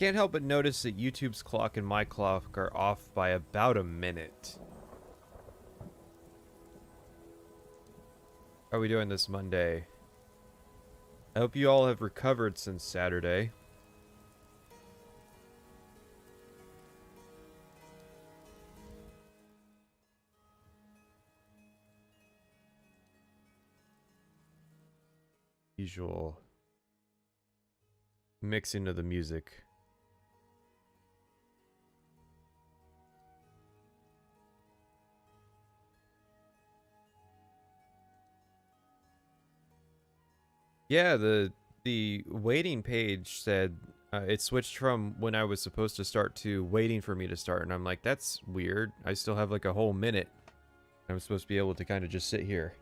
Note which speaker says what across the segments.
Speaker 1: can't help but notice that YouTube's clock and my clock are off by about a minute. How are we doing this Monday? I hope you all have recovered since Saturday. Usual mixing of the music. Yeah, the waiting page said it switched from when I was supposed to start to waiting for me to start, and I'm like, that's weird. I still have like a whole minute. I'm supposed to be able to kind of just sit here.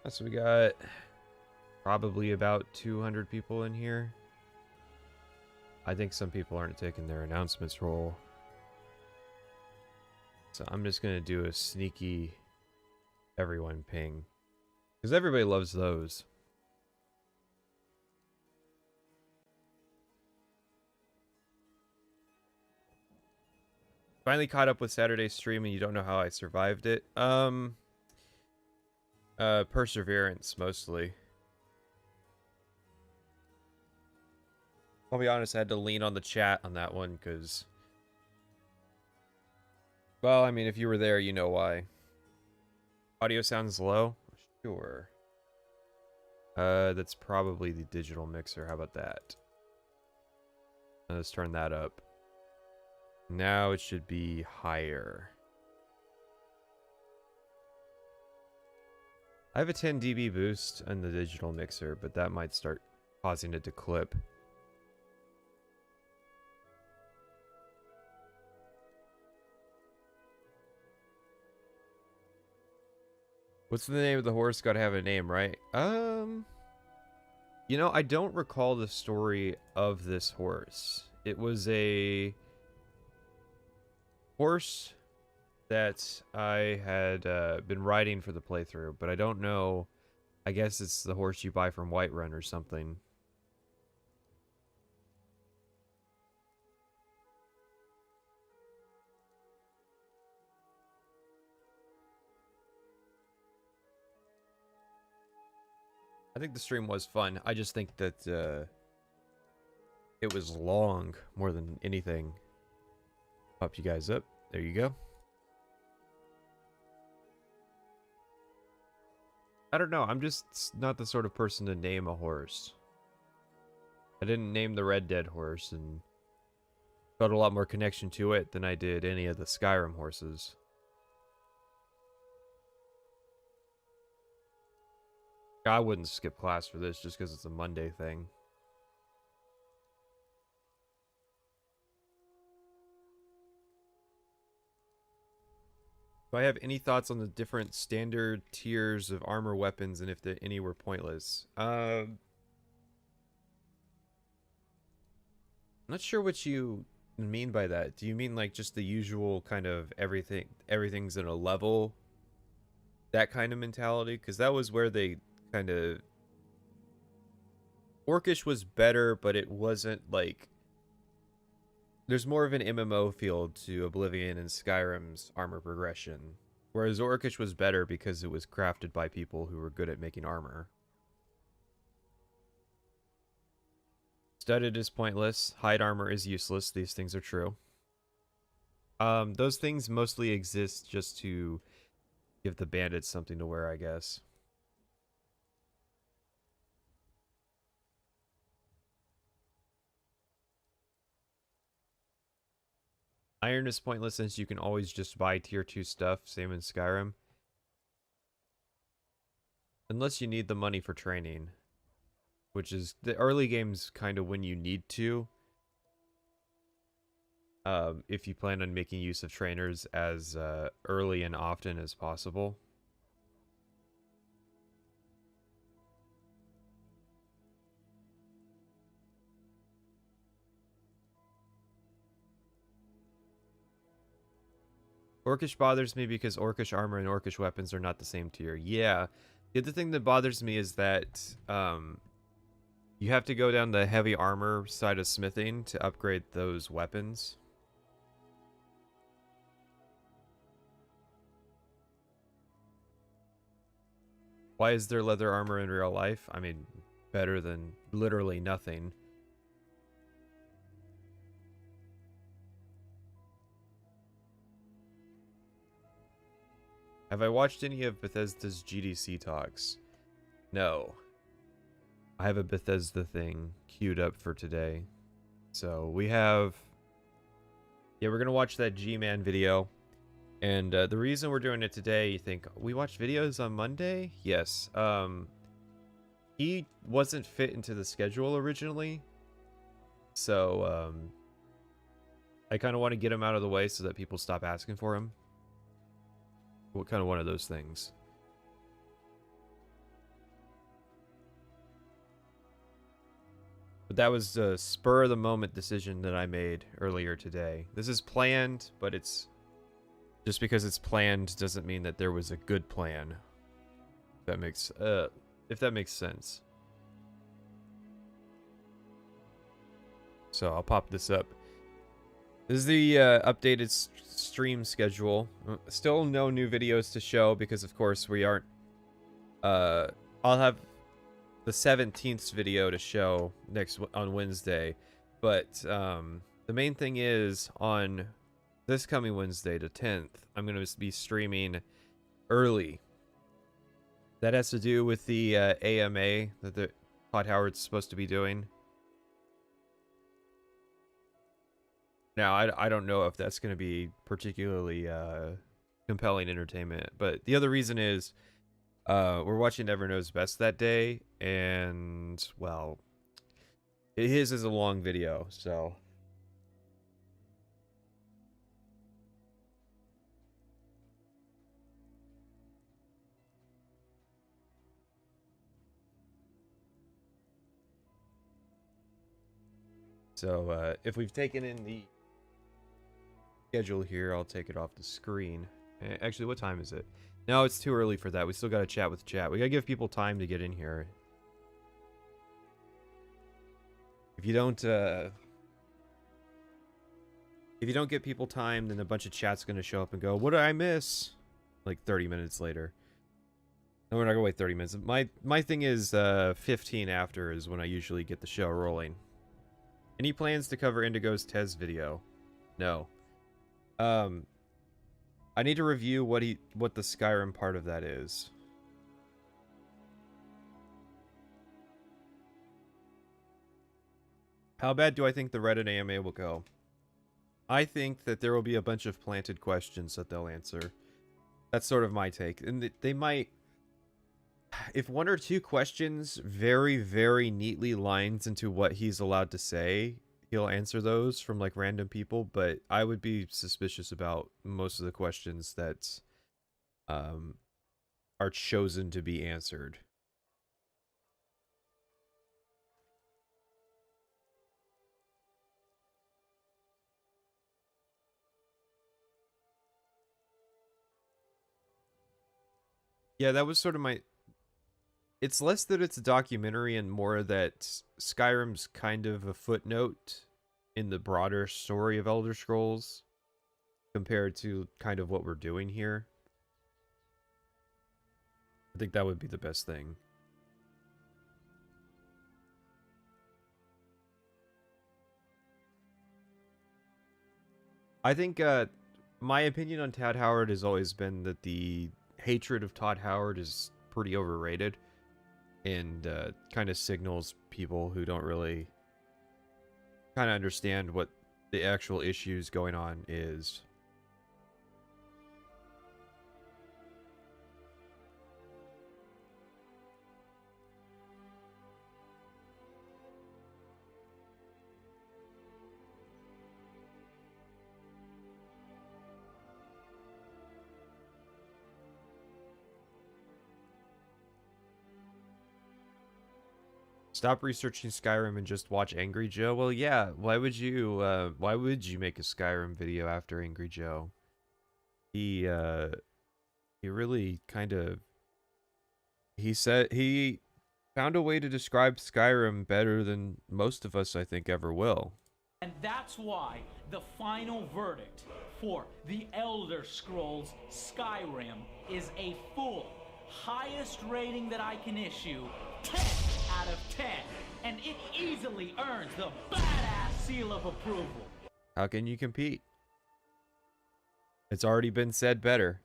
Speaker 1: So we got probably about 200 people in here. I think some people aren't taking their announcements roll. So I'm just going to do a sneaky everyone ping. Because everybody loves those. Finally caught up with Saturday's stream and you don't know how I survived it. Perseverance, mostly. I'll be honest, I had to lean on the chat on that one, because... Well, I mean, if you were there, you know why. Audio sounds low? Sure. That's probably the digital mixer. How about that? Let's turn that up. Now it should be higher. I have a 10 dB boost on the digital mixer, but that might start causing it to clip. What's the name of the horse? Gotta have a name, right? You know, I don't recall the story of this horse. It was a horse that I had been riding for the playthrough, but I don't know. I guess it's the horse you buy from Whiterun or something. I think the stream was fun. I just think that it was long more than anything. Pop you guys up. There you go. I don't know. I'm just not the sort of person to name a horse. I didn't name the Red Dead horse and felt a lot more connection to it than I did any of the Skyrim horses. I wouldn't skip class for this just because it's a Monday thing. Do I have any thoughts on the different standard tiers of armor weapons and if any were pointless? I'm not sure what you mean by that. Do you mean like just the usual kind of everything's in a level? That kind of mentality? Because that was where they kind of... Orcish was better, but it wasn't like... There's more of an MMO feel to Oblivion and Skyrim's armor progression. Whereas Orcish was better because it was crafted by people who were good at making armor. Studded is pointless. Hide armor is useless. These things are true. Those things mostly exist just to give the bandits something to wear, I guess. Iron is pointless since you can always just buy tier 2 stuff, same in Skyrim. Unless you need the money for training. Which is, the early game's kind of when you need to. If you plan on making use of trainers as early and often as possible. Orcish bothers me because Orcish armor and Orcish weapons are not the same tier. Yeah. The other thing that bothers me is that you have to go down the heavy armor side of smithing to upgrade those weapons. Why is there leather armor in real life? I mean, better than literally nothing. Have I watched any of Bethesda's GDC talks? No. I have a Bethesda thing queued up for today. So we have... Yeah, we're going to watch that G-Man video. And the reason we're doing it today, you think, we watched videos on Monday? Yes. He wasn't fit into the schedule originally. So, I kind of want to get him out of the way so that people stop asking for him. What kind of one of those things? But that was a spur of the moment decision that I made earlier today. This is planned, but it's just because it's planned doesn't mean that there was a good plan. If that makes sense. So I'll pop this up. This is the updated stream schedule. Still no new videos to show because, of course, we aren't... I'll have the 17th video to show on Wednesday. But the main thing is, on this coming Wednesday, the 10th, I'm going to be streaming early. That has to do with the AMA that Todd Howard's supposed to be doing. Now, I don't know if that's going to be particularly compelling entertainment, but the other reason is we're watching Never Knows Best that day, and, well, his is a long video, so... So, if we've taken in the schedule here, I'll take it off the screen. Actually, what time is it? No, it's too early for that. We still got to chat with chat. We got to give people time to get in here. If you don't get people time, then a bunch of chat's going to show up and go, "What did I miss?" Like 30 minutes later. No, we're not going to wait 30 minutes. My thing is 15 after is when I usually get the show rolling. Any plans to cover Indigo's Tez video? No. I need to review what the Skyrim part of that is. How bad do I think the Reddit AMA will go? I think that there will be a bunch of planted questions that they'll answer. That's sort of my take. And they might... If one or two questions very, very neatly lines into what he's allowed to say, he'll answer those from like random people, but I would be suspicious about most of the questions that are chosen to be answered. Yeah, that was sort of my... It's less that it's a documentary and more that Skyrim's kind of a footnote in the broader story of Elder Scrolls compared to kind of what we're doing here. I think that would be the best thing. I think my opinion on Todd Howard has always been that the hatred of Todd Howard is pretty overrated. And kind of signals people who don't really kind of understand what the actual issues going on is. Stop researching Skyrim and just watch Angry Joe. Well, yeah. Why would you make a Skyrim video after Angry Joe? he really kind of he said he found a way to describe Skyrim better than most of us, I think, ever will.
Speaker 2: And that's why the final verdict for The Elder Scrolls Skyrim is a full, highest rating that I can issue, 10 out of 10. And it easily earns the badass seal of approval.
Speaker 1: How can you compete? It's already been said better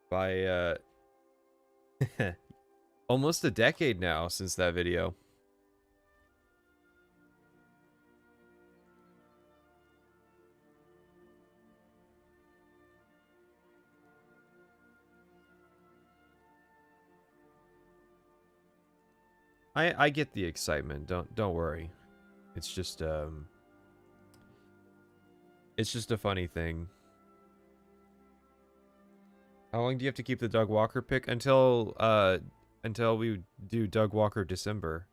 Speaker 1: by almost a decade now since that video. I get the excitement. Don't worry. It's just a funny thing. How long do you have to keep the Doug Walker pick until we do Doug Walker December?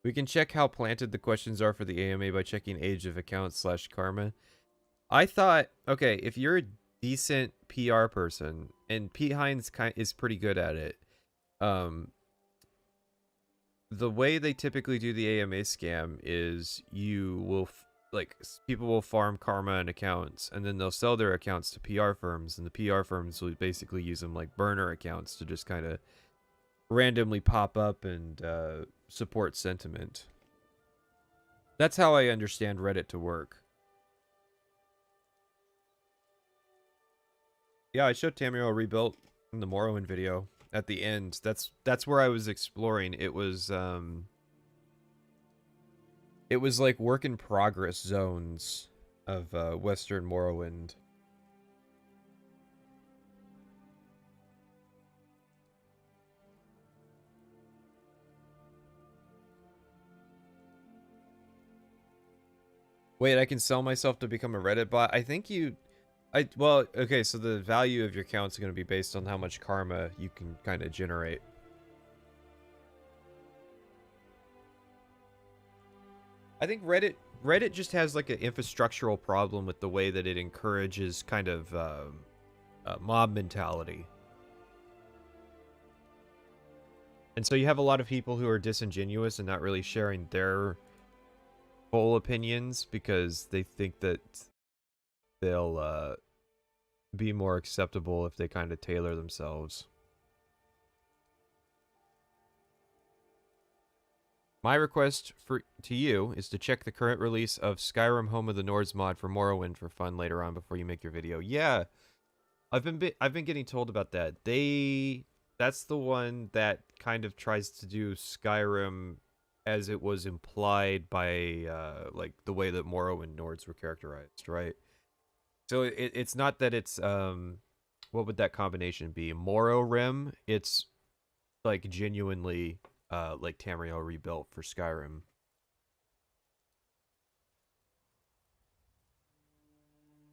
Speaker 1: We can check how planted the questions are for the AMA by checking age of account / karma. I thought, okay, if you're a decent PR person, and Pete Hines is pretty good at it, the way they typically do the AMA scam is you will people will farm karma and accounts, and then they'll sell their accounts to PR firms, and the PR firms will basically use them like burner accounts to just kind of randomly pop up and support sentiment. That's how I understand Reddit to work. Yeah, I showed Tamriel Rebuilt in the Morrowind video at the end. That's where I was exploring. It was like work in progress zones of Western Morrowind. Wait, I can sell myself to become a Reddit bot? I think well, okay, so the value of your account is going to be based on how much karma you can kind of generate. I think Reddit just has like an infrastructural problem with the way that it encourages kind of mob mentality. And so you have a lot of people who are disingenuous and not really sharing their full opinions because they think that they'll be more acceptable if they kind of tailor themselves. My request to you is to check the current release of Skyrim Home of the Nords mod for Morrowind for fun later on before you make your video. Yeah, I've been getting told about that. That's the one that kind of tries to do Skyrim as it was implied by like the way that Morrowind Nords were characterized, right? So it's not that it's what would that combination be? Morrowind. It's like genuinely like Tamriel Rebuilt for Skyrim.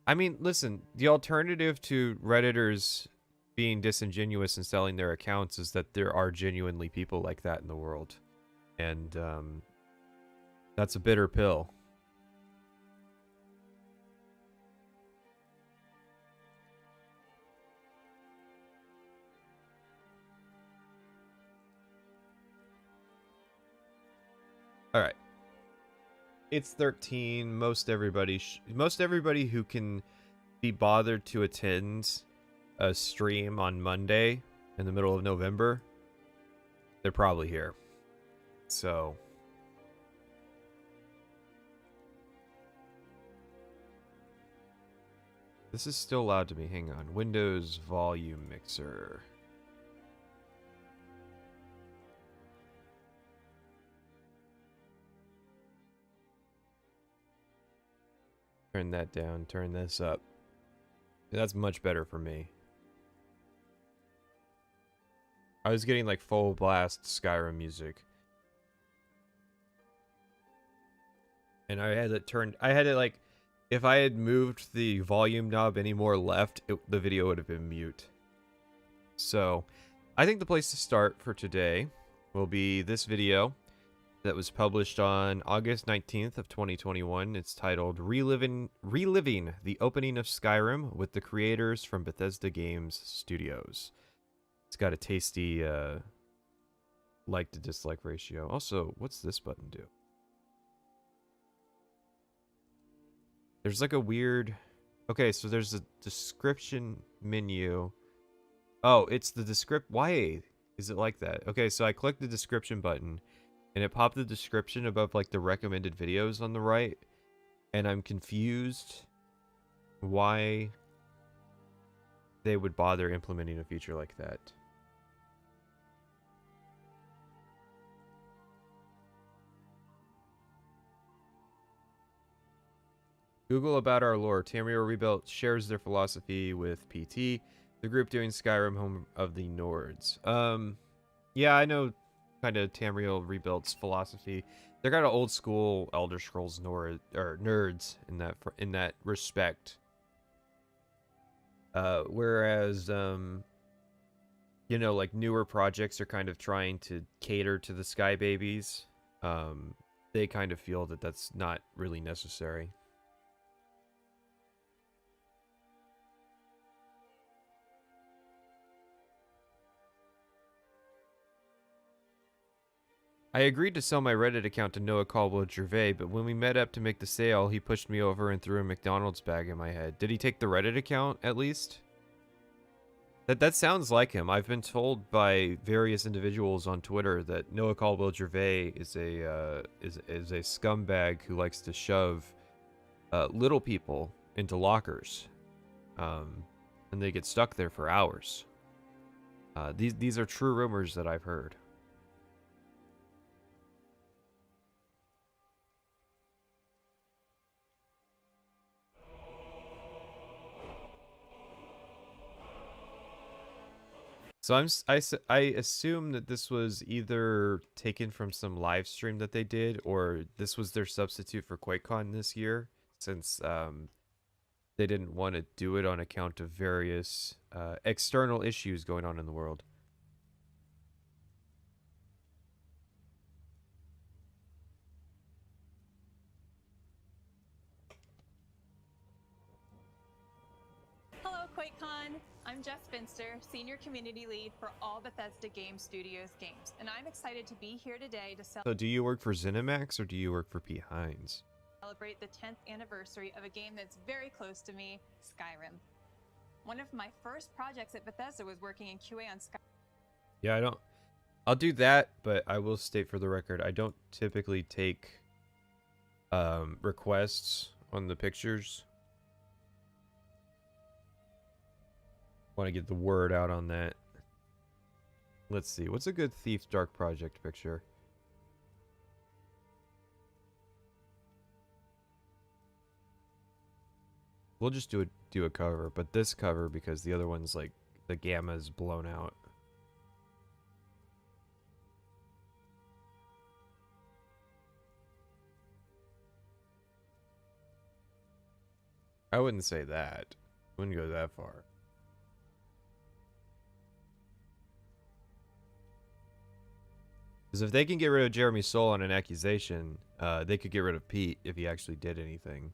Speaker 1: I mean, listen, the alternative to Redditors being disingenuous and selling their accounts is that there are genuinely people like that in the world. And that's a bitter pill. All right. It's 13. Most everybody who can be bothered to attend a stream on Monday in the middle of November, they're probably here. So this is still loud to me. Hang on. Windows volume mixer. Turn that down. Turn this up. That's much better for me. I was getting like full blast Skyrim music. And I had it like, if I had moved the volume knob any more left, the video would have been mute. So, I think the place to start for today will be this video that was published on August 19th of 2021. It's titled Reliving the Opening of Skyrim with the creators from Bethesda Games Studios. It's got a tasty like to dislike ratio. Also, what's this button do? There's like a weird... Okay, so there's a description menu. Oh, it's the descript... Why is it like that? Okay, so I clicked the description button, and it popped the description above like the recommended videos on the right, and I'm confused why they would bother implementing a feature like that. Google about our lore. Tamriel Rebuilt shares their philosophy with PT, the group doing Skyrim, home of the Nords. Yeah, I know kind of Tamriel Rebuilt's philosophy. They're kind of old school Elder Scrolls nerds in that respect. Whereas you know, like newer projects are kind of trying to cater to the Sky Babies. They kind of feel that that's not really necessary. I agreed to sell my Reddit account to Noah Caldwell-Gervais, but when we met up to make the sale, he pushed me over and threw a McDonald's bag in my head. Did he take the Reddit account, at least? That sounds like him. I've been told by various individuals on Twitter that Noah Caldwell-Gervais is a scumbag who likes to shove little people into lockers, and they get stuck there for hours. These are true rumors that I've heard. So I assume that this was either taken from some live stream that they did, or this was their substitute for QuakeCon this year, since they didn't want to do it on account of various external issues going on in the world.
Speaker 3: Hello, QuakeCon. I'm Jess Finster, Senior Community Lead for all Bethesda Game Studios games, and I'm excited to be here today to
Speaker 1: So do you work for ZeniMax or do you work for P. Hines?
Speaker 3: celebrate the 10th anniversary of a game that's very close to me, Skyrim. One of my first projects at Bethesda was working in QA on Skyrim.
Speaker 1: Yeah, I'll do that, but I will state for the record, I don't typically take requests on the pictures. Want to get the word out on that. Let's see, what's a good Thief's Dark Project picture? We'll just do a cover, but this cover because the other one's like the gamma's blown out. I wouldn't say that. Wouldn't go that far. Because if they can get rid of Jeremy Soule on an accusation, they could get rid of Pete if he actually did anything.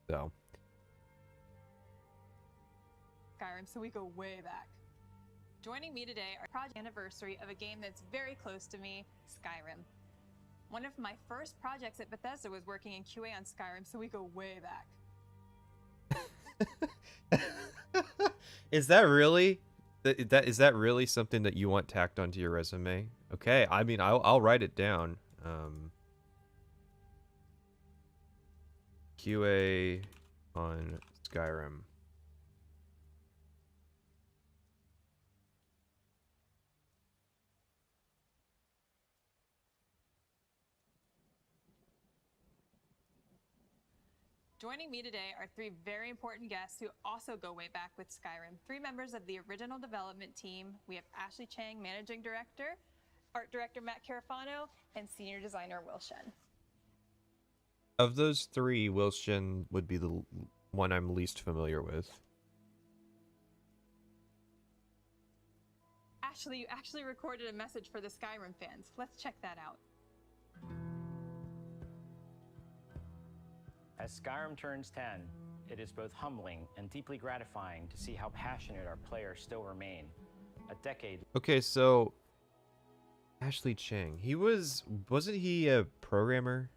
Speaker 1: So.
Speaker 3: Skyrim, so we go way back. Joining me today are project anniversary of a game that's very close to me, Skyrim. One of my first projects at Bethesda was working in QA on Skyrim, so we go way back.
Speaker 1: Is that really? Is that really something that you want tacked onto your resume? Okay, I mean, I'll write it down. QA on Skyrim.
Speaker 3: Joining me today are three very important guests who also go way back with Skyrim. Three members of the original development team. We have Ashley Chang, Managing Director, Art Director Matt Carafano, and Senior Designer Will Shen.
Speaker 1: Of those three, Will Shen would be the one I'm least familiar with.
Speaker 3: Ashley, you actually recorded a message for the Skyrim fans. Let's check that out.
Speaker 4: As Skyrim turns 10, it is both humbling and deeply gratifying to see how passionate our players still remain. A decade
Speaker 1: Okay, so Ashley Chang, wasn't he a programmer?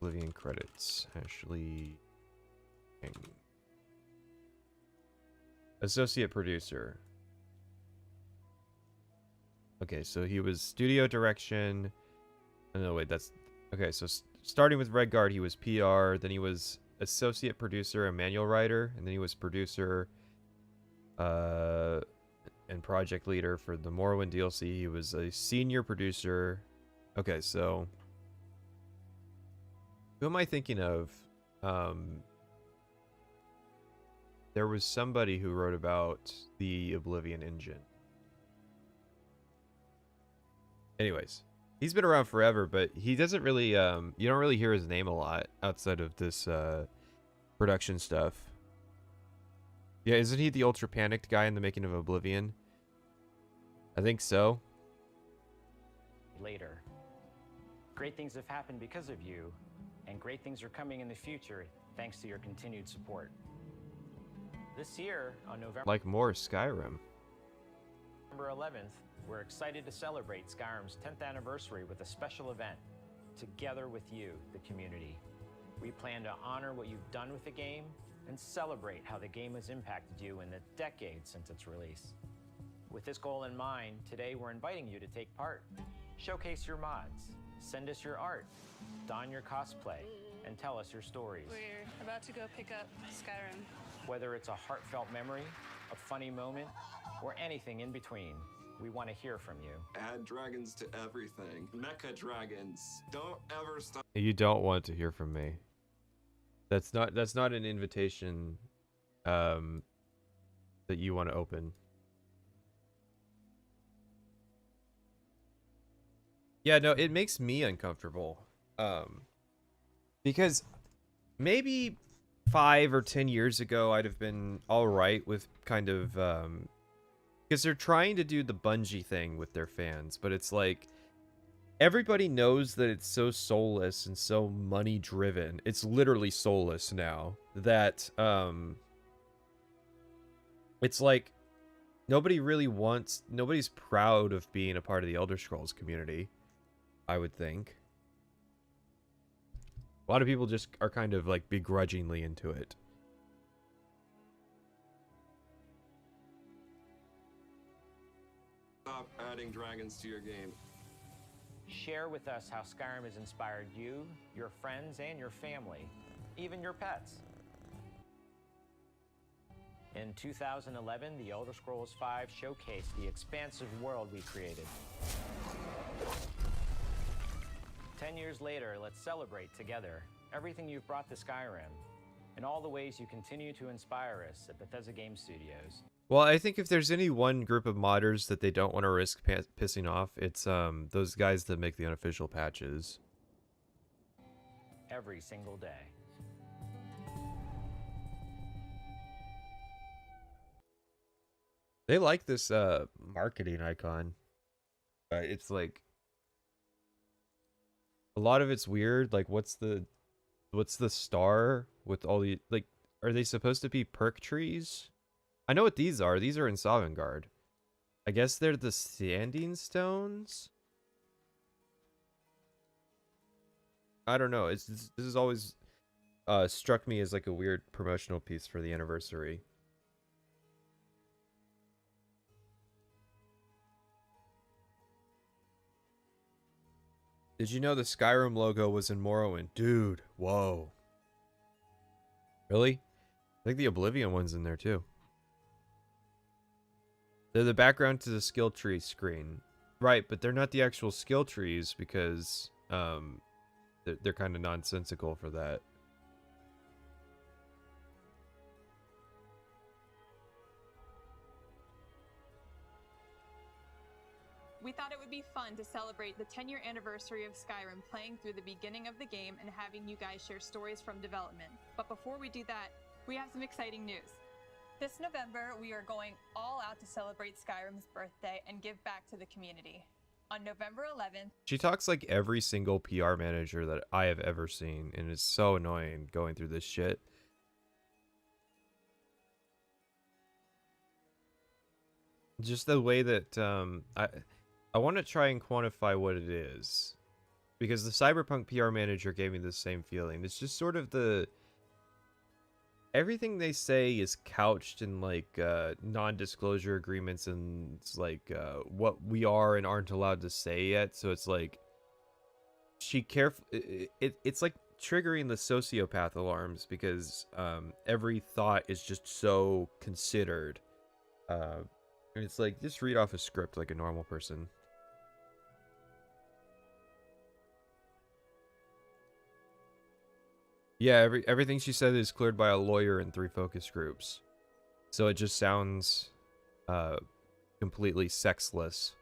Speaker 1: Oblivion credits. Ashley Chang. Associate producer. Okay, so he was studio direction. Oh, no, wait, that's okay. So starting with Redguard, he was PR. Then he was associate producer and manual writer, and then he was producer, and project leader for the Morrowind DLC. He was a senior producer. Okay, so who am I thinking of? There was somebody who wrote about the Oblivion engine. Anyways, he's been around forever, but he doesn't really, you don't really hear his name a lot outside of this production stuff. Yeah, isn't he the ultra panicked guy in the making of Oblivion? I think so.
Speaker 4: later. Great things have happened because of you, and great things are coming in the future thanks to your continued support. This year, on November
Speaker 1: Like more Skyrim.
Speaker 4: 11th, we're excited to celebrate Skyrim's 10th anniversary with a special event, together with you, the community. We plan to honor what you've done with the game and celebrate how the game has impacted you in the decades since its release. With this goal in mind, today we're inviting you to take part. Showcase your mods, send us your art, don your cosplay, and tell us your stories.
Speaker 5: We're about to go pick up Skyrim.
Speaker 4: Whether it's a heartfelt memory, a funny moment, or anything in between, we want to hear from you.
Speaker 6: Add dragons to everything. Mecha dragons. Don't ever stop.
Speaker 1: You don't want to hear from me. That's not an invitation that you want to open. Yeah, no, it makes me uncomfortable. Because maybe 5 or 10 years ago I'd have been all right with kind of because they're trying to do the Bungie thing with their fans, but it's like everybody knows that it's so soulless and so money driven. It's literally soulless now that it's like nobody's proud of being a part of the Elder Scrolls community, I would think. A lot of people just are kind of like begrudgingly into it.
Speaker 6: Stop adding dragons to your game.
Speaker 4: Share with us how Skyrim has inspired you, your friends, and your family, even your pets. In 2011, The Elder Scrolls V showcased the expansive world we created. 10 years later, let's celebrate together everything you've brought to Skyrim and all the ways you continue to inspire us at Bethesda Game Studios.
Speaker 1: Well, I think if there's any one group of modders that they don't want to risk pissing off, it's those guys that make the unofficial patches.
Speaker 4: Every single day.
Speaker 1: They like this marketing icon. It's like a lot of it's weird. Like what's the star with all the, like, are they supposed to be perk trees? I know what these are. These are in Sovngarde. I guess they're the standing stones. I don't know. This has always struck me as like a weird promotional piece for the anniversary. Did you know the Skyrim logo was in Morrowind? Dude, whoa. Really? I think the Oblivion one's in there too. They're the background to the skill tree screen. Right, but they're not the actual skill trees because they're kind of nonsensical for that.
Speaker 3: We thought it would be fun to celebrate the 10-year anniversary of Skyrim playing through the beginning of the game and having you guys share stories from development. But before we do that, we have some exciting news. This November, we are going all out to celebrate Skyrim's birthday and give back to the community. On November 11th,
Speaker 1: She talks like every single PR manager that I have ever seen, and it's so annoying going through this shit. Just the way that I want to try and quantify what it is, because the Cyberpunk PR manager gave me the same feeling. It's just sort of everything they say is couched in like non-disclosure agreements, and it's like what we are and aren't allowed to say yet. So it's like it's like triggering the sociopath alarms, because every thought is just so considered. And it's like, just read off a script like a normal person. Yeah, everything she said is cleared by a lawyer in 3 focus groups. So it just sounds completely sexless.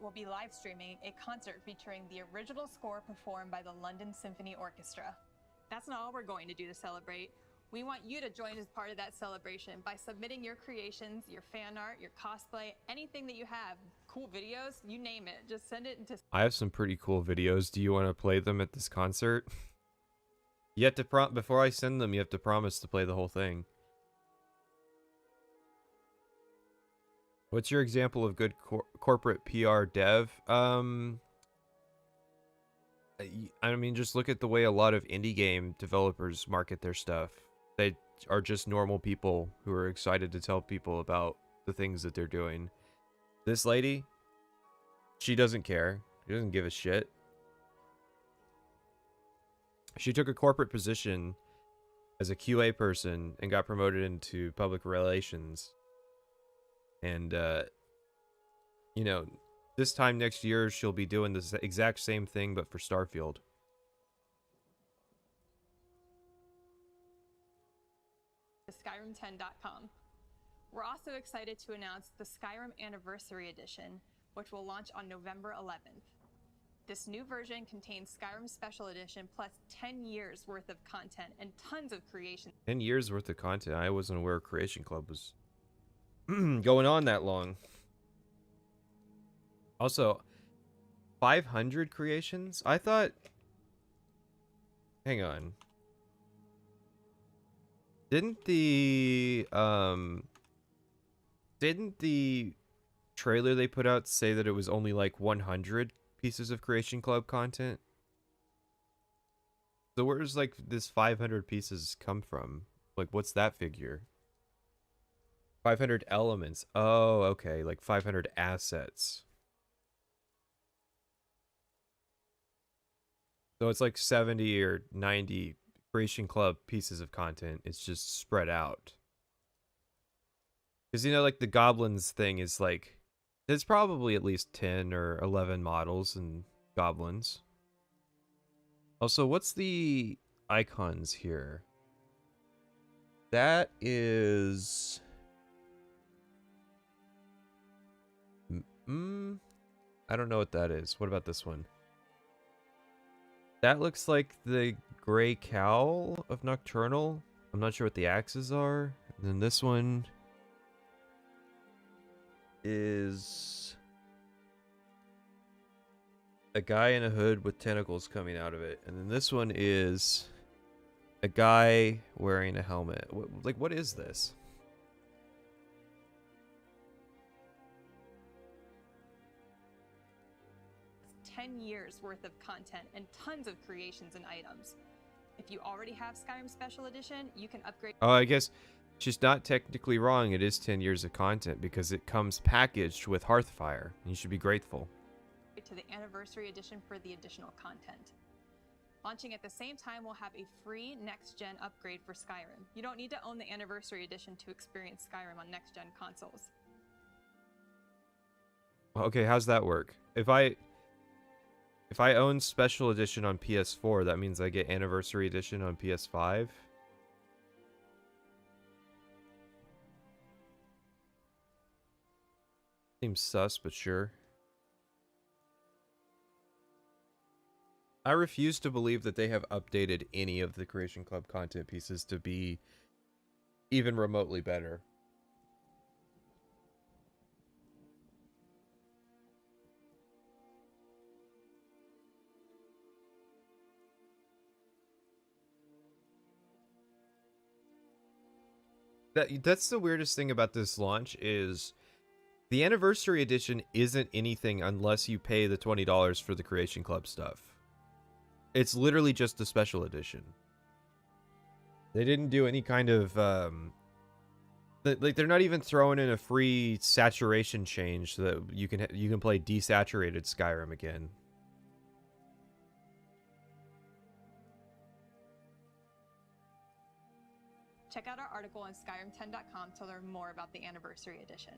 Speaker 3: we'll be live streaming a concert featuring the original score performed by the London Symphony Orchestra. That's not all we're going to do to celebrate. We want you to join as part of that celebration by submitting your creations, your fan art, your cosplay, anything that you have, cool videos, you name it. Just send it into...
Speaker 1: I have some pretty cool videos. Do you want to play them at this concert? You have to before I send them, you have to promise to play the whole thing. What's your example of good corporate PR dev? I mean, just look at the way a lot of indie game developers market their stuff. They are just normal people who are excited to tell people about the things that they're doing. This lady, she doesn't care. She doesn't give a shit. She took a corporate position as a QA person and got promoted into public relations. And, you know, this time next year, she'll be doing the exact same thing, but for Starfield.
Speaker 3: Skyrim10.com. We're also excited to announce the Skyrim Anniversary Edition, which will launch on November 11th. This new version contains Skyrim Special Edition plus 10 years worth of content and tons of creation.
Speaker 1: 10 years worth of content? I wasn't aware Creation Club was going on that long. Also, 500 creations? I thought... Hang on. Didn't the trailer they put out say that it was only like 100 pieces of Creation Club content? So where's like this 500 pieces come from? Like, what's that figure? 500 elements. Oh, okay, like 500 assets. So it's like 70 or 90 Creation Club pieces of content. It's just spread out. Because, you know, like the goblins thing is like, there's probably at least 10 or 11 models and goblins. Also, what's the icons here? That is... I don't know what that is. What about this one? That looks like the Grey Cowl of Nocturnal. I'm not sure what the axes are. And then this one is a guy in a hood with tentacles coming out of it. And then this one is a guy wearing a helmet. What is this?
Speaker 3: It's 10 years worth of content and tons of creations and items. If you already have Skyrim Special Edition, you can upgrade...
Speaker 1: Oh, I guess she's not technically wrong. It is 10 years of content because it comes packaged with Hearthfire. You should be grateful.
Speaker 3: ...to the Anniversary Edition for the additional content. Launching at the same time, we'll have a free next-gen upgrade for Skyrim. You don't need to own the Anniversary Edition to experience Skyrim on next-gen consoles.
Speaker 1: Okay, how's that work? If I own Special Edition on PS4, that means I get Anniversary Edition on PS5? Seems sus, but sure. I refuse to believe that they have updated any of the Creation Club content pieces to be even remotely better. That's the weirdest thing about this launch is the anniversary edition isn't anything unless you pay the $20 for the Creation Club stuff. It's literally just a special edition. They didn't do any kind of like they're not even throwing in a free saturation change so that you can play desaturated Skyrim again.
Speaker 3: Check out our article on Skyrim10.com to learn more about the Anniversary Edition.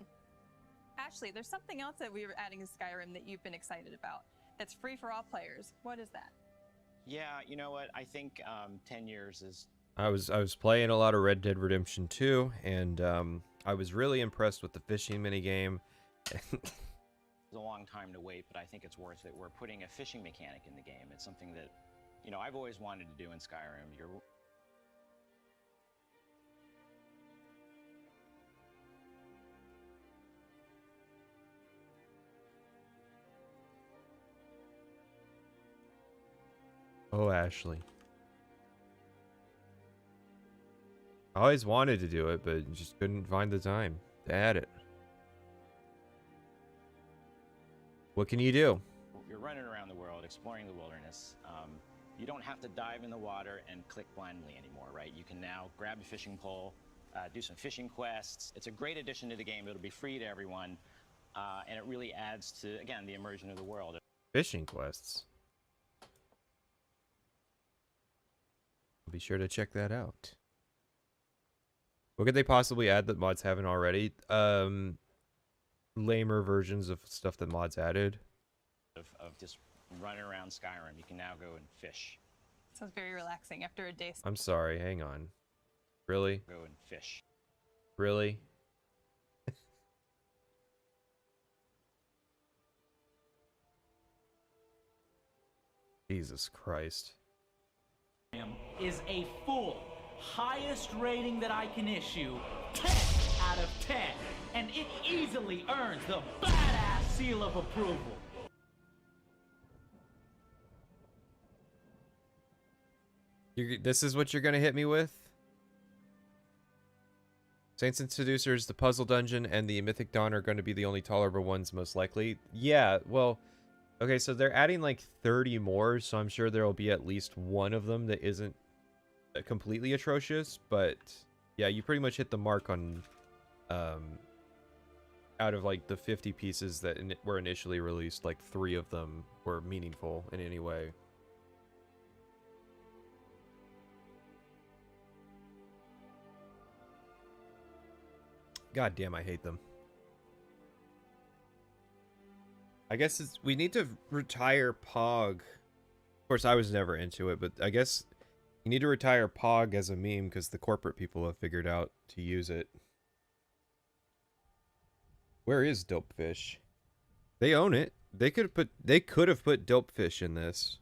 Speaker 3: Ashley, there's something else that we were adding to Skyrim that you've been excited about. That's free for all players. What is that?
Speaker 4: Yeah, you know what? I think 10 years is...
Speaker 1: I was playing a lot of Red Dead Redemption 2, and I was really impressed with the fishing minigame.
Speaker 4: It's a long time to wait, but I think it's worth it. We're putting a fishing mechanic in the game. It's something that, you know, I've always wanted to do in Skyrim.
Speaker 1: Oh, Ashley. I always wanted to do it, but just couldn't find the time to add it. What can you do?
Speaker 4: You're running around the world, exploring the wilderness. You don't have to dive in the water and click blindly anymore, right? You can now grab a fishing pole, do some fishing quests. It's a great addition to the game. It'll be free to everyone, and it really adds to, again, the immersion of the world.
Speaker 1: Fishing quests. Be sure to check that out. What could they possibly add that mods haven't already? Lamer versions of stuff that mods added.
Speaker 4: Of just running around Skyrim. You can now go and fish.
Speaker 3: Sounds very relaxing after a day.
Speaker 1: I'm sorry, hang on. Really?
Speaker 4: Go and fish.
Speaker 1: Really? Jesus Christ.
Speaker 2: Is a full, highest rating that I can issue, 10 out of 10, and it easily earns the badass seal of approval.
Speaker 1: This is what you're gonna hit me with? Saints and Seducers, the Puzzle Dungeon, and the Mythic Dawn are going to be the only tolerable ones, most likely. Yeah, well... Okay, so they're adding like 30 more, so I'm sure there will be at least one of them that isn't completely atrocious, but yeah, you pretty much hit the mark on out of like the 50 pieces that were initially released, like 3 of them were meaningful in any way. God damn, I hate them. I guess we need to retire Pog. Of course, I was never into it, but I guess you need to retire Pog as a meme because the corporate people have figured out to use it. Where is Dopefish? They own it. They could have put Dopefish in this.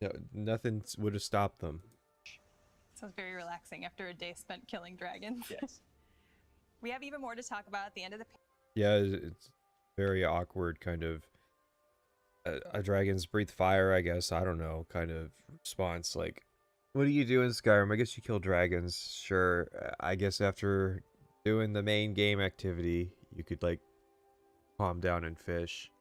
Speaker 1: No, nothing would have stopped them.
Speaker 3: Sounds very relaxing after a day spent killing dragons.
Speaker 4: Yes.
Speaker 3: We have even more to talk about at the end of the
Speaker 1: Yeah, it's very awkward kind of a dragons breathe fire, I guess. I don't know, kind of response. Like, what do you do in Skyrim? I guess you kill dragons. Sure. I guess after doing the main game activity, you could like calm down and fish.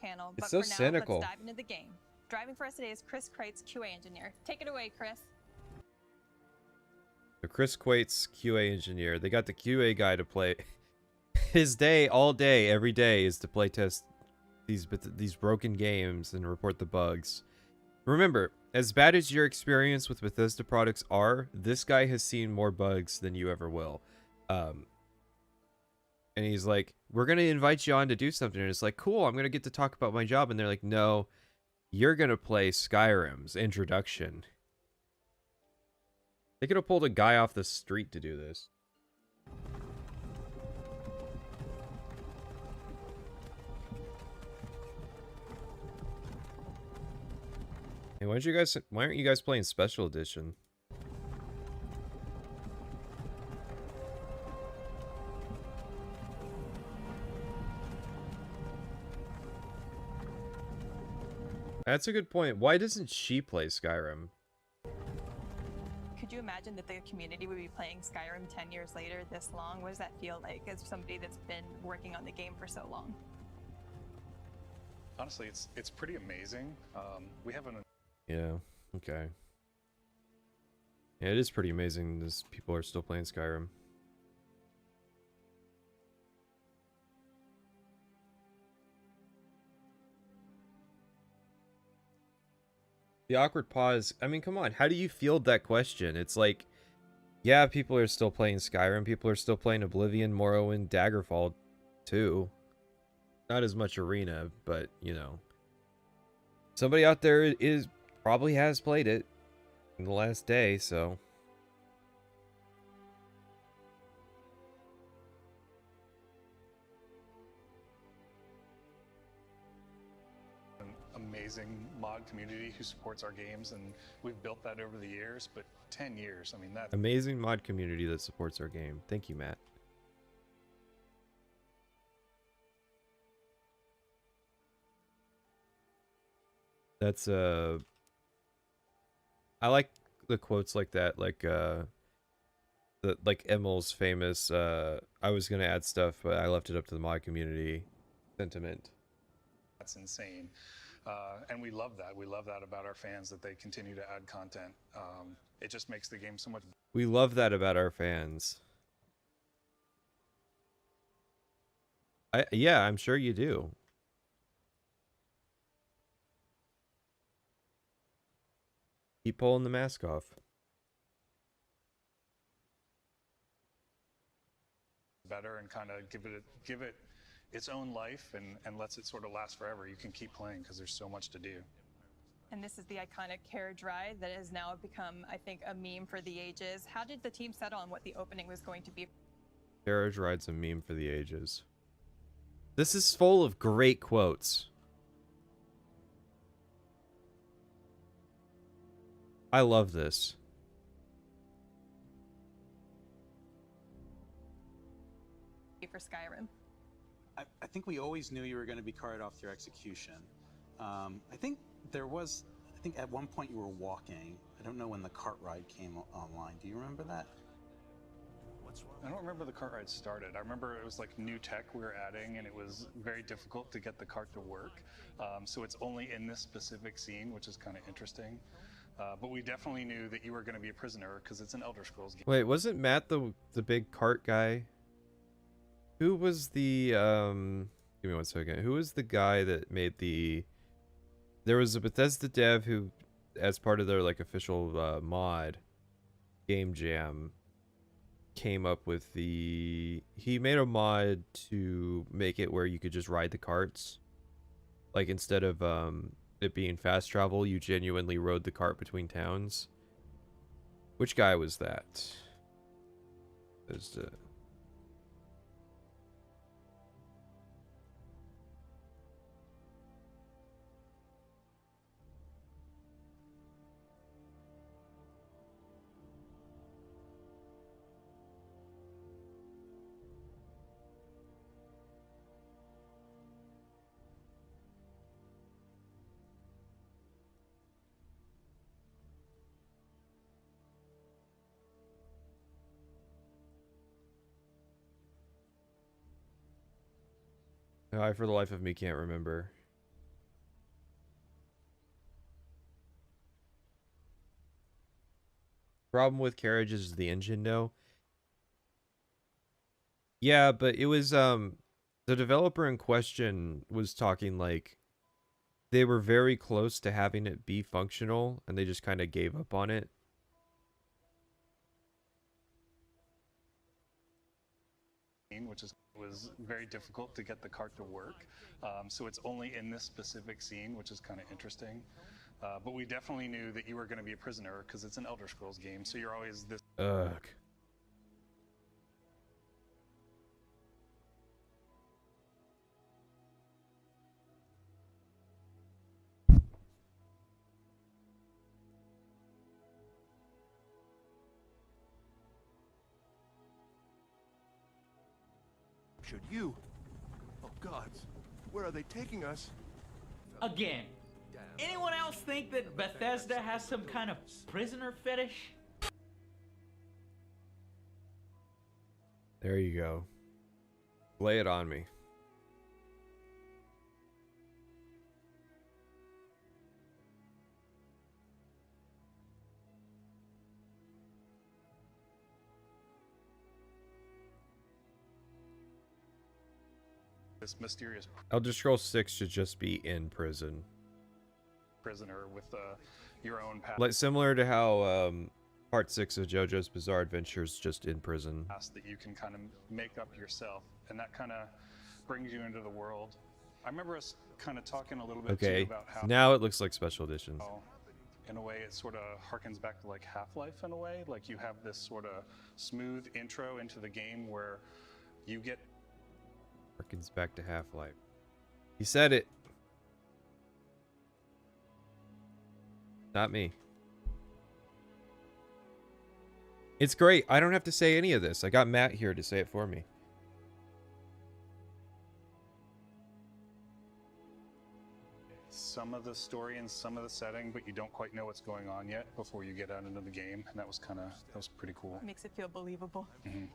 Speaker 3: panel.
Speaker 1: It's
Speaker 3: But
Speaker 1: so
Speaker 3: for now,
Speaker 1: cynical.
Speaker 3: let's dive into the game. Driving for us today is Chris Kreitz, QA engineer. Take it away, Chris.
Speaker 1: So Chris Quates, QA engineer. They got the QA guy to play. His day, all day, every day, is to play test these broken games and report the bugs. Remember, as bad as your experience with Bethesda products are, this guy has seen more bugs than you ever will. And he's like, we're going to invite you on to do something. And it's like, cool, I'm going to get to talk about my job. And they're like, no, you're going to play Skyrim's introduction. They could have pulled a guy off the street to do this. Hey, Why aren't you guys playing Special Edition? That's a good point. Why doesn't she play Skyrim?
Speaker 3: Could you imagine that the community would be playing Skyrim 10 years later this long? What does that feel like as somebody that's been working on the game for so long?
Speaker 7: Honestly, it's pretty amazing. We have an
Speaker 1: Yeah, okay. Yeah, it is pretty amazing as people are still playing Skyrim. The awkward pause. I mean, come on. How do you field that question? It's like, yeah, people are still playing Skyrim. People are still playing Oblivion, Morrowind, Daggerfall 2. Not as much Arena, but, you know. Somebody out there is probably has played it in the last day, so...
Speaker 7: amazing mod community who supports our games, and we've built that over the years. But 10 years, I mean, that
Speaker 1: Amazing mod community that supports our game. Thank you, Matt. That's I like the quotes like that, like Emil's famous I was gonna add stuff but I left it up to the mod community sentiment.
Speaker 7: that's insane. And we love that. We love that about our fans, that they continue to add content. It just makes the game so much.
Speaker 1: We love that about our fans. Yeah, I'm sure you do. Keep pulling the mask off.
Speaker 7: Better and kind of give it its own life, and lets it sort of last forever. You can keep playing because there's so much to do.
Speaker 3: And this is the iconic carriage ride that has now become, I think, a meme for the ages. How did the team settle on what the opening was going to be?
Speaker 1: Carriage ride's a meme for the ages. This is full of great quotes. I love this.
Speaker 3: For Skyrim.
Speaker 8: I think we always knew you were going to be carried off through execution. I think at one point you were walking. I don't know when the cart ride came online. Do you remember that?
Speaker 7: I don't remember the cart ride started. I remember it was like new tech we were adding, and it was very difficult to get the cart to work. So it's only in this specific scene, which is kind of interesting. But we definitely knew that you were going to be a prisoner because it's an Elder Scrolls game.
Speaker 1: Wait, wasn't Matt the big cart guy? Who was the give me one second. Who was the guy that made the... There was a Bethesda dev who, as part of their like official mod, Game Jam, came up with the... He made a mod to make it where you could just ride the carts. Like, instead of it being fast travel, you genuinely rode the cart between towns. Which guy was that? There's I, for the life of me, can't remember. Problem with carriages is the engine, no. Yeah, but it was, the developer in question was talking like they were very close to having it be functional, and they just kind of gave up on it.
Speaker 7: Which was very difficult to get the cart to work. So it's only in this specific scene, which is kind of interesting. But we definitely knew that you were going to be a prisoner because it's an Elder Scrolls game, so you're always this...
Speaker 1: Ugh.
Speaker 9: Should you? Oh gods, where are they taking us?
Speaker 2: Again, anyone else think that Bethesda has some kind of prisoner fetish?
Speaker 1: There you go. Lay it on me.
Speaker 7: This mysterious
Speaker 1: Elder Scrolls 6 should just be in prison.
Speaker 7: prisoner with your own past
Speaker 1: Like similar to how Part 6 of JoJo's Bizarre Adventures just in prison.
Speaker 7: that you can kind of make up yourself, and that kind of brings you into the world. I remember us kind of talking a little bit too
Speaker 1: Okay,
Speaker 7: about how
Speaker 1: now it looks like special editions.
Speaker 7: in a way it sort of harkens back to like Half-Life in a way. Like you have this sort of smooth intro into the game where you get
Speaker 1: Harkens back to Half-Life. He said it. Not me. It's great. I don't have to say any of this. I got Matt here to say it for me.
Speaker 7: some of the story and some of the setting, but you don't quite know what's going on yet before you get out into the game, and that was pretty cool.
Speaker 3: Makes it feel believable.
Speaker 7: Mm-hmm.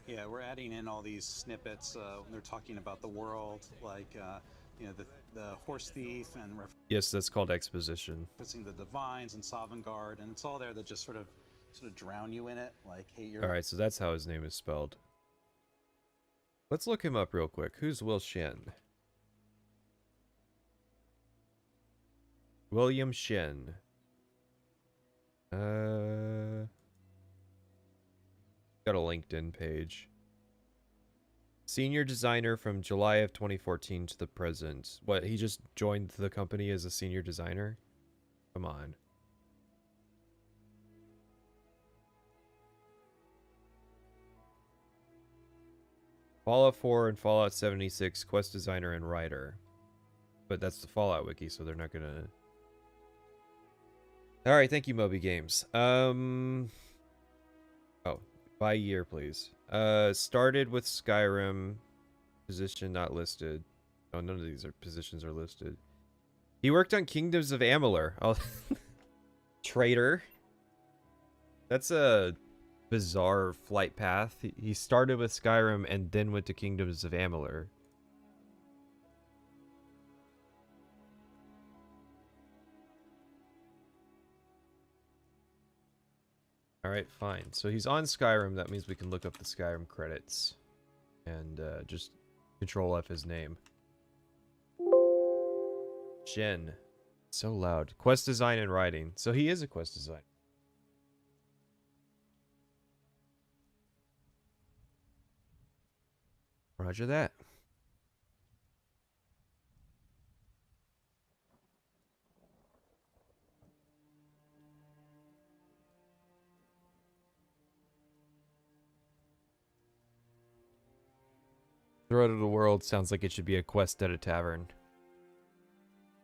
Speaker 8: Yeah, we're adding in all these snippets when they're talking about the world, like you know, the horse thief and
Speaker 1: Yes, that's called exposition.
Speaker 8: referencing the divines and Sovngarde, and it's all there that just sort of drown you in it. Like, hey, you're
Speaker 1: All right, so that's how his name is spelled. Let's look him up real quick. Who's Will Shen? William Shen. Got a LinkedIn page. Senior designer from July of 2014 to the present. What, he just joined the company as a senior designer? Come on. Fallout 4 and Fallout 76 quest designer and writer. But that's the Fallout wiki, so they're not gonna... Alright, thank you, Moby Games. Oh, by year, please. Started with Skyrim. Position not listed. Oh, none of these positions are listed. He worked on Kingdoms of Amalur. Oh, traitor. That's a bizarre flight path. He started with Skyrim and then went to Kingdoms of Amalur. Alright, fine. So he's on Skyrim. That means we can look up the Skyrim credits. And just Control F his name. Shen. So loud. Quest design and writing. So he is a quest designer. Roger that. Throat of the World sounds like it should be a quest at a tavern.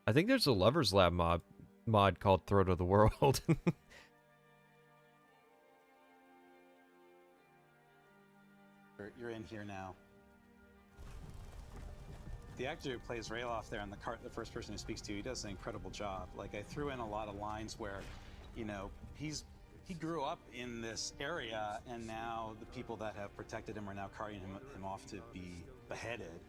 Speaker 1: I think there's a Lover's Lab mod called Throat of the World.
Speaker 8: you're in here now. The actor who plays Rayloff there on the cart, the first person who speaks to you, he does an incredible job. Like, I threw in a lot of lines where, you know, he grew up in this area, and now the people that have protected him are now carrying him off to be beheaded.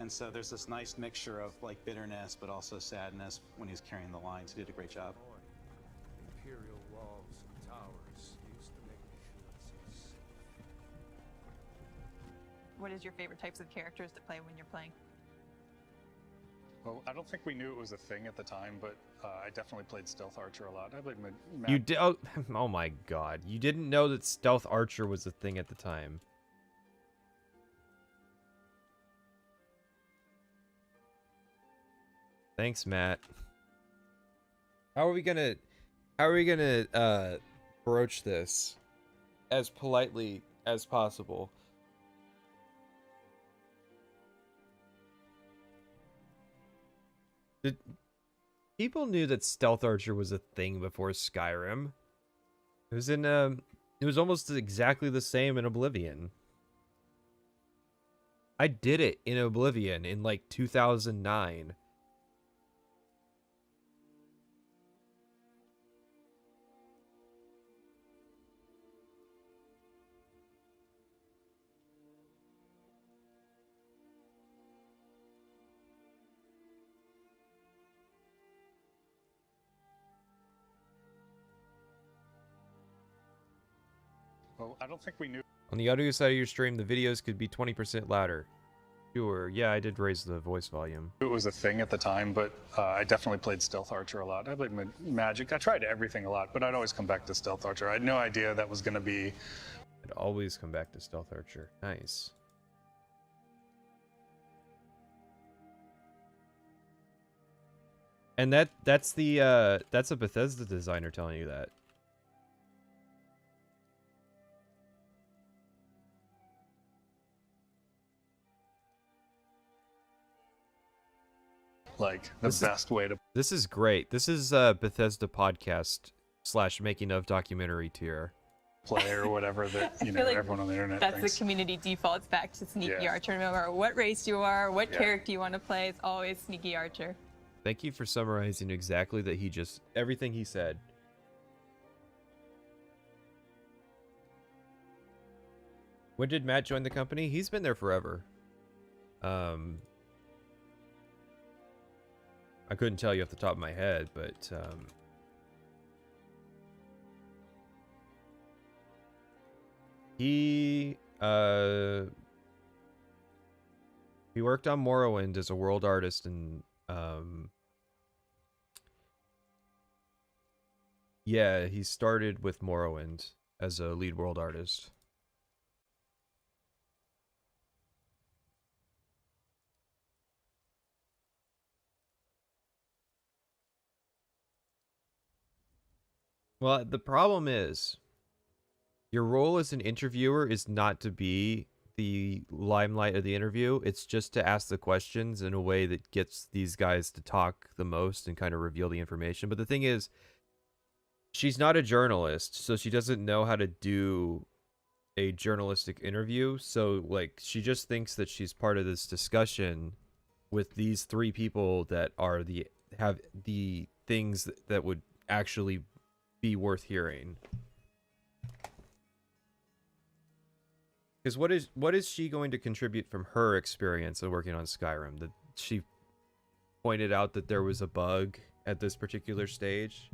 Speaker 8: And so there's this nice mixture of like bitterness, but also sadness when he's carrying the lines. He did a great job.
Speaker 9: Imperial walls and towers used to make me feel safe.
Speaker 3: What is your favorite types of characters to play when you're playing?
Speaker 7: Well, I don't think we knew it was a thing at the time, but I definitely played Stealth Archer a lot. I played Matt.
Speaker 1: You did? Oh my god. You didn't know that Stealth Archer was a thing at the time. Thanks, Matt. How are we gonna broach this as politely as possible? People knew that Stealth Archer was a thing before Skyrim. It was in it was almost exactly the same in Oblivion. I did it in Oblivion in like 2009.
Speaker 7: Well, I don't think we knew.
Speaker 1: On the audio side of your stream, the videos could be 20% louder. Sure, yeah, I did raise the voice volume.
Speaker 7: It was a thing at the time, but I definitely played Stealth Archer a lot. I played Magic. I tried everything a lot, but I'd always come back to Stealth Archer. I had no idea that was going to be.
Speaker 1: I'd always come back to Stealth Archer. Nice. And that's a Bethesda designer telling you that.
Speaker 7: Like the best way to.
Speaker 1: This is great. This is Bethesda podcast / making of documentary tier.
Speaker 7: Play or whatever that
Speaker 3: I feel like
Speaker 7: everyone on the internet
Speaker 3: that's
Speaker 7: thinks.
Speaker 3: the community defaults back to Sneaky
Speaker 7: Yeah.
Speaker 3: Archer. No matter what race you are, what
Speaker 7: Yeah.
Speaker 3: character you want to play, it's always Sneaky Archer.
Speaker 1: Thank you for summarizing exactly that everything he said. When did Matt join the company? He's been there forever. I couldn't tell you off the top of my head, but he worked on Morrowind as a world artist, and yeah, he started with Morrowind as a lead world artist. Well, the problem is, your role as an interviewer is not to be the limelight of the interview. It's just to ask the questions in a way that gets these guys to talk the most and kind of reveal the information. But the thing is, she's not a journalist, so she doesn't know how to do a journalistic interview. So, like, she just thinks that she's part of this discussion with these three people that have the things that would actually be worth hearing. Because what is she going to contribute from her experience of working on Skyrim? That she pointed out that there was a bug at this particular stage.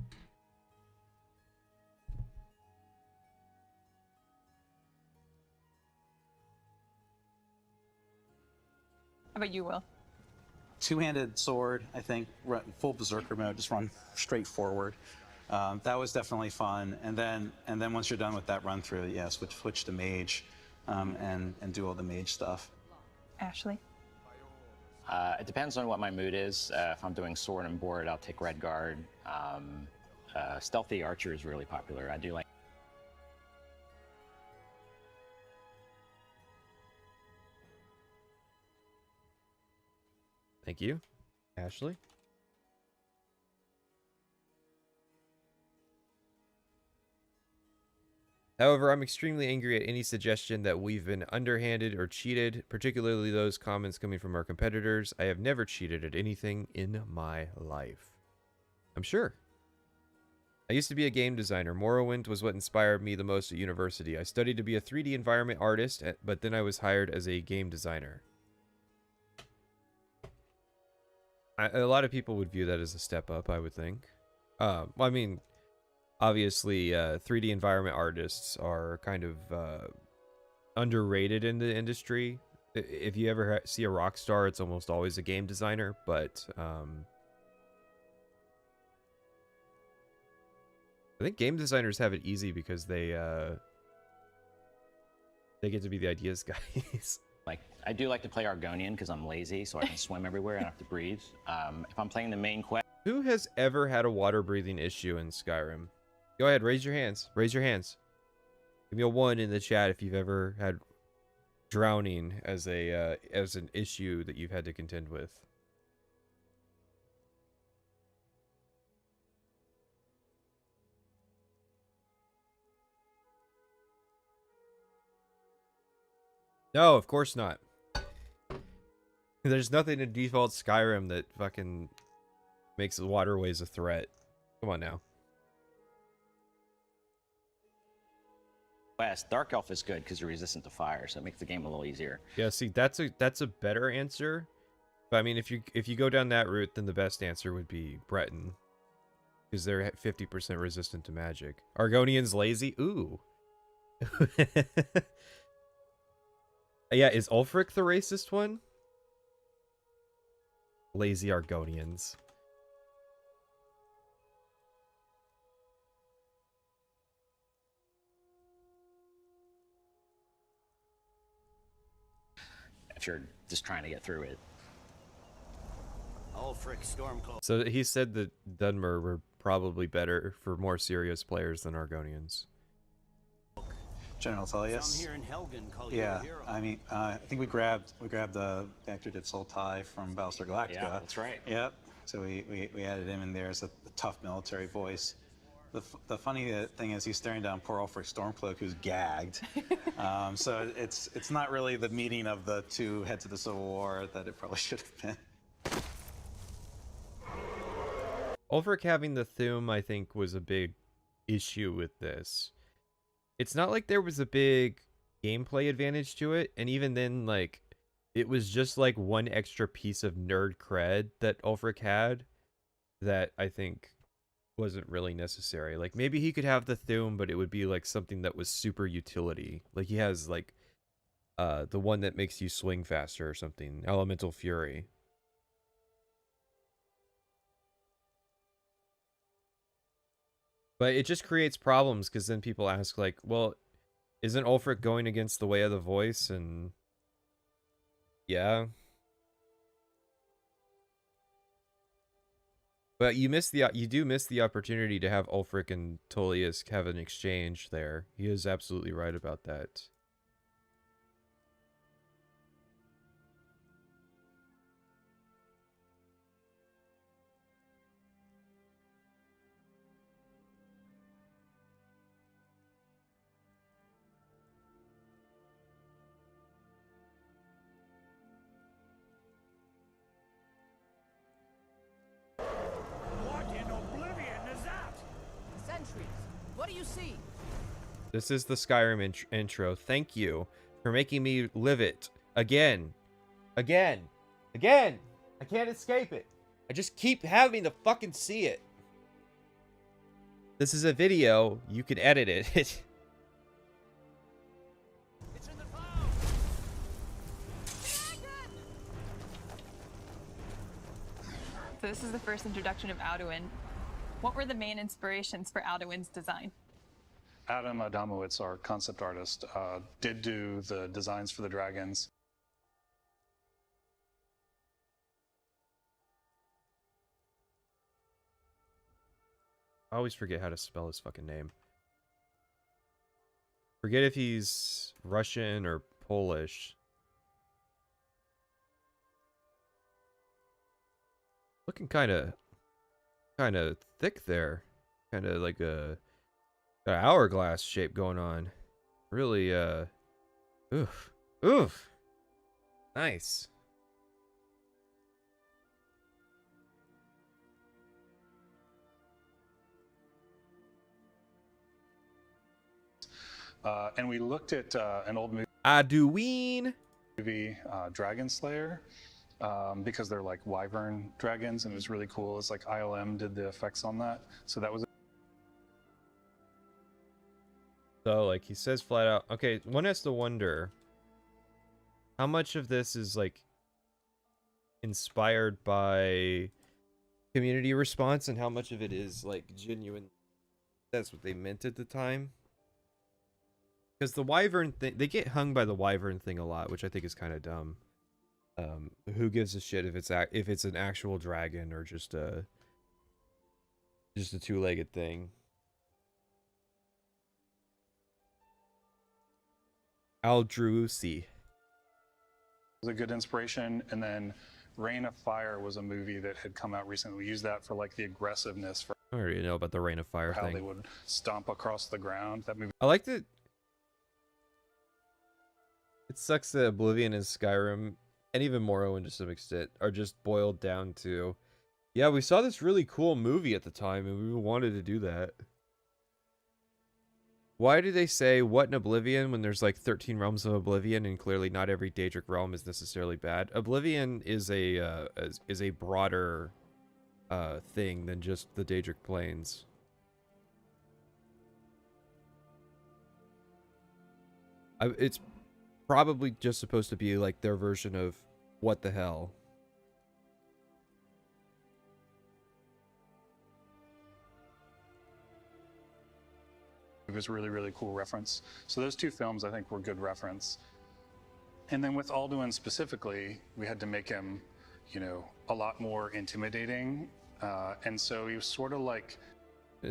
Speaker 3: How about you, Will?
Speaker 8: Two-handed sword, I think, full berserker mode, just run straight forward. That was definitely fun. And then once you're done with that run through, yeah, switch to mage, and do all the mage stuff.
Speaker 3: Ashley?
Speaker 4: It depends on what my mood is. If I'm doing sword and board, I'll take Redguard. Stealthy Archer is really popular. I do like.
Speaker 1: Thank you. Ashley? However, I'm extremely angry at any suggestion that we've been underhanded or cheated, particularly those comments coming from our competitors. I have never cheated at anything in my life. I'm sure. I used to be a game designer. Morrowind was what inspired me the most at university. I studied to be a 3D environment artist, but then I was hired as a game designer. A lot of people would view that as a step up, I would think. I mean, obviously, 3D environment artists are kind of underrated in the industry. If you ever see a rock star, it's almost always a game designer, but I think game designers have it easy because they get to be the ideas guys.
Speaker 4: Like, I do like to play Argonian because I'm lazy, so I can swim everywhere and I don't have to breathe. If I'm playing the main quest.
Speaker 1: Who has ever had a water breathing issue in Skyrim? Go ahead, raise your hands. Raise your hands. Give me a 1 in the chat if you've ever had drowning as an issue that you've had to contend with. No, of course not. There's nothing in default Skyrim that fucking makes the waterways a threat. Come on now.
Speaker 10: West, Dark Elf is good because you're resistant to fire, so it makes the game a little easier.
Speaker 1: Yeah, see, that's a better answer. But I mean, if you go down that route, then the best answer would be Breton, because they're 50% resistant to magic. Argonians lazy? Ooh. Yeah, is Ulfric the racist one? Lazy Argonians.
Speaker 10: If you're just trying to get through it.
Speaker 11: Ulfric Stormcloak.
Speaker 1: So he said that Dunmer were probably better for more serious players than Argonians.
Speaker 8: General Tullius.
Speaker 11: Some here in Helgen call you
Speaker 8: Yeah,
Speaker 11: a hero.
Speaker 8: I mean, I think we grabbed the actor did Sultai from Battlestar Galactica.
Speaker 10: Yeah, that's right.
Speaker 8: Yep. So we added him in there as a tough military voice. The funny thing is he's staring down poor Ulfric Stormcloak, who's gagged. So it's not really the meeting of the two heads of the Civil War that it probably should have been.
Speaker 1: Ulfric having the Thu'um, I think, was a big issue with this. It's not like there was a big gameplay advantage to it, and even then, like, it was just like one extra piece of nerd cred that Ulfric had that I think wasn't really necessary. Like, maybe he could have the Thu'um, but it would be like something that was super utility. Like, he has like the one that makes you swing faster or something, Elemental Fury. But it just creates problems, because then people ask, like, well, isn't Ulfric going against the way of the voice? And yeah. But you do miss the opportunity to have Ulfric and Tullius have an exchange there. He is absolutely right about that.
Speaker 11: What in oblivion is that?
Speaker 12: Sentries, what do you see?
Speaker 1: This is the Skyrim intro. Thank you for making me live it again. Again. Again. I can't escape it. I just keep having to fucking see it. This is a video. You can edit it.
Speaker 11: It's in the clouds.
Speaker 3: So this is the first introduction of Alduin. What were the main inspirations for Alduin's design?
Speaker 7: Adam Adamowicz, our concept artist, did do the designs for the dragons.
Speaker 1: I always forget how to spell his fucking name. Forget if he's Russian or Polish. Looking kind of thick there. Kind of like a got an hourglass shape going on. Really, oof. Nice.
Speaker 7: And we looked at an old
Speaker 1: Aduin.
Speaker 7: movie, Dragon Slayer, because they're like wyvern dragons, and it was really cool. It's like ILM did the effects on that, so that was.
Speaker 1: So, like, he says flat out, okay, one has to wonder how much of this is, like, inspired by community response and how much of it is, like, genuine. That's what they meant at the time. Because the wyvern thing, they get hung by the wyvern thing a lot, which I think is kind of dumb. Who gives a shit if it's an actual dragon or just a two-legged thing? Aldrusi.
Speaker 7: Was a good inspiration, and then Reign of Fire was a movie that had come out recently. We used that for like the aggressiveness for
Speaker 1: I already know about the Reign of Fire
Speaker 7: how
Speaker 1: thing.
Speaker 7: they would stomp across the ground. That movie.
Speaker 1: I liked it. It sucks that Oblivion is Skyrim. and even Morrowind to some extent are just boiled down to, yeah, we saw this really cool movie at the time and we wanted to do that. Why do they say what in Oblivion when there's like 13 realms of Oblivion and clearly not every Daedric realm is necessarily bad? Oblivion is a broader thing than just the Daedric planes. It's probably just supposed to be like their version of what the hell.
Speaker 7: It was really, really cool reference. So those two films, I think, were good reference. And then with Alduin specifically, we had to make him, you know, a lot more intimidating. And so he was sort of like...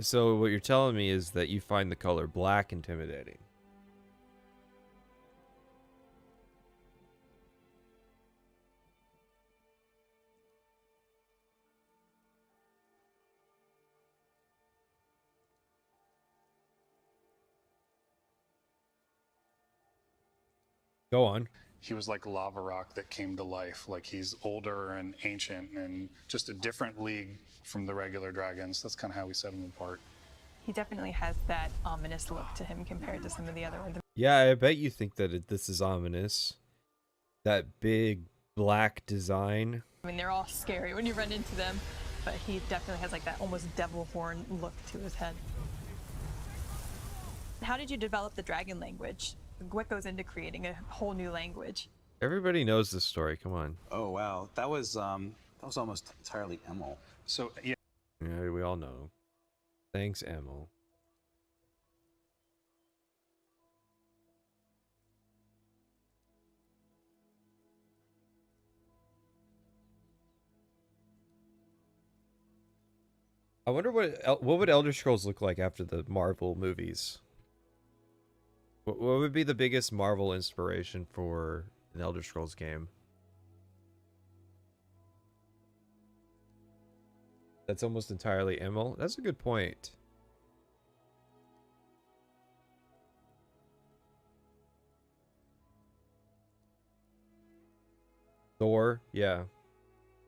Speaker 1: So what you're telling me is that you find the color black intimidating. Go on.
Speaker 7: He was like lava rock that came to life. Like he's older and ancient and just a different league from the regular dragons. That's kind of how we set him apart.
Speaker 3: He definitely has that ominous look to him compared to some of the other ones.
Speaker 1: Yeah, I bet you think that this is ominous. That big black design.
Speaker 3: I mean, they're all scary when you run into them, but he definitely has like that almost devil horn look to his head. How did you develop the dragon language? What goes into creating a whole new language?
Speaker 1: Everybody knows this story. Come on.
Speaker 8: Oh wow, that was almost entirely Emil.
Speaker 7: So yeah.
Speaker 1: Yeah, we all know. Thanks, Emil. I wonder what would Elder Scrolls look like after the Marvel movies? What would be the biggest Marvel inspiration for an Elder Scrolls game? That's almost entirely Emil. That's a good point. Thor, yeah.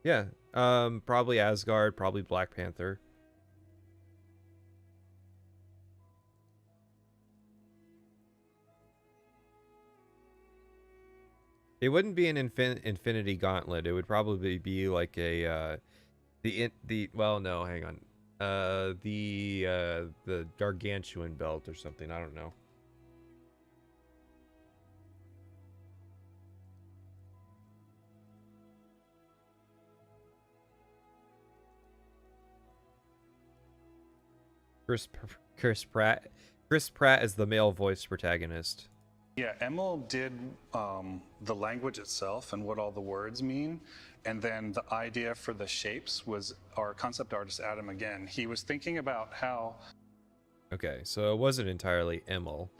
Speaker 1: Yeah, probably Asgard, probably Black Panther. It wouldn't be an Infinity Gauntlet. It would probably be like a well, no, hang on. The Gargantuan belt or something. I don't know. Chris Pratt is the male voice protagonist.
Speaker 7: Yeah, Emil did the language itself and what all the words mean. And then the idea for the shapes was our concept artist, Adam, again. He was thinking about how...
Speaker 1: Okay, so it wasn't entirely Emil.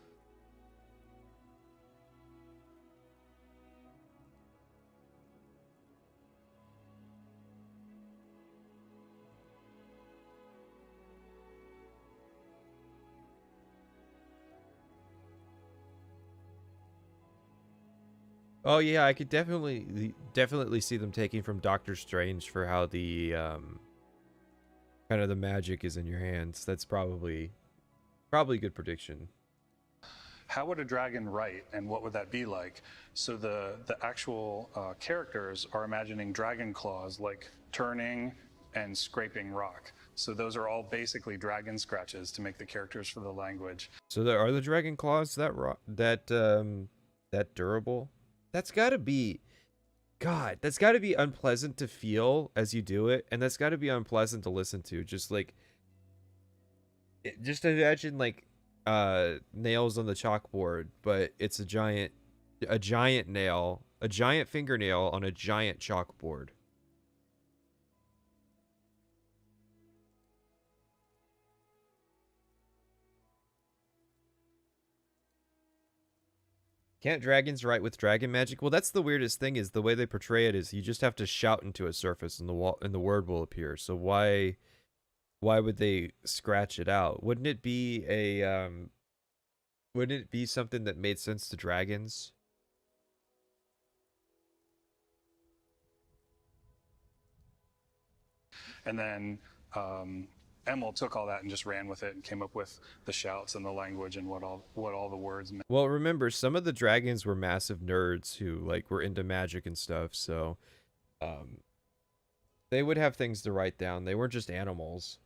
Speaker 1: Oh yeah, I could definitely see them taking from Doctor Strange for how the kind of the magic is in your hands. That's probably a good prediction.
Speaker 7: How would a dragon write, and what would that be like? So the actual characters are imagining dragon claws, like turning and scraping rock. So those are all basically dragon scratches to make the characters for the language.
Speaker 1: So there are the dragon claws that durable. That's gotta be, God, that's gotta be unpleasant to feel as you do it, and that's gotta be unpleasant to listen to. Just imagine like nails on the chalkboard, but it's a giant nail, a giant fingernail on a giant chalkboard. Can't dragons write with dragon magic? Well, that's the weirdest thing, is the way they portray it is you just have to shout into a surface and the word will appear. So why would they scratch it out? Wouldn't it be something that made sense to dragons?
Speaker 7: And then Emil took all that and just ran with it and came up with the shouts and the language and what all the words meant.
Speaker 1: Well, remember, some of the dragons were massive nerds who like were into magic and stuff, so they would have things to write down. They weren't just animals.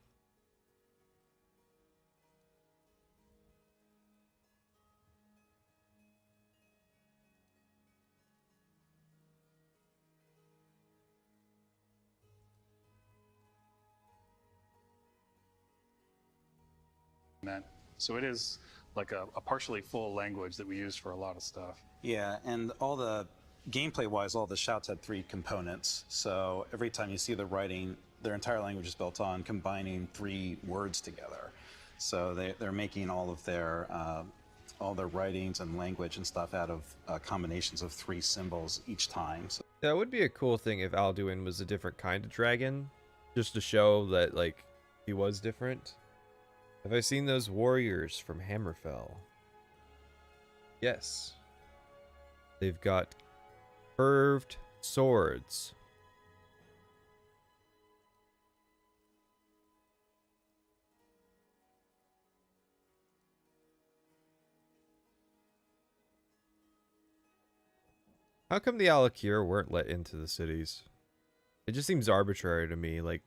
Speaker 7: So it is like a partially full language that we use for a lot of stuff.
Speaker 8: Yeah, and all the gameplay-wise, all the shouts had 3 components. So every time you see the writing, their entire language is built on combining 3 words together. So they're making all their writings and language and stuff out of combinations of 3 symbols each time. So
Speaker 1: That would be a cool thing if Alduin was a different kind of dragon, just to show that like he was different. Have I seen those warriors from Hammerfell? Yes. They've got curved swords. How come the Alakir weren't let into the cities? It just seems arbitrary to me. Like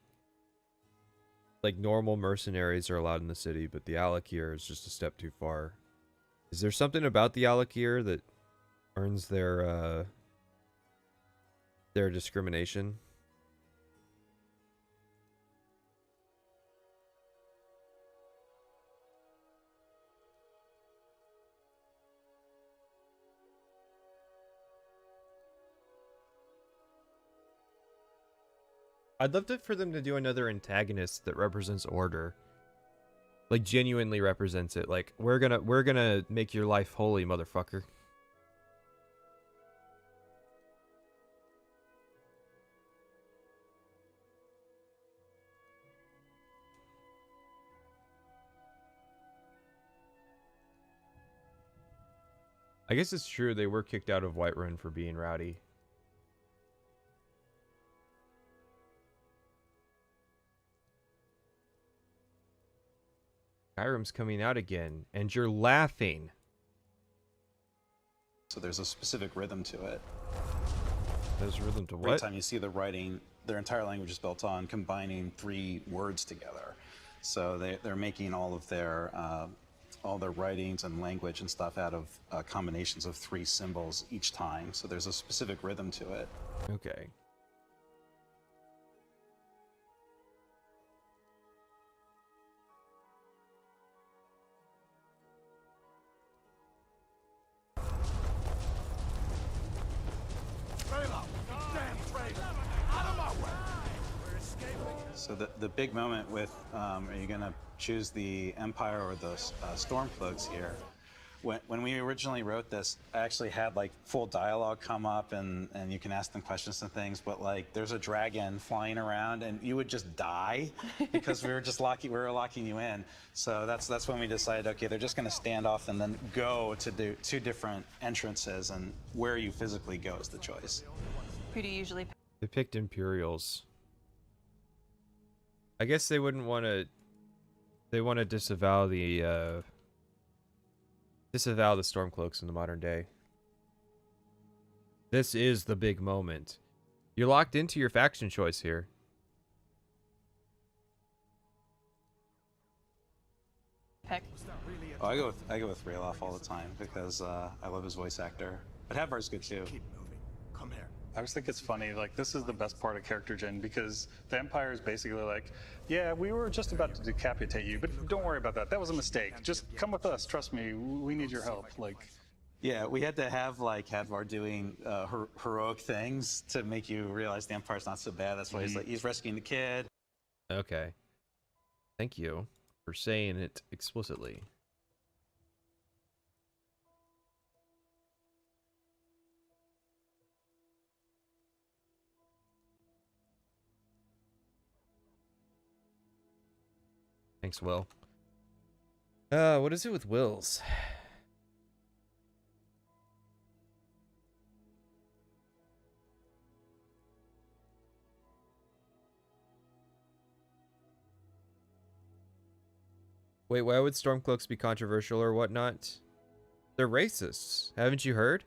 Speaker 1: normal mercenaries are allowed in the city, but the Alakir is just a step too far. Is there something about the Alakir that earns their discrimination? I'd love for them to do another antagonist that represents order. Like genuinely represents it. Like we're gonna make your life holy, motherfucker. I guess it's true they were kicked out of Whiterun for being rowdy. Skyrim's coming out again, and you're laughing.
Speaker 8: So there's a specific rhythm to it.
Speaker 1: There's rhythm to what?
Speaker 8: Every time you see the writing, their entire language is built on combining 3 words together. So they're making all their writings and language and stuff out of combinations of 3 symbols each time. So there's a specific rhythm to it.
Speaker 1: Okay.
Speaker 8: So the big moment with, are you going to choose the Empire or the Stormcloaks here? When we originally wrote this, I actually had like full dialogue come up and you can ask them questions and things, but like there's a dragon flying around and you would just die because we were locking you in. So that's when we decided, okay, they're just going to stand off and then go to do 2 different entrances, and where you physically go is the choice.
Speaker 3: Who do you usually pick?
Speaker 1: They picked Imperials. I guess they wouldn't want to. They want to disavow the Stormcloaks in the modern day. This is the big moment. You're locked into your faction choice here.
Speaker 3: Pick.
Speaker 8: Oh, I go with Ralof all the time because I love his voice actor. But Hadvar's good too.
Speaker 9: Come here.
Speaker 7: I always think it's funny, like this is the best part of character gen because the Empire is basically like, yeah, we were just about to decapitate you, but don't worry about that. That was a mistake. Just come with us. Trust me, we need your help. Like,
Speaker 8: yeah, we had to have like Hadvar doing heroic things to make you realize the Empire's not so bad. That's why he's rescuing the kid.
Speaker 1: Okay. Thank you for saying it explicitly. Thanks, Will. What is it with Wills? Wait, why would Stormcloaks be controversial or whatnot? They're racists. Haven't you heard?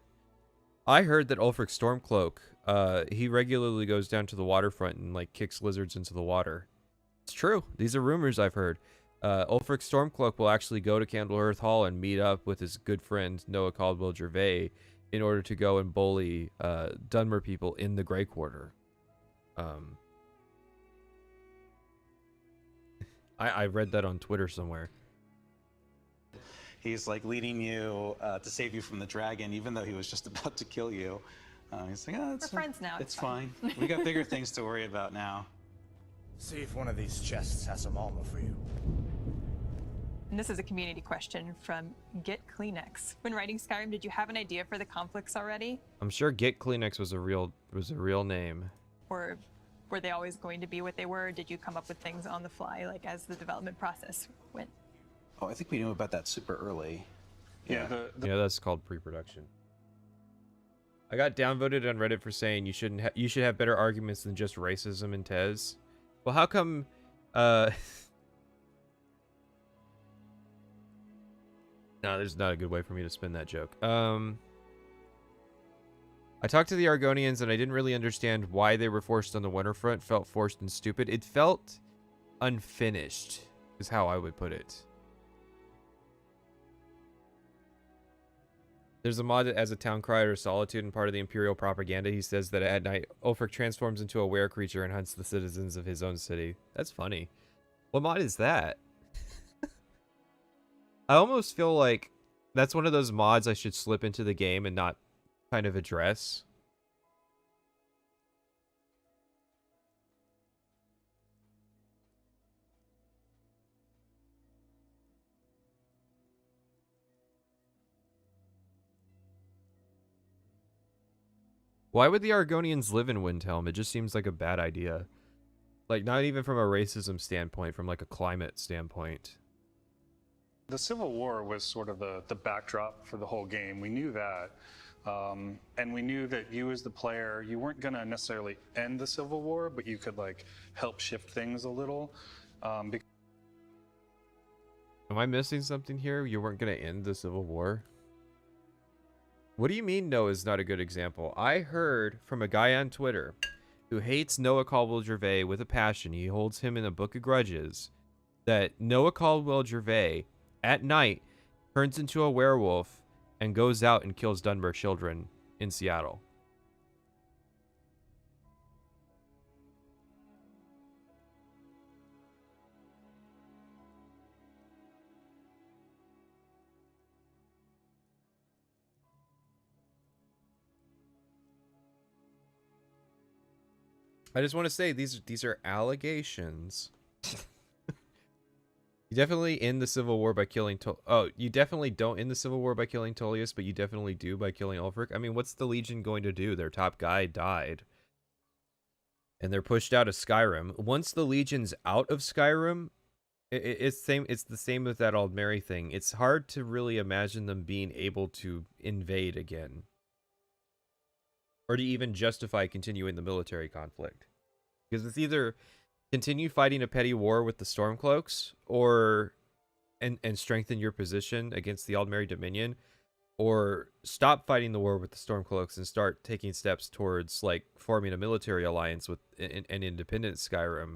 Speaker 1: I heard that Ulfric Stormcloak, he regularly goes down to the waterfront and like kicks lizards into the water. It's true. These are rumors I've heard. Ulfric Stormcloak will actually go to Candle Earth Hall and meet up with his good friend Noah Caldwell Gervais in order to go and bully Dunmer people in the Grey Quarter. I read that on Twitter somewhere.
Speaker 8: He's like leading you to save you from the dragon, even though he was just about to kill you. He's like, oh, it's
Speaker 3: We're friends now.
Speaker 8: It's fine. We got bigger things to worry about now.
Speaker 11: See if one of these chests has some armor for you.
Speaker 3: And this is a community question from Get Kleenex. When writing Skyrim, did you have an idea for the conflicts already?
Speaker 1: I'm sure Get Kleenex was a real name.
Speaker 3: Or were they always going to be what they were? Did you come up with things on the fly, like as the development process went?
Speaker 8: Oh, I think we knew about that super early.
Speaker 7: Yeah,
Speaker 1: Yeah, that's called pre-production. I got downvoted on Reddit for saying you should have better arguments than just racism and Tez. Well, how come no, there's not a good way for me to spin that joke. I talked to the Argonians and I didn't really understand why they were forced on the Winterfront. Felt forced and stupid. It felt unfinished, is how I would put it. There's a mod that has a town crier of solitude and part of the Imperial propaganda. He says that at night, Ulfric transforms into a were creature and hunts the citizens of his own city. That's funny. What mod is that? I almost feel like that's one of those mods I should slip into the game and not kind of address. Why would the Argonians live in Windhelm? It just seems like a bad idea. Like, not even from a racism standpoint, from like a climate standpoint.
Speaker 7: The Civil War was sort of the backdrop for the whole game. We knew that. And we knew that you as the player, you weren't going to necessarily end the Civil War, but you could like help shift things a little.
Speaker 1: Am I missing something here? You weren't going to end the Civil War? What do you mean no is not a good example? I heard from a guy on Twitter who hates Noah Caldwell Gervais with a passion. He holds him in a book of grudges. That Noah Caldwell Gervais, at night, turns into a werewolf and goes out and kills Dunmer children in Seattle. I just want to say these are allegations. You definitely end the Civil War by killing you definitely don't end the Civil War by killing Tullius, but you definitely do by killing Ulfric. I mean, what's the Legion going to do? Their top guy died. And they're pushed out of Skyrim. Once the Legion's out of Skyrim, it's the same with that Aldmeri thing. It's hard to really imagine them being able to invade again. Or to even justify continuing the military conflict. Because it's either continue fighting a petty war with the Stormcloaks, or and strengthen your position against the Aldmeri Dominion, or stop fighting the war with the Stormcloaks and start taking steps towards like forming a military alliance with an independent Skyrim,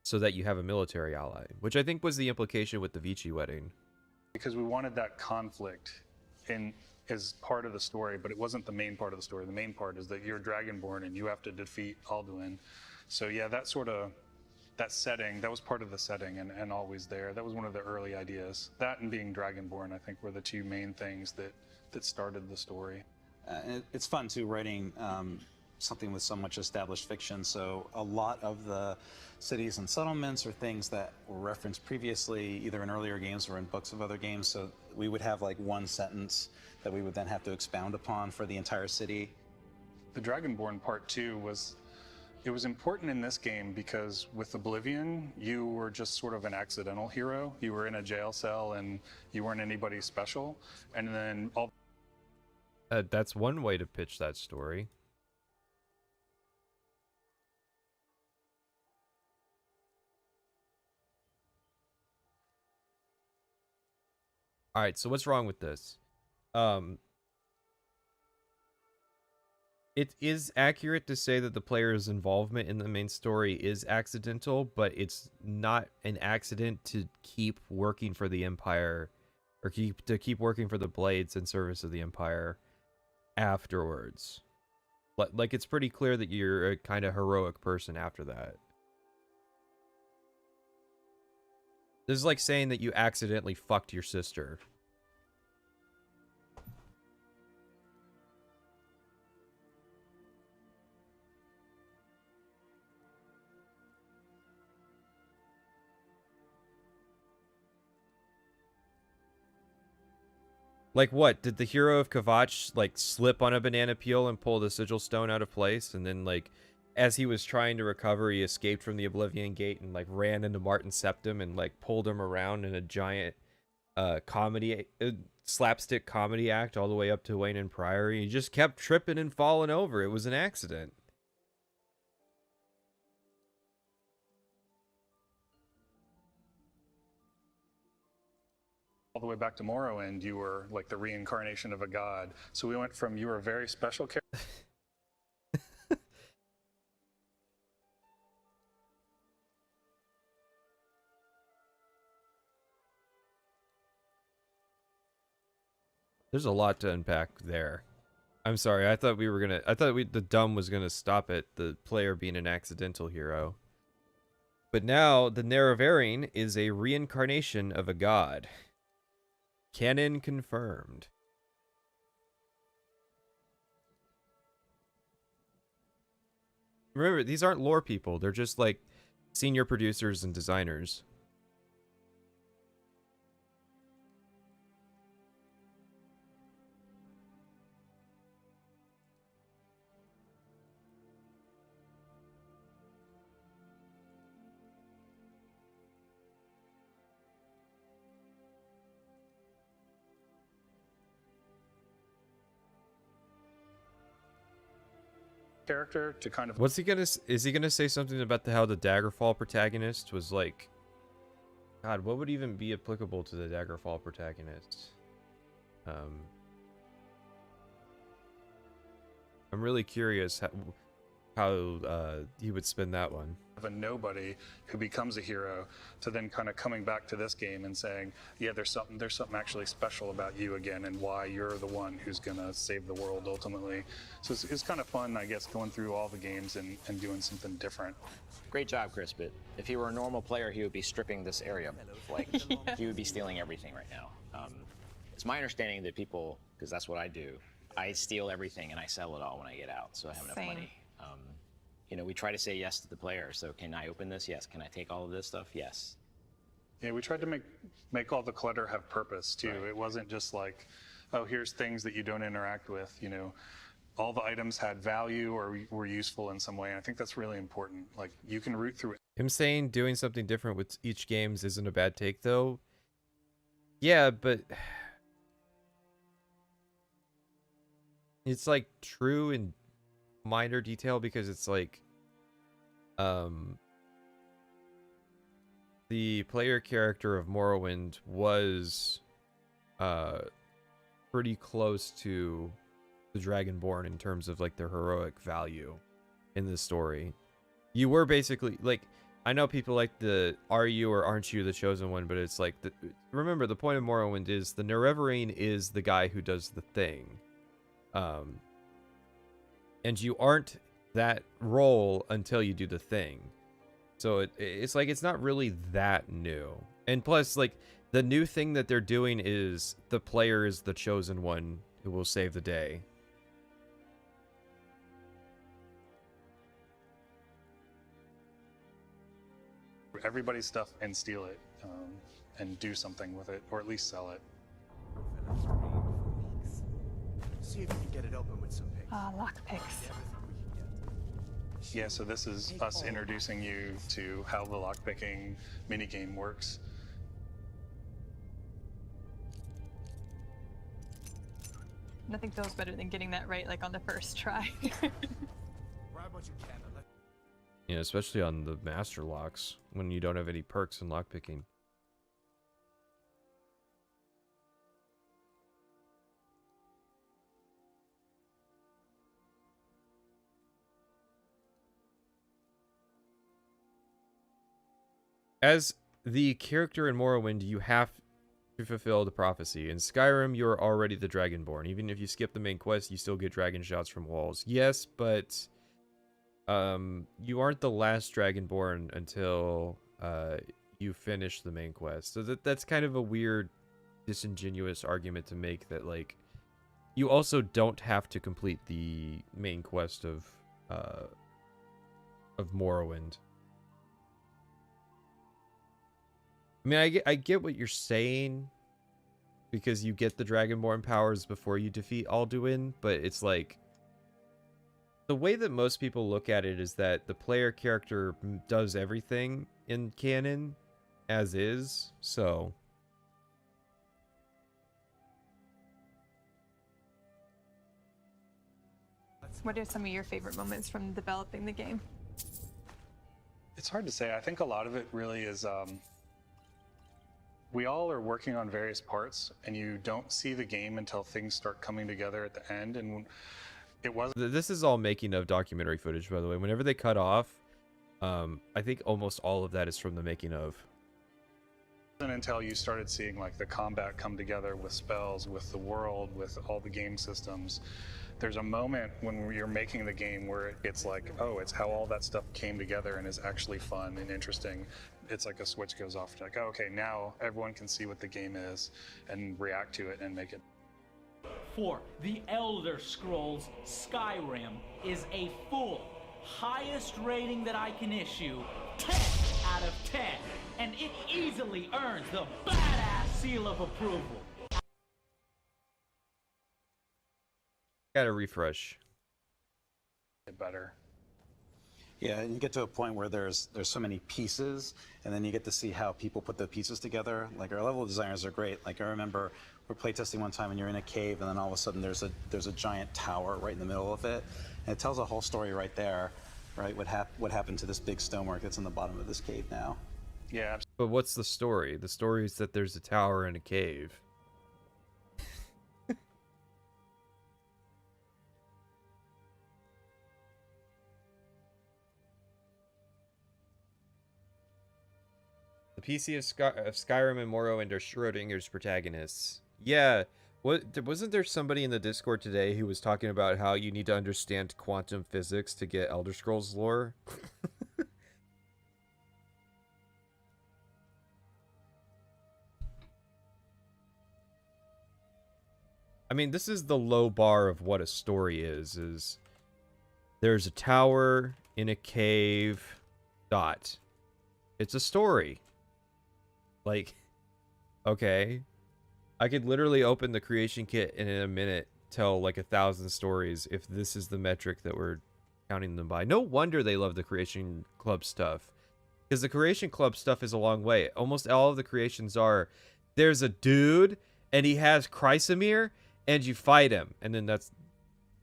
Speaker 1: so that you have a military ally, which I think was the implication with the Vici wedding.
Speaker 7: because we wanted that conflict as part of the story, but it wasn't the main part of the story. The main part is that you're Dragonborn and you have to defeat Alduin. So yeah, that setting, that was part of the setting and always there. That was one of the early ideas. That and being Dragonborn, I think, were the two main things that started the story.
Speaker 8: It's fun too, writing something with so much established fiction. So a lot of the cities and settlements are things that were referenced previously, either in earlier games or in books of other games. So we would have like one sentence that we would then have to expound upon for the entire city.
Speaker 7: The Dragonborn part too it was important in this game because with Oblivion, you were just sort of an accidental hero. You were in a jail cell and you weren't anybody special. And then
Speaker 1: that's one way to pitch that story. All right, so what's wrong with this? It is accurate to say that the player's involvement in the main story is accidental, but it's not an accident to keep working for the Empire, or keep working for the Blades in service of the Empire afterwards. Like, it's pretty clear that you're a kind of heroic person after that. This is like saying that you accidentally fucked your sister. Like what? Did the hero of Kvatch like slip on a banana peel and pull the sigil stone out of place, and then like as he was trying to recover, he escaped from the Oblivion Gate and like ran into Martin Septim and like pulled him around in a giant slapstick comedy act all the way up to Wayne and Priory. He just kept tripping and falling over. It was an accident.
Speaker 7: All the way back to Morrowind, you were like the reincarnation of a god. So we went from you were a very special character.
Speaker 1: There's a lot to unpack there. I'm sorry. I thought the dumb was gonna stop at the player being an accidental hero. But now the Nerevarine is a reincarnation of a god. Canon confirmed. Remember, these aren't lore people. They're just like senior producers and designers.
Speaker 7: Character to kind of
Speaker 1: Is he gonna say something about how the Daggerfall protagonist was like, God, what would even be applicable to the Daggerfall protagonist? I'm really curious how he would spin that one.
Speaker 7: of a nobody who becomes a hero to then kind of coming back to this game and saying, yeah, there's something actually special about you again, and why you're the one who's gonna save the world ultimately. So it's kind of fun, I guess, going through all the games and doing something different.
Speaker 4: Great job, Chris, but if he were a normal player, he would be stripping this area. Like, he would be stealing everything right now. It's my understanding that people, because that's what I do, I steal everything and I sell it all when I get out, so I have enough money. You know, we try to say yes to the player. So can I open this? Yes. Can I take all of this stuff? Yes.
Speaker 7: Yeah, we tried to make all the clutter have purpose too. Right. It wasn't just like, oh, here's things that you don't interact with. You know, all the items had value or were useful in some way. And I think that's really important. Like, you can root through it.
Speaker 1: Him saying doing something different with each games isn't a bad take, though. Yeah, but it's like true in minor detail, because it's like the player character of Morrowind was pretty close to the Dragonborn in terms of like their heroic value in the story. You were basically like, I know people like the are you or aren't you the chosen one, but it's like remember, the point of Morrowind is the Nerevarine is the guy who does the thing. And you aren't that role until you do the thing. So it's like, it's not really that new. And plus, like, the new thing that they're doing is the player is the chosen one who will save the day.
Speaker 7: Everybody's stuff and steal it, and do something with it, or at least sell it.
Speaker 9: See if you can get it open with some picks.
Speaker 3: Lockpicks.
Speaker 7: Yeah, so this is us introducing you to how the lockpicking minigame works.
Speaker 3: Nothing feels better than getting that right, like on the first try.
Speaker 9: Grab what you can.
Speaker 1: Yeah, especially on the master locks when you don't have any perks in lockpicking. as the character in Morrowind, you have to fulfill the prophecy. In Skyrim, you're already the Dragonborn. Even if you skip the main quest, you still get dragon shots from walls. Yes, but you aren't the last Dragonborn until you finish the main quest. So that's kind of a weird, disingenuous argument to make, that like you also don't have to complete the main quest of Morrowind. I mean, I get what you're saying, because you get the Dragonborn powers before you defeat Alduin, but it's like, the way that most people look at it is that the player character does everything in canon as is, so...
Speaker 3: What are some of your favorite moments from developing the game?
Speaker 7: It's hard to say. I think a lot of it really is, we all are working on various parts, and you don't see the game until things start coming together at the end. And it was.
Speaker 1: This is all making of documentary footage, by the way. Whenever they cut off, I think almost all of that is from the making of.
Speaker 7: Until you started seeing like the combat come together with spells, with the world, with all the game systems. There's a moment when you're making the game where it's like, oh, it's how all that stuff came together and is actually fun and interesting. It's like a switch goes off. Like, oh, okay, now everyone can see what the game is and react to it and make it.
Speaker 2: For The Elder Scrolls Skyrim is a full, highest rating that I can issue, 10 out of 10. And it easily earns the badass seal of approval.
Speaker 1: Gotta refresh.
Speaker 7: Better.
Speaker 8: Yeah, and you get to a point where there's so many pieces, and then you get to see how people put the pieces together. Like, our level designers are great. Like, I remember we're playtesting one time and you're in a cave, and then all of a sudden there's a giant tower right in the middle of it. And it tells a whole story right there, right? What happened to this big stonework that's in the bottom of this cave now.
Speaker 7: Yeah.
Speaker 1: But what's the story? The story is that there's a tower in a cave. The PC of Skyrim and Morrowind are Schrodinger's protagonists. Yeah, wasn't there somebody in the Discord today who was talking about how you need to understand quantum physics to get Elder Scrolls lore? I mean, this is the low bar of what a story is there's a tower in a cave, dot. It's a story. Like, okay. I could literally open the creation kit and in a minute tell like 1,000 stories if this is the metric that we're counting them by. No wonder they love the Creation Club stuff. Because the Creation Club stuff is a long way. Almost all of the creations are, there's a dude and he has Chrysamere and you fight him. And then that's,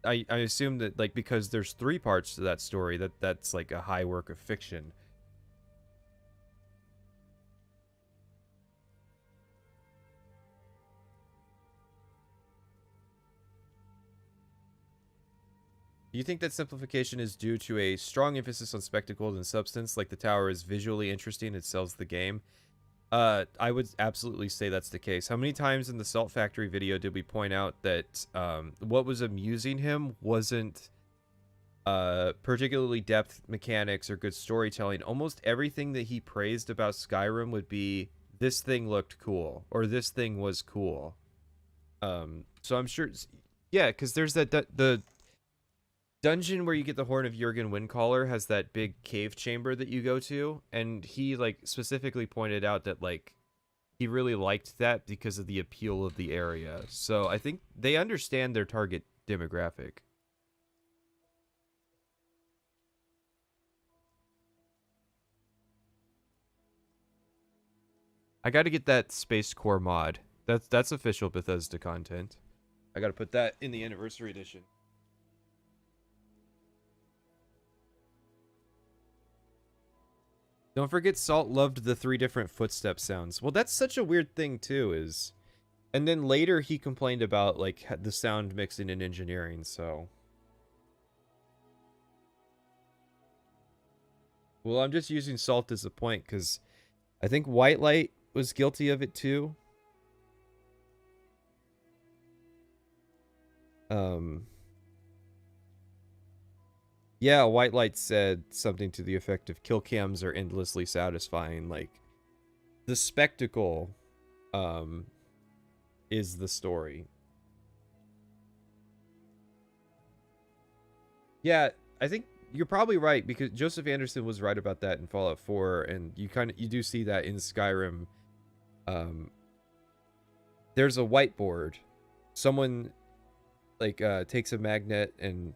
Speaker 1: I assume that like because there's 3 parts to that story, that's like a high work of fiction. Do you think that simplification is due to a strong emphasis on spectacle and substance, like the tower is visually interesting and sells the game? I would absolutely say that's the case. How many times in the Salt Factory video did we point out that what was amusing him wasn't particularly depth mechanics or good storytelling? Almost everything that he praised about Skyrim would be, this thing looked cool, or this thing was cool. So I'm sure, yeah, because there's the dungeon where you get the Horn of Jurgen Windcaller has that big cave chamber that you go to, and he like specifically pointed out that like he really liked that because of the appeal of the area. So I think they understand their target demographic. I got to get that Space Core mod. That's official Bethesda content. I got to put that in the Anniversary Edition. Don't forget Salt loved the 3 different footstep sounds. Well, that's such a weird thing too, is... And then later he complained about, like, the sound mixing and engineering, so... Well, I'm just using Salt as a point, because I think White Light was guilty of it too. Yeah, White Light said something to the effect of kill cams are endlessly satisfying. Like, the spectacle is the story. Yeah, I think you're probably right, because Joseph Anderson was right about that in Fallout 4, and you do see that in Skyrim. There's a whiteboard. Someone like takes a magnet and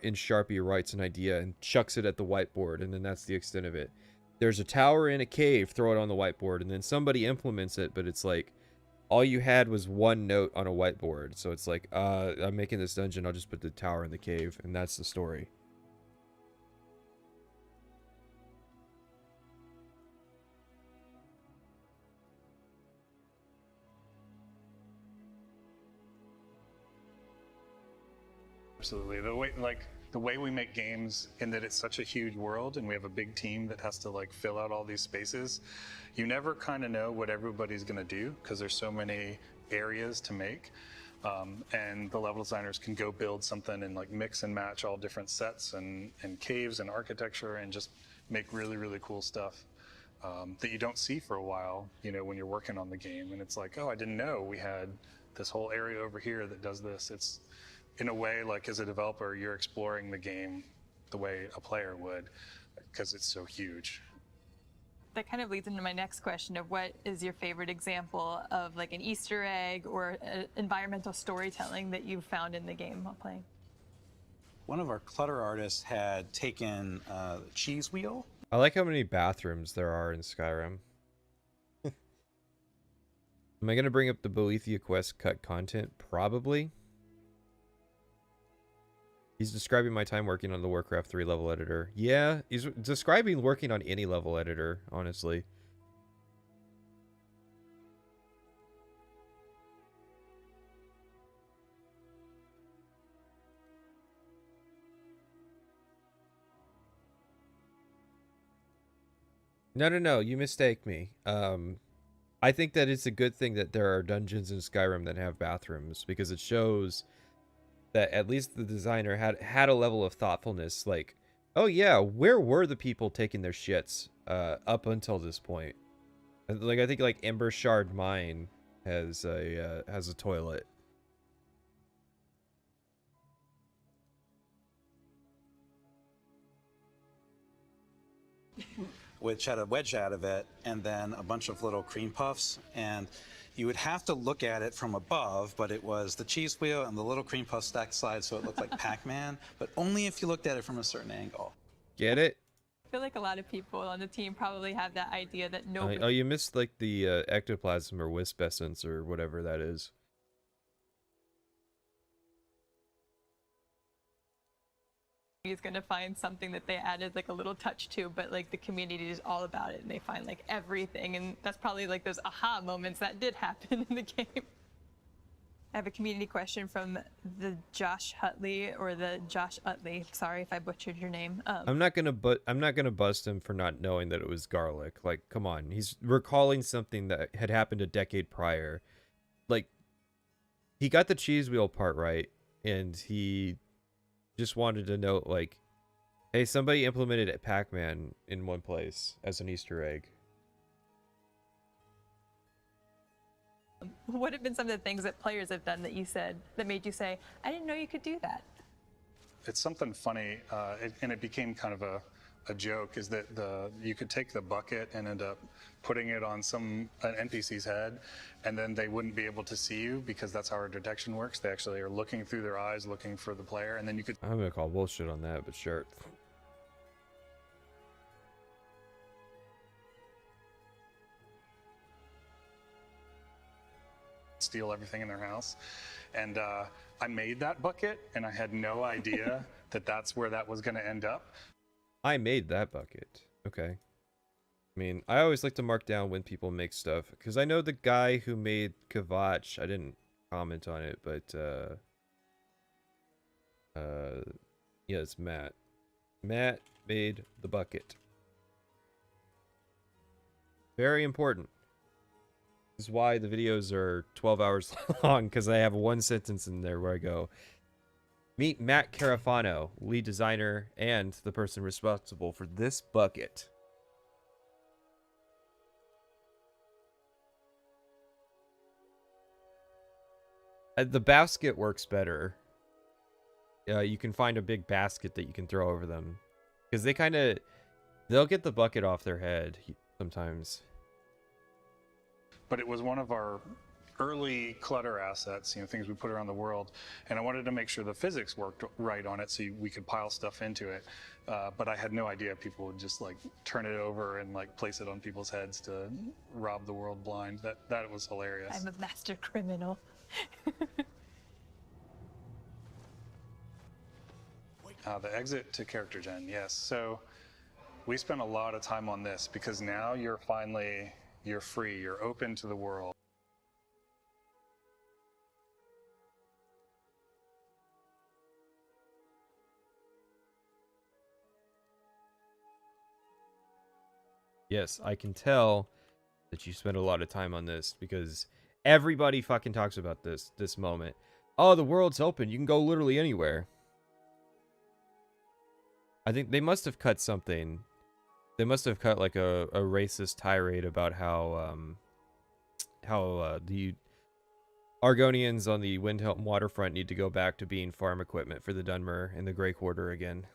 Speaker 1: in Sharpie writes an idea and chucks it at the whiteboard, and then that's the extent of it. There's a tower in a cave, throw it on the whiteboard, and then somebody implements it, but it's like all you had was one note on a whiteboard. So it's like, I'm making this dungeon, I'll just put the tower in the cave, and that's the story.
Speaker 7: Absolutely. The way we make games, in that it's such a huge world and we have a big team that has to like fill out all these spaces, you never kind of know what everybody's going to do because there's so many areas to make. And the level designers can go build something and like mix and match all different sets and caves and architecture and just make really, really cool stuff that you don't see for a while, you know, when you're working on the game. And it's like, oh, I didn't know we had this whole area over here that does this. It's, in a way, like as a developer, you're exploring the game the way a player would, because it's so huge.
Speaker 3: That kind of leads into my next question of what is your favorite example of like an Easter egg or environmental storytelling that you found in the game while playing?
Speaker 8: One of our clutter artists had taken the cheese wheel.
Speaker 1: I like how many bathrooms there are in Skyrim. Am I going to bring up the Boethia quest cut content? Probably. He's describing my time working on the Warcraft 3 level editor. Yeah, he's describing working on any level editor, honestly. No, you mistake me. I think that it's a good thing that there are dungeons in Skyrim that have bathrooms, because it shows that at least the designer had a level of thoughtfulness. Like, oh yeah, where were the people taking their shits up until this point? Like, I think like Ember Shard Mine has a toilet.
Speaker 8: Which had a wedge out of it, and then a bunch of little cream puffs, and you would have to look at it from above, but it was the cheese wheel and the little cream puff stacked side, so it looked like Pac-Man, but only if you looked at it from a certain angle.
Speaker 1: Get it?
Speaker 3: I feel like a lot of people on the team probably have that idea that nobody...
Speaker 1: Oh, you missed like the ectoplasm or wisp essence or whatever that is.
Speaker 3: is going to find something that they added like a little touch to, but like the community is all about it and they find like everything, and that's probably like those aha moments that did happen in the game. I have a community question from the Josh Utley, or the Josh Utley. Sorry if I butchered your name.
Speaker 1: I'm not gonna bust him for not knowing that it was garlic. Like, come on, he's recalling something that had happened a decade prior. Like, he got the cheese wheel part right, and he just wanted to note, like, hey, somebody implemented Pac-Man in one place as an Easter egg.
Speaker 3: What have been some of the things that players have done that you said, that made you say, I didn't know you could do that?
Speaker 7: It's something funny, and it became kind of a joke, is that you could take the bucket and end up putting it on an NPC's head, and then they wouldn't be able to see you, because that's how our detection works. They actually are looking through their eyes, looking for the player, and then you could...
Speaker 1: I'm gonna call bullshit on that, but sure.
Speaker 7: Steal everything in their house. And I made that bucket, and I had no idea that that's where that was going to end up.
Speaker 1: I made that bucket. Okay. I mean, I always like to mark down when people make stuff, because I know the guy who made Kvatch. I didn't comment on it, but yeah, it's Matt. Matt made the bucket. Very important. This is why the videos are 12 hours long, because I have one sentence in there where I go, meet Matt Carafano, lead designer and the person responsible for this bucket. The basket works better. You can find a big basket that you can throw over them, because they'll get the bucket off their head sometimes.
Speaker 7: But it was one of our early clutter assets, things we put around the world, and I wanted to make sure the physics worked right on it so we could pile stuff into it. But I had no idea people would just like turn it over and like place it on people's heads to rob the world blind. That was hilarious.
Speaker 3: I'm a master criminal.
Speaker 7: The exit to character gen, yes. So we spent a lot of time on this because now you're free, you're open to the world.
Speaker 1: Yes, I can tell that you spent a lot of time on this, because everybody fucking talks about this moment. Oh, the world's open. You can go literally anywhere. I think they must have cut something. They must have cut like a racist tirade about how the Argonians on the Windhelm waterfront need to go back to being farm equipment for the Dunmer and the Grey Quarter again.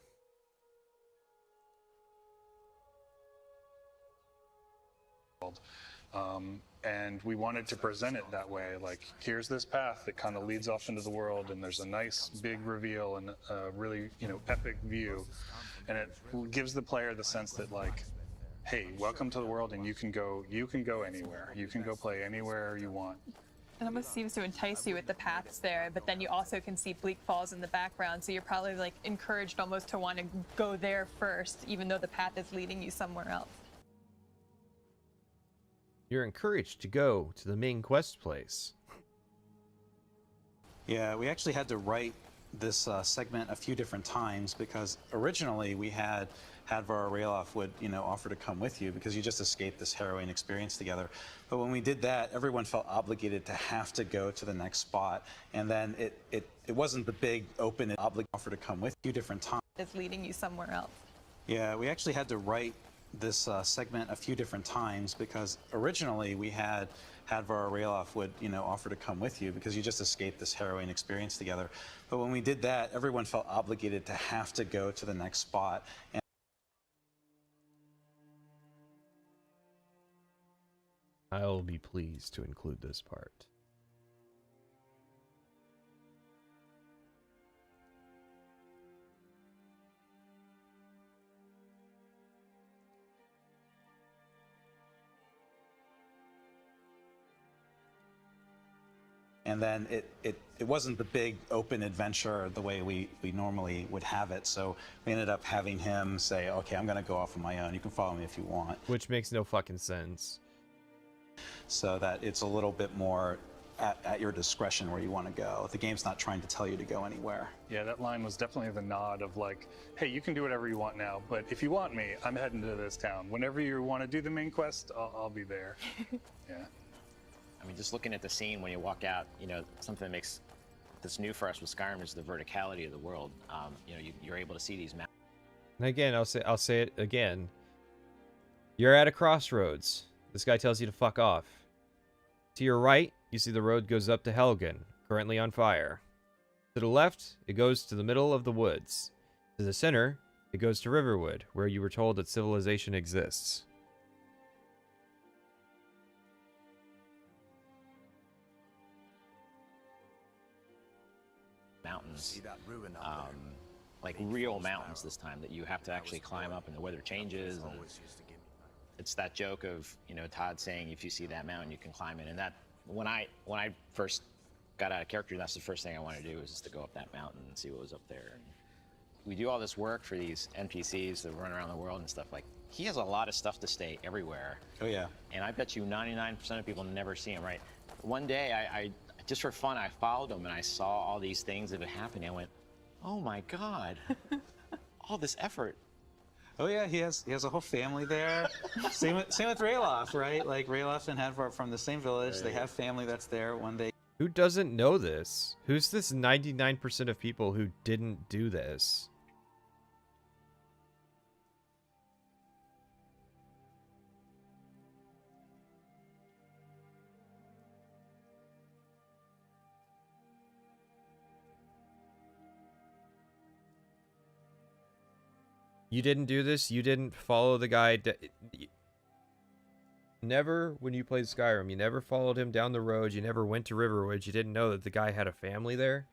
Speaker 7: And we wanted to present it that way, like here's this path that kind of leads off into the world, and there's a nice big reveal and a really epic view, and it gives the player the sense that like, hey, welcome to the world, and you can go anywhere, you can go play anywhere you want.
Speaker 3: It almost seems to entice you with the paths there, but then you also can see Bleak Falls in the background, so you're probably like encouraged almost to want to go there first, even though the path is leading you somewhere else.
Speaker 1: You're encouraged to go to the main quest place.
Speaker 8: Yeah, we actually had to write this segment a few different times, because originally we had Hadvar Raelof would offer to come with you because you just escaped this harrowing experience together. But when we did that, everyone felt obligated to have to go to the next spot, and then it wasn't the big open offer to come with you different times.
Speaker 3: It's leading you somewhere else.
Speaker 8: Yeah, we actually had to write this segment a few different times, because originally we had Hadvar Raelof would offer to come with you because you just escaped this harrowing experience together. But when we did that, everyone felt obligated to have to go to the next spot. And
Speaker 1: I'll be pleased to include this part.
Speaker 8: And then it wasn't the big open adventure the way we normally would have it. So we ended up having him say, okay, I'm going to go off on my own. You can follow me if you want.
Speaker 1: Which makes no fucking sense.
Speaker 8: So that it's a little bit more at your discretion where you want to go. The game's not trying to tell you to go anywhere.
Speaker 7: Yeah, that line was definitely the nod of like, hey, you can do whatever you want now, but if you want me, I'm heading to this town. Whenever you want to do the main quest, I'll be there. Yeah.
Speaker 4: I mean, just looking at the scene when you walk out, something that makes this new for us with Skyrim is the verticality of the world. You're able to see these maps.
Speaker 1: And again, I'll say it again. You're at a crossroads. This guy tells you to fuck off. To your right, you see the road goes up to Helgen, currently on fire. To the left, it goes to the middle of the woods. To the center, it goes to Riverwood, where you were told that civilization exists.
Speaker 4: Mountains, like real mountains this time that you have to actually climb up, and the weather changes. And it's that joke of Todd saying, if you see that mountain, you can climb it. And that when I first got out of character, that's the first thing I wanted to do, was just to go up that mountain and see what was up there. And we do all this work for these NPCs that run around the world and stuff. Like, he has a lot of stuff to stay everywhere.
Speaker 8: Oh yeah.
Speaker 4: And I bet you 99% of people never see him. Right. One day I just for fun, I followed him and I saw all these things that had happened. And I went, oh my God, all this effort.
Speaker 8: Oh yeah, he has a whole family there. same with Rayloff, right? Like Rayloff and Hadvar are from the same village. They have family that's there when they.
Speaker 1: Who doesn't know this? Who's this 99% of people who didn't do this? You didn't do this? You didn't follow the guy? Never, when you played Skyrim, you never followed him down the road. You never went to Riverwood. You didn't know that the guy had a family there?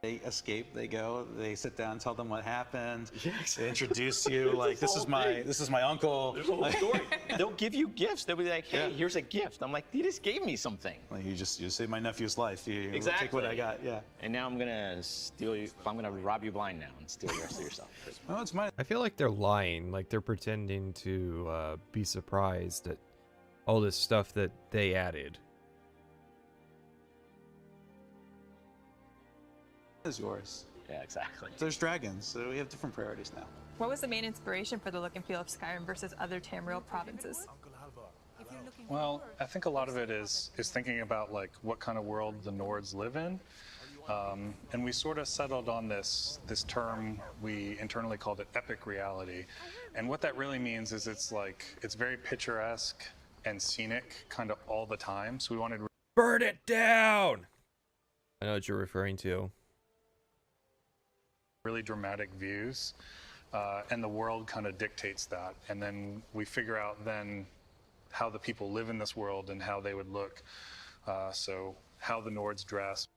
Speaker 8: They escape, they go, they sit down, tell them what happened. Yeah, exactly. They introduce you like this is my uncle.
Speaker 10: There's a whole story. They'll give you gifts. They'll be like, hey, here's a gift. I'm like, you just gave me something.
Speaker 8: Like you saved my nephew's life. You
Speaker 10: Exactly.
Speaker 8: take what I got. Yeah.
Speaker 10: And now I'm gonna steal you. I'm gonna rob you blind now and steal the rest of your stuff.
Speaker 8: Well, it's my.
Speaker 1: I feel like they're lying. Like they're pretending to be surprised at all this stuff that they added.
Speaker 8: Is yours.
Speaker 10: Yeah, exactly.
Speaker 8: There's dragons, so we have different priorities now.
Speaker 3: What was the main inspiration for the look and feel of Skyrim versus other Tamriel provinces?
Speaker 7: Well, I think a lot of it is thinking about like what kind of world the Nords live in, and we sort of settled on this term we internally called it epic reality, and what that really means is it's very picturesque and scenic kind of all the time. So we wanted to
Speaker 1: burn it down. I know what you're referring to.
Speaker 7: Really dramatic views, and the world kind of dictates that, and then we figure out then how the people live in this world and how they would look, so how the Nords dress.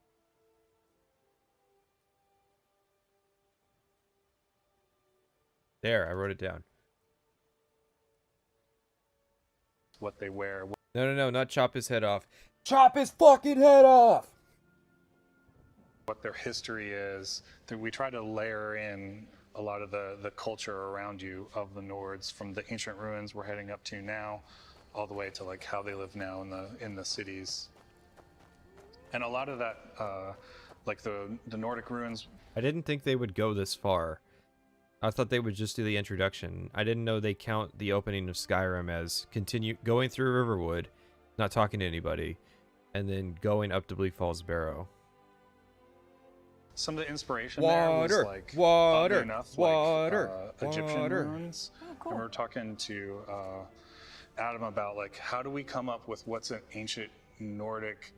Speaker 1: There, I wrote it down.
Speaker 7: What they wear.
Speaker 1: No, not chop his head off. Chop his fucking head off!
Speaker 7: What their history is, that we try to layer in a lot of the culture around you of the Nords, from the ancient ruins we're heading up to now, all the way to like how they live now in the cities. And a lot of that, like the Nordic ruins.
Speaker 1: I didn't think they would go this far. I thought they would just do the introduction. I didn't know they count the opening of Skyrim as going through Riverwood, not talking to anybody, and then going up to Bleak Falls Barrow.
Speaker 7: Some of the inspiration there was like oddly enough, Egyptian ruins.
Speaker 3: Oh, cool.
Speaker 7: And we were talking to Adam about like how do we come up with what's an ancient Nordic,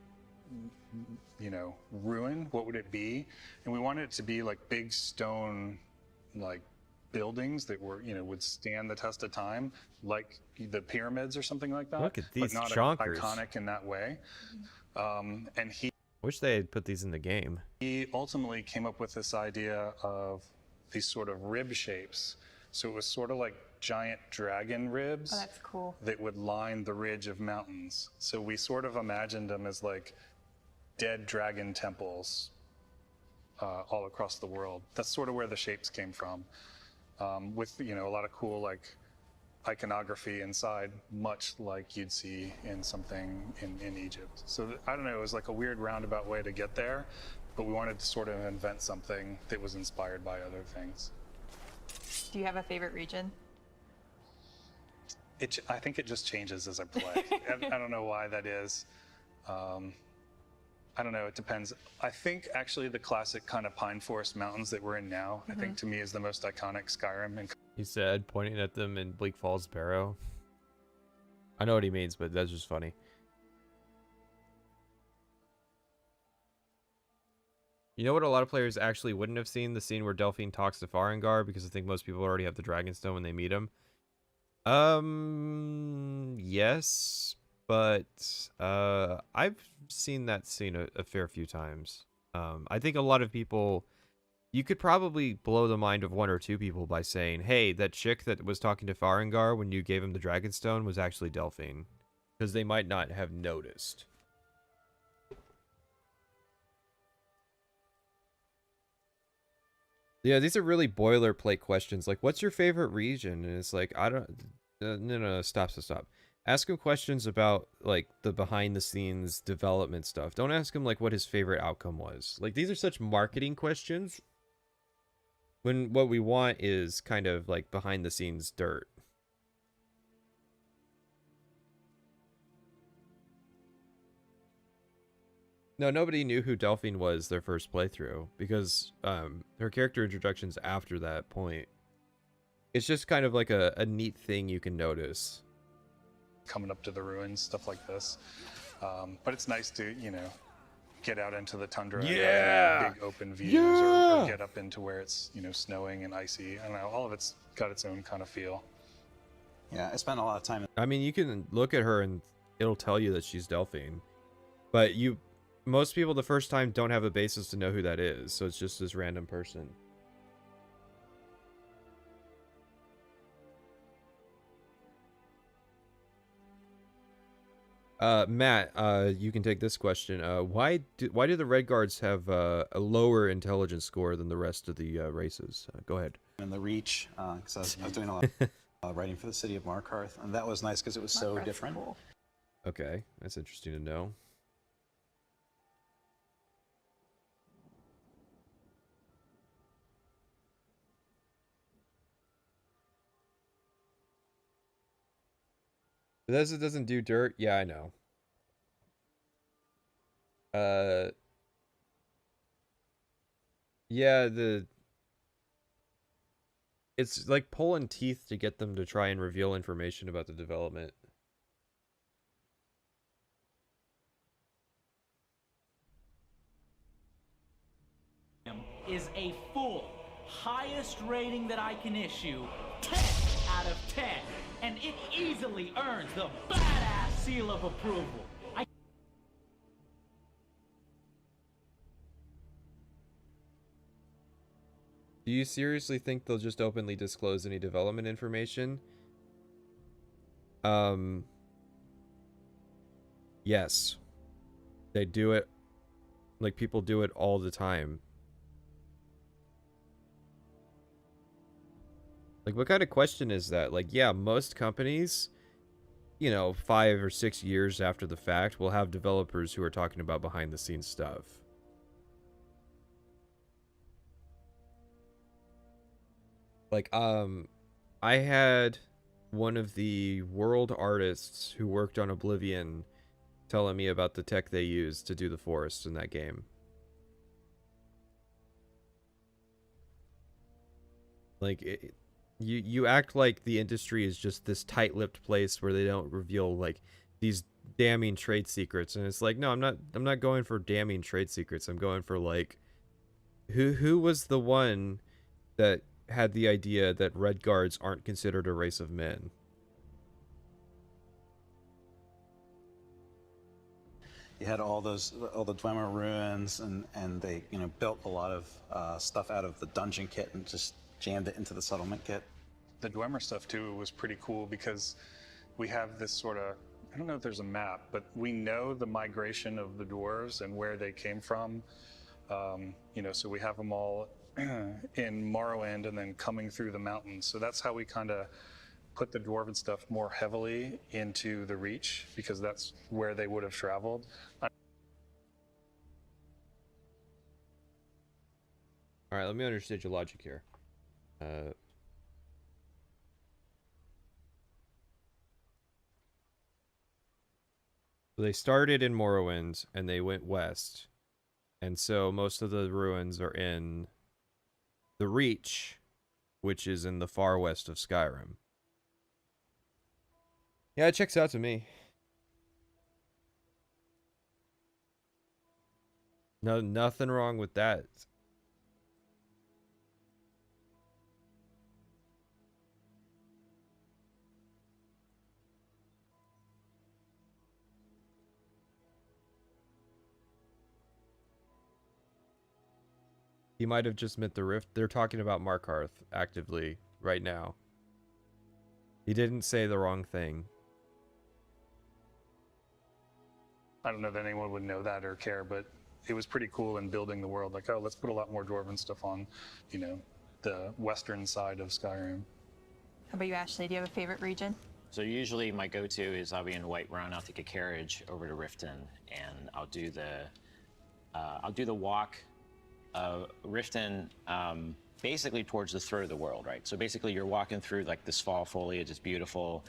Speaker 7: ruin? What would it be? And we wanted it to be like big stone, like buildings that were would stand the test of time, like the pyramids or something like that.
Speaker 1: Look at these
Speaker 7: but not
Speaker 1: chonkers.
Speaker 7: iconic in that way. And he.
Speaker 1: Wish they had put these in the game.
Speaker 7: He ultimately came up with this idea of these sort of rib shapes. So it was sort of like giant dragon ribs.
Speaker 3: Oh, that's cool.
Speaker 7: That would line the ridge of mountains. So we sort of imagined them as like dead dragon temples all across the world. That's sort of where the shapes came from. With a lot of cool like iconography inside, much like you'd see in something in Egypt. So I don't know, it was like a weird roundabout way to get there, but we wanted to sort of invent something that was inspired by other things.
Speaker 3: Do you have a favorite region?
Speaker 7: I think it just changes as I play. I don't know why that is. I don't know, it depends. I think actually the classic kind of Pine Forest Mountains that we're in now, I think to me is the most iconic Skyrim. And
Speaker 1: He said, pointing at them in Bleak Falls Barrow. I know what he means, but that's just funny. You know what a lot of players actually wouldn't have seen? The scene where Delphine talks to Farengar, because I think most people already have the Dragonstone when they meet him. Yes, but I've seen that scene a fair few times. I think a lot of people, you could probably blow the mind of one or two people by saying, hey, that chick that was talking to Farengar when you gave him the Dragonstone was actually Delphine, because they might not have noticed. Yeah, these are really boilerplate questions. Like, what's your favorite region? And it's like, I don't... no, stop. Ask him questions about like the behind the scenes development stuff. Don't ask him like what his favorite outcome was. Like these are such marketing questions when what we want is kind of like behind the scenes dirt. No, nobody knew who Delphine was their first playthrough because her character introduction's after that point. It's just kind of like a neat thing you can notice.
Speaker 7: Coming up to the ruins, stuff like this. But it's nice to, you know, get out into the tundra and have big open views or get up into where it's, you know, snowing and icy. I don't know, all of it's got its own kind of feel.
Speaker 8: Yeah, I spent a lot of time.
Speaker 1: I mean, you can look at her and it'll tell you that she's Delphine. But most people the first time don't have a basis to know who that is, so it's just this random person. Matt, you can take this question. Why do the Red Guards have a lower intelligence score than the rest of the races? Go ahead.
Speaker 8: In the Reach, because I was doing a lot of writing for the city of Markarth, and that was nice because it was so different.
Speaker 3: Cool.
Speaker 1: Okay, that's interesting to know. Bethesda doesn't do dirt? Yeah, I know. Yeah, it's like pulling teeth to get them to try and reveal information about the development.
Speaker 2: Is a full, highest rating that I can issue, 10 out of 10. And it easily earns the badass seal of approval.
Speaker 1: Do you seriously think they'll just openly disclose any development information? Yes. They do it. Like, people do it all the time. Like, what kind of question is that? Like, yeah, most companies, you know, 5 or 6 years after the fact will have developers who are talking about behind the scenes stuff. Like, I had one of the world artists who worked on Oblivion telling me about the tech they used to do the forest in that game. Like, you act like the industry is just this tight-lipped place where they don't reveal like these damning trade secrets, and it's like, no, I'm not going for damning trade secrets. I'm going for like who was the one that had the idea that Red Guards aren't considered a race of men?
Speaker 8: You had all the Dwemer ruins, and they, you know, built a lot of stuff out of the dungeon kit and just jammed it into the settlement kit.
Speaker 7: The Dwemer stuff too was pretty cool because we have this sort of, I don't know if there's a map, but we know the migration of the dwarves and where they came from. You know, so we have them all in Morrowind and then coming through the mountains. So that's how we kind of put the dwarven stuff more heavily into the Reach, because that's where they would have traveled.
Speaker 1: All right, let me understand your logic here. So they started in Morrowind and they went west. And so most of the ruins are in the Reach, which is in the far west of Skyrim. Yeah, it checks out to me. No, nothing wrong with that. He might have just meant the Rift. They're talking about Markarth actively right now. He didn't say the wrong thing.
Speaker 7: I don't know that anyone would know that or care, but it was pretty cool in building the world. Like, oh, let's put a lot more dwarven stuff on, you know, the western side of Skyrim.
Speaker 3: How about you, Ashley? Do you have a favorite region?
Speaker 4: So usually my go-to is I'll be in Whiterun. I'll take a carriage over to Riften, and I'll do the walk. Riften, basically towards the throat of the world, right? So basically you're walking through like this fall foliage. It's beautiful.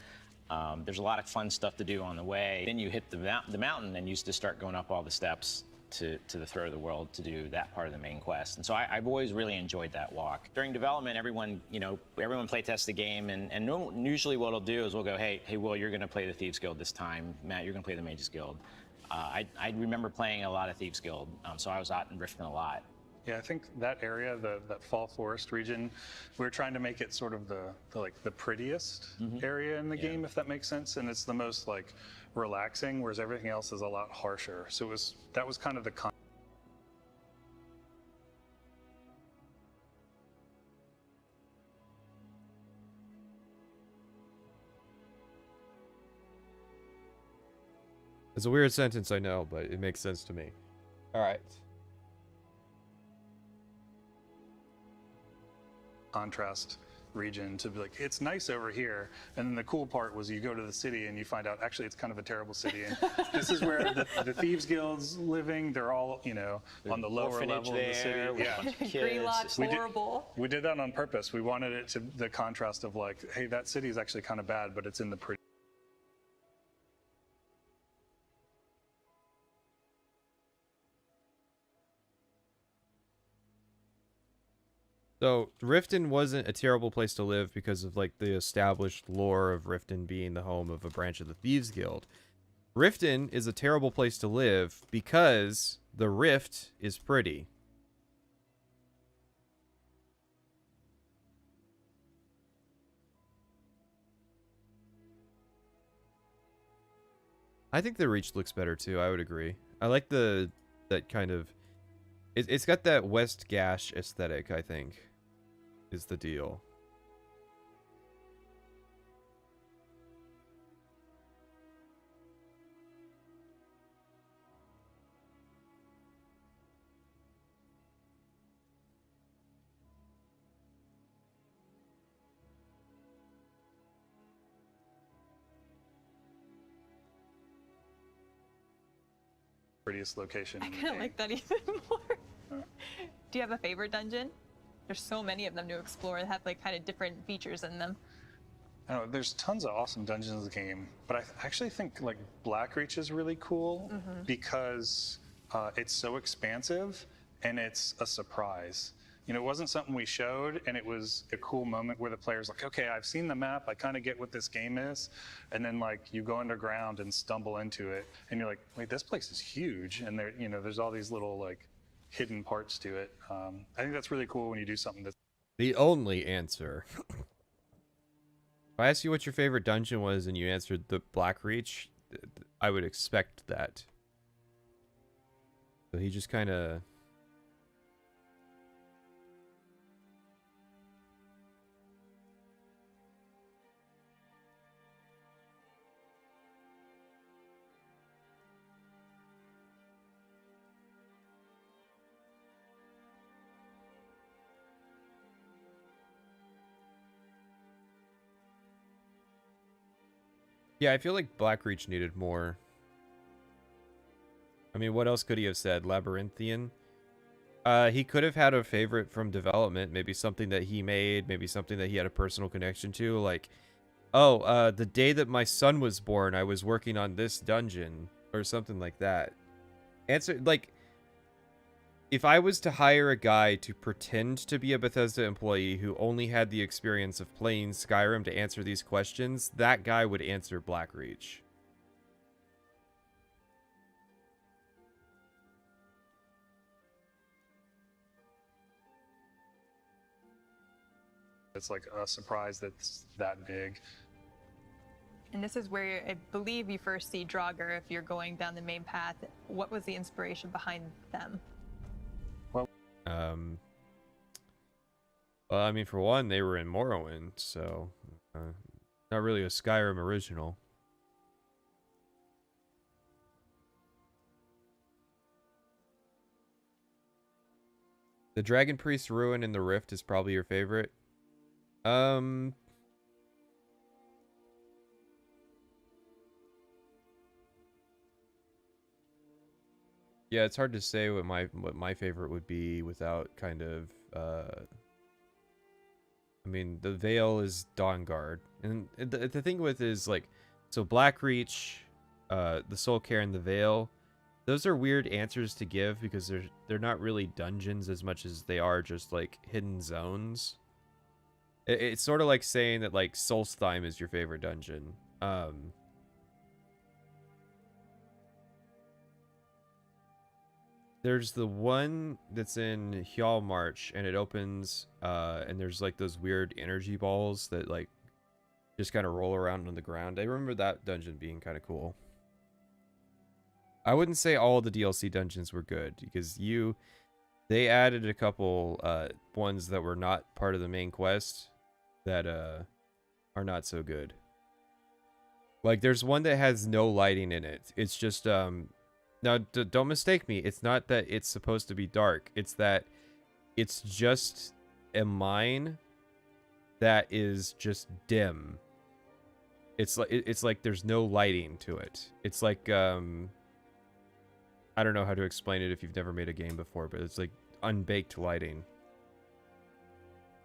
Speaker 4: There's a lot of fun stuff to do on the way. Then you hit the mountain and you just start going up all the steps to the throat of the world to do that part of the main quest. And so I've always really enjoyed that walk. During development, everyone playtests the game, and usually what I'll do is we'll go, hey, Will, you're gonna play the Thieves Guild this time. Matt, you're gonna play the Mages Guild. I remember playing a lot of Thieves Guild, so I was out in Riften a lot.
Speaker 7: Yeah, I think that area, that Fall Forest region, we were trying to make it sort of the prettiest area in the game, if that makes sense, and it's the most like relaxing, whereas everything else is a lot harsher. So that was kind of the
Speaker 1: It's a weird sentence, I know, but it makes sense to me. All right.
Speaker 7: contrast region to be like, it's nice over here. And then the cool part was you go to the city and you find out actually it's kind of a terrible city. And this is where the Thieves Guild's living. They're all, on the lower level of the city. Yeah.
Speaker 3: Green Lodge, horrible.
Speaker 7: We did that on purpose. We wanted it to the contrast of like, hey, that city is actually kind of bad, but it's in the pretty.
Speaker 1: So Riften wasn't a terrible place to live because of like the established lore of Riften being the home of a branch of the Thieves Guild. Riften is a terrible place to live because the Rift is pretty. I think the Reach looks better too, I would agree. I like that kind of... It's got that West Gash aesthetic, I think, is the deal.
Speaker 7: Prettiest location.
Speaker 3: I kind of like that even more. Do you have a favorite dungeon? There's so many of them to explore that have like kind of different features in them.
Speaker 7: I don't know, there's tons of awesome dungeons in the game, but I actually think like Blackreach is really cool because it's so expansive and it's a surprise. It wasn't something we showed, and it was a cool moment where the player's like, okay, I've seen the map, I kind of get what this game is, and then like you go underground and stumble into it, and you're like, wait, this place is huge, and there, there's all these little like hidden parts to it. I think that's really cool when you do something that's
Speaker 1: the only answer. If I asked you what your favorite dungeon was and you answered the Blackreach, I would expect that. So he just kind of... Yeah, I feel like Blackreach needed more. I mean, what else could he have said? Labyrinthian? He could have had a favorite from development. Maybe something that he made. Maybe something that he had a personal connection to. Like, oh, the day that my son was born, I was working on this dungeon. Or something like that. Answer, like... If I was to hire a guy to pretend to be a Bethesda employee who only had the experience of playing Skyrim to answer these questions, that guy would answer Blackreach.
Speaker 7: it's like a surprise that's that big.
Speaker 3: And this is where I believe you first see Draugr if you're going down the main path. What was the inspiration behind them?
Speaker 1: Well, I mean, for one, they were in Morrowind, so not really a Skyrim original. The Dragon Priest Ruin in the Rift is probably your favorite. Yeah, it's hard to say what my favorite would be without kind of I mean, the Veil is Dawnguard. And the thing with is like, so Blackreach, the Soul Care and the Veil, those are weird answers to give because they're not really dungeons as much as they are just like hidden zones. It's sort of like saying that like Solstheim is your favorite dungeon. There's the one that's in Hjal March, and it opens, and there's like those weird energy balls that like just kind of roll around on the ground. I remember that dungeon being kind of cool. I wouldn't say all the DLC dungeons were good because they added a couple ones that were not part of the main quest that are not so good. Like there's one that has no lighting in it. It's just now, don't mistake me. It's not that it's supposed to be dark. It's that it's just a mine that is just dim. It's like there's no lighting to it. It's like I don't know how to explain it if you've never made a game before, but it's like unbaked lighting.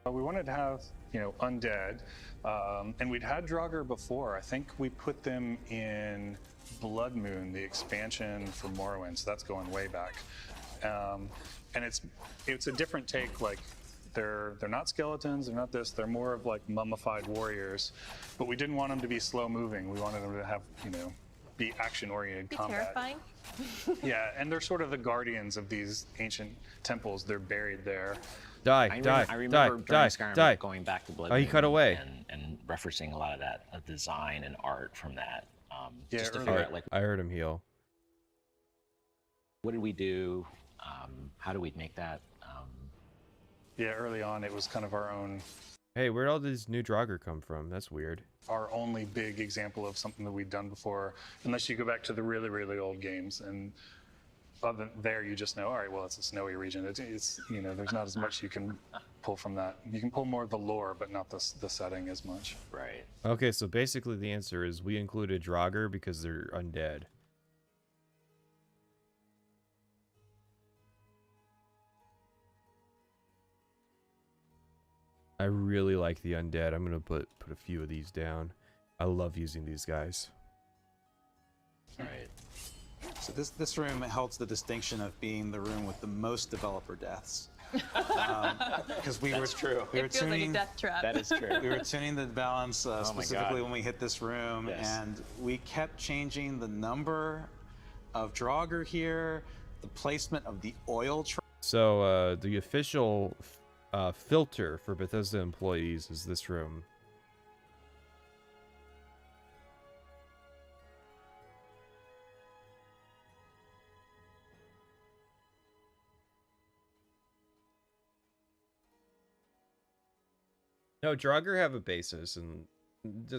Speaker 7: We wanted to have, undead, and we'd had Draugr before. I think we put them in Blood Moon, the expansion for Morrowind, so that's going way back. And it's a different take. Like they're not skeletons, they're not this. They're more of like mummified warriors, but we didn't want them to be slow moving. We wanted them to have, be action oriented combat.
Speaker 3: Terrifying.
Speaker 7: Yeah, and they're sort of the guardians of these ancient temples. They're buried there.
Speaker 4: I remember during Skyrim going back to Blood
Speaker 1: Moon. Oh, he cut away.
Speaker 4: And referencing a lot of that design and art from that.
Speaker 7: Yeah,
Speaker 4: just to figure out, like,
Speaker 1: I heard him heal.
Speaker 4: What did we do? How do we make that?
Speaker 7: Yeah, early on it was kind of our own.
Speaker 1: Hey, where'd all these new Draugr come from? That's weird.
Speaker 7: Our only big example of something that we'd done before, unless you go back to the really, really old games. And other than there, you just know, all right, well, it's a snowy region. It's there's not as much you can pull from that. You can pull more of the lore, but not the setting as much.
Speaker 4: Right.
Speaker 1: Okay, so basically the answer is we included Draugr because they're undead. I really like the undead. I'm gonna put a few of these down. I love using these guys.
Speaker 4: Right.
Speaker 8: So this room holds the distinction of being the room with the most developer deaths. Because we were
Speaker 4: true.
Speaker 8: We were
Speaker 3: It feels like a
Speaker 8: tuning.
Speaker 3: death trap.
Speaker 4: That is true.
Speaker 8: We were tuning the balance specifically when we hit this room,
Speaker 4: Yes.
Speaker 8: and we kept changing the number of Draugr here, the placement of the oil.
Speaker 1: So the official filter for Bethesda employees is this room. No, Draugr have a basis, and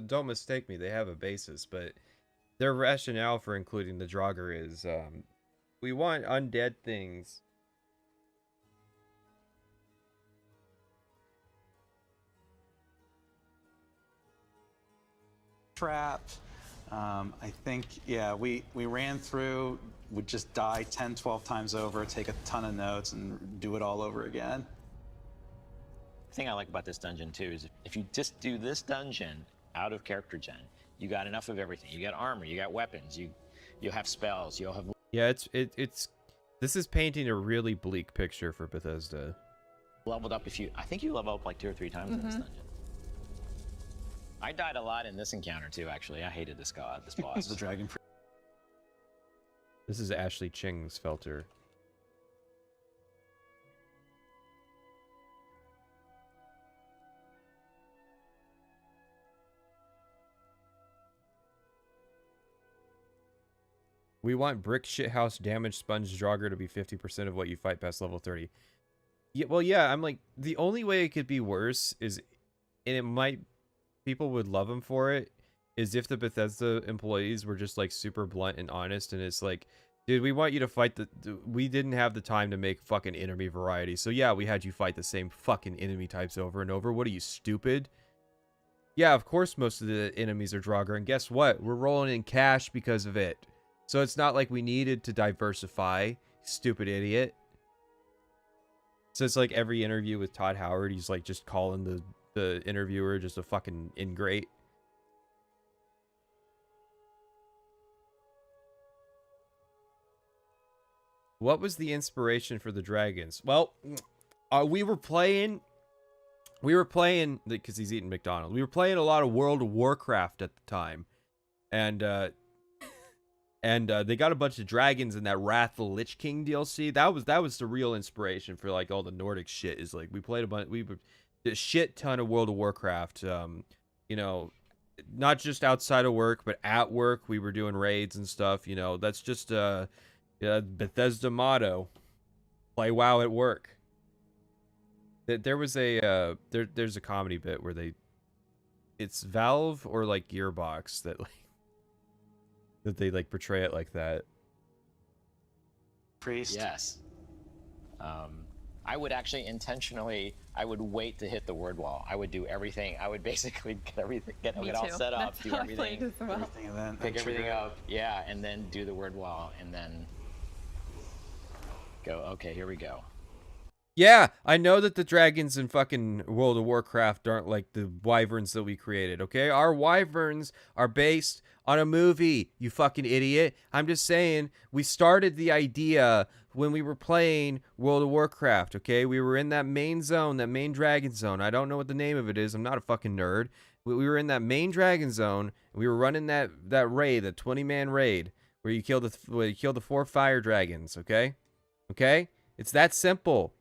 Speaker 1: don't mistake me, they have a basis, but their rationale for including the Draugr is we want undead things.
Speaker 8: Trap. I think, yeah, we ran through, would just die 10, 12 times over, take a ton of notes, and do it all over again.
Speaker 4: The thing I like about this dungeon too is if you just do this dungeon out of character gen, you got enough of everything. You got armor, you got weapons, you have spells, you'll have.
Speaker 1: Yeah, this is painting a really bleak picture for Bethesda.
Speaker 4: Leveled up I think you level up like 2 or 3 times in this dungeon. I died a lot in this encounter too, actually. I hated this boss.
Speaker 8: The dragon.
Speaker 1: This is Ashley Ching's filter. We want Brick Shithouse Damage Sponge Draugr to be 50% of what you fight past level 30. Yeah, well, yeah, I'm like, the only way it could be worse is, and it might, people would love him for it, is if the Bethesda employees were just like super blunt and honest, and it's like, dude, we want you to fight we didn't have the time to make fucking enemy variety, so yeah, we had you fight the same fucking enemy types over and over. What are you, stupid? Yeah, of course most of the enemies are Draugr, and guess what? We're rolling in cash because of it. So it's not like we needed to diversify. Stupid idiot. So it's like every interview with Todd Howard, he's like just calling the interviewer just a fucking ingrate. What was the inspiration for the dragons? Well, we were playing because he's eating McDonald's. We were playing a lot of World of Warcraft at the time, and they got a bunch of dragons in that Wrath of the Lich King DLC. That was the real inspiration for like all the Nordic shit. Is like we played a shit ton of World of Warcraft. You know, not just outside of work, but at work we were doing raids and stuff. You know, that's just Bethesda motto: play WoW at work. There was a there's a comedy bit where it's Valve or like Gearbox that they like portray it like that.
Speaker 8: Priest.
Speaker 10: Yes. I would actually intentionally, I would wait to hit the word wall. I would do everything. I would basically get all set up,
Speaker 3: That's
Speaker 10: do
Speaker 3: how I
Speaker 10: everything,
Speaker 3: played as well.
Speaker 8: Everything and then
Speaker 10: pick everything up, yeah, and then do the word wall, and then go, okay, here we go.
Speaker 1: Yeah, I know that the dragons in fucking World of Warcraft aren't like the wyverns that we created, okay? Our wyverns are based on a movie, you fucking idiot. I'm just saying, we started the idea when we were playing World of Warcraft, okay? We were in that main zone, that main dragon zone. I don't know what the name of it is. I'm not a fucking nerd. We were in that main dragon zone. We were running that raid, the 20-man raid, where you kill the 4 fire dragons, okay? Okay? It's that simple.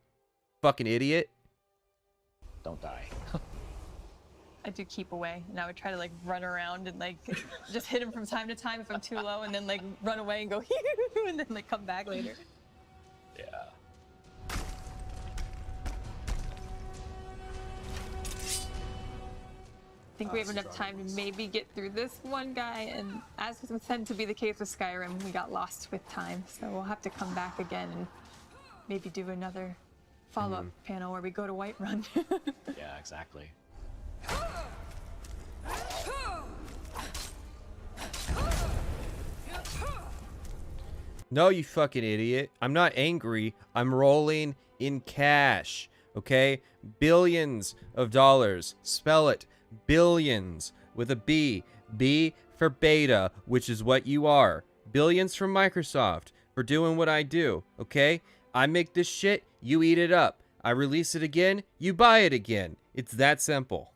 Speaker 1: Fucking idiot.
Speaker 10: Don't die.
Speaker 3: I do keep away, and I would try to like run around and like just hit him from time to time if I'm too low, and then like run away and go and then like come back later.
Speaker 10: Yeah.
Speaker 3: I think we have enough time to maybe get through this one guy, and as was said to be the case with Skyrim, we got lost with time, so we'll have to come back again and maybe do another follow-up panel where we go to Whiterun.
Speaker 10: Yeah, exactly.
Speaker 1: No, you fucking idiot. I'm not angry. I'm rolling in cash. Okay? Billions of dollars. Spell it. Billions with a B. B for beta, which is what you are. Billions from Microsoft for doing what I do. Okay? I make this shit, you eat it up. I release it again, you buy it again. It's that simple.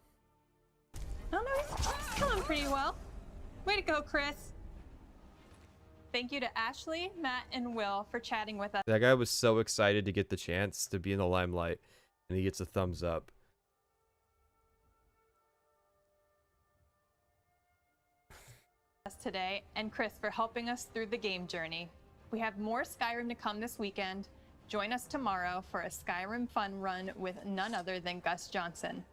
Speaker 3: Oh no, he's coming pretty well. Way to go, Chris. Thank you to Ashley, Matt, and Will for chatting with us.
Speaker 1: That guy was so excited to get the chance to be in the limelight, and he gets a thumbs up.
Speaker 3: Today, and Chris for helping us through the game journey. We have more Skyrim to come this weekend. Join us tomorrow for a Skyrim fun run with none other than Gus Johnson.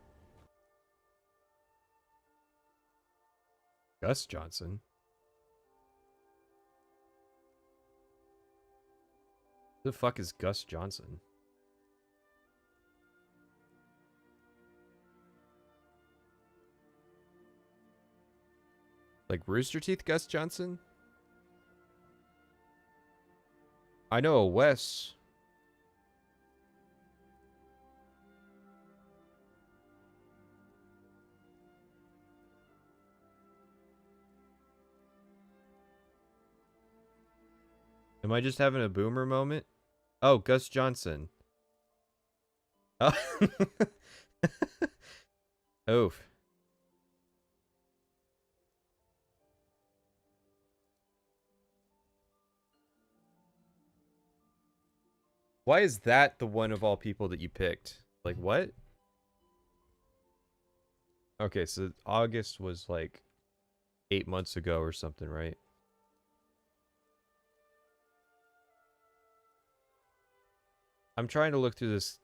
Speaker 1: Gus Johnson? Who the fuck is Gus Johnson? Like Rooster Teeth Gus Johnson? I know a Wes. Am I just having a boomer moment? Oh, Gus Johnson. Oh. Oof. Why is that the one of all people that you picked? Like, what? Okay, so August was like 8 months ago or something, right? I'm trying to look through this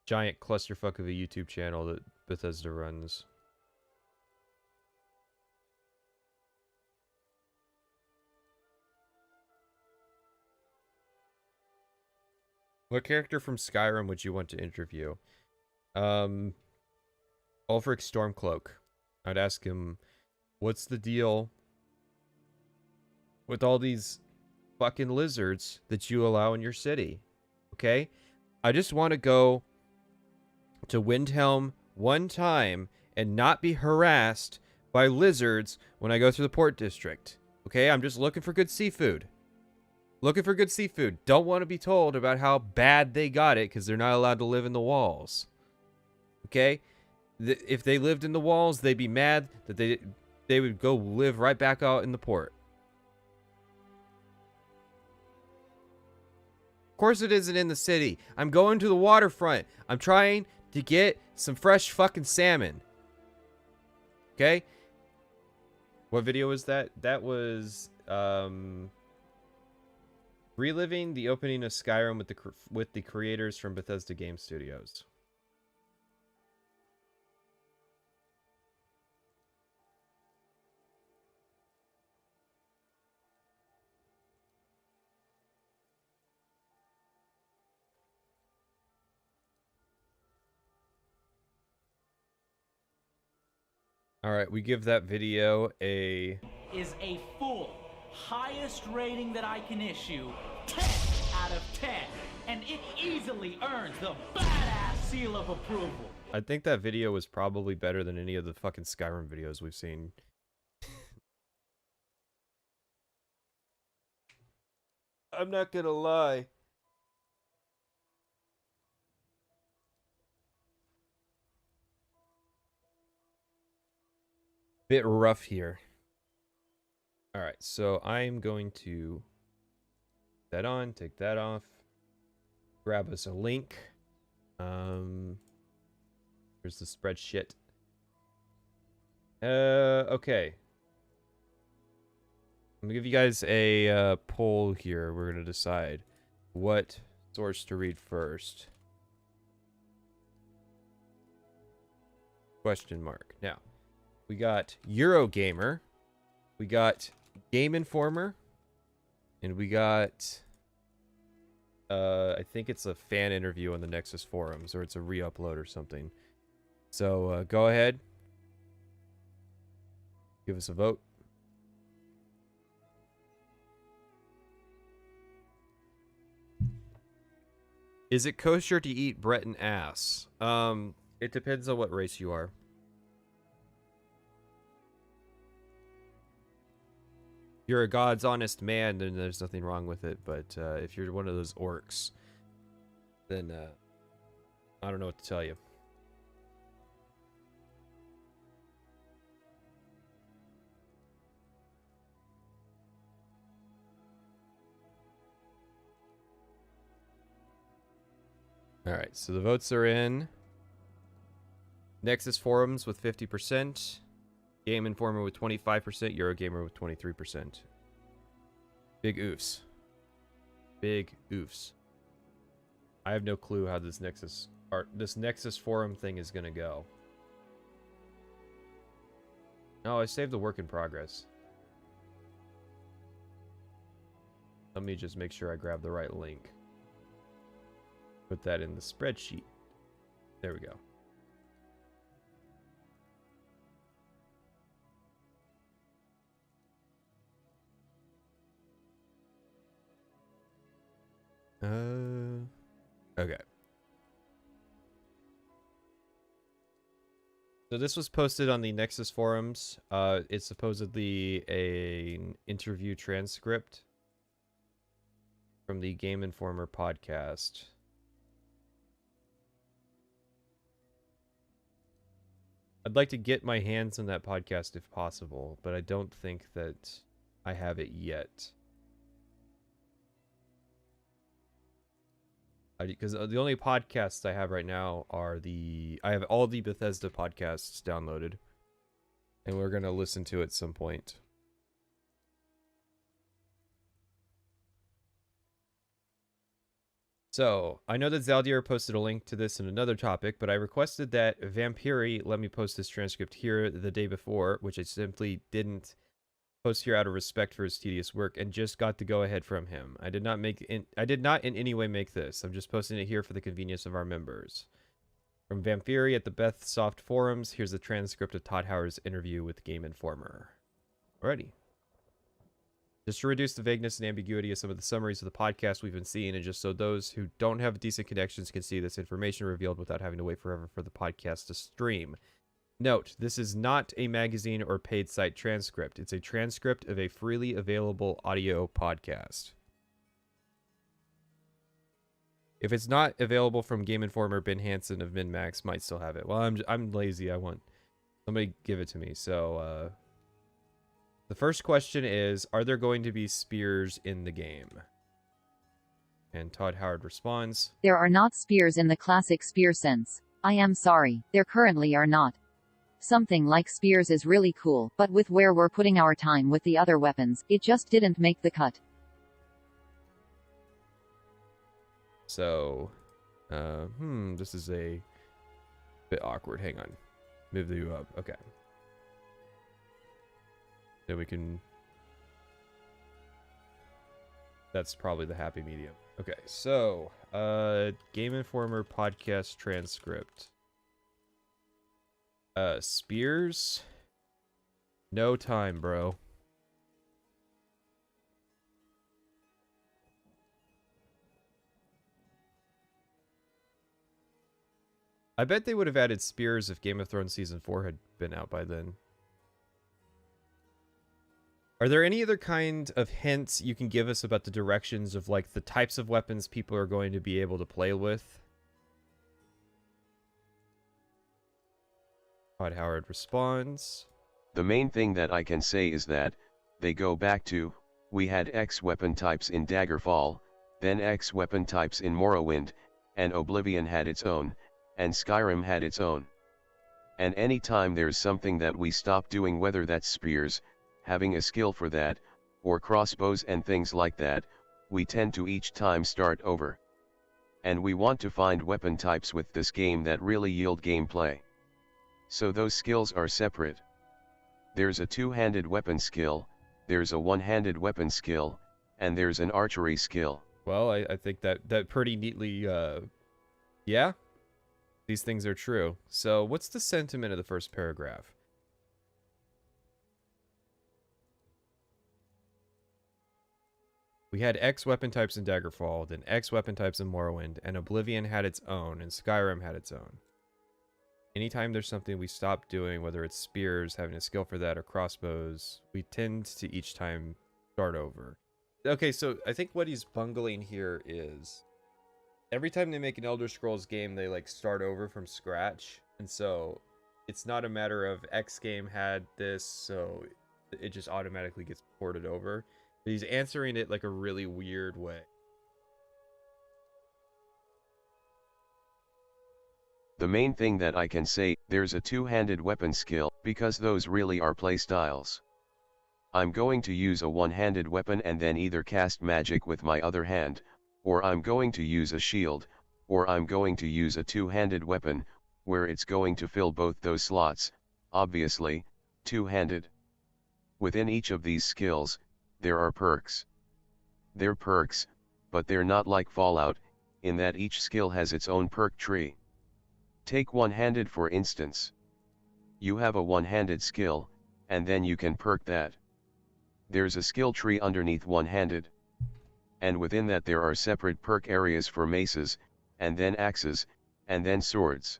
Speaker 1: giant clusterfuck of a YouTube channel that Bethesda runs. What character from Skyrim would you want to interview? Ulfric Stormcloak. I'd ask him, what's the deal with all these fucking lizards that you allow in your city. Okay? I just want to go to Windhelm one time and not be harassed by lizards when I go through the port district. Okay? I'm just looking for good seafood. Looking for good seafood. Don't want to be told about how bad they got it because they're not allowed to live in the walls. Okay? If they lived in the walls, they'd be mad that they would go live right back out in the port. Of course it isn't in the city. I'm going to the waterfront. I'm trying to get some fresh fucking salmon. Okay? What video was that? That was reliving the opening of Skyrim with the creators from Bethesda Game Studios. All right, we give that video a...
Speaker 2: Is a full, highest rating that I can issue, 10 out of 10. And it easily earns the badass seal of approval.
Speaker 1: I think that video was probably better than any of the fucking Skyrim videos we've seen. I'm not gonna lie. Bit rough here. All right, so I'm going to put that on, take that off, grab us a link. Here's the spreadsheet. Okay. I'm gonna give you guys a poll here. We're gonna decide what source to read first. Question mark. Now, we got Eurogamer, we got Game Informer, and we got I think it's a fan interview on the Nexus forums, or it's a re-upload or something. So go ahead, give us a vote. Is it kosher to eat Breton ass? It depends on what race you are. If you're a God's honest man, then there's nothing wrong with it. But if you're one of those orcs, then I don't know what to tell you. All right, so the votes are in. Nexus forums with 50%. Game Informer with 25%, Eurogamer with 23%. Big oofs. Big oofs. I have no clue how this Nexus forum thing is gonna go. No, I saved the work in progress. Let me just make sure I grab the right link. Put that in the spreadsheet. There we go. Okay. So this was posted on the Nexus forums. It's supposedly an interview transcript from the Game Informer podcast. I'd like to get my hands on that podcast if possible, but I don't think that I have it yet. Because the only podcasts I have right now are I have all the Bethesda podcasts downloaded, and we're going to listen to it at some point. So, I know that Zaldier posted a link to this in another topic, but I requested that Vampiri let me post this transcript here the day before, which I simply didn't post here out of respect for his tedious work, and just got the go-ahead from him. I did not in any way make this. I'm just posting it here for the convenience of our members. From Vampiri at the Bethsoft forums, here's the transcript of Todd Howard's interview with Game Informer. Alrighty. Just to reduce the vagueness and ambiguity of some of the summaries of the podcast we've been seeing, and just so those who don't have decent connections can see this information revealed without having to wait forever for the podcast to stream. Note, this is not a magazine or paid site transcript. It's a transcript of a freely available audio podcast. If it's not available from Game Informer, Ben Hansen of MinMax might still have it. Well, I'm lazy. I want somebody give it to me. So, the first question is, are there going to be spears in the game? And Todd Howard responds,
Speaker 13: there are not spears in the classic spear sense. I am sorry, there currently are not. Something like spears is really cool, but with where we're putting our time with the other weapons, it just didn't make the cut.
Speaker 1: So, this is a bit awkward. Hang on. Move you up. Okay. Then we can... That's probably the happy medium. Okay, so, Game Informer podcast transcript. Spears? No time, bro. I bet they would have added spears if Game of Thrones Season 4 had been out by then. Are there any other kind of hints you can give us about the directions of, like, the types of weapons people are going to be able to play with? Todd Howard responds.
Speaker 14: The main thing that I can say is that, they go back to, we had X weapon types in Daggerfall, then X weapon types in Morrowind, and Oblivion had its own, and Skyrim had its own. And anytime there's something that we stop doing, whether that's spears, having a skill for that, or crossbows and things like that, we tend to each time start over. And we want to find weapon types with this game that really yield gameplay. So those skills are separate. There's a two-handed weapon skill, there's a one-handed weapon skill, and there's an archery skill.
Speaker 1: Well, I think that pretty neatly, yeah, these things are true. So what's the sentiment of the first paragraph? We had X weapon types in Daggerfall, then X weapon types in Morrowind, and Oblivion had its own, and Skyrim had its own. Anytime there's something we stop doing, whether it's spears, having a skill for that, or crossbows, we tend to each time start over. Okay, so I think what he's bungling here is every time they make an Elder Scrolls game, they like start over from scratch. And so it's not a matter of X game had this, so it just automatically gets ported over. But he's answering it like a really weird way.
Speaker 14: The main thing that I can say, there's a two-handed weapon skill, because those really are playstyles. I'm going to use a one-handed weapon and then either cast magic with my other hand, or I'm going to use a shield, or I'm going to use a two-handed weapon, where it's going to fill both those slots, obviously, two-handed. Within each of these skills, there are perks. They're perks, but they're not like Fallout, in that each skill has its own perk tree. Take one-handed for instance. You have a one-handed skill, and then you can perk that. There's a skill tree underneath one-handed. And within that there are separate perk areas for maces, and then axes, and then swords.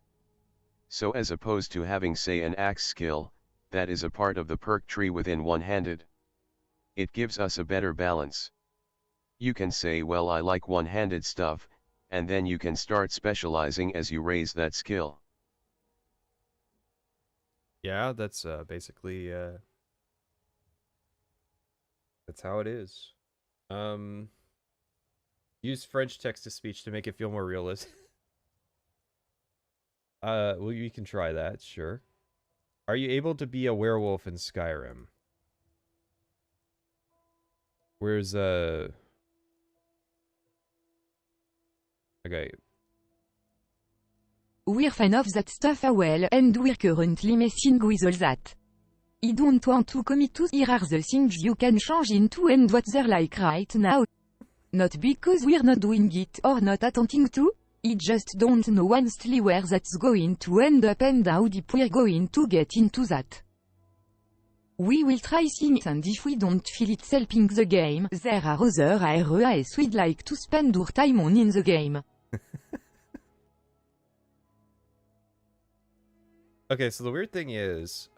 Speaker 14: So as opposed to having say an axe skill, that is a part of the perk tree within one-handed. It gives us a better balance. You can say, well, I like one-handed stuff, and then you can start specializing as you raise that skill.
Speaker 1: Yeah, that's basically that's how it is. Use French text-to-speech to make it feel more realistic. Well, you can try that, sure. Are you able to be a werewolf in Skyrim? Where's okay.
Speaker 15: We're fan of that stuff well, and we're currently messing with all that. I don't want to commit to here are the things you can change into and what they're like right now. Not because we're not doing it or not attempting to, I just don't know honestly where that's going to end up and how deep we're going to get into that. We will try things and if we don't feel it helping the game, there are other areas we'd like to spend our time on in the game.
Speaker 1: Okay, so the weird thing is,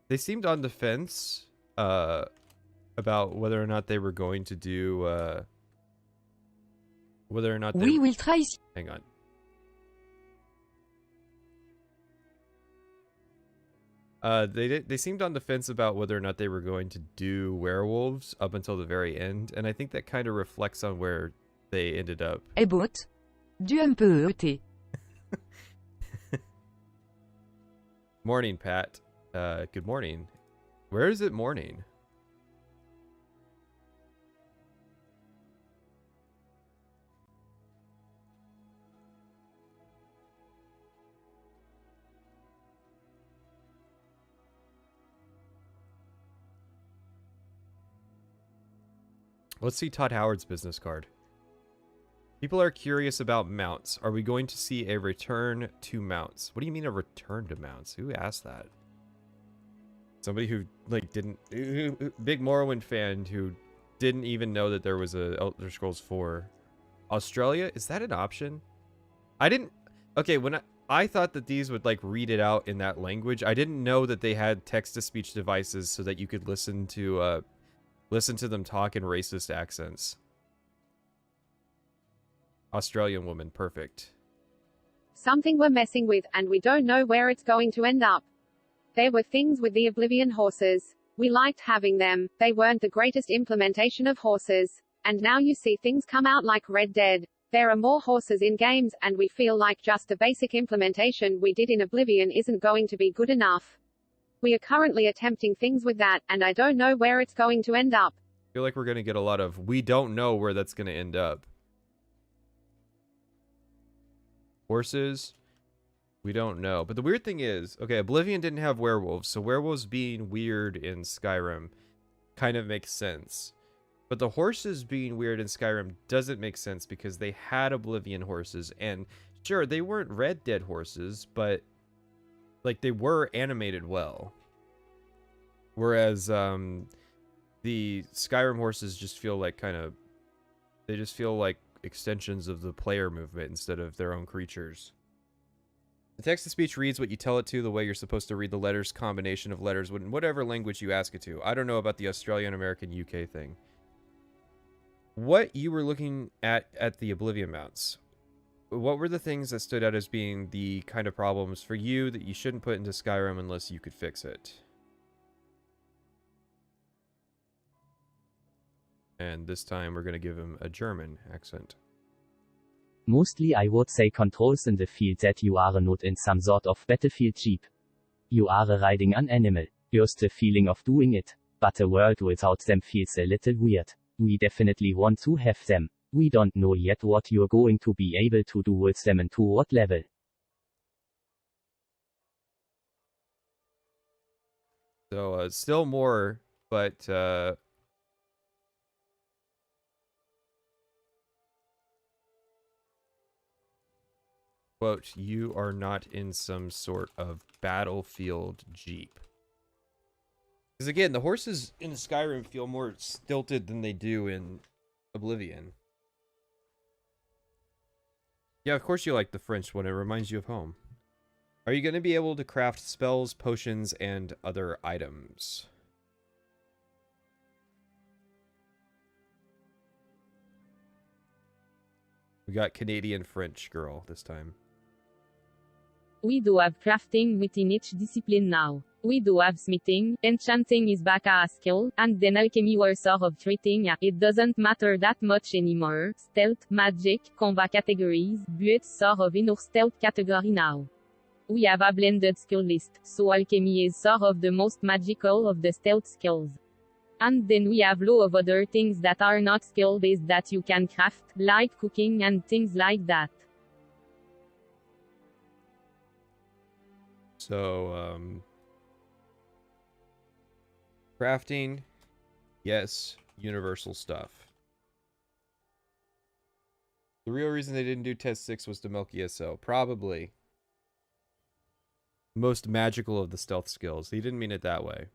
Speaker 1: they seemed on the fence about whether or not they were going to do, whether or not they...
Speaker 15: We will try...
Speaker 1: Hang on. They seemed on the fence about whether or not they were going to do werewolves up until the very end, and I think that kind of reflects on where they ended up.
Speaker 15: Eh bot? Du un peu ET.
Speaker 1: Morning, Pat. Good morning. Where is it morning? Let's see Todd Howard's business card. People are curious about mounts. Are we going to see a return to mounts? What do you mean a return to mounts? Who asked that? Somebody who, like, didn't... Big Morrowind fan who didn't even know that there was a Elder Scrolls 4. Australia? Is that an option? I didn't... Okay, when I thought that these would, like, read it out in that language. I didn't know that they had text-to-speech devices so that you could listen to them talk in racist accents. Australian woman, perfect.
Speaker 16: Something we're messing with, and we don't know where it's going to end up. There were things with the Oblivion horses. We liked having them, they weren't the greatest implementation of horses. And now you see things come out like Red Dead. There are more horses in games, and we feel like just the basic implementation we did in Oblivion isn't going to be good enough. We are currently attempting things with that, and I don't know where it's going to end up.
Speaker 1: I feel like we're going to get a lot of, we don't know where that's going to end up. Horses, we don't know. But the weird thing is, okay, Oblivion didn't have werewolves, so werewolves being weird in Skyrim kind of makes sense. But the horses being weird in Skyrim doesn't make sense because they had Oblivion horses, and sure, they weren't Red Dead horses, but like they were animated well. Whereas the Skyrim horses just feel like they just feel like extensions of the player movement instead of their own creatures. The text-to-speech reads what you tell it to, the way you're supposed to read the letters, combination of letters, in whatever language you ask it to. I don't know about the Australian, American, UK thing. What you were looking at the Oblivion mounts, what were the things that stood out as being the kind of problems for you that you shouldn't put into Skyrim unless you could fix it? And this time we're going to give him a German accent.
Speaker 17: Mostly I would say controls in the field that you are not in some sort of battlefield jeep. You are riding an animal. Just the feeling of doing it. But a world without them feels a little weird. We definitely want to have them. We don't know yet what you're going to be able to do with them and to what level.
Speaker 1: So, still more, but, quote, you are not in some sort of battlefield jeep. Because again, the horses in Skyrim feel more stilted than they do in Oblivion. Yeah, of course you like the French one. It reminds you of home. Are you going to be able to craft spells, potions, and other items? We got Canadian French girl this time.
Speaker 18: We do have crafting within each discipline now. We do have smithing, enchanting is back a skill, and then alchemy or sort of treating. It doesn't matter that much anymore. Stealth, magic, combat categories, but sort of in our stealth category now. We have a blended skill list, so alchemy is sort of the most magical of the stealth skills. And then we have lots of other things that are not skill-based that you can craft, like cooking and things like that.
Speaker 1: So, crafting, yes, universal stuff. The real reason they didn't do Test 6 was to milk ESO. Probably. most magical of the stealth skills. He didn't mean it that way.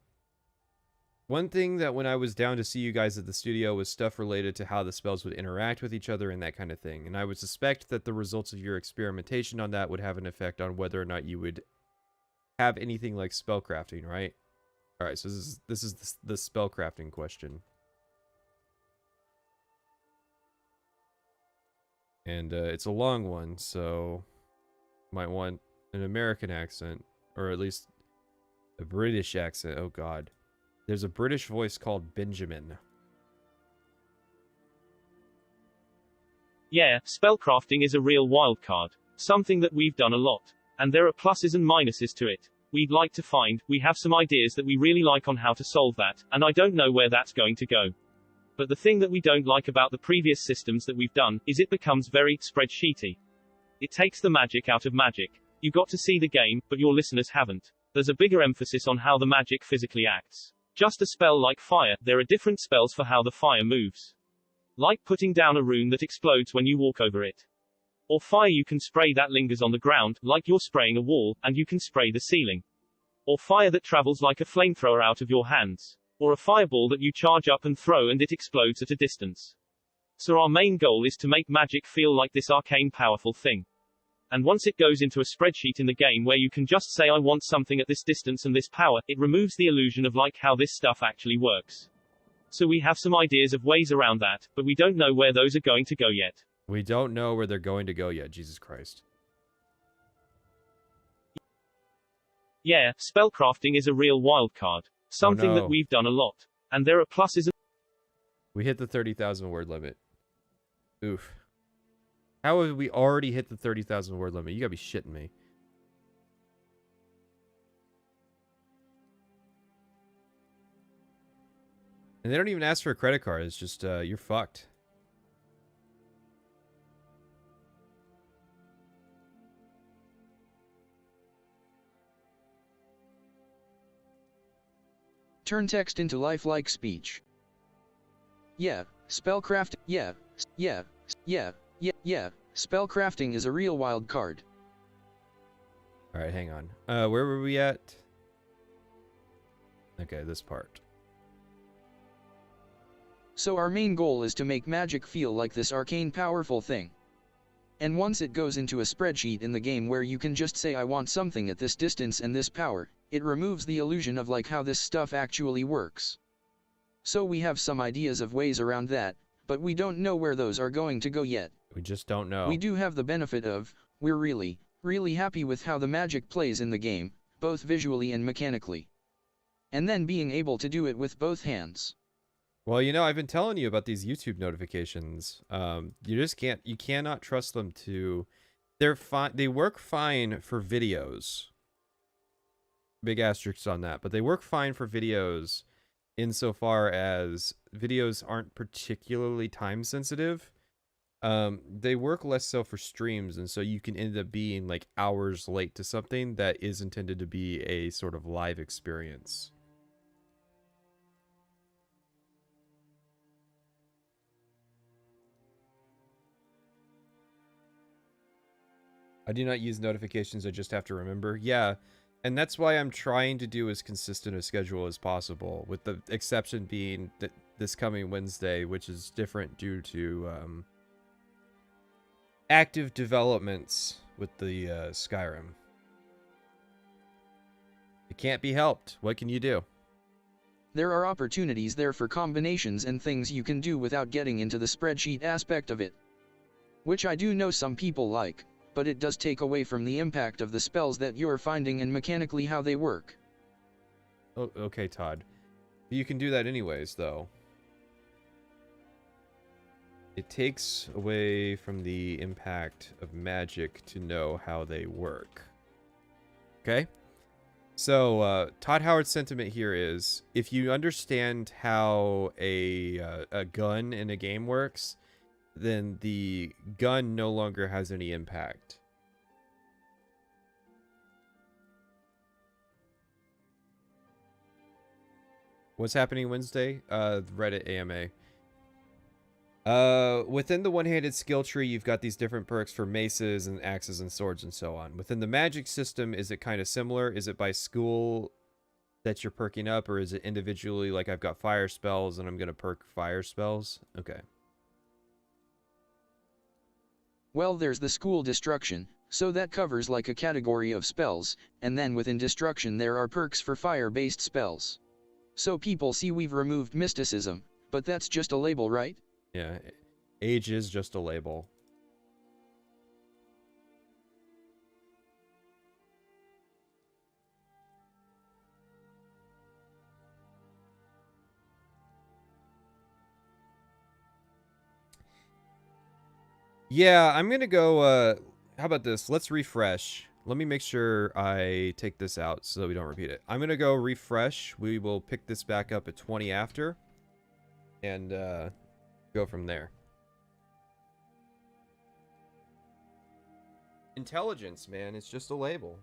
Speaker 1: One thing that when I was down to see you guys at the studio was stuff related to how the spells would interact with each other and that kind of thing. And I would suspect that the results of your experimentation on that would have an effect on whether or not you would have anything like spellcrafting, right? All right, so this is the spellcrafting question. And it's a long one, so might want an American accent, or at least a British accent. Oh god. There's a British voice called Benjamin.
Speaker 19: Yeah, spellcrafting is a real wildcard. Something that we've done a lot. And there are pluses and minuses to it. We'd like to find, we have some ideas that we really like on how to solve that, and I don't know where that's going to go. But the thing that we don't like about the previous systems that we've done, is it becomes very spreadsheety. It takes the magic out of magic. You got to see the game, but your listeners haven't. There's a bigger emphasis on how the magic physically acts. Just a spell like fire, there are different spells for how the fire moves. Like putting down a rune that explodes when you walk over it. Or fire you can spray that lingers on the ground, like you're spraying a wall, and you can spray the ceiling. Or fire that travels like a flamethrower out of your hands. Or a fireball that you charge up and throw and it explodes at a distance. So our main goal is to make magic feel like this arcane powerful thing. And once it goes into a spreadsheet in the game where you can just say I want something at this distance and this power, it removes the illusion of like how this stuff actually works. So we have some ideas of ways around that, but we don't know where those are going to go yet.
Speaker 1: We don't know where they're going to go yet, Jesus Christ.
Speaker 19: Yeah, spellcrafting is a real wildcard. Something that we've done a lot. And there are pluses and...
Speaker 1: We hit the 30,000 word limit. Oof. How have we already hit the 30,000 word limit? You gotta be shitting me. And they don't even ask for a credit card. It's just, you're fucked.
Speaker 20: Turn text into lifelike speech. Yeah, spellcraft. Yeah, spellcrafting is a real wild card.
Speaker 1: Alright, hang on. Where were we at? Okay, this part.
Speaker 20: So our main goal is to make magic feel like this arcane powerful thing. And once it goes into a spreadsheet in the game where you can just say I want something at this distance and this power, it removes the illusion of like how this stuff actually works. So we have some ideas of ways around that, but we don't know where those are going to go yet.
Speaker 1: We just don't know.
Speaker 20: We do have the benefit of, we're really happy with how the magic plays in the game, both visually and mechanically. And then being able to do it with both hands.
Speaker 1: Well, you know, I've been telling you about these YouTube notifications. You just you cannot trust them to, they're fine, they work fine for videos. Big asterisks on that, but they work fine for videos insofar as videos aren't particularly time sensitive. They work less so for streams, and so you can end up being like hours late to something that is intended to be a sort of live experience. I do not use notifications, I just have to remember. Yeah, and that's why I'm trying to do as consistent a schedule as possible, with the exception being that this coming Wednesday, which is different due to active developments with the Skyrim. It can't be helped. What can you do?
Speaker 20: There are opportunities there for combinations and things you can do without getting into the spreadsheet aspect of it. Which I do know some people like, but it does take away from the impact of the spells that you're finding and mechanically how they work.
Speaker 1: Oh, okay, Todd. You can do that anyways, though. It takes away from the impact of magic to know how they work. Okay? So, Todd Howard's sentiment here is, if you understand how a gun in a game works, then the gun no longer has any impact. What's happening Wednesday? Reddit AMA. Within the one-handed skill tree, you've got these different perks for maces and axes and swords and so on. Within the magic system, is it kind of similar? Is it by school that you're perking up, or is it individually, like I've got fire spells and I'm going to perk fire spells? Okay.
Speaker 20: Well, there's the school destruction, so that covers like a category of spells, and then within destruction there are perks for fire-based spells. So people see we've removed mysticism, but that's just a label, right?
Speaker 1: Yeah, age is just a label. Yeah, I'm gonna go, how about this? Let's refresh. Let me make sure I take this out so that we don't repeat it. I'm gonna go refresh. We will pick this back up at 20 after. And, go from there. Intelligence, man. It's just a label.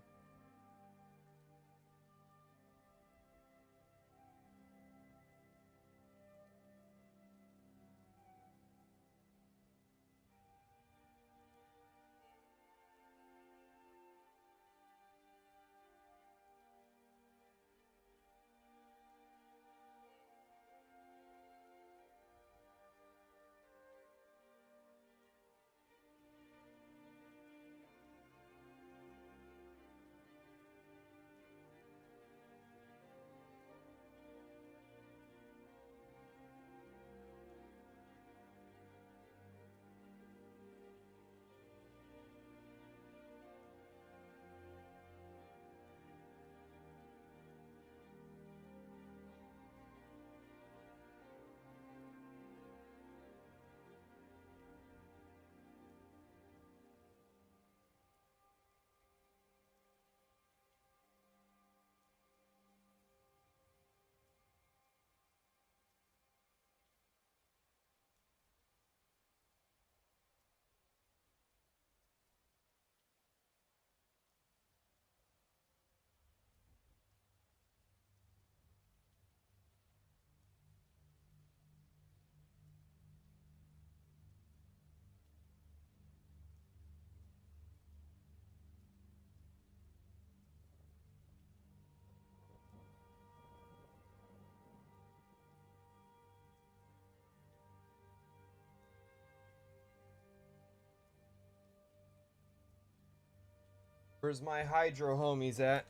Speaker 1: Where's my Hydro homies at?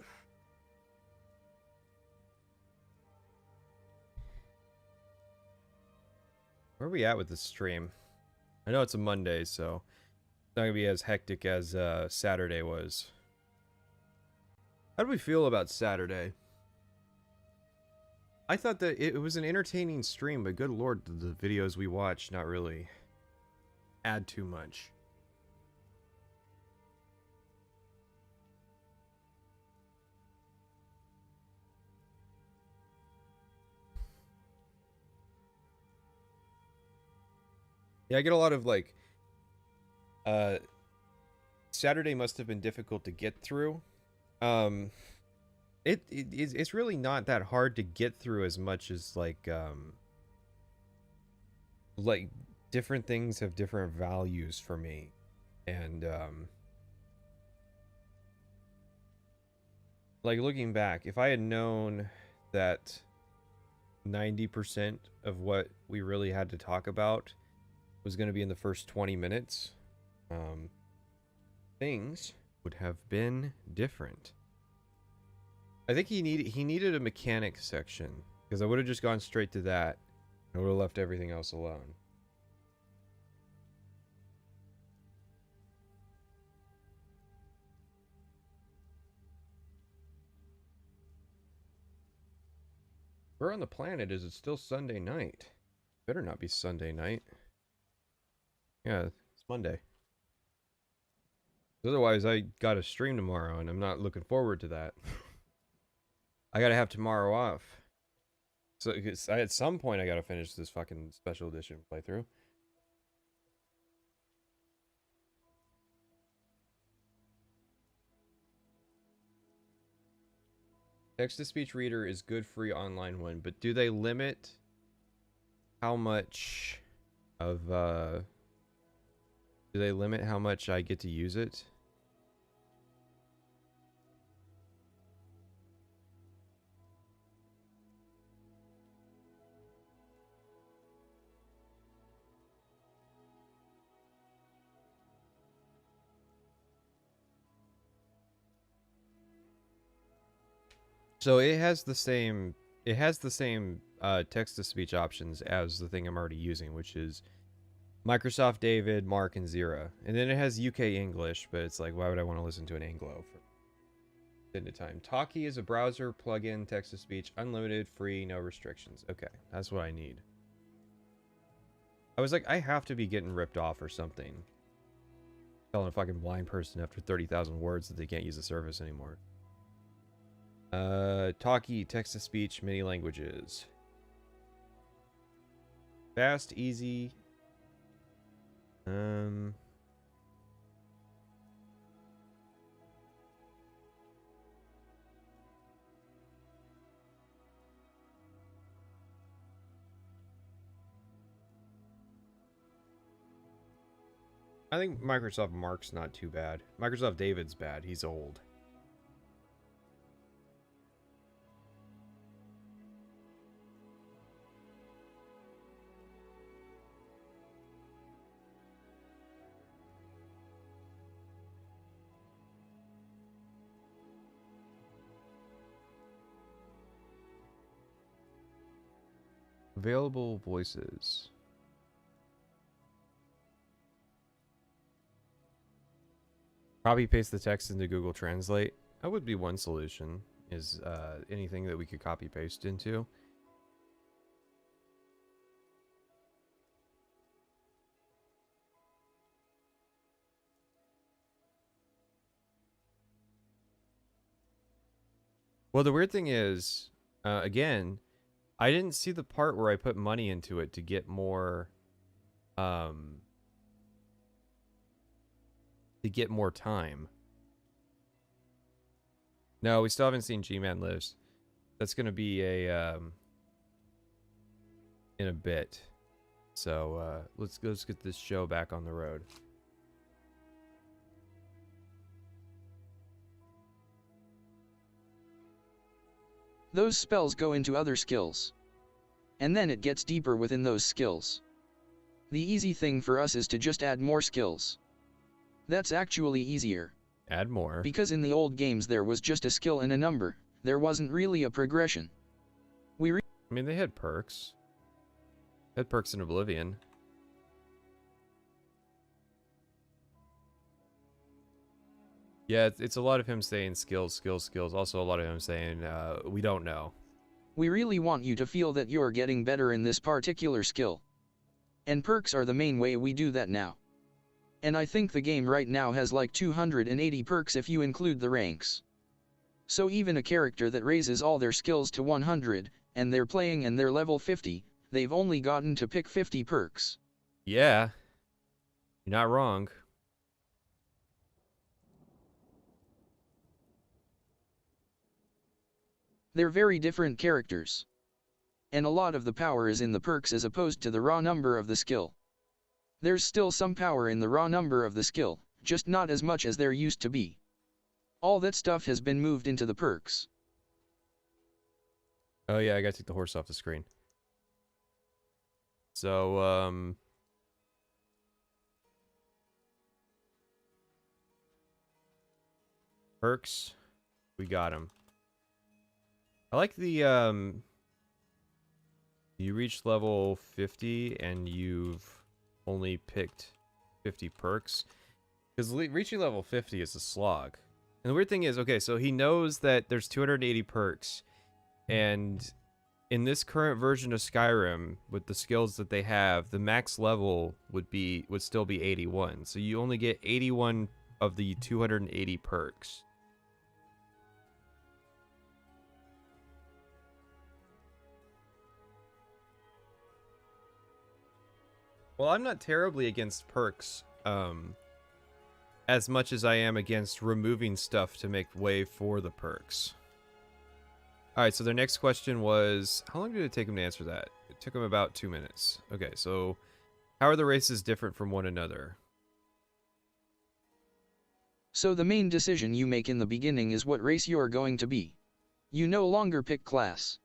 Speaker 1: Where are we at with this stream? I know it's a Monday, so it's not gonna be as hectic as Saturday was. How do we feel about Saturday? I thought that it was an entertaining stream, but good lord, did the videos we watched not really add too much. Yeah, I get a lot of like Saturday must have been difficult to get through. It's really not that hard to get through as much as like different things have different values for me. And like looking back, if I had known that 90% of what we really had to talk about was going to be in the first 20 minutes, things would have been different. I think he needed a mechanic section, because I would have just gone straight to that and would have left everything else alone. Where on the planet is it still Sunday night? Better not be Sunday night. Yeah, it's Monday. Otherwise, I got a stream tomorrow, and I'm not looking forward to that. I gotta have tomorrow off. So, at some point, I gotta finish this fucking special edition playthrough. Text-to-speech reader is good free online one, but do they limit how much of do they limit how much I get to use it? So it has the same text to speech options as the thing I'm already using, which is Microsoft David, Mark, and Zira. And then it has UK English, but it's like, why would I want to listen to an Anglo for extended time? Talkie is a browser plugin, text to speech, unlimited, free, no restrictions. Okay, that's what I need. I was like, I have to be getting ripped off or something. Telling a fucking blind person after 30,000 words that they can't use the service anymore. Talkie, text to speech, many languages. Fast, easy. I think Microsoft Mark's not too bad. Microsoft David's bad. He's old. Available voices. Copy paste the text into Google Translate. That would be one solution, is anything that we could copy paste into. Well, the weird thing is, again, I didn't see the part where I put money into it to get more, time. No, we still haven't seen G-Man Lives. That's gonna be a, in a bit. So, let's get this show back on the road.
Speaker 20: Those spells go into other skills. And then it gets deeper within those skills. The easy thing for us is to just add more skills. That's actually easier.
Speaker 1: Add more.
Speaker 20: Because in the old games there was just a skill and a number. There wasn't really a progression.
Speaker 1: I mean, they had perks. They had perks in Oblivion. Yeah, it's a lot of him saying skills, skills, skills. Also a lot of him saying, we don't know.
Speaker 20: We really want you to feel that you're getting better in this particular skill. And perks are the main way we do that now. And I think the game right now has like 280 perks if you include the ranks. So even a character that raises all their skills to 100, and they're playing and they're level 50, they've only gotten to pick 50 perks.
Speaker 1: Yeah. You're not wrong.
Speaker 20: They're very different characters. And a lot of the power is in the perks as opposed to the raw number of the skill. There's still some power in the raw number of the skill, just not as much as there used to be. All that stuff has been moved into the perks.
Speaker 1: Oh yeah, I gotta take the horse off the screen. So, perks, we got him. I like the, you reached level 50 and you've only picked 50 perks. Because reaching level 50 is a slog. And the weird thing is, okay, so he knows that there's 280 perks. And in this current version of Skyrim, with the skills that they have, the max level would still be 81. So you only get 81 of the 280 perks. Well, I'm not terribly against perks, as much as I am against removing stuff to make way for the perks. Alright, so their next question was, how long did it take them to answer that? It took them about 2 minutes. Okay, so How are the races different from one another?
Speaker 20: So the main decision you make in the beginning is what race you are going to be. You no longer pick class.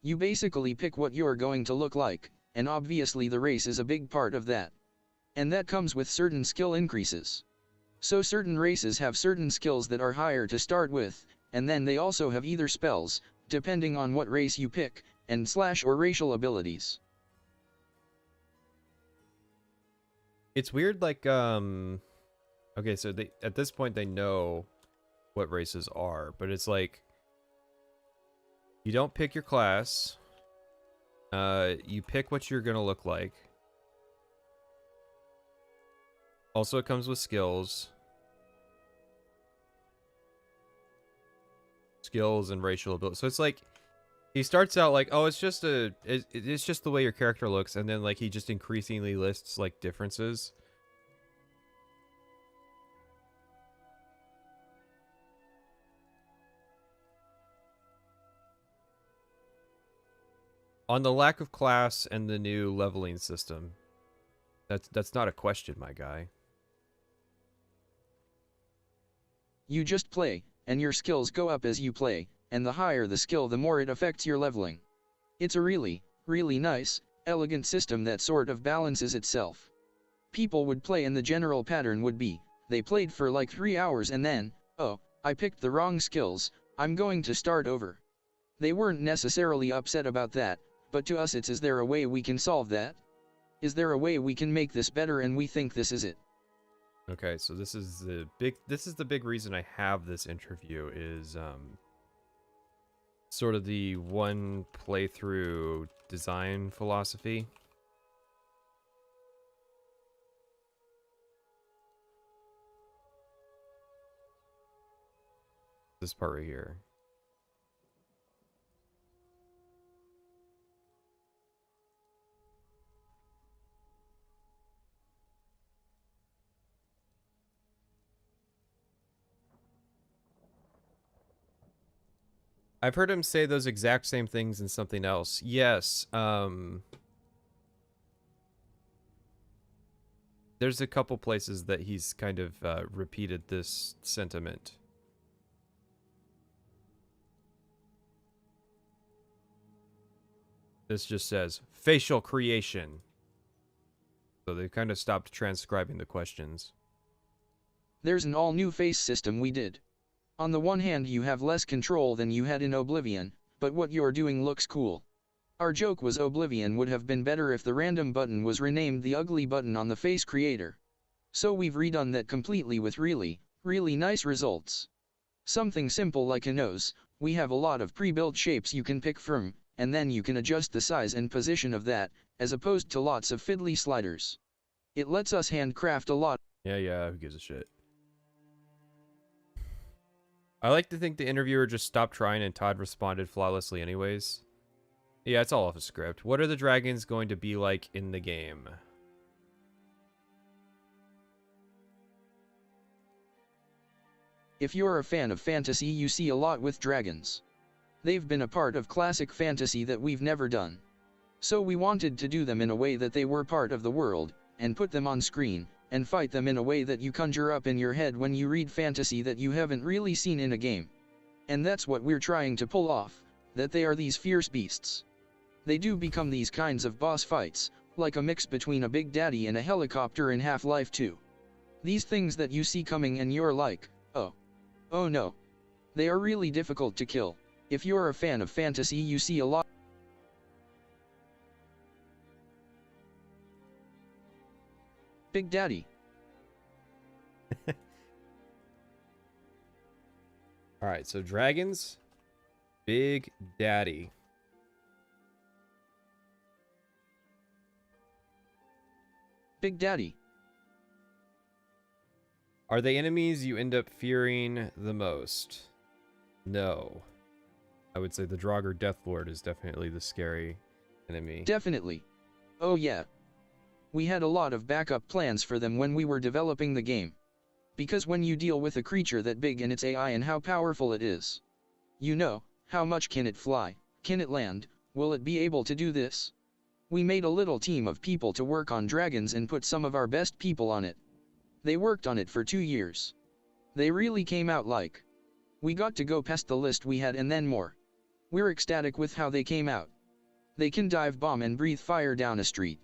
Speaker 20: You basically pick what you are going to look like, and obviously the race is a big part of that. And that comes with certain skill increases. So certain races have certain skills that are higher to start with, and then they also have either spells, depending on what race you pick, and / or racial abilities.
Speaker 1: It's weird, like, okay, so they, at this point they know what races are, but it's like, you don't pick your class, you pick what you're gonna look like. Also, it comes with skills. Skills and racial ability. So it's like, he starts out like, oh, it's just it's just the way your character looks, and then like he just increasingly lists like differences. On the lack of class and the new leveling system. That's not a question, my guy.
Speaker 20: You just play, and your skills go up as you play, and the higher the skill the more it affects your leveling. It's a really, really nice, elegant system that sort of balances itself. People would play and the general pattern would be, they played for like 3 hours and then, oh, I picked the wrong skills, I'm going to start over. They weren't necessarily upset about that, but to us it's, is there a way we can solve that? Is there a way we can make this better, and we think this is it?
Speaker 1: Okay, so this is the big reason I have this interview is sort of the one playthrough design philosophy. This part right here. I've heard him say those exact same things in something else. Yes, there's a couple places that he's kind of repeated this sentiment. This just says facial creation. So they kind of stopped transcribing the questions.
Speaker 20: There's an all-new face system we did. On the one hand you have less control than you had in Oblivion, but what you're doing looks cool. Our joke was Oblivion would have been better if the random button was renamed the ugly button on the face creator. So we've redone that completely with really, really nice results. Something simple like a nose, we have a lot of pre-built shapes you can pick from, and then you can adjust the size and position of that, as opposed to lots of fiddly sliders. It lets us handcraft a lot.
Speaker 1: Yeah, who gives a shit? I like to think the interviewer just stopped trying and Todd responded flawlessly anyways. Yeah, it's all off a script. What are the dragons going to be like in the game?
Speaker 20: If you're a fan of fantasy, you see a lot with dragons. They've been a part of classic fantasy that we've never done. So we wanted to do them in a way that they were part of the world, and put them on screen, and fight them in a way that you conjure up in your head when you read fantasy that you haven't really seen in a game. And that's what we're trying to pull off, that they are these fierce beasts. They do become these kinds of boss fights, like a mix between a Big Daddy and a helicopter in Half-Life 2. These things that you see coming and you're like, oh no. They are really difficult to kill. If you're a fan of fantasy, you see a lot. Big Daddy.
Speaker 1: Alright, so dragons, Big Daddy.
Speaker 20: Big Daddy.
Speaker 1: Are they enemies you end up fearing the most? No. I would say the Draugr Deathlord is definitely the scary enemy.
Speaker 20: Definitely. Oh yeah. We had a lot of backup plans for them when we were developing the game. Because when you deal with a creature that big and its AI and how powerful it is. You know, how much can it fly? Can it land? Will it be able to do this? We made a little team of people to work on dragons and put some of our best people on it. They worked on it for 2 years. They really came out like. We got to go past the list we had and then more. We're ecstatic with how they came out. They can dive bomb and breathe fire down a street.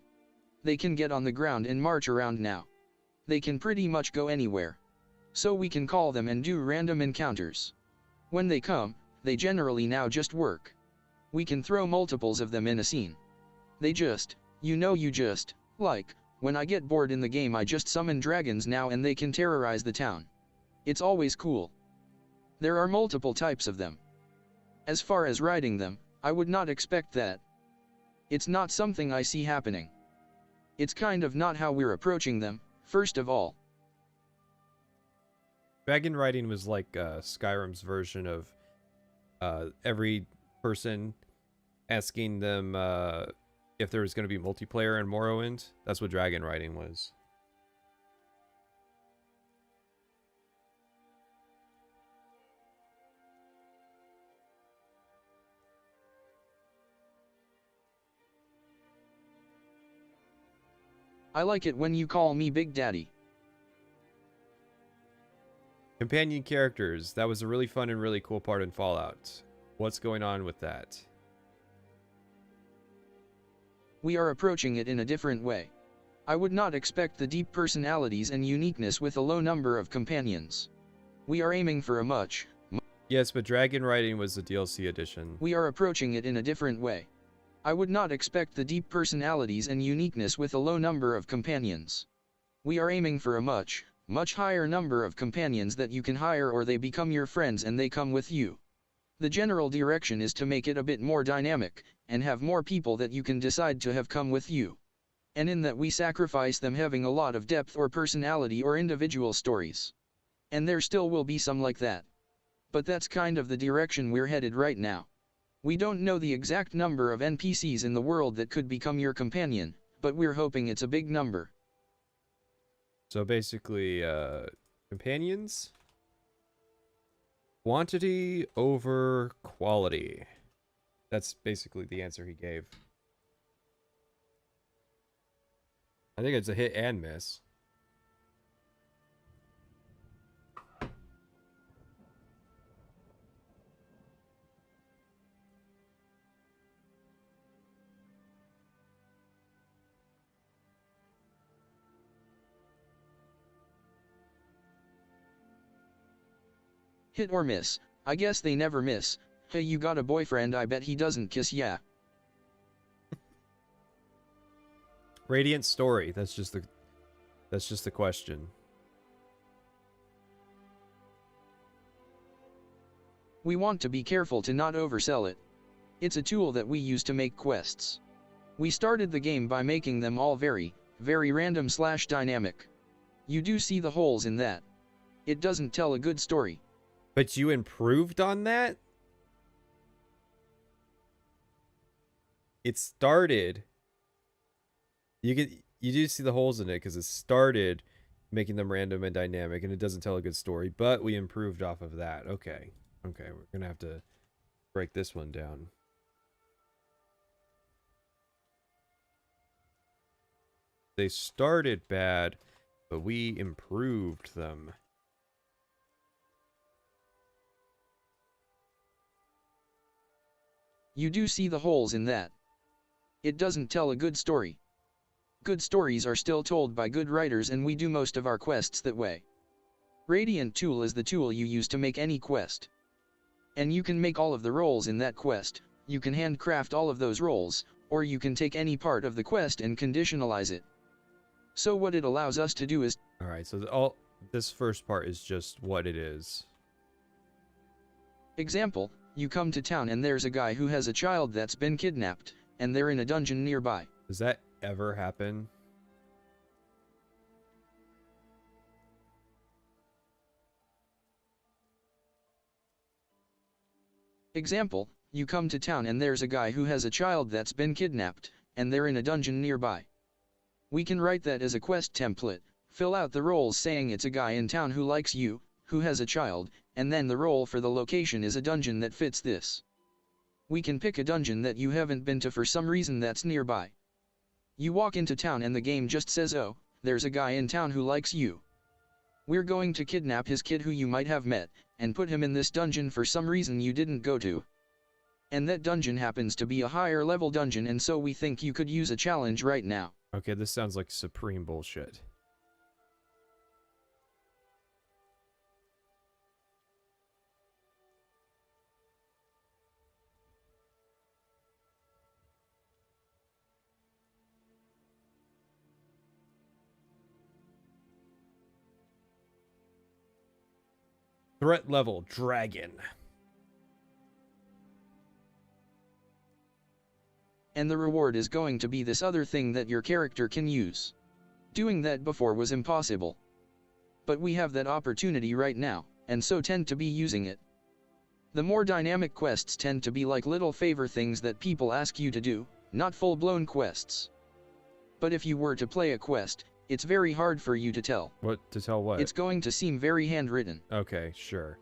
Speaker 20: They can get on the ground and march around now. They can pretty much go anywhere. So we can call them and do random encounters. When they come, they generally now just work. We can throw multiples of them in a scene. They just, like, when I get bored in the game I just summon dragons now and they can terrorize the town. It's always cool. There are multiple types of them. As far as riding them, I would not expect that. It's not something I see happening. It's kind of not how we're approaching them, first of all.
Speaker 1: Dragon riding was like Skyrim's version of every person asking them if there was going to be multiplayer in Morrowind. That's what dragon riding was.
Speaker 20: I like it when you call me Big Daddy.
Speaker 1: Companion characters. That was a really fun and really cool part in Fallout. What's going on with that?
Speaker 20: We are approaching it in a different way. I would not expect the deep personalities and uniqueness with a low number of companions. We are aiming for a much.
Speaker 1: Yes, but dragon riding was the DLC edition.
Speaker 20: We are approaching it in a different way. I would not expect the deep personalities and uniqueness with a low number of companions. We are aiming for a much higher number of companions that you can hire or they become your friends and they come with you. The general direction is to make it a bit more dynamic, and have more people that you can decide to have come with you. And in that we sacrifice them having a lot of depth or personality or individual stories. And there still will be some like that. But that's kind of the direction we're headed right now. We don't know the exact number of NPCs in the world that could become your companion, but we're hoping it's a big number.
Speaker 1: So basically, companions? Quantity over quality. That's basically the answer he gave. I think it's a hit and miss.
Speaker 20: Hit or miss, I guess they never miss. Hey, you got a boyfriend, I bet he doesn't kiss ya.
Speaker 1: Radiant story, that's just the question.
Speaker 20: We want to be careful to not oversell it. It's a tool that we use to make quests. We started the game by making them all very random/dynamic. You do see the holes in that. It doesn't tell a good story.
Speaker 1: But you improved on that? It started. You do see the holes in it because it started making them random and dynamic, and it doesn't tell a good story. But we improved off of that. Okay, we're gonna have to break this one down. They started bad, but we improved them.
Speaker 20: You do see the holes in that. It doesn't tell a good story. Good stories are still told by good writers, and we do most of our quests that way. Radiant Tool is the tool you use to make any quest. And you can make all of the roles in that quest, you can handcraft all of those roles, or you can take any part of the quest and conditionalize it. So what it allows us to do is...
Speaker 1: Alright, so this first part is just what it is.
Speaker 20: Example, you come to town and there's a guy who has a child that's been kidnapped, and they're in a dungeon nearby.
Speaker 1: Does that ever happen?
Speaker 20: Example, you come to town and there's a guy who has a child that's been kidnapped, and they're in a dungeon nearby. We can write that as a quest template, fill out the roles saying it's a guy in town who likes you, who has a child, and then the role for the location is a dungeon that fits this. We can pick a dungeon that you haven't been to for some reason that's nearby. You walk into town and the game just says, oh, there's a guy in town who likes you. We're going to kidnap his kid who you might have met, and put him in this dungeon for some reason you didn't go to. And that dungeon happens to be a higher level dungeon, and so we think you could use a challenge right now.
Speaker 1: Okay, this sounds like supreme bullshit. Threat level, dragon.
Speaker 20: And the reward is going to be this other thing that your character can use. Doing that before was impossible. But we have that opportunity right now, and so tend to be using it. The more dynamic quests tend to be like little favor things that people ask you to do, not full-blown quests. But if you were to play a quest, it's very hard for you to tell.
Speaker 1: What to tell what?
Speaker 20: It's going to seem very handwritten.
Speaker 1: Okay, sure.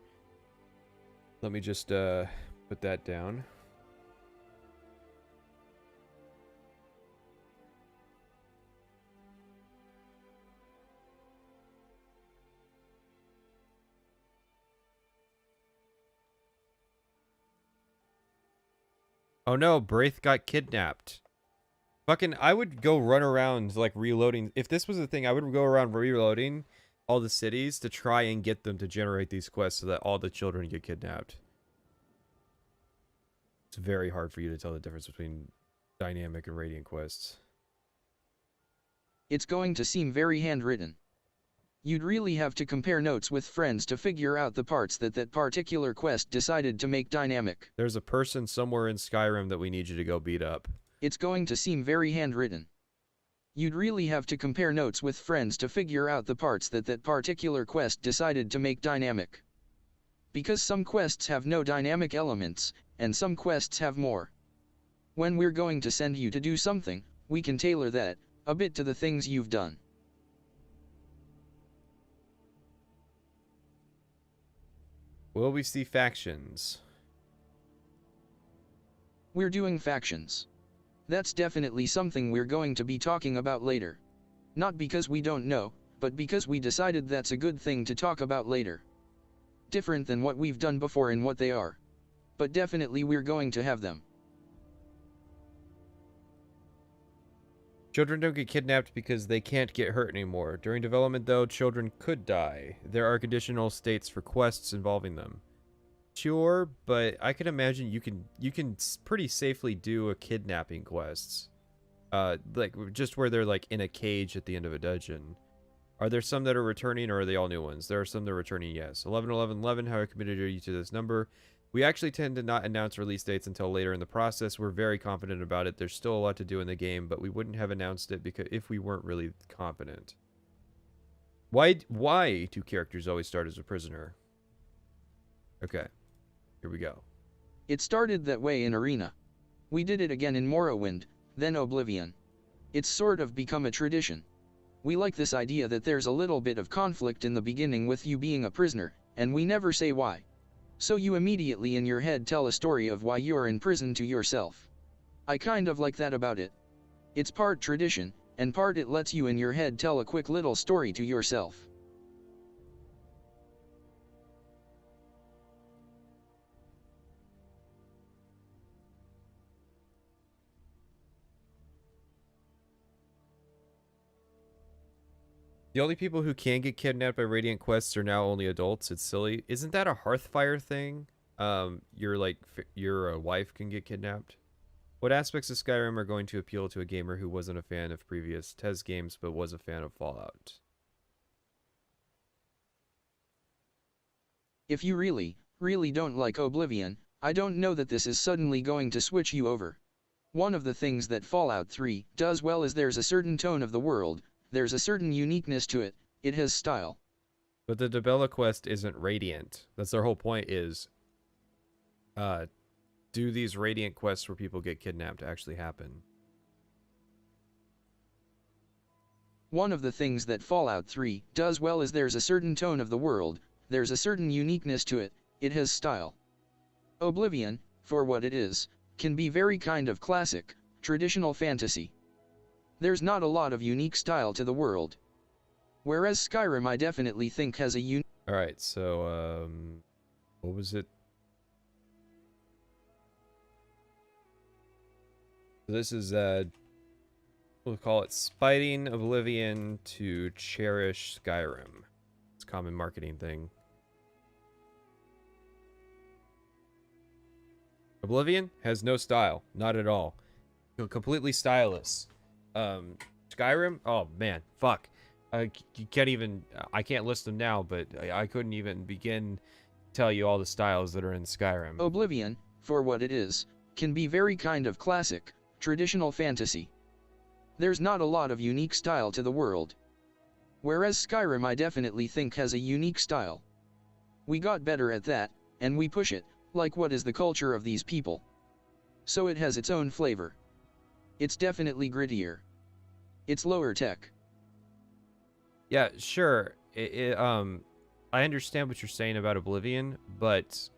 Speaker 1: Let me just put that down. Oh no, Braith got kidnapped. Fucking, I would go run around, like, reloading. If this was a thing, I would go around reloading all the cities to try and get them to generate these quests so that all the children get kidnapped. It's very hard for you to tell the difference between dynamic and radiant quests.
Speaker 20: It's going to seem very handwritten. You'd really have to compare notes with friends to figure out the parts that particular quest decided to make dynamic.
Speaker 1: There's a person somewhere in Skyrim that we need you to go beat up.
Speaker 20: It's going to seem very handwritten. You'd really have to compare notes with friends to figure out the parts that particular quest decided to make dynamic. Because some quests have no dynamic elements, and some quests have more. When we're going to send you to do something, we can tailor that a bit to the things you've done.
Speaker 1: Will we see factions?
Speaker 20: We're doing factions. That's definitely something we're going to be talking about later. Not because we don't know, but because we decided that's a good thing to talk about later. Different than what we've done before and what they are. But definitely we're going to have them.
Speaker 1: Children don't get kidnapped because they can't get hurt anymore. During development, though, children could die. There are conditional states for quests involving them. Sure, but I can imagine you can pretty safely do a kidnapping quests. Like just where they're like in a cage at the end of a dungeon. Are there some that are returning, or are they all new ones? There are some that are returning, yes. 111111, how committed are you to this number? We actually tend to not announce release dates until later in the process. We're very confident about it. There's still a lot to do in the game, but we wouldn't have announced it because if we weren't really confident. Why do characters always start as a prisoner? Okay, here we go.
Speaker 20: It started that way in Arena. We did it again in Morrowind, then Oblivion. It's sort of become a tradition. We like this idea that there's a little bit of conflict in the beginning with you being a prisoner, and we never say why. So you immediately in your head tell a story of why you're in prison to yourself. I kind of like that about it. It's part tradition, and part it lets you in your head tell a quick little story to yourself.
Speaker 1: The only people who can get kidnapped by Radiant quests are now only adults. It's silly. Isn't that a Hearthfire thing? Your wife can get kidnapped. What aspects of Skyrim are going to appeal to a gamer who wasn't a fan of previous TES games but was a fan of Fallout?
Speaker 20: If you really don't like Oblivion, I don't know that this is suddenly going to switch you over. One of the things that Fallout 3 does well is there's a certain tone of the world. There's a certain uniqueness to it, it has style.
Speaker 1: But the Dibella quest isn't Radiant. That's their whole point is, do these Radiant quests where people get kidnapped actually happen?
Speaker 20: One of the things that Fallout 3 does well is there's a certain tone of the world, there's a certain uniqueness to it, it has style. Oblivion, for what it is, can be very kind of classic, traditional fantasy. There's not a lot of unique style to the world. Whereas Skyrim I definitely think has a unique...
Speaker 1: Alright, so, what was it? This is, we'll call it Spiting Oblivion to Cherish Skyrim. It's a common marketing thing. Oblivion has no style. Not at all. Completely styleless. Skyrim? Oh, man. Fuck. You can't even... I can't list them now, but I couldn't even begin to tell you all the styles that are in Skyrim.
Speaker 20: Oblivion, for what it is, can be very kind of classic, traditional fantasy. There's not a lot of unique style to the world. Whereas Skyrim I definitely think has a unique style. We got better at that, and we push it, like what is the culture of these people. So it has its own flavor. It's definitely grittier. It's lower tech.
Speaker 1: Yeah, sure. I understand what you're saying about Oblivion, but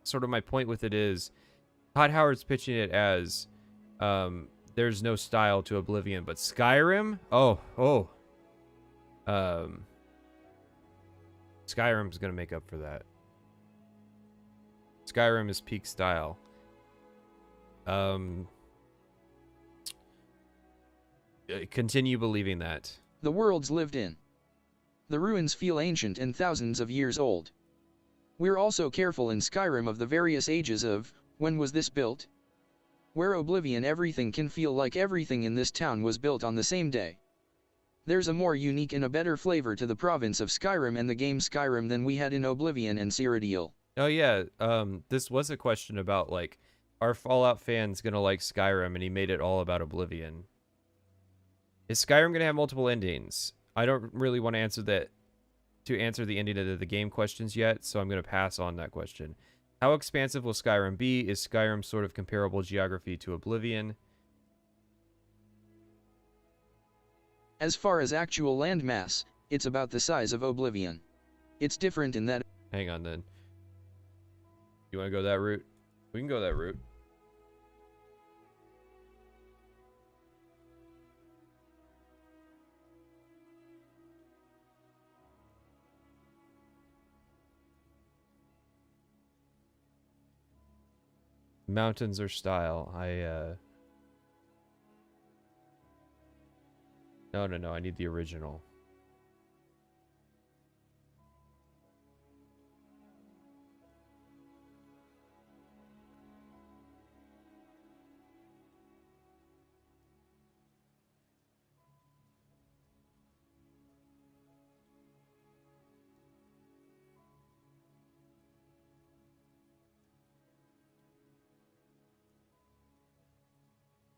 Speaker 1: sort of my point with it is, Todd Howard's pitching it as, there's no style to Oblivion, but Skyrim? Skyrim's gonna make up for that. Skyrim is peak style. Continue believing that.
Speaker 20: The world's lived in. The ruins feel ancient and thousands of years old. We're also careful in Skyrim of the various ages of, when was this built? Where Oblivion everything can feel like everything in this town was built on the same day. There's a more unique and a better flavor to the province of Skyrim and the game Skyrim than we had in Oblivion and Cyrodiil.
Speaker 1: Oh yeah, this was a question about, like, are Fallout fans gonna like Skyrim, and he made it all about Oblivion. Is Skyrim gonna have multiple endings? I don't really want to answer the ending of the game questions yet, so I'm gonna pass on that question. How expansive will Skyrim be? Is Skyrim sort of comparable geography to Oblivion?
Speaker 20: As far as actual landmass, it's about the size of Oblivion. It's different in that...
Speaker 1: Hang on then. You want to go that route? We can go that route. Mountains are style. No, I need the original.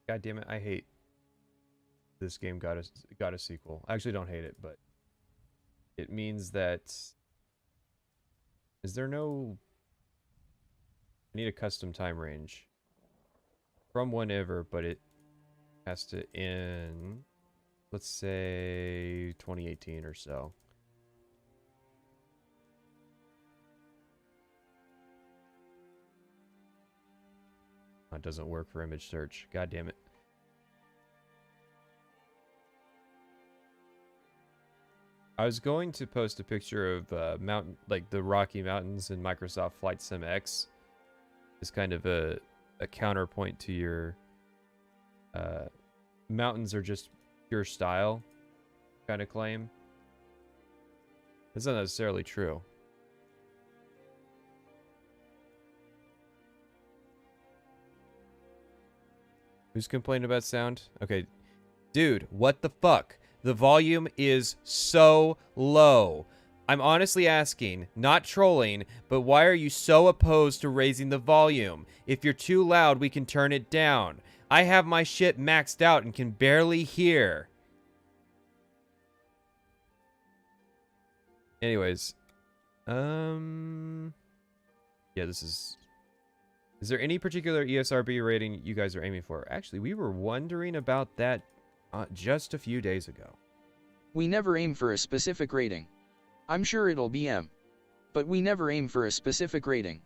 Speaker 1: God damn it, I hate this game got a sequel. I actually don't hate it, but it means that... Is there no... I need a custom time range. From whenever, but it has to end... Let's say 2018 or so. It doesn't work for image search. God damn it. I was going to post a picture of mountain, like the Rocky Mountains in Microsoft Flight Sim X. It's kind of a counterpoint to your mountains are just pure style kind of claim. That's not necessarily true. Who's complaining about sound? Okay. Dude, what the fuck? The volume is so low. I'm honestly asking, not trolling, but why are you so opposed to raising the volume? If you're too loud, we can turn it down. I have my shit maxed out and can barely hear. Anyways. Yeah, this is... Is there any particular ESRB rating you guys are aiming for? Actually, we were wondering about that just a few days ago.
Speaker 20: We never aim for a specific rating. I'm sure it'll be M. But we never aim for a specific rating.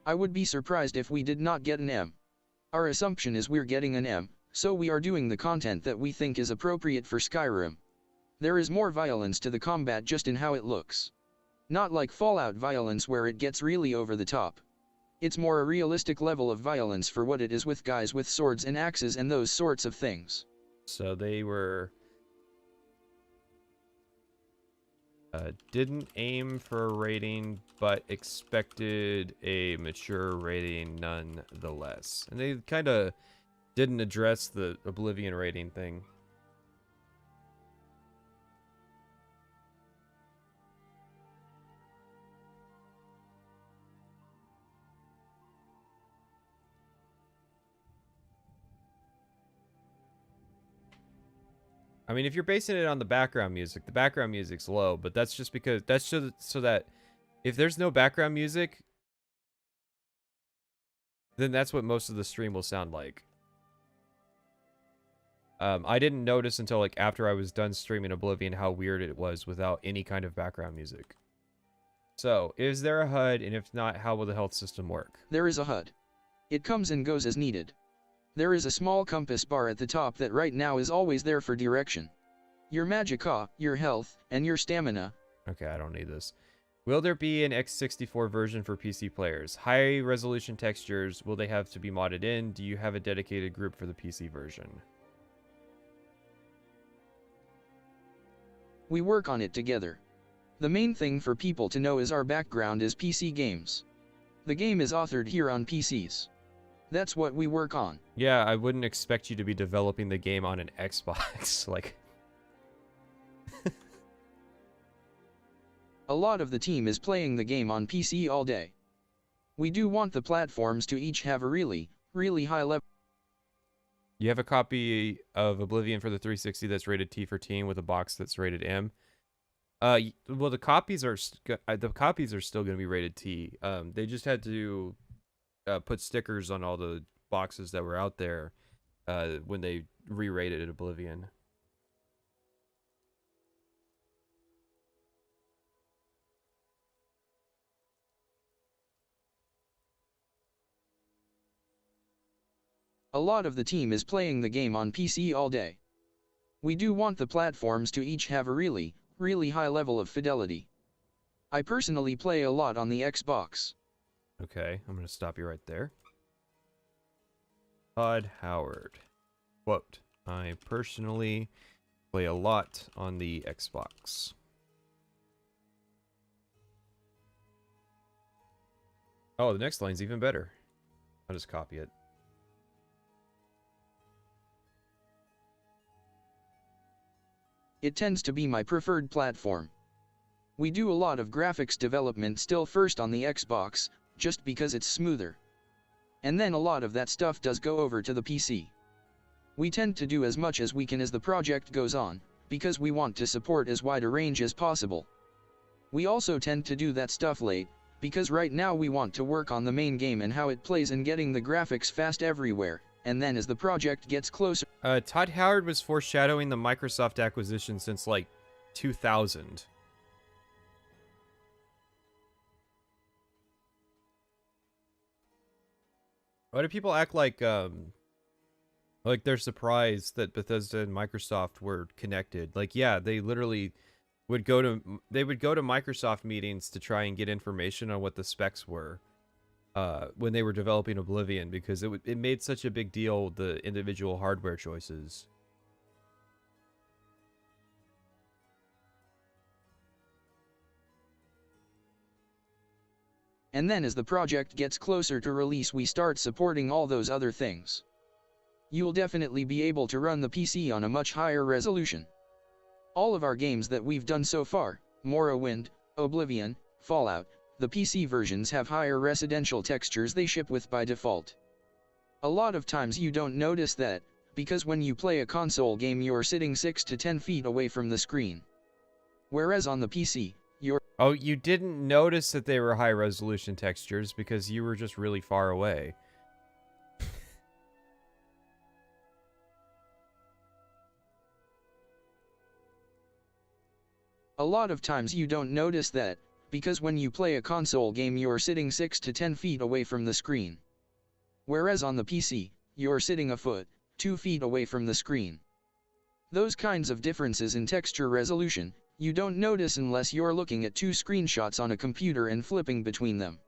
Speaker 20: I would be surprised if we did not get an M. Our assumption is we're getting an M, so we are doing the content that we think is appropriate for Skyrim. There is more violence to the combat just in how it looks. Not like Fallout violence where it gets really over the top. It's more a realistic level of violence for what it is, with guys with swords and axes and those sorts of things.
Speaker 1: So they were... didn't aim for a rating, but expected a mature rating nonetheless. And they kind of didn't address the Oblivion rating thing. I mean, if you're basing it on the background music's low, but that's just because that's just so that if there's no background music, then that's what most of the stream will sound like. I didn't notice until like after I was done streaming Oblivion how weird it was without any kind of background music. So, is there a HUD, and if not, how will the health system work?
Speaker 20: There is a HUD. It comes and goes as needed. There is a small compass bar at the top that right now is always there for direction. Your magicka, your health, and your stamina.
Speaker 1: Okay, I don't need this. Will there be an X64 version for PC players? High resolution textures, will they have to be modded in? Do you have a dedicated group for the PC version?
Speaker 20: We work on it together. The main thing for people to know is our background is PC games. The game is authored here on PCs. That's what we work on.
Speaker 1: Yeah, I wouldn't expect you to be developing the game on an Xbox. Like,
Speaker 20: a lot of the team is playing the game on PC all day. We do want the platforms to each have a really high level.
Speaker 1: You have a copy of Oblivion for the 360 that's rated T for teen with a box that's rated M. Well, the copies are still going to be rated T. They just had to put stickers on all the boxes that were out there when they re-rated Oblivion.
Speaker 20: A lot of the team is playing the game on PC all day. We do want the platforms to each have a really high level of fidelity. I personally play a lot on the Xbox.
Speaker 1: Okay, I'm going to stop you right there. Todd Howard. Quote, I personally play a lot on the Xbox. Oh, the next line's even better. I'll just copy it.
Speaker 20: It tends to be my preferred platform. We do a lot of graphics development still first on the Xbox, just because it's smoother. And then a lot of that stuff does go over to the PC. We tend to do as much as we can as the project goes on, because we want to support as wide a range as possible. We also tend to do that stuff late, because right now we want to work on the main game and how it plays and getting the graphics fast everywhere, and then as the project gets closer...
Speaker 1: Todd Howard was foreshadowing the Microsoft acquisition since, like, 2000. Why do people act like they're surprised that Bethesda and Microsoft were connected? Like, yeah, they literally would go to Microsoft meetings to try and get information on what the specs were when they were developing Oblivion, because it made such a big deal, the individual hardware choices.
Speaker 20: And then as the project gets closer to release, we start supporting all those other things. You'll definitely be able to run the PC on a much higher resolution. All of our games that we've done so far, Morrowind, Oblivion, Fallout, the PC versions have higher residential textures they ship with by default. A lot of times you don't notice that, because when you play a console game you're sitting 6 to 10 feet away from the screen. Whereas on the PC, you're...
Speaker 1: Oh, you didn't notice that they were high resolution textures because you were just really far away.
Speaker 20: A lot of times you don't notice that, because when you play a console game you're sitting 6 to 10 feet away from the screen. Whereas on the PC, you're sitting a foot, 2 feet away from the screen. Those kinds of differences in texture resolution, you don't notice unless you're looking at 2 screenshots on a computer and flipping between them.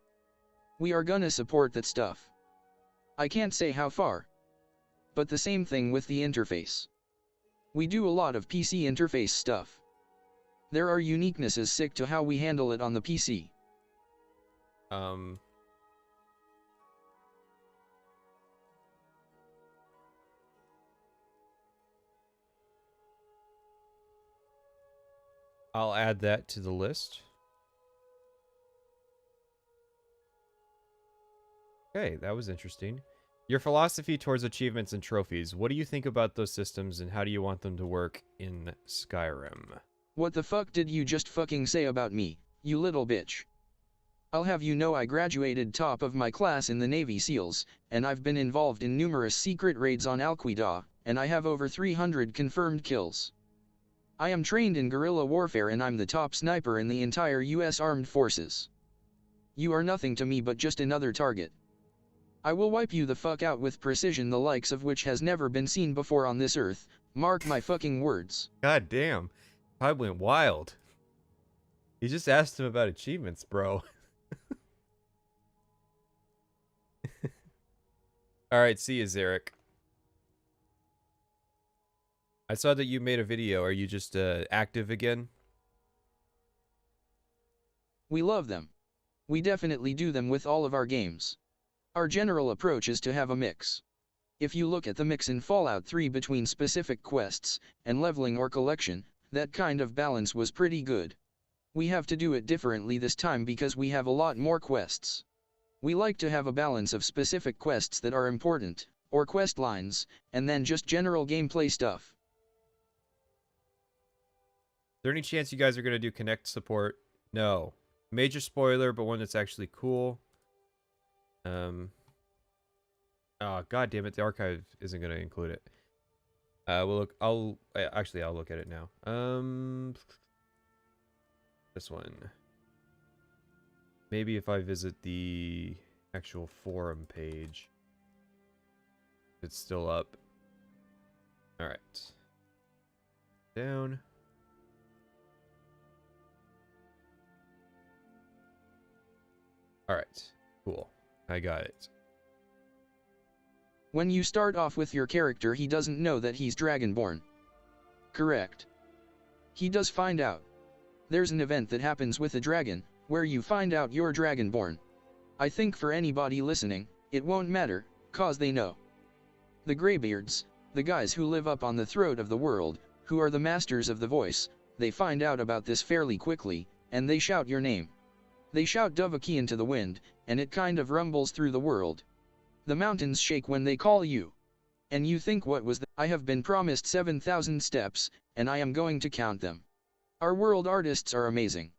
Speaker 20: We are gonna support that stuff. I can't say how far. But the same thing with the interface. We do a lot of PC interface stuff. There are uniquenesses sick to how we handle it on the PC.
Speaker 1: I'll add that to the list. Okay, that was interesting. Your philosophy towards achievements and trophies. What do you think about those systems and how do you want them to work in Skyrim?
Speaker 20: What the fuck did you just fucking say about me, you little bitch? I'll have you know I graduated top of my class in the Navy SEALs, and I've been involved in numerous secret raids on Al-Qaeda, and I have over 300 confirmed kills. I am trained in guerrilla warfare and I'm the top sniper in the entire US Armed Forces. You are nothing to me but just another target. I will wipe you the fuck out with precision the likes of which has never been seen before on this earth, mark my fucking words.
Speaker 1: God damn. I went wild. You just asked him about achievements, bro. Alright, see you, Zarek. I saw that you made a video. Are you just active again?
Speaker 20: We love them. We definitely do them with all of our games. Our general approach is to have a mix. If you look at the mix in Fallout 3 between specific quests and leveling or collection, that kind of balance was pretty good. We have to do it differently this time because we have a lot more quests. We like to have a balance of specific quests that are important, or quest lines, and then just general gameplay stuff.
Speaker 1: Is there any chance you guys are going to do Connect support? No. Major spoiler, but one that's actually cool. Oh, god damn it, the archive isn't going to include it. Well, look, I'll look at it now. This one. Maybe if I visit the actual forum page. It's still up. Alright. Down. Alright. Cool. I got it.
Speaker 20: When you start off with your character, he doesn't know that he's Dragonborn. Correct. He does find out. There's an event that happens with a dragon, where you find out you're Dragonborn. I think for anybody listening, it won't matter, cause they know. The Greybeards, the guys who live up on the throat of the world, who are the masters of the voice, they find out about this fairly quickly, and they shout your name. They shout Dovahkiin into the wind, and it kind of rumbles through the world. The mountains shake when they call you. And you think, what was that? I have been promised 7,000 steps, and I am going to count them. Our world artists are amazing.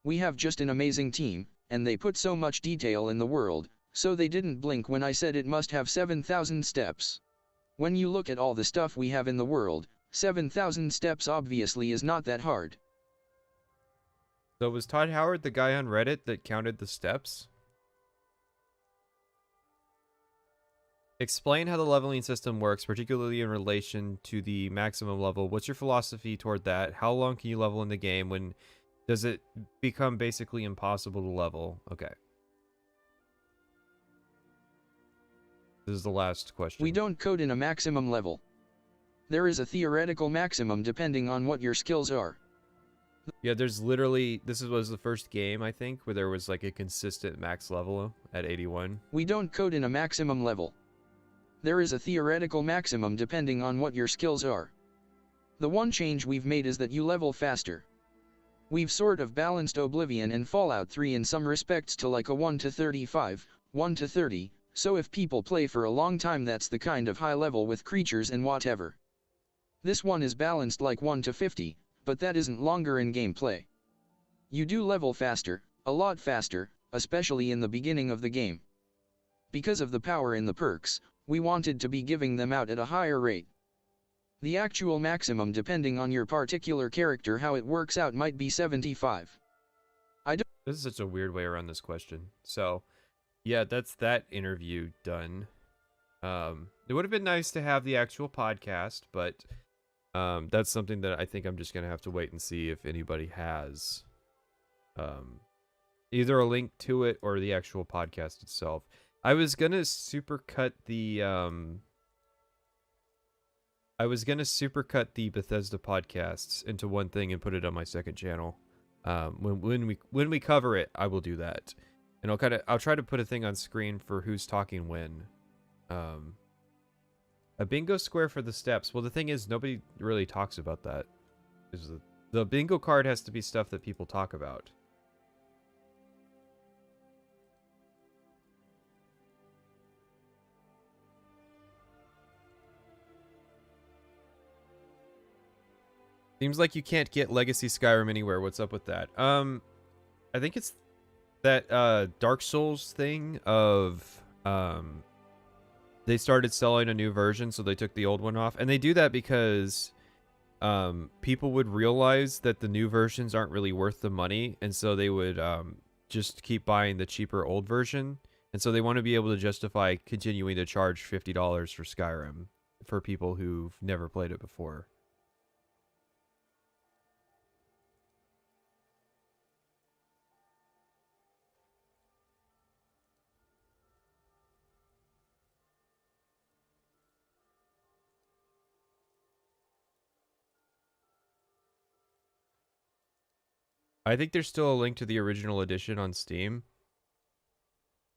Speaker 20: We have just an amazing team, and they put so much detail in the world, so they didn't blink when I said it must have 7,000 steps. When you look at all the stuff we have in the world, 7,000 steps obviously is not that hard.
Speaker 1: So was Todd Howard the guy on Reddit that counted the steps? Explain how the leveling system works, particularly in relation to the maximum level. What's your philosophy toward that? How long can you level in the game? When does it become basically impossible to level? Okay. This is the last question.
Speaker 20: We don't code in a maximum level. There is a theoretical maximum depending on what your skills are.
Speaker 1: Yeah, there's literally, was the first game, I think, where there was like a consistent max level at 81.
Speaker 20: We don't code in a maximum level. There is a theoretical maximum depending on what your skills are. The one change we've made is that you level faster. We've sort of balanced Oblivion and Fallout 3 in some respects to like a 1 to 35, 1 to 30, so if people play for a long time that's the kind of high level with creatures and whatever. This one is balanced like 1 to 50, but that isn't longer in gameplay. You do level faster, a lot faster, especially in the beginning of the game. Because of the power in the perks, we wanted to be giving them out at a higher rate. The actual maximum depending on your particular character how it works out might be 75.
Speaker 1: This is such a weird way around this question. So, yeah, that's that interview done. It would have been nice to have the actual podcast, but that's something that I think I'm just gonna have to wait and see if anybody has either a link to it or the actual podcast itself. I was gonna supercut the Bethesda podcasts into one thing and put it on my second channel. When we cover it, I will do that, and I'll try to put a thing on screen for who's talking when. A bingo square for the steps. Well, the thing is, nobody really talks about that. The bingo card has to be stuff that people talk about. Seems like you can't get Legacy Skyrim anywhere. What's up with that? I think it's that Dark Souls thing of they started selling a new version, so they took the old one off. And they do that because people would realize that the new versions aren't really worth the money, and so they would just keep buying the cheaper old version. And so they want to be able to justify continuing to charge $50 for Skyrim for people who've never played it before. I think there's still a link to the original edition on Steam.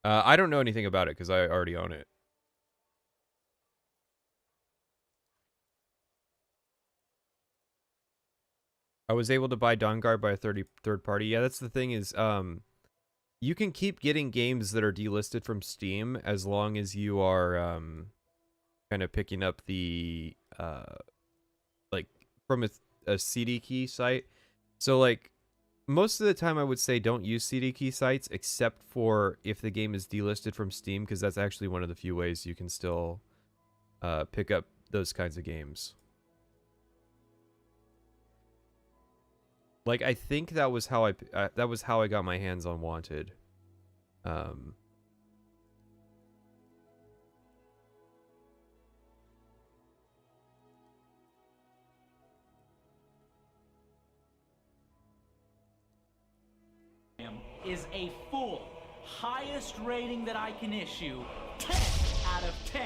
Speaker 1: I don't know anything about it because I already own it. I was able to buy Dawnguard by a third party. Yeah, that's the thing is, you can keep getting games that are delisted from Steam as long as you are kind of picking up the like from a CD key site. So like most of the time I would say don't use CD key sites except for if the game is delisted from Steam, because that's actually one of the few ways you can still pick up those kinds of games. Like I think that was how I got my hands on Wanted.
Speaker 2: Is a full, highest rating that I can issue, 10 out of 10,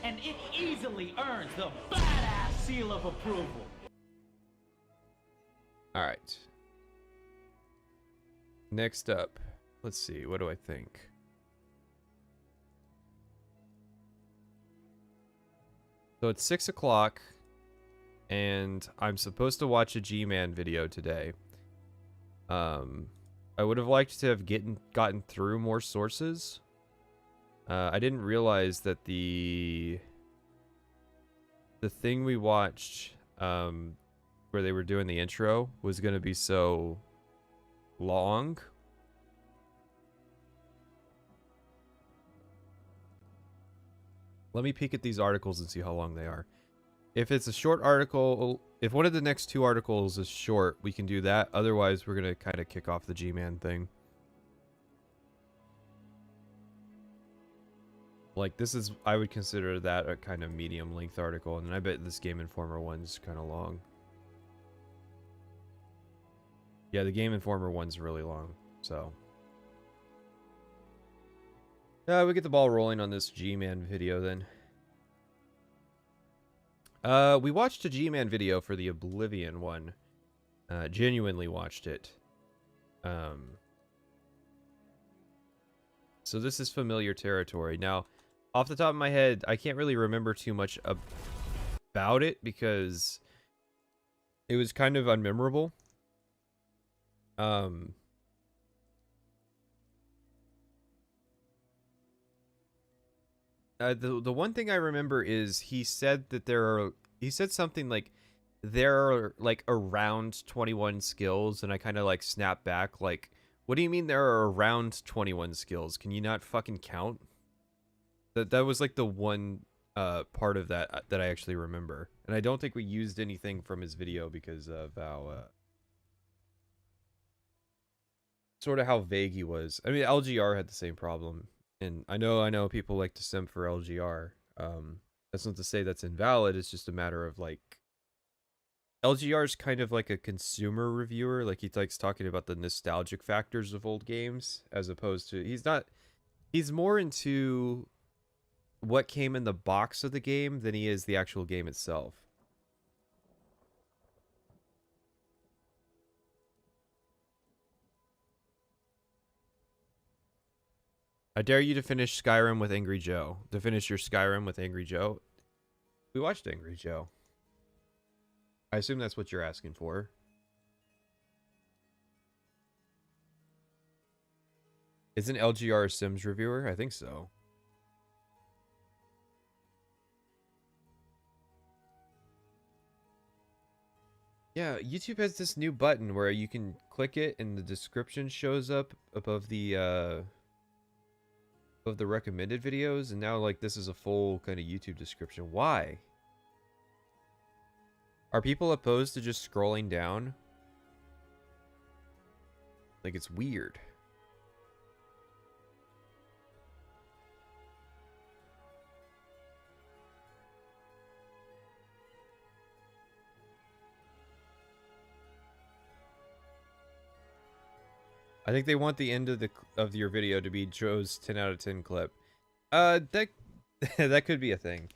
Speaker 2: and it easily earns the badass seal of approval.
Speaker 1: All right. Next up, let's see, what do I think? So it's 6 o'clock, and I'm supposed to watch a G-Man video today. I would have liked to have gotten through more sources. I didn't realize that the thing we watched, where they were doing the intro, was going to be so long. Let me peek at these articles and see how long they are. If it's a short article, if one of the next two articles is short, we can do that. Otherwise, we're going to kind of kick off the G-Man thing. Like, this is, I would consider that a kind of medium length article, and I bet this Game Informer one's kind of long. Yeah, the Game Informer one's really long, so. We get the ball rolling on this G-Man video then. We watched a G-Man video for the Oblivion one. Genuinely watched it. So this is familiar territory. Now, off the top of my head, I can't really remember too much about it because it was kind of unmemorable. The one thing I remember is he said that he said something like there are like around 21 skills, and I kind of like snapped back like, what do you mean there are around 21 skills? Can you not fucking count? That was like the one part of that I actually remember, and I don't think we used anything from his video because of how sort of how vague he was. I mean, LGR had the same problem. And I know people like to simp for LGR. That's not to say that's invalid. It's just a matter of like LGR is kind of like a consumer reviewer. Like he likes talking about the nostalgic factors of old games, as opposed to he's more into what came in the box of the game than he is the actual game itself. I dare you to finish Skyrim with Angry Joe. To finish your Skyrim with Angry Joe. We watched Angry Joe. I assume that's what you're asking for. Isn't LGR a Sims reviewer? I think so. Yeah, YouTube has this new button where you can click it and the description shows up above the recommended videos, and now like this is a full kind of YouTube description. Why? Are people opposed to just scrolling down? Like, it's weird. I think they want the end of your video to be Joe's 10 out of 10 clip. That that could be a thing.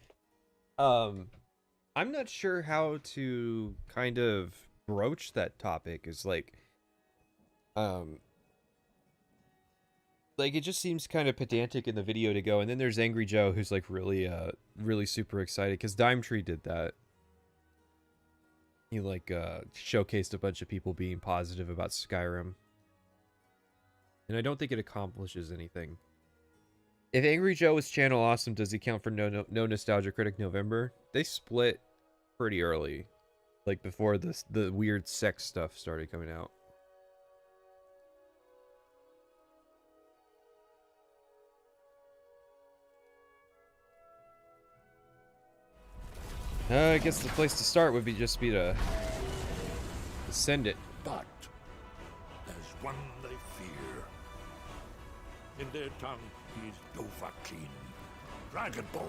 Speaker 1: I'm not sure how to kind of broach that topic. Is like it just seems kind of pedantic in the video to go, and then there's Angry Joe who's like really really super excited because Dime Tree did that. He like showcased a bunch of people being positive about Skyrim. And I don't think it accomplishes anything. If Angry Joe is channel awesome, does he count for no Nostalgia Critic November? They split pretty early. Like before the weird sex stuff started coming out. I guess the place to start would be to send it.
Speaker 11: But there's one they fear. In their tongue, he's Dovahkiin, Dragonborn.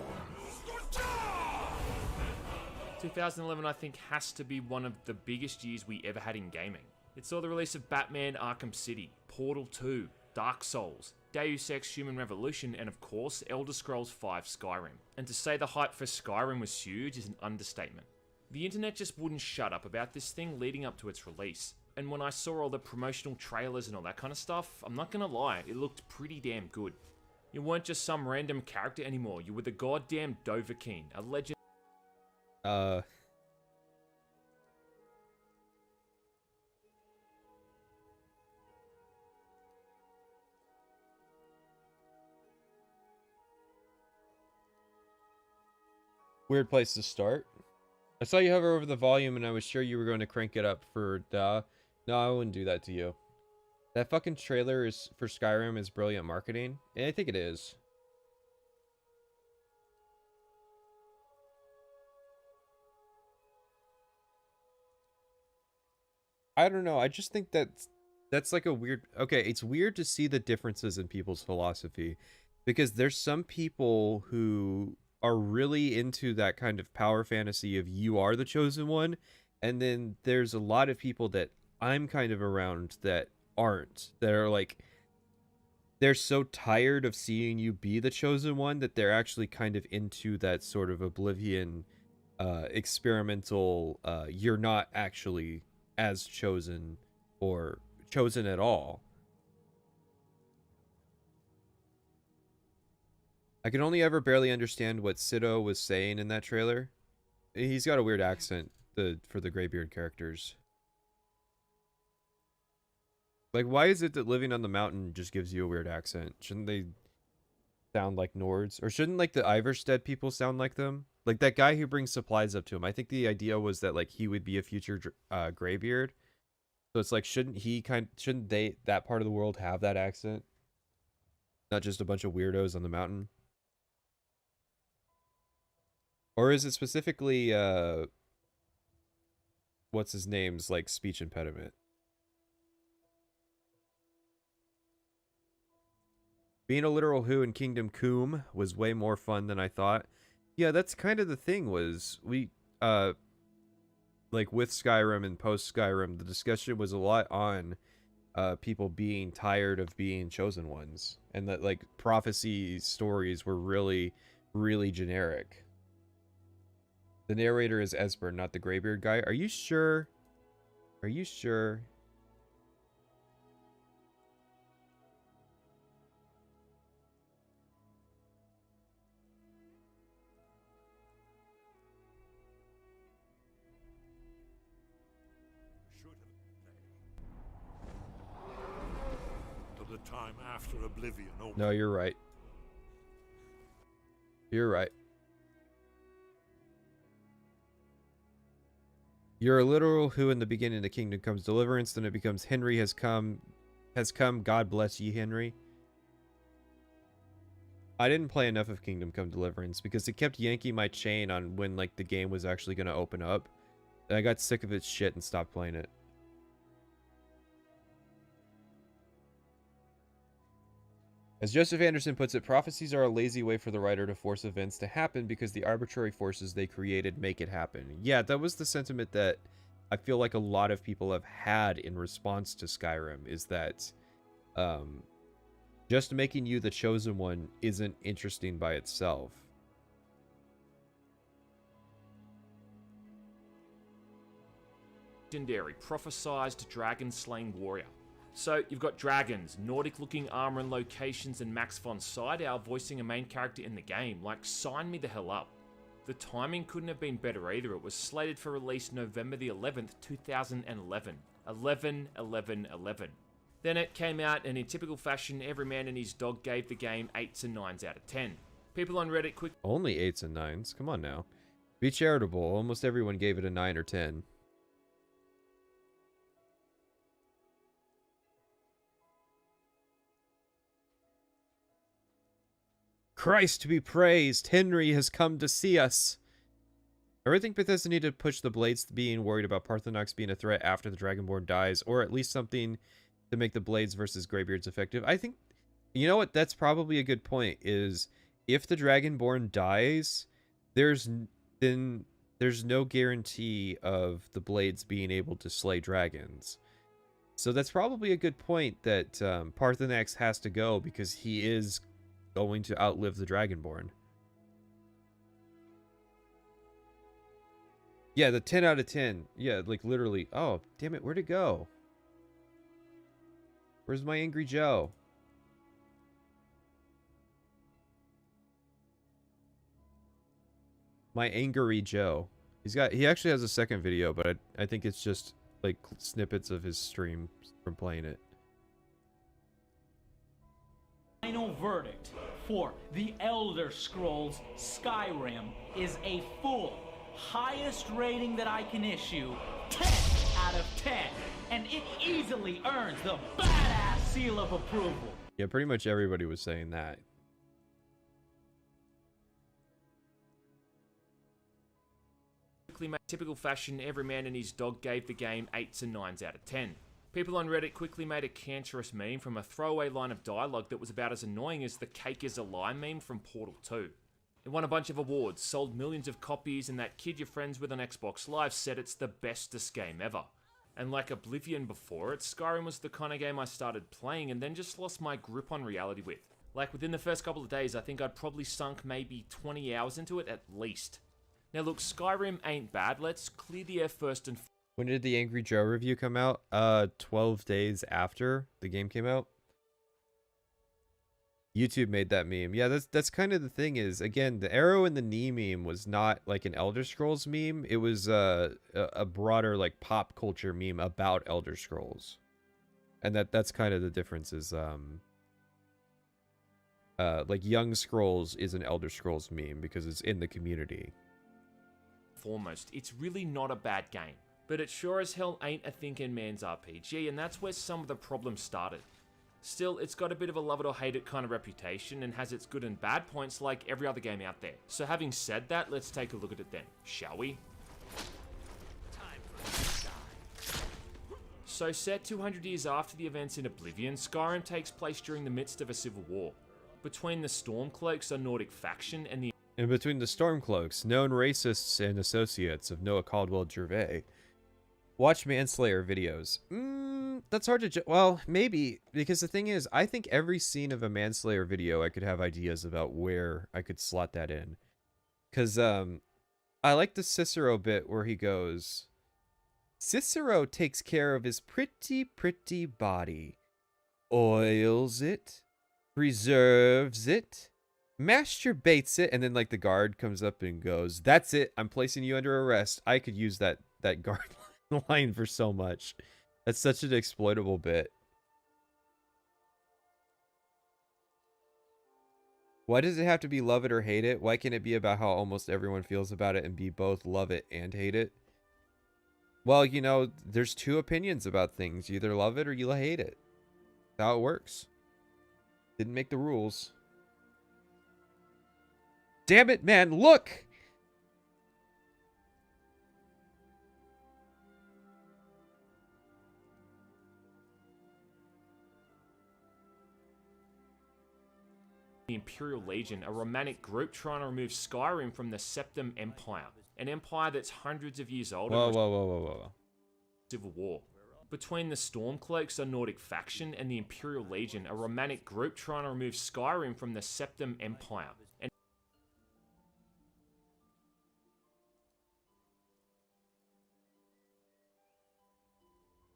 Speaker 21: 2011, I think, has to be one of the biggest years we ever had in gaming. It saw the release of Batman Arkham City, Portal 2, Dark Souls, Deus Ex Human Revolution, and of course, Elder Scrolls V Skyrim. And to say the hype for Skyrim was huge is an understatement. The internet just wouldn't shut up about this thing leading up to its release. And when I saw all the promotional trailers and all that kind of stuff, I'm not gonna lie, it looked pretty damn good. You weren't just some random character anymore, you were the goddamn Dovahkiin, a legend.
Speaker 1: Weird place to start. I saw you hover over the volume and I was sure you were going to crank it up for No, I wouldn't do that to you. That fucking trailer is for Skyrim is brilliant marketing. And I think it is. I don't know. I just think that's like a weird... Okay, it's weird to see the differences in people's philosophy. Because there's some people who are really into that kind of power fantasy of you are the chosen one, and then there's a lot of people that I'm kind of around that aren't, that are like, they're so tired of seeing you be the chosen one that they're actually kind of into that sort of Oblivion experimental you're not actually as chosen or chosen at all. I can only ever barely understand what Sido was saying in that trailer. He's got a weird accent for the Greybeard characters. Like, why is it that living on the mountain just gives you a weird accent? Shouldn't they sound like Nords? Or shouldn't, like, the Iverstead people sound like them? Like, that guy who brings supplies up to him. I think the idea was that, like, he would be a future Greybeard. So it's like, shouldn't that part of the world have that accent? Not just a bunch of weirdos on the mountain? Or is it specifically, what's his name's, like, speech impediment? Being a literal who in Kingdom Come was way more fun than I thought. Yeah, that's kind of the thing was we like with Skyrim and post Skyrim, the discussion was a lot on people being tired of being chosen ones, and that like prophecy stories were really generic. The narrator is Esper, not the Greybeard guy. Are you sure? Are you sure?
Speaker 9: To the time after Oblivion opened.
Speaker 1: No, you're right. You're right. You're a literal who in the beginning of the kingdom comes deliverance, then it becomes Henry has come, God bless ye, Henry. I didn't play enough of Kingdom Come Deliverance because it kept yanking my chain on when like the game was actually going to open up. And I got sick of its shit and stopped playing it. As Joseph Anderson puts it, prophecies are a lazy way for the writer to force events to happen because the arbitrary forces they created make it happen. Yeah, that was the sentiment that I feel like a lot of people have had in response to Skyrim, is that just making you the chosen one isn't interesting by itself.
Speaker 21: Legendary, prophesized dragon-slaying warrior. So, you've got dragons, Nordic-looking armor and locations, and Max von Sydow voicing a main character in the game. Like, sign me the hell up. The timing couldn't have been better either. It was slated for release November the 11th, 2011. 11/11/11. Then it came out, and in typical fashion, every man and his dog gave the game 8s and 9s out of 10. People on Reddit quickly...
Speaker 1: Only 8s and 9s? Come on now. Be charitable. Almost everyone gave it a 9 or 10. Christ be praised! Henry has come to see us! I really think Bethesda needed to push the Blades being worried about Parthenox being a threat after the Dragonborn dies, or at least something to make the Blades versus Greybeards effective. I think, you know what, that's probably a good point, is if the Dragonborn dies, there's no guarantee of the Blades being able to slay dragons. So that's probably a good point that Parthenax has to go, because he is going to outlive the Dragonborn. Yeah, the 10 out of 10. Yeah, like literally. Oh, damn it, where'd it go? Where's my Angry Joe? My Angry Joe. He actually has a second video, but I think it's just like snippets of his stream from playing it.
Speaker 2: Final verdict for The Elder Scrolls Skyrim is a full, highest rating that I can issue, 10 out of 10, and it easily earns the badass seal of approval.
Speaker 1: Yeah, pretty much everybody was saying that.
Speaker 21: Typical fashion, every man and his dog gave the game 8s and 9s out of 10. People on Reddit quickly made a cancerous meme from a throwaway line of dialogue that was about as annoying as the cake is a lie meme from Portal 2. It won a bunch of awards, sold millions of copies, and that kid you're friends with on Xbox Live said it's the bestest game ever. And like Oblivion before it, Skyrim was the kind of game I started playing and then just lost my grip on reality with. Like within the first couple of days, I think I'd probably sunk maybe 20 hours into it at least. Now look, Skyrim ain't bad, let's clear the air first and...
Speaker 1: When did the Angry Joe review come out? 12 days after the game came out. YouTube made that meme. Yeah, that's kind of the thing is, again, the arrow in the knee meme was not like an Elder Scrolls meme. It was a broader like pop culture meme about Elder Scrolls. And that's kind of the difference is like Young Scrolls is an Elder Scrolls meme because it's in the community.
Speaker 21: Foremost, it's really not a bad game. But it sure as hell ain't a thinking man's RPG, and that's where some of the problems started. Still, it's got a bit of a love it or hate it kind of reputation, and has its good and bad points like every other game out there. So having said that, let's take a look at it then, shall we? So set 200 years after the events in Oblivion, Skyrim takes place during the midst of a civil war. Between the Stormcloaks, a Nordic faction, and the
Speaker 1: In between the Stormcloaks, known racists and associates of Noah Caldwell Gervais, watch Manslayer videos. That's hard to well, maybe, because the thing is, I think every scene of a Manslayer video, I could have ideas about where I could slot that in. Because, I like the Cicero bit where he goes, Cicero takes care of his pretty, pretty body, oils it, preserves it, masturbates it, and then like the guard comes up and goes, that's it, I'm placing you under arrest. I could use that guard line for so much. That's such an exploitable bit. Why does it have to be love it or hate it? Why can't it be about how almost everyone feels about it and be both love it and hate it? Well, you know, there's two opinions about things. You either love it or you hate it. That's how it works. Didn't make the rules. Damn it, man, look!
Speaker 21: The Imperial Legion, a romantic group trying to remove Skyrim from the Septim Empire, an empire that's hundreds of years old.
Speaker 1: Whoa.
Speaker 21: Civil War. Between the Stormcloaks, a Nordic faction, and the Imperial Legion, a romantic group trying to remove Skyrim from the Septim Empire. And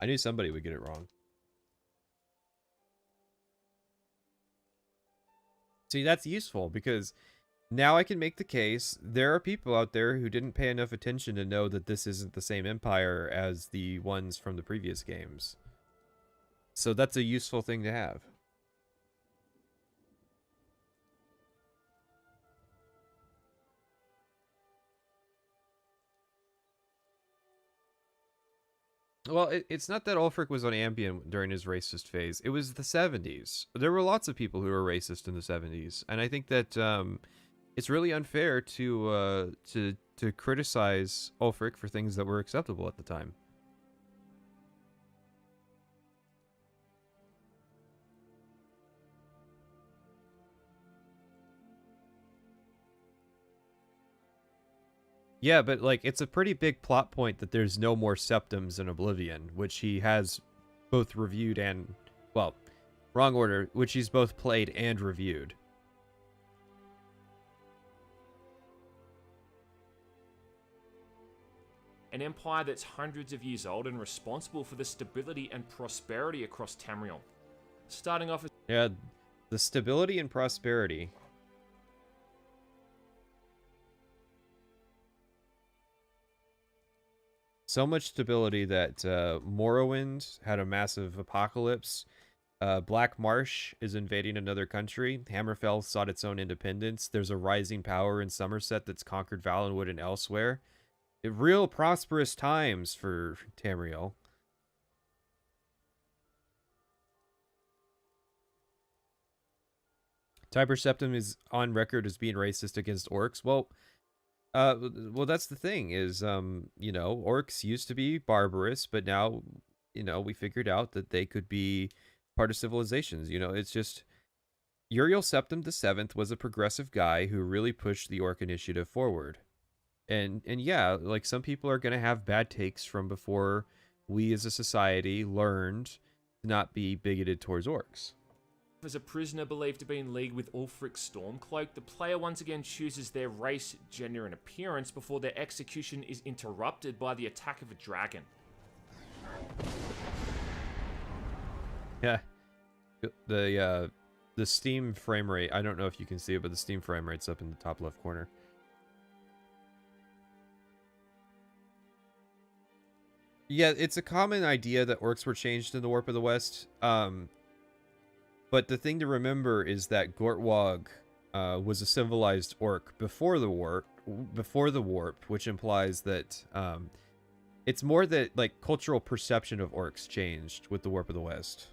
Speaker 1: I knew somebody would get it wrong. See, that's useful because now I can make the case there are people out there who didn't pay enough attention to know that this isn't the same empire as the ones from the previous games. So that's a useful thing to have. Well, it's not that Ulfric was on Ambien during his racist phase. It was the 70s. There were lots of people who were racist in the 70s, and I think that it's really unfair to criticize Ulfric for things that were acceptable at the time. Yeah, but like it's a pretty big plot point that there's no more septums in Oblivion, which he has both reviewed and, well, wrong order, which he's both played and reviewed.
Speaker 21: an empire that's hundreds of years old and responsible for the stability and prosperity across Tamriel. Starting off as...
Speaker 1: Yeah, the stability and prosperity. So much stability that Morrowind had a massive apocalypse. Black Marsh is invading another country. Hammerfell sought its own independence. There's a rising power in Somerset that's conquered Valenwood and elsewhere. Real prosperous times for Tamriel. Tiber Septim is on record as being racist against orcs. Well, that's the thing is, you know, orcs used to be barbarous, but now, you know, we figured out that they could be part of civilizations. You know, it's just Uriel Septim VII was a progressive guy who really pushed the orc initiative forward. And yeah, like some people are going to have bad takes from before we as a society learned to not be bigoted towards orcs.
Speaker 21: As a prisoner believed to be in league with Ulfric Stormcloak, the player once again chooses their race, gender, and appearance before their execution is interrupted by the attack of a dragon.
Speaker 1: Yeah. The Steam frame rate, I don't know if you can see it, but the Steam frame rate's up in the top left corner. Yeah, it's a common idea that orcs were changed in the Warp of the West. But the thing to remember is that Gortwog was a civilized orc before the warp, which implies that it's more that like cultural perception of orcs changed with the Warp of the West.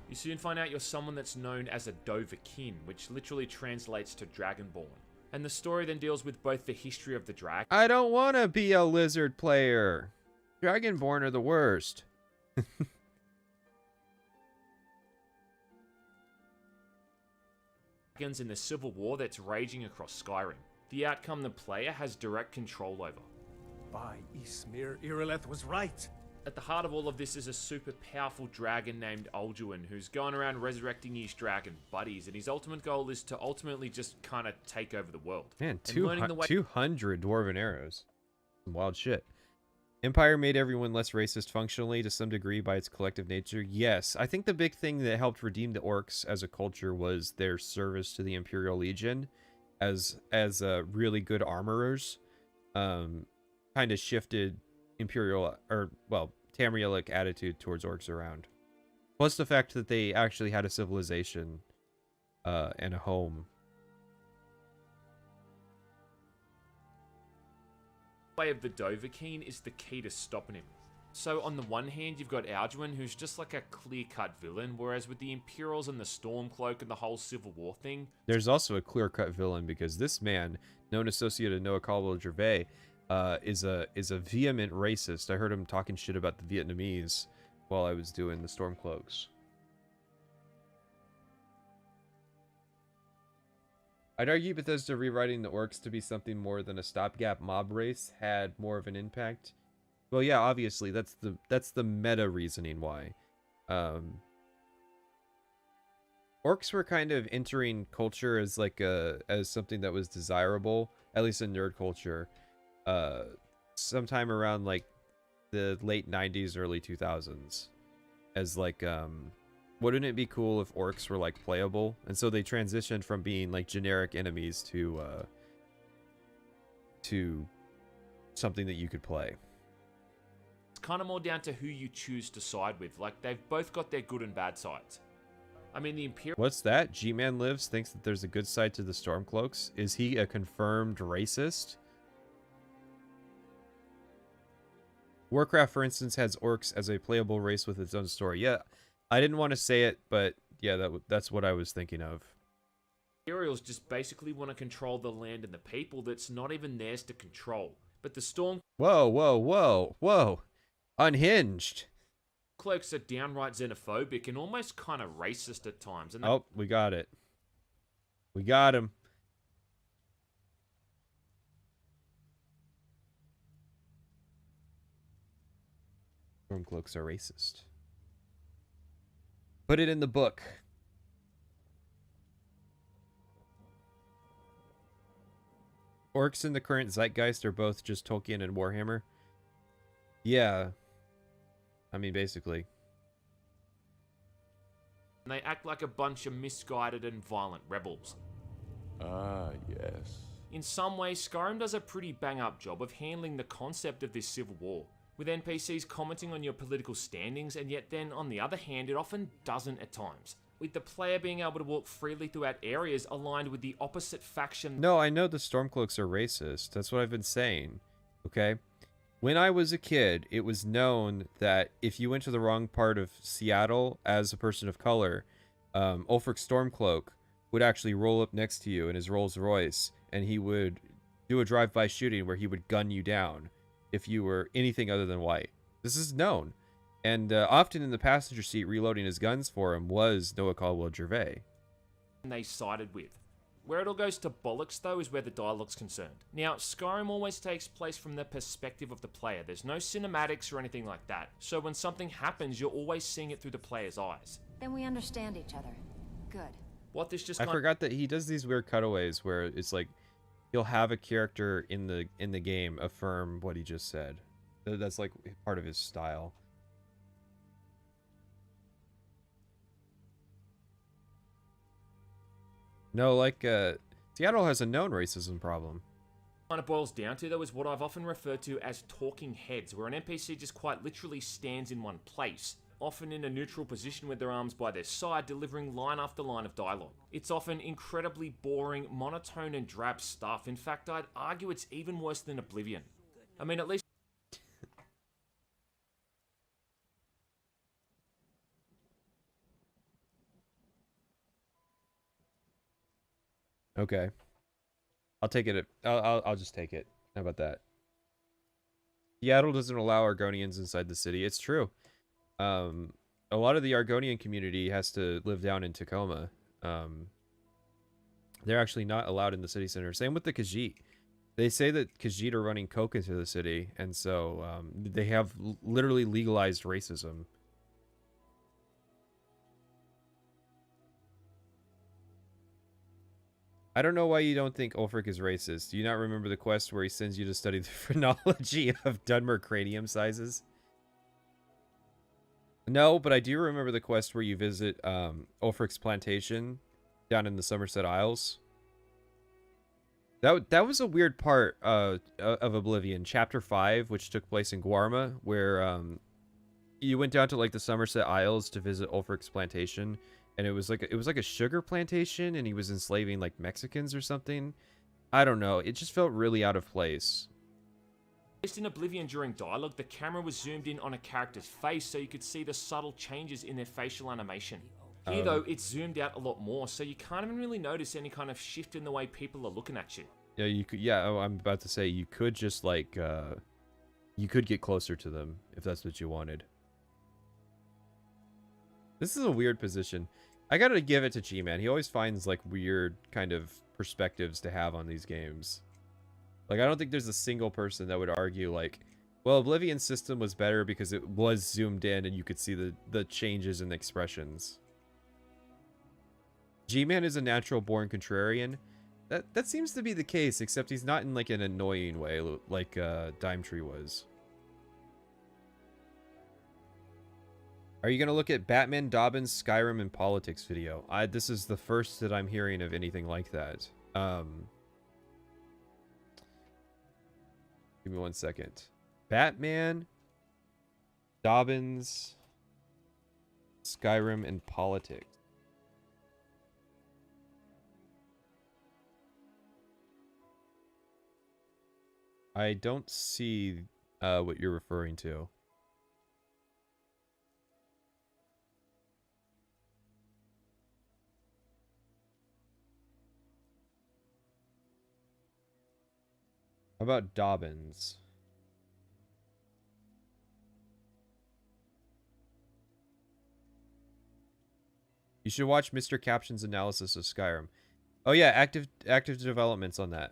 Speaker 21: You soon find out you're someone that's known as a Dovahkiin, which literally translates to Dragonborn. And the story then deals with both the history of the dragon.
Speaker 1: I don't want to be a lizard player. Dragonborn are the worst.
Speaker 21: dragons in the civil war that's raging across Skyrim. The outcome the player has direct control over.
Speaker 9: By Ysmir, Irileth was right.
Speaker 21: At the heart of all of this is a super powerful dragon named Ulduin, who's going around resurrecting his dragon buddies, and his ultimate goal is to ultimately just kind of take over the world.
Speaker 1: Man,
Speaker 21: And learning the way
Speaker 1: 200 dwarven arrows. Some wild shit. Empire made everyone less racist functionally to some degree by its collective nature. Yes, I think the big thing that helped redeem the orcs as a culture was their service to the Imperial Legion as really good armorers. Kind of shifted Tamrielic attitude towards orcs around. Plus the fact that they actually had a civilization and a home.
Speaker 21: way of the Dovahkiin is the key to stopping him. So on the one hand, you've got Alduin, who's just like a clear-cut villain, whereas with the Imperials and the Stormcloak and the whole Civil War thing...
Speaker 1: There's also a clear-cut villain, because this man, known associate of Noah Caldwell Gervais, is a vehement racist. I heard him talking shit about the Vietnamese while I was doing the Stormcloaks. I'd argue Bethesda rewriting the orcs to be something more than a stopgap mob race had more of an impact. Well, yeah, obviously that's the meta reasoning why. Orcs were kind of entering culture as like as something that was desirable, at least in nerd culture, sometime around like the late 90s, early 2000s, as like wouldn't it be cool if orcs were like playable? And so they transitioned from being like generic enemies to something that you could play.
Speaker 21: It's kind of more down to who you choose to side with. Like, they've both got their good and bad sides. I mean, the Imperial...
Speaker 1: What's that? G-Man Lives thinks that there's a good side to the Stormcloaks. Is he a confirmed racist? Warcraft, for instance, has orcs as a playable race with its own story. Yeah, I didn't want to say it, but yeah, that's what I was thinking of.
Speaker 21: Imperials just basically want to control the land and the people that's not even theirs to control. But the Storm...
Speaker 1: Whoa, whoa, whoa, whoa. Unhinged.
Speaker 21: Cloaks are downright xenophobic and almost kind of racist at times. And
Speaker 1: oh, we got it. We got him. Stormcloaks are racist. Put it in the book. Orcs in the current zeitgeist are both just Tolkien and Warhammer. Yeah. I mean, basically.
Speaker 21: And they act like a bunch of misguided and violent rebels.
Speaker 5: Ah, yes.
Speaker 21: In some ways, Skyrim does a pretty bang-up job of handling the concept of this civil war, with NPCs commenting on your political standings, and yet then, on the other hand, it often doesn't at times, with the player being able to walk freely throughout areas aligned with the opposite faction.
Speaker 1: No, I know the Stormcloaks are racist. That's what I've been saying, okay? When I was a kid, it was known that if you went to the wrong part of Seattle as a person of color, Ulfric Stormcloak would actually roll up next to you in his Rolls Royce, and he would do a drive-by shooting where he would gun you down if you were anything other than white. This is known. And often in the passenger seat reloading his guns for him was Noah Caldwell Gervais.
Speaker 21: And they sided with. Where it all goes to bollocks, though, is where the dialogue's concerned. Now, Skyrim always takes place from the perspective of the player. There's no cinematics or anything like that. So when something happens, you're always seeing it through the player's eyes.
Speaker 22: Then we understand each other. Good.
Speaker 21: What this just
Speaker 1: I forgot that he does these weird cutaways where it's like he'll have a character in the game affirm what he just said. That's like part of his style. No, like, Seattle has a known racism problem.
Speaker 21: What it boils down to, though, is what I've often referred to as talking heads, where an NPC just quite literally stands in one place, often in a neutral position with their arms by their side, delivering line after line of dialogue. It's often incredibly boring, monotone, and drab stuff. In fact, I'd argue it's even worse than Oblivion. I mean, at least...
Speaker 1: Okay. I'll take it. I'll just take it. How about that? Seattle doesn't allow Argonians inside the city. It's true. A lot of the Argonian community has to live down in Tacoma. They're actually not allowed in the city center. Same with the Khajiit. They say that Khajiit are running coke into the city, and so they have literally legalized racism. I don't know why you don't think Ulfric is racist. Do you not remember the quest where he sends you to study the phrenology of Dunmer cranium sizes? No, but I do remember the quest where you visit Ulfric's plantation down in the Somerset Isles. That was a weird part of Oblivion, Chapter 5, which took place in Guarma, where you went down to like the Somerset Isles to visit Ulfric's plantation, and it was like a sugar plantation, and he was enslaving like Mexicans or something. I don't know. It just felt really out of place.
Speaker 21: Just in Oblivion during dialogue, the camera was zoomed in on a character's face so you could see the subtle changes in their facial animation. Here though, it's zoomed out a lot more, so you can't even really notice any kind of shift in the way people are looking at you.
Speaker 1: Yeah, you could. Yeah, oh, I'm about to say you could just like you could get closer to them if that's what you wanted. This is a weird position. I gotta give it to G-Man. He always finds like weird kind of perspectives to have on these games. Like, I don't think there's a single person that would argue like, well, Oblivion's system was better because it was zoomed in and you could see the changes in expressions. G-Man is a natural born contrarian. That seems to be the case, except he's not in like an annoying way like Dimetree was. Are you gonna look at Batman, Dobbins, Skyrim, and Politics video? This is the first that I'm hearing of anything like that. Give me 1 second. Batman, Dobbins, Skyrim, and Politics. I don't see what you're referring to. How about Dobbins? You should watch Mr. Caption's analysis of Skyrim. Oh yeah, active developments on that.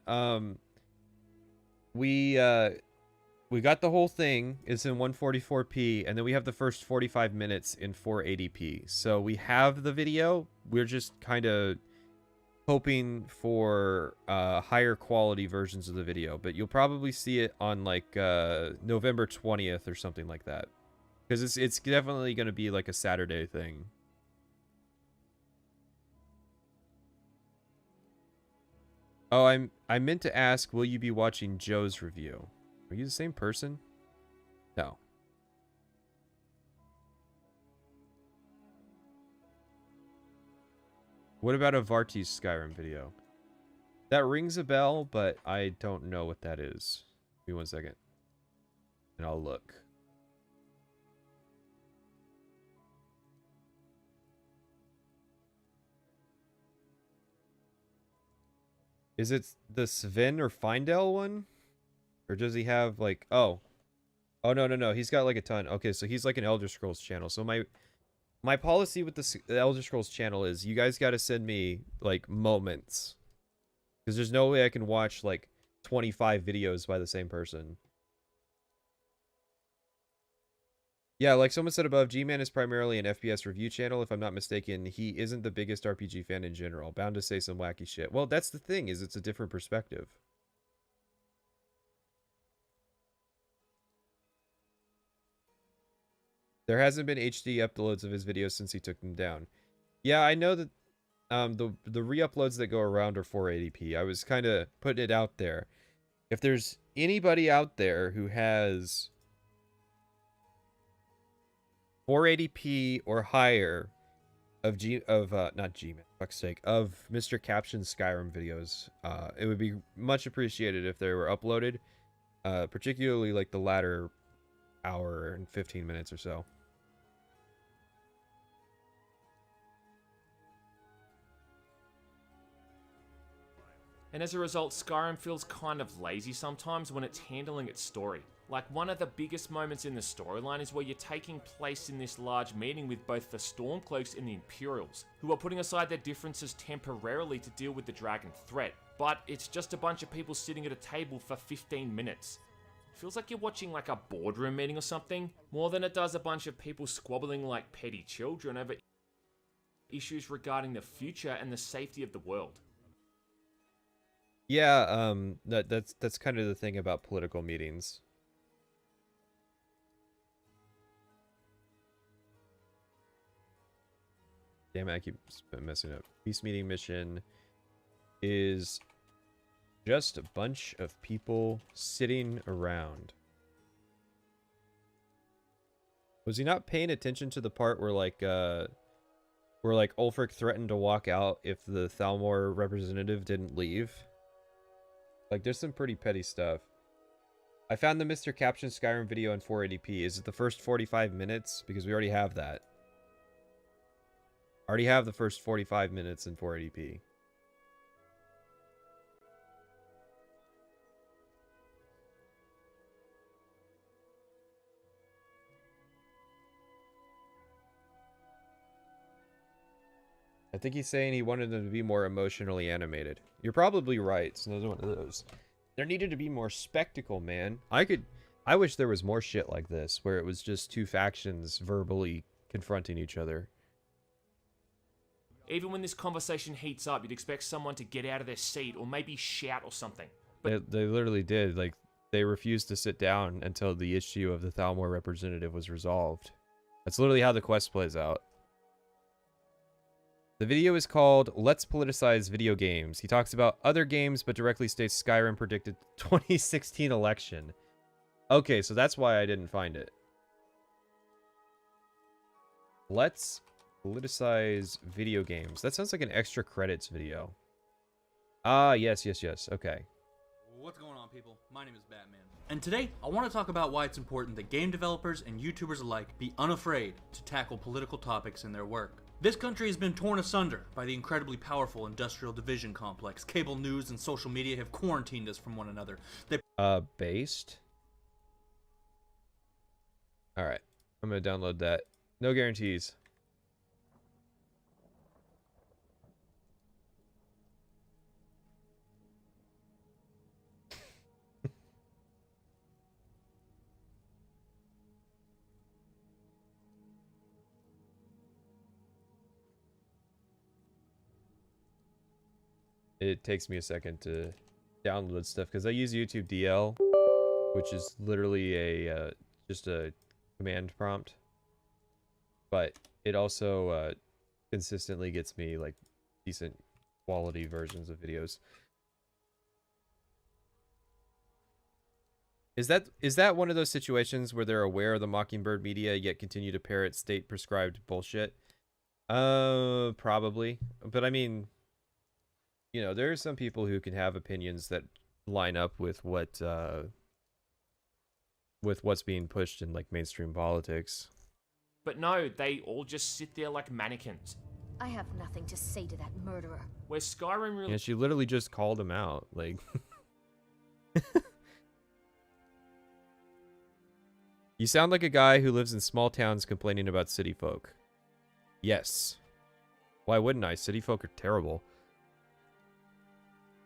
Speaker 1: We got the whole thing. It's in 144p, and then we have the first 45 minutes in 480p. So we have the video. We're just kind of hoping for higher quality versions of the video, but you'll probably see it on like November 20th or something like that, because it's definitely going to be like a Saturday thing. Oh, I meant to ask, will you be watching Joe's review? Are you the same person? No. What about a Vartis Skyrim video? That rings a bell, but I don't know what that is. Give me 1 second. And I'll look. Is it the Sven or Findel one? Or does he have like... Oh, no. He's got like a ton. Okay, so he's like an Elder Scrolls channel. So my policy with the Elder Scrolls channel is you guys got to send me like moments, because there's no way I can watch like 25 videos by the same person. Yeah, like someone said above, G-Man is primarily an FPS review channel. If I'm not mistaken, he isn't the biggest RPG fan in general. Bound to say some wacky shit. Well, that's the thing, is it's a different perspective. There hasn't been HD uploads of his videos since he took them down. Yeah, I know that the re-uploads that go around are 480p. I was kind of putting it out there. If there's anybody out there who has 480p or higher of fuck's sake, of Mr. Caption's Skyrim videos, it would be much appreciated if they were uploaded, particularly like the latter hour and 15 minutes or so.
Speaker 21: And as a result, Skyrim feels kind of lazy sometimes when it's handling its story. Like, one of the biggest moments in the storyline is where you're taking place in this large meeting with both the Stormcloaks and the Imperials, who are putting aside their differences temporarily to deal with the dragon threat. But it's just a bunch of people sitting at a table for 15 minutes. Feels like you're watching like a boardroom meeting or something, more than it does a bunch of people squabbling like petty children over issues regarding the future and the safety of the world.
Speaker 1: Yeah, that's kind of the thing about political meetings. Damn it, I keep messing up. Peace meeting mission is just a bunch of people sitting around. Was he not paying attention to the part where Ulfric threatened to walk out if the Thalmor representative didn't leave? Like, there's some pretty petty stuff. I found the Mr. Caption Skyrim video in 480p. Is it the first 45 minutes? Because we already have that. Already have the first 45 minutes in 480p. I think he's saying he wanted them to be more emotionally animated. You're probably right. It's another one of those. There needed to be more spectacle, man. I wish there was more shit like this, where it was just two factions verbally confronting each other.
Speaker 21: Even when this conversation heats up, you'd expect someone to get out of their seat or maybe shout or something. But
Speaker 1: They literally did. Like, they refused to sit down until the issue of the Thalmor representative was resolved. That's literally how the quest plays out. The video is called Let's Politicize Video Games. He talks about other games, but directly states Skyrim predicted 2016 election. Okay, so that's why I didn't find it. Let's Politicize Video Games. That sounds like an extra credits video. Ah, yes. Okay.
Speaker 6: What's going on, people? My name is Batman. And today, I want to talk about why it's important that game developers and YouTubers alike be unafraid to tackle political topics in their work. This country has been torn asunder by the incredibly powerful industrial division complex. Cable news and social media have quarantined us from one another.
Speaker 1: Based? Alright. I'm gonna download that. No guarantees. It takes me a second to download stuff because I use YouTube DL, which is literally a just a command prompt, but it also consistently gets me like decent quality versions of videos. Is that one of those situations where they're aware of the Mockingbird media yet continue to parrot state prescribed bullshit? Probably, but I mean, you know, there are some people who can have opinions that line up with what's being pushed in like mainstream politics.
Speaker 21: But no, they all just sit there like mannequins.
Speaker 22: I have nothing to say to that murderer.
Speaker 21: Where Skyrim really...
Speaker 1: Yeah, she literally just called him out. Like, you sound like a guy who lives in small towns complaining about city folk. Yes. Why wouldn't I? City folk are terrible.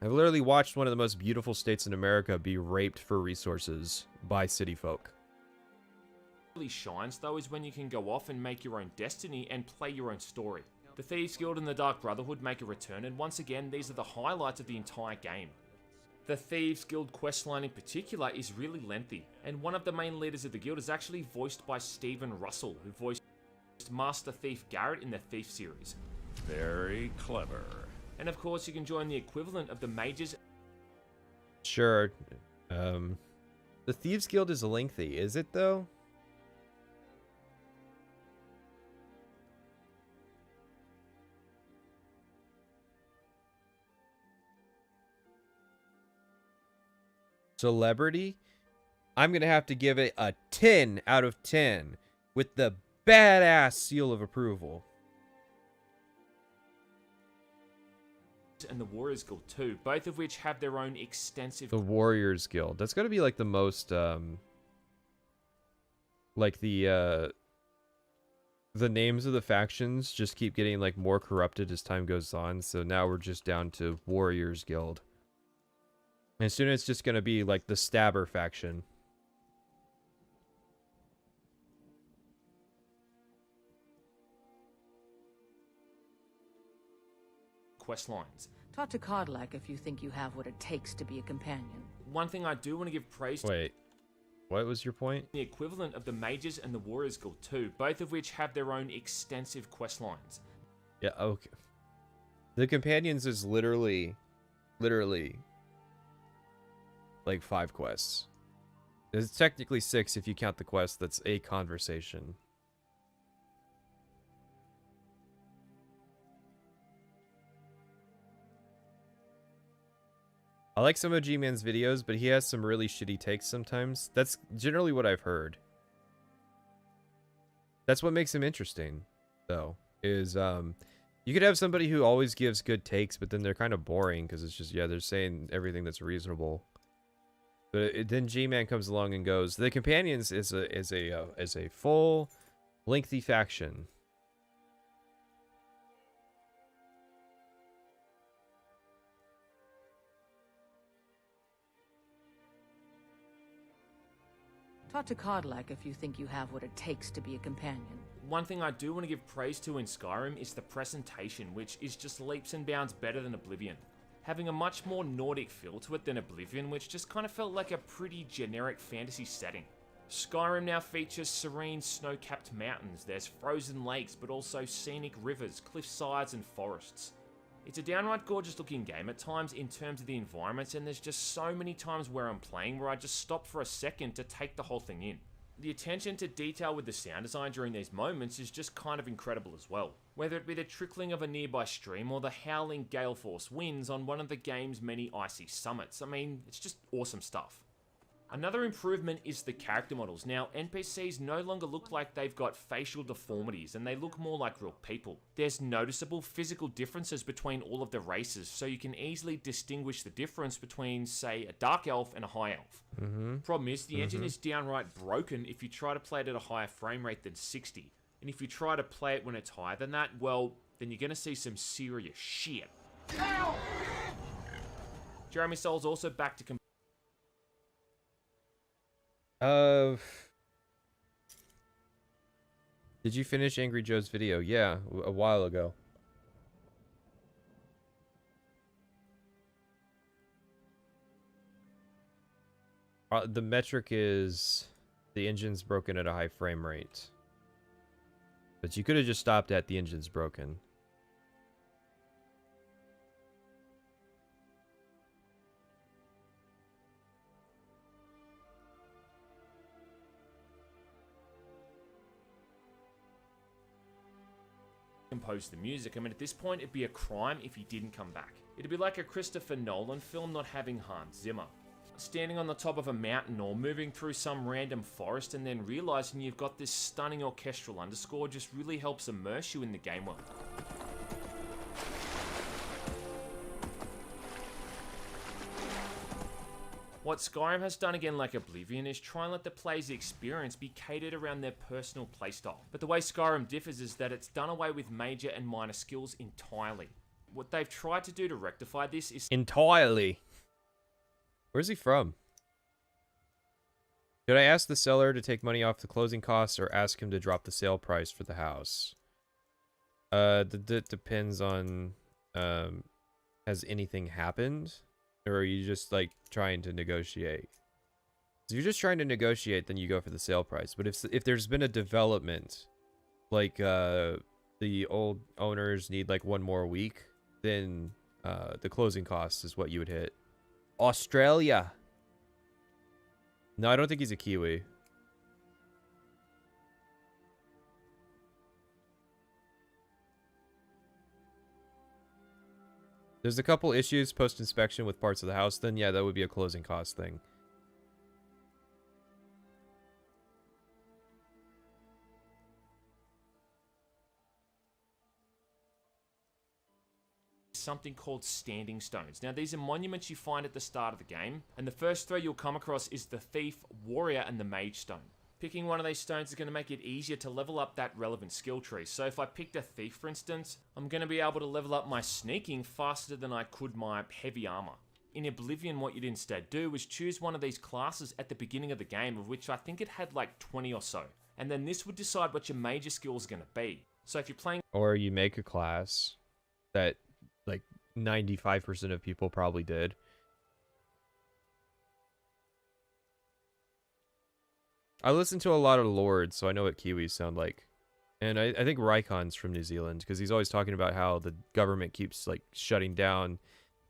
Speaker 1: I've literally watched one of the most beautiful states in America be raped for resources by city folk.
Speaker 21: really shines though is when you can go off and make your own destiny and play your own story. The Thieves Guild and the Dark Brotherhood make a return, and once again these are the highlights of the entire game. The Thieves Guild questline in particular is really lengthy, and one of the main leaders of the guild is actually voiced by Stephen Russell, who voiced Master Thief Garrett in the Thief series.
Speaker 11: Very clever.
Speaker 21: And of course you can join the equivalent of the mages.
Speaker 1: Sure. The Thieves Guild is lengthy, is it though? Celebrity? I'm gonna have to give it a 10 out of 10 with the badass seal of approval.
Speaker 21: And the Warriors Guild too, both of which have their own extensive...
Speaker 1: The Warriors Guild. That's gotta be like the most like the names of the factions just keep getting like more corrupted as time goes on. So now we're just down to Warriors Guild. And soon it's just gonna be like the Stabber faction.
Speaker 21: Quest lines.
Speaker 7: Talk to Codlac if you think you have what it takes to be a companion.
Speaker 21: One thing I do want to give praise to.
Speaker 1: Wait, what was your point?
Speaker 21: The equivalent of the Mages and the Warriors Guild too, both of which have their own extensive quest lines.
Speaker 1: Yeah, okay. The companions is literally like 5 quests. It's technically 6 if you count the quest that's a conversation. I like some of G-Man's videos, but he has some really shitty takes sometimes. That's generally what I've heard. That's what makes him interesting, though, is you could have somebody who always gives good takes, but then they're kind of boring because it's just, yeah, they're saying everything that's reasonable. But then G-Man comes along and goes, the Companions is a full, lengthy faction.
Speaker 7: Talk to Codlac if you think you have what it takes to be a companion.
Speaker 21: One thing I do want to give praise to in Skyrim is the presentation, which is just leaps and bounds better than Oblivion. Having a much more Nordic feel to it than Oblivion, which just kind of felt like a pretty generic fantasy setting. Skyrim now features serene snow-capped mountains, there's frozen lakes, but also scenic rivers, cliff sides and forests. It's a downright gorgeous looking game at times in terms of the environments, and there's just so many times where I'm playing where I just stop for a second to take the whole thing in. The attention to detail with the sound design during these moments is just kind of incredible as well. Whether it be the trickling of a nearby stream or the howling gale force winds on one of the game's many icy summits. I mean, it's just awesome stuff. Another improvement is the character models. Now, NPCs no longer look like they've got facial deformities, and they look more like real people. There's noticeable physical differences between all of the races, so you can easily distinguish the difference between, say, a dark elf and a high elf. Problem is, the engine is downright broken if you try to play it at a higher frame rate than 60. And if you try to play it when it's higher than that, well, then you're going to see some serious shit. Jeremy Soul's also back to
Speaker 1: did you finish Angry Joe's video? Yeah, a while ago. The metric is the engine's broken at a high frame rate. But you could have just stopped at the engine's broken.
Speaker 21: compose the music. I mean, at this point, it'd be a crime if he didn't come back. It'd be like a Christopher Nolan film not having Hans Zimmer. Standing on the top of a mountain or moving through some random forest and then realizing you've got this stunning orchestral underscore just really helps immerse you in the game world. What Skyrim has done again like Oblivion is try and let the player's experience be catered around their personal playstyle. But the way Skyrim differs is that it's done away with major and minor skills entirely. What they've tried to do to rectify this is...
Speaker 1: Entirely? Where's he from? Should I ask the seller to take money off the closing costs or ask him to drop the sale price for the house? That depends on... has anything happened? Or are you just, like, trying to negotiate? If you're just trying to negotiate, then you go for the sale price. But if there's been a development, like, the old owners need, like, 1 more week, then the closing cost is what you would hit. Australia! No, I don't think he's a Kiwi. There's a couple issues post-inspection with parts of the house, then yeah, that would be a closing cost thing.
Speaker 21: Something called standing stones. Now, these are monuments you find at the start of the game, and the first 3 you'll come across is the Thief, Warrior, and the Mage Stone. Picking one of these stones is going to make it easier to level up that relevant skill tree. So if I picked a thief, for instance, I'm going to be able to level up my sneaking faster than I could my heavy armor. In Oblivion, what you'd instead do was choose one of these classes at the beginning of the game, of which I think it had like 20 or so. And then this would decide what your major skill is going to be. So if you're playing...
Speaker 1: Or you make a class that like 95% of people probably did. I listen to a lot of Lords, so I know what Kiwis sound like. And I think Rykon's from New Zealand, because he's always talking about how the government keeps like shutting down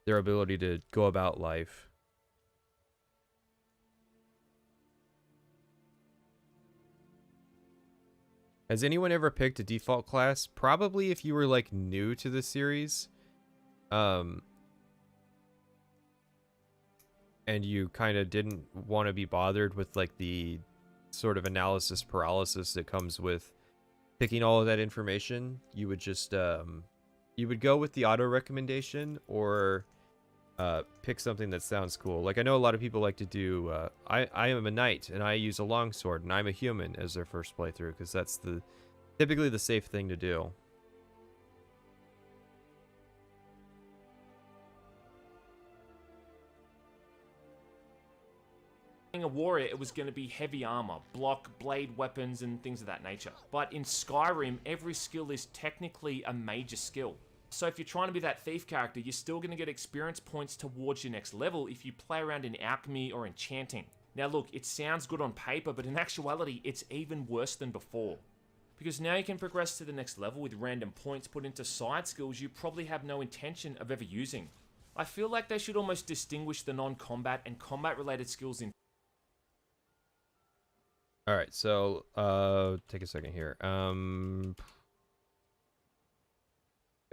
Speaker 1: their ability to go about life. Has anyone ever picked a default class? Probably if you were like new to the series. And you kind of didn't want to be bothered with like the sort of analysis paralysis that comes with picking all of that information. You would just you would go with the auto recommendation, or pick something that sounds cool. Like I know a lot of people like to do I am a knight and I use a longsword and I'm a human as their first playthrough, because that's typically the safe thing to do.
Speaker 21: A warrior, it was going to be heavy armor, block, blade weapons, and things of that nature. But in Skyrim, every skill is technically a major skill. So if you're trying to be that thief character, you're still going to get experience points towards your next level if you play around in alchemy or enchanting. Now look, it sounds good on paper, but in actuality, it's even worse than before. Because now you can progress to the next level with random points put into side skills you probably have no intention of ever using. I feel like they should almost distinguish the non-combat and combat-related skills in...
Speaker 1: Alright, so take a second here.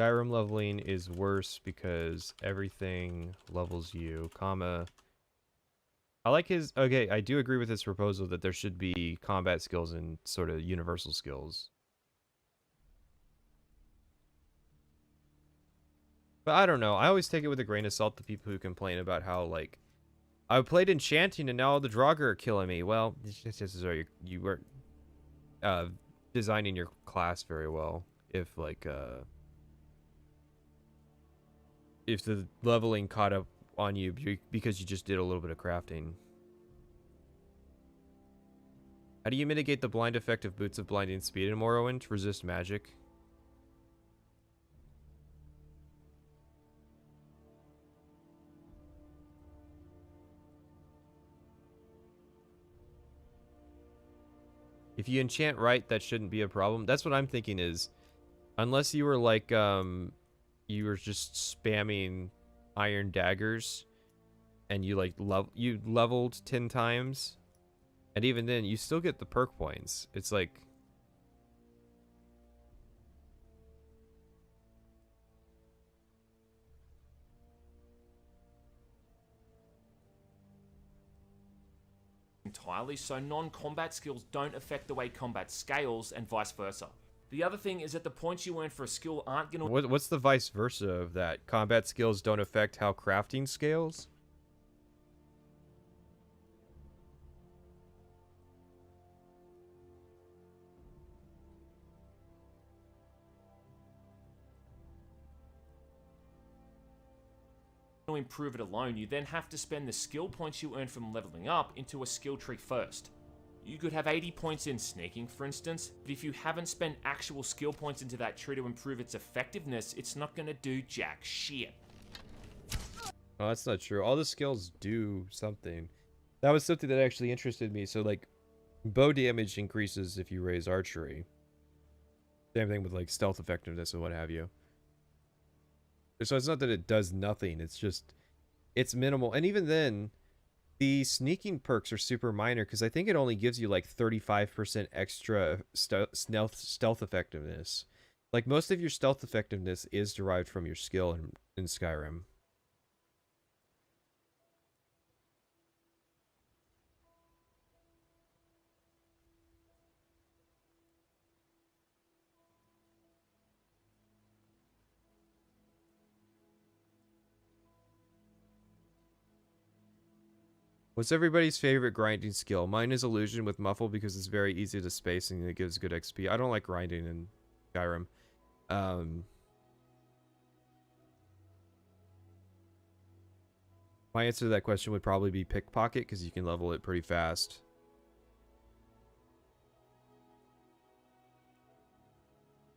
Speaker 1: Skyrim leveling is worse because everything levels you, comma. I like his... Okay, I do agree with his proposal that there should be combat skills and sort of universal skills. But I don't know. I always take it with a grain of salt, the people who complain about how, like, I played enchanting and now all the Draugr are killing me. Well, it's just so you weren't designing your class very well. If, like, if the leveling caught up on you because you just did a little bit of crafting. How do you mitigate the blind effect of Boots of Blinding Speed in Morrowind to resist magic? If you enchant right, that shouldn't be a problem. That's what I'm thinking is, unless you were like, you were just spamming iron daggers, and you like you leveled 10 times, and even then you still get the perk points. It's like,
Speaker 21: entirely, so non-combat skills don't affect the way combat scales, and vice versa. The other thing is that the points you earn for a skill aren't going to...
Speaker 1: What's the vice versa of that? Combat skills don't affect how crafting scales?
Speaker 21: To improve it alone, you then have to spend the skill points you earn from leveling up into a skill tree first. You could have 80 points in sneaking, for instance, but if you haven't spent actual skill points into that tree to improve its effectiveness, it's not going to do jack shit.
Speaker 1: Oh, that's not true. All the skills do something. That was something that actually interested me. So, like, bow damage increases if you raise archery. Same thing with, like, stealth effectiveness and what have you. So it's not that it does nothing, it's just, it's minimal. And even then, the sneaking perks are super minor, because I think it only gives you like 35% extra stealth effectiveness. Like, most of your stealth effectiveness is derived from your skill in Skyrim. What's everybody's favorite grinding skill? Mine is illusion with muffle because it's very easy to space and it gives good XP. I don't like grinding in Skyrim. My answer to that question would probably be pickpocket because you can level it pretty fast.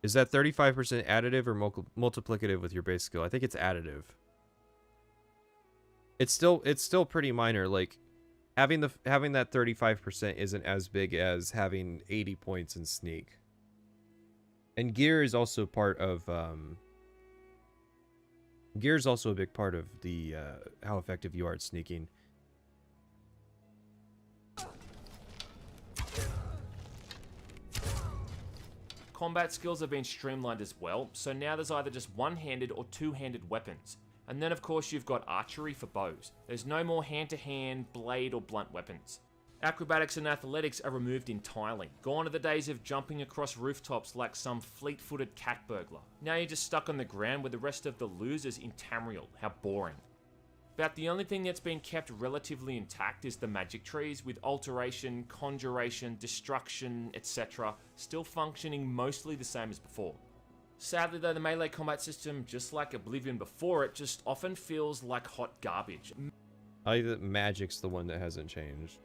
Speaker 1: Is that 35% additive or multiplicative with your base skill? I think it's additive. It's still pretty minor. Like having that 35% isn't as big as having 80 points in sneak. And gear is also part of gear is also a big part of the how effective you are at sneaking.
Speaker 21: Combat skills have been streamlined as well, so now there's either just one-handed or two-handed weapons. And then of course you've got archery for bows. There's no more hand-to-hand, blade or blunt weapons. Acrobatics and athletics are removed entirely. Gone are the days of jumping across rooftops like some fleet-footed cat burglar. Now you're just stuck on the ground with the rest of the losers in Tamriel. How boring. About the only thing that's been kept relatively intact is the magic trees, with alteration, conjuration, destruction, etc. still functioning mostly the same as before. Sadly though, the melee combat system, just like Oblivion before it, just often feels like hot garbage.
Speaker 1: I think that magic's the one that hasn't changed.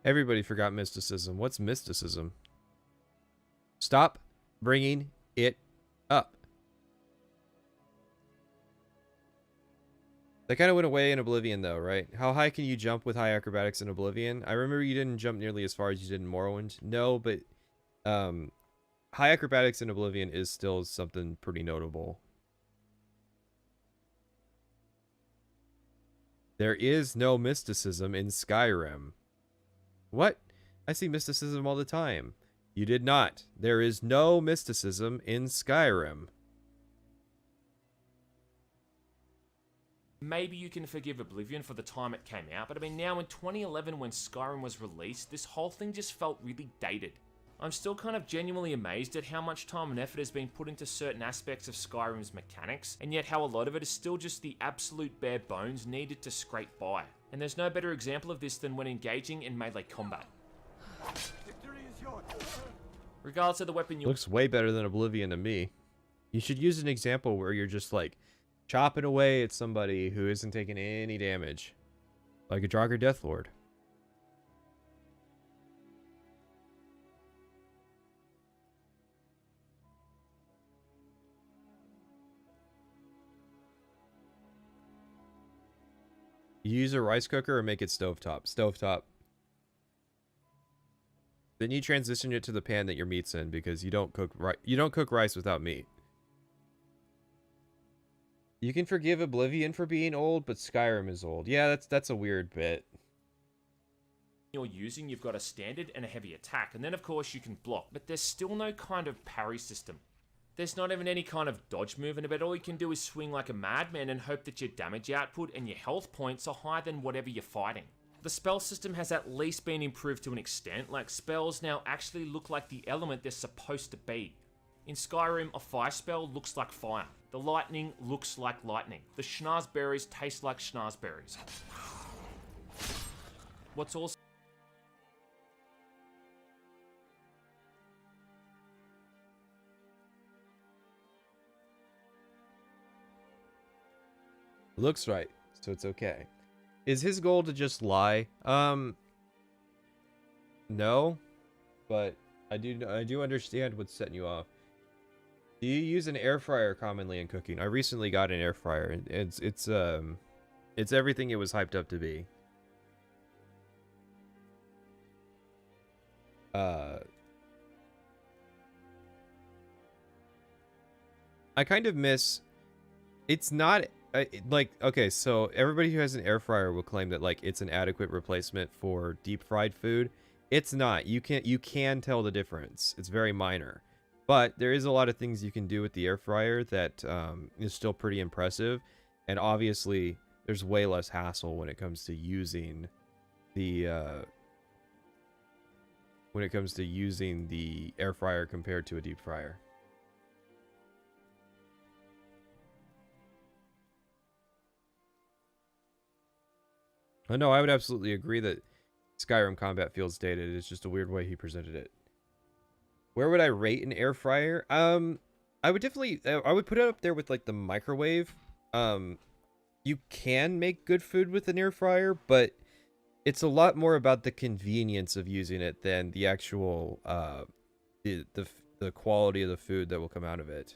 Speaker 1: Everybody forgot mysticism. What's mysticism? Stop bringing it up. That kind of went away in Oblivion though, right? How high can you jump with high acrobatics in Oblivion? I remember you didn't jump nearly as far as you did in Morrowind. No, but high acrobatics in Oblivion is still something pretty notable. There is no mysticism in Skyrim. What? I see mysticism all the time. You did not. There is no mysticism in Skyrim.
Speaker 21: Maybe you can forgive Oblivion for the time it came out, but I mean now in 2011 when Skyrim was released, this whole thing just felt really dated. I'm still kind of genuinely amazed at how much time and effort has been put into certain aspects of Skyrim's mechanics, and yet how a lot of it is still just the absolute bare bones needed to scrape by. And there's no better example of this than when engaging in melee combat. Regardless of the weapon you...
Speaker 1: Looks way better than Oblivion to me. You should use an example where you're just like chopping away at somebody who isn't taking any damage. Like a Draugr Deathlord. You use a rice cooker or make it stovetop? Stovetop. Then you transition it to the pan that your meat's in because you don't cook rice without meat. You can forgive Oblivion for being old, but Skyrim is old. Yeah, that's a weird bit.
Speaker 21: You're using, you've got a standard and a heavy attack, and then of course you can block, but there's still no kind of parry system. There's not even any kind of dodge move, and about all you can do is swing like a madman and hope that your damage output and your health points are higher than whatever you're fighting. The spell system has at least been improved to an extent, like spells now actually look like the element they're supposed to be. In Skyrim, a fire spell looks like fire. The lightning looks like lightning. The schnozberries taste like schnozberries. What's also...
Speaker 1: Looks right, so it's okay. Is his goal to just lie? No, but I do understand what's setting you off. Do you use an air fryer commonly in cooking? I recently got an air fryer, and it's everything it was hyped up to be. I kind of miss. It's not. Like, okay, so everybody who has an air fryer will claim that like it's an adequate replacement for deep fried food. It's not. You can tell the difference. It's very minor, but there is a lot of things you can do with the air fryer that is still pretty impressive. And obviously, there's way less hassle when it comes to using the when it comes to using the air fryer compared to a deep fryer. Oh no, I would absolutely agree that Skyrim combat feels dated. It's just a weird way he presented it. Where would I rate an air fryer? I would definitely, I would put it up there with like the microwave. You can make good food with an air fryer, but it's a lot more about the convenience of using it than the actual, the quality of the food that will come out of it.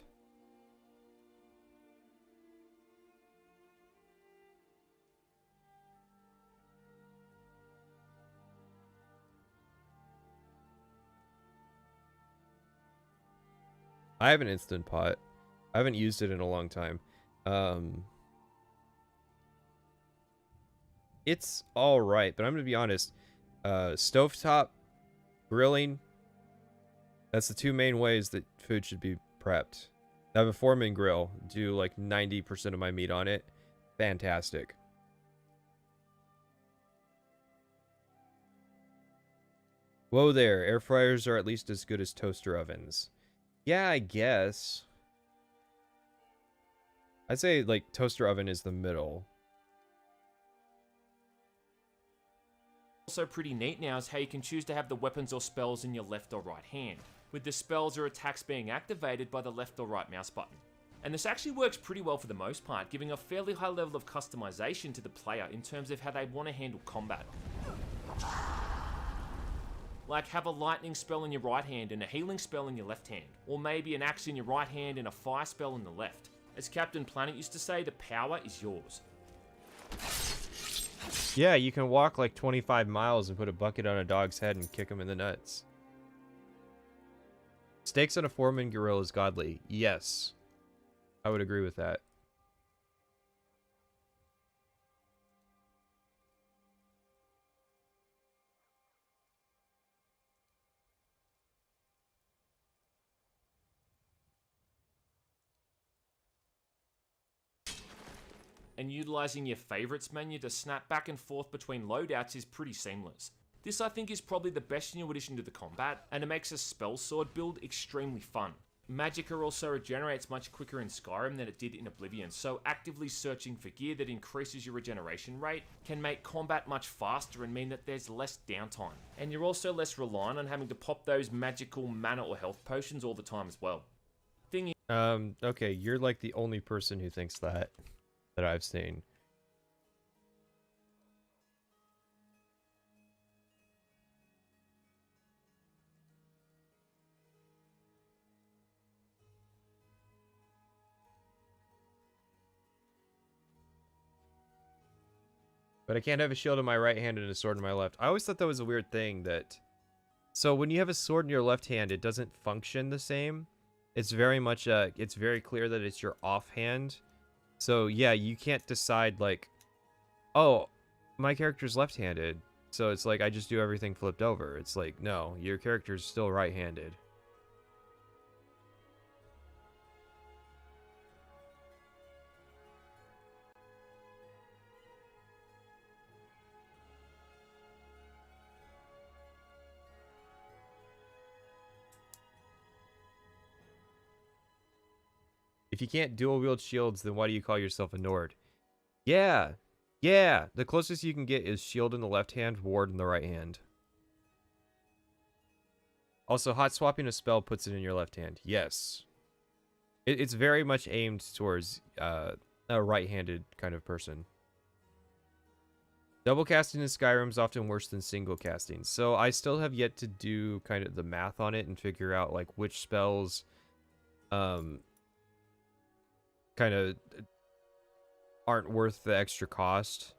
Speaker 1: I have an Instant Pot. I haven't used it in a long time. It's all right, but I'm gonna be honest. Stovetop, grilling. That's the two main ways that food should be prepped. I have a Foreman grill. Do like 90% of my meat on it. Fantastic. Whoa there. Air fryers are at least as good as toaster ovens. Yeah, I guess. I'd say, like, toaster oven is the middle.
Speaker 21: Also pretty neat now is how you can choose to have the weapons or spells in your left or right hand, with the spells or attacks being activated by the left or right mouse button. And this actually works pretty well for the most part, giving a fairly high level of customization to the player in terms of how they want to handle combat. Like have a lightning spell in your right hand and a healing spell in your left hand, or maybe an axe in your right hand and a fire spell in the left. As Captain Planet used to say, the power is yours.
Speaker 1: Yeah, you can walk like 25 miles and put a bucket on a dog's head and kick him in the nuts. Steaks on a Foreman grill is godly. Yes. I would agree with that.
Speaker 21: And utilizing your favorites menu to snap back and forth between loadouts is pretty seamless. This I think is probably the best new addition to the combat, and it makes a spell sword build extremely fun. Magicka also regenerates much quicker in Skyrim than it did in Oblivion, so actively searching for gear that increases your regeneration rate can make combat much faster and mean that there's less downtime. And you're also less reliant on having to pop those magical mana or health potions all the time as well.
Speaker 1: Okay, you're like the only person who thinks that I've seen. But I can't have a shield in my right hand and a sword in my left. I always thought that was a weird thing that... So when you have a sword in your left hand, it doesn't function the same. It's very much, it's very clear that it's your offhand. So yeah, you can't decide like, oh, my character's left-handed. So it's like, I just do everything flipped over. It's like, no, your character's still right-handed. If you can't dual wield shields, then why do you call yourself a Nord? Yeah. Yeah. The closest you can get is shield in the left hand, ward in the right hand. Also, hot swapping a spell puts it in your left hand. Yes. It's very much aimed towards a right-handed kind of person. Double casting in Skyrim is often worse than single casting. So I still have yet to do kind of the math on it and figure out like which spells kind of aren't worth the extra cost,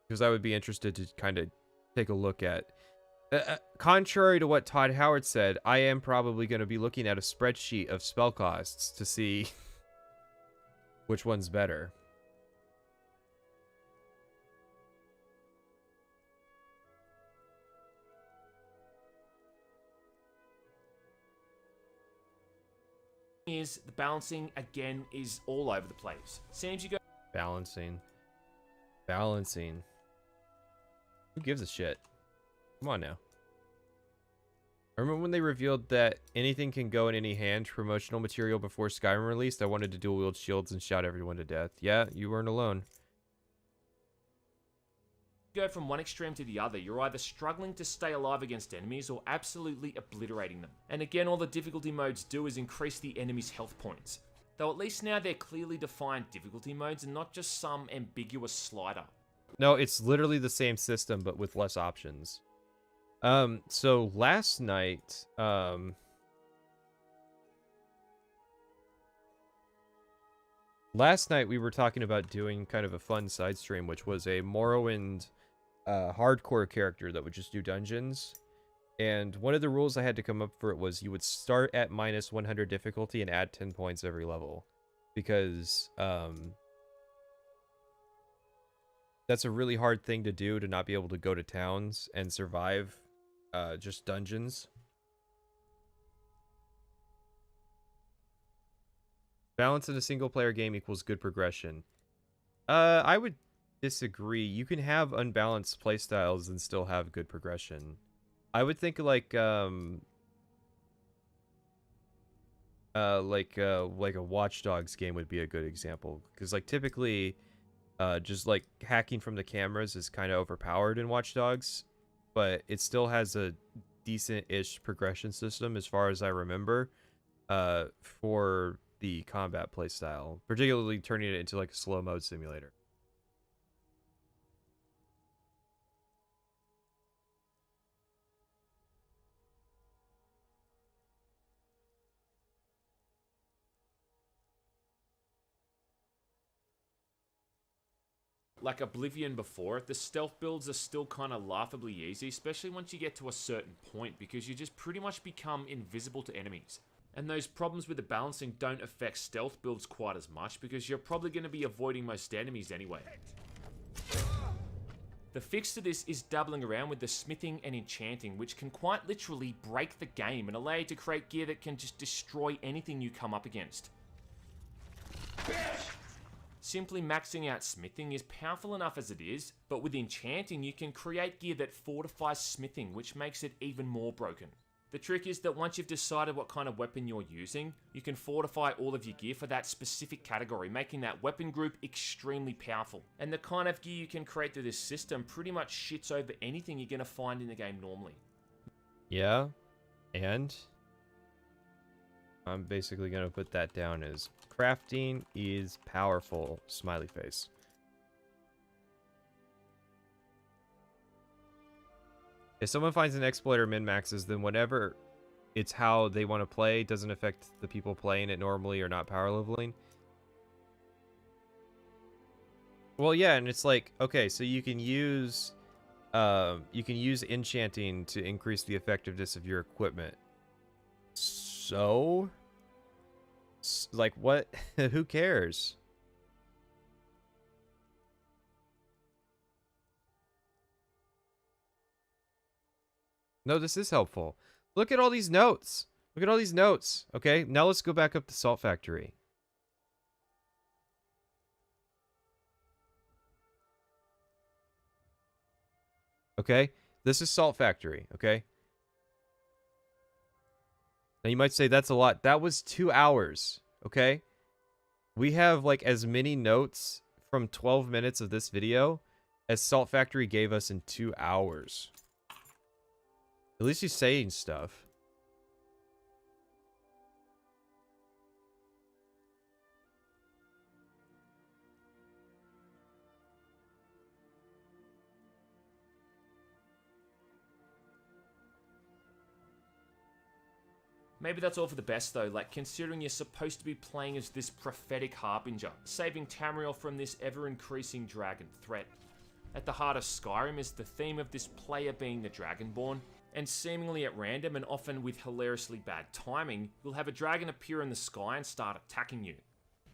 Speaker 1: because I would be interested to kind of take a look at. Contrary to what Todd Howard said, I am probably going to be looking at a spreadsheet of spell costs to see which one's better.
Speaker 21: Is the balancing again is all over the place. Seems you go
Speaker 1: balancing. Who gives a shit? Come on now. I remember when they revealed that anything can go in any hand promotional material before Skyrim released. I wanted to dual wield shields and shout everyone to death. Yeah, you weren't alone.
Speaker 21: Go from one extreme to the other, you're either struggling to stay alive against enemies or absolutely obliterating them. And again, all the difficulty modes do is increase the enemy's health points. Though at least now they're clearly defined difficulty modes and not just some ambiguous slider.
Speaker 1: No, it's literally the same system, but with less options. So last night, we were talking about doing kind of a fun side stream, which was a Morrowind hardcore character that would just do dungeons. And one of the rules I had to come up for it was you would start at minus 100 difficulty and add 10 points every level. Because, that's a really hard thing to do, to not be able to go to towns and survive just dungeons. Balance in a single player game equals good progression. I would disagree. You can have unbalanced playstyles and still have good progression. I would think like a Watch Dogs game would be a good example, because like typically just like hacking from the cameras is kind of overpowered in Watch Dogs, but it still has a decent-ish progression system as far as I remember for the combat playstyle, particularly turning it into like a slow mode simulator.
Speaker 21: Like Oblivion before, the stealth builds are still kind of laughably easy, especially once you get to a certain point, because you just pretty much become invisible to enemies. And those problems with the balancing don't affect stealth builds quite as much, because you're probably going to be avoiding most enemies anyway. The fix to this is dabbling around with the smithing and enchanting, which can quite literally break the game and allow you to create gear that can just destroy anything you come up against. Simply maxing out smithing is powerful enough as it is, but with enchanting you can create gear that fortifies smithing, which makes it even more broken. The trick is that once you've decided what kind of weapon you're using, you can fortify all of your gear for that specific category, making that weapon group extremely powerful. And the kind of gear you can create through this system pretty much shits over anything you're going to find in the game normally.
Speaker 1: Yeah, and I'm basically going to put that down as crafting is powerful, smiley face. If someone finds an exploit or min-maxes, then whatever it's how they want to play doesn't affect the people playing it normally or not power leveling. Well, yeah, and it's like, okay, so you can use enchanting to increase the effectiveness of your equipment. So, like, what? Who cares? No, this is helpful. Look at all these notes. Look at all these notes. Okay, now let's go back up to Salt Factory. Okay, this is Salt Factory, okay? Now you might say that's a lot. That was 2 hours, okay? We have like as many notes from 12 minutes of this video as Salt Factory gave us in 2 hours. At least he's saying stuff.
Speaker 21: Maybe that's all for the best though, like considering you're supposed to be playing as this prophetic harbinger, saving Tamriel from this ever-increasing dragon threat. At the heart of Skyrim is the theme of this player being the Dragonborn, and seemingly at random and often with hilariously bad timing, you'll have a dragon appear in the sky and start attacking you.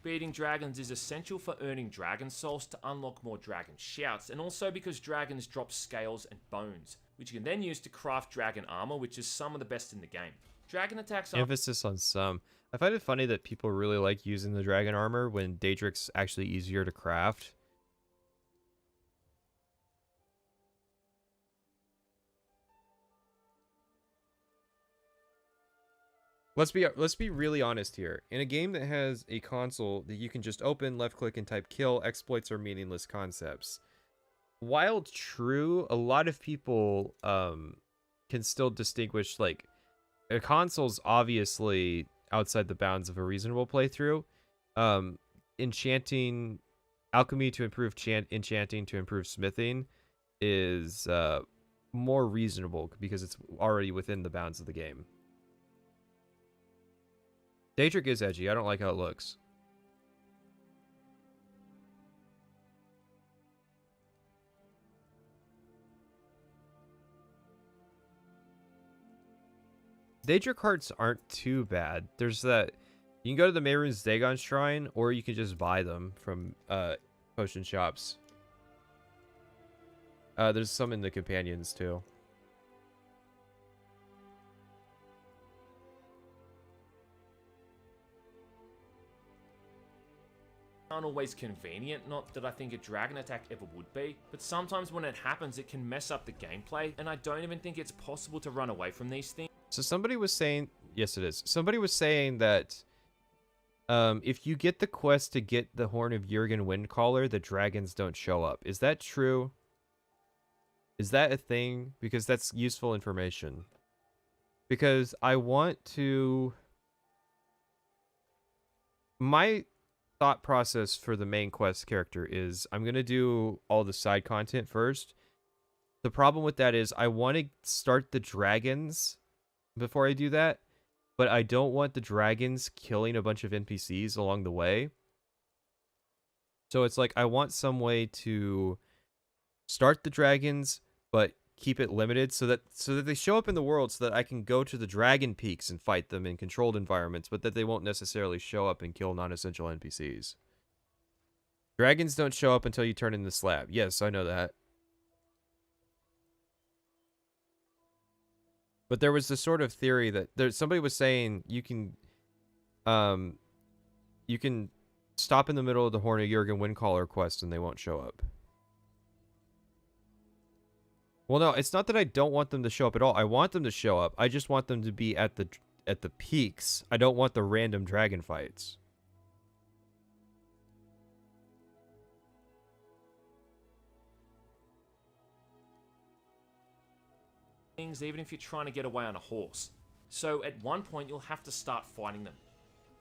Speaker 21: Beating dragons is essential for earning dragon souls to unlock more dragon shouts, and also because dragons drop scales and bones, which you can then use to craft dragon armor, which is some of the best in the game. Dragon attacks are...
Speaker 1: Emphasis on some. I find it funny that people really like using the dragon armor when Daedric's actually easier to craft. Let's be really honest here. In a game that has a console that you can just open, left click, and type kill, exploits are meaningless concepts. While true, a lot of people can still distinguish, like, a console's obviously outside the bounds of a reasonable playthrough. Enchanting, alchemy to improve enchanting to improve smithing is more reasonable because it's already within the bounds of the game. Daedric is edgy. I don't like how it looks. Daedric hearts aren't too bad. There's that... You can go to the Mehrunes Dagon Shrine, or you can just buy them from potion shops. There's some in the companions, too.
Speaker 21: Aren't always convenient, not that I think a dragon attack ever would be, but sometimes when it happens it can mess up the gameplay, and I don't even think it's possible to run away from these things.
Speaker 1: So somebody was saying, yes it is, somebody was saying that if you get the quest to get the Horn of Jurgen Windcaller, the dragons don't show up. Is that true? Is that a thing? Because that's useful information. Because I want to... My thought process for the main quest character is I'm going to do all the side content first. The problem with that is I want to start the dragons before I do that, but I don't want the dragons killing a bunch of NPCs along the way. So it's like I want some way to start the dragons but keep it limited so that they show up in the world, so that I can go to the dragon peaks and fight them in controlled environments, but that they won't necessarily show up and kill non-essential NPCs. Dragons don't show up until you turn in the slab. Yes, I know that. But there was this sort of theory that somebody was saying you can stop in the middle of the Horn of Jurgen Windcaller quest and they won't show up. Well, no, it's not that I don't want them to show up at all. I want them to show up. I just want them to be at the peaks. I don't want the random dragon fights.
Speaker 21: Things even if you're trying to get away on a horse. So at one point you'll have to start fighting them.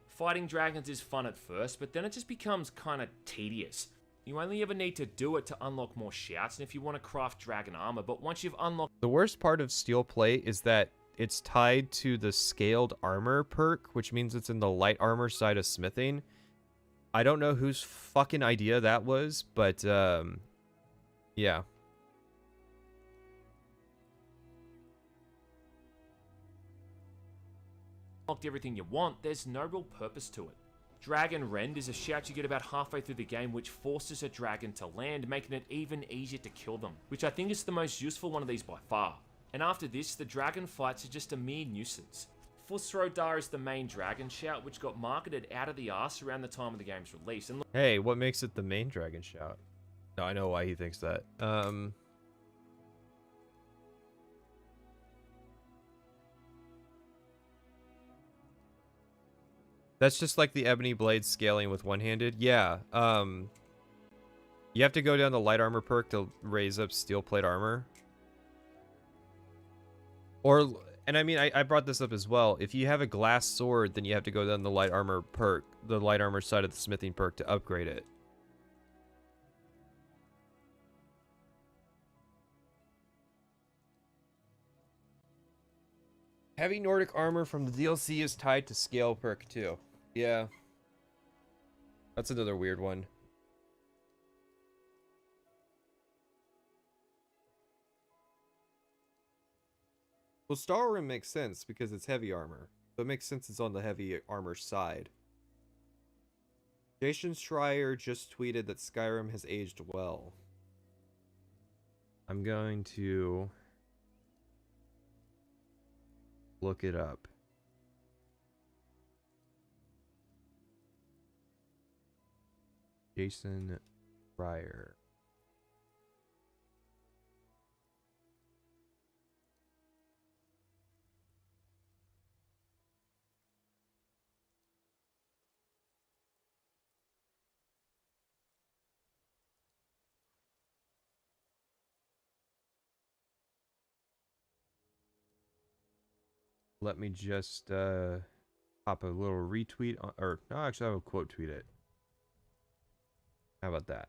Speaker 21: Fighting dragons is fun at first, but then it just becomes kind of tedious. You only ever need to do it to unlock more shouts and if you want to craft dragon armor, but once you've unlocked...
Speaker 1: The worst part of steel plate is that it's tied to the scaled armor perk, which means it's in the light armor side of smithing. I don't know whose fucking idea that was, but yeah.
Speaker 21: Unlocked everything you want, there's no real purpose to it. Dragon Rend is a shout you get about halfway through the game which forces a dragon to land, making it even easier to kill them, which I think is the most useful one of these by far. And after this, the dragon fights are just a mere nuisance. Fusrodar is the main dragon shout which got marketed out of the arse around the time of the game's release. And
Speaker 1: hey, what makes it the main dragon shout? No, I know why he thinks that. That's just like the Ebony Blade scaling with one-handed. Yeah. You have to go down the light armor perk to raise up steel plate armor. Or, and I mean, I brought this up as well. If you have a glass sword, then you have to go down the light armor perk, the light armor side of the smithing perk to upgrade it. Heavy Nordic armor from the DLC is tied to scale perk too. Yeah. That's another weird one. Well, Stalrim makes sense because it's heavy armor. So it makes sense it's on the heavy armor side. Jason Schreier just tweeted that Skyrim has aged well. I'm going to look it up. Jason Schreier. let me just pop a little retweet on, or no, actually I will quote tweet it. How about that?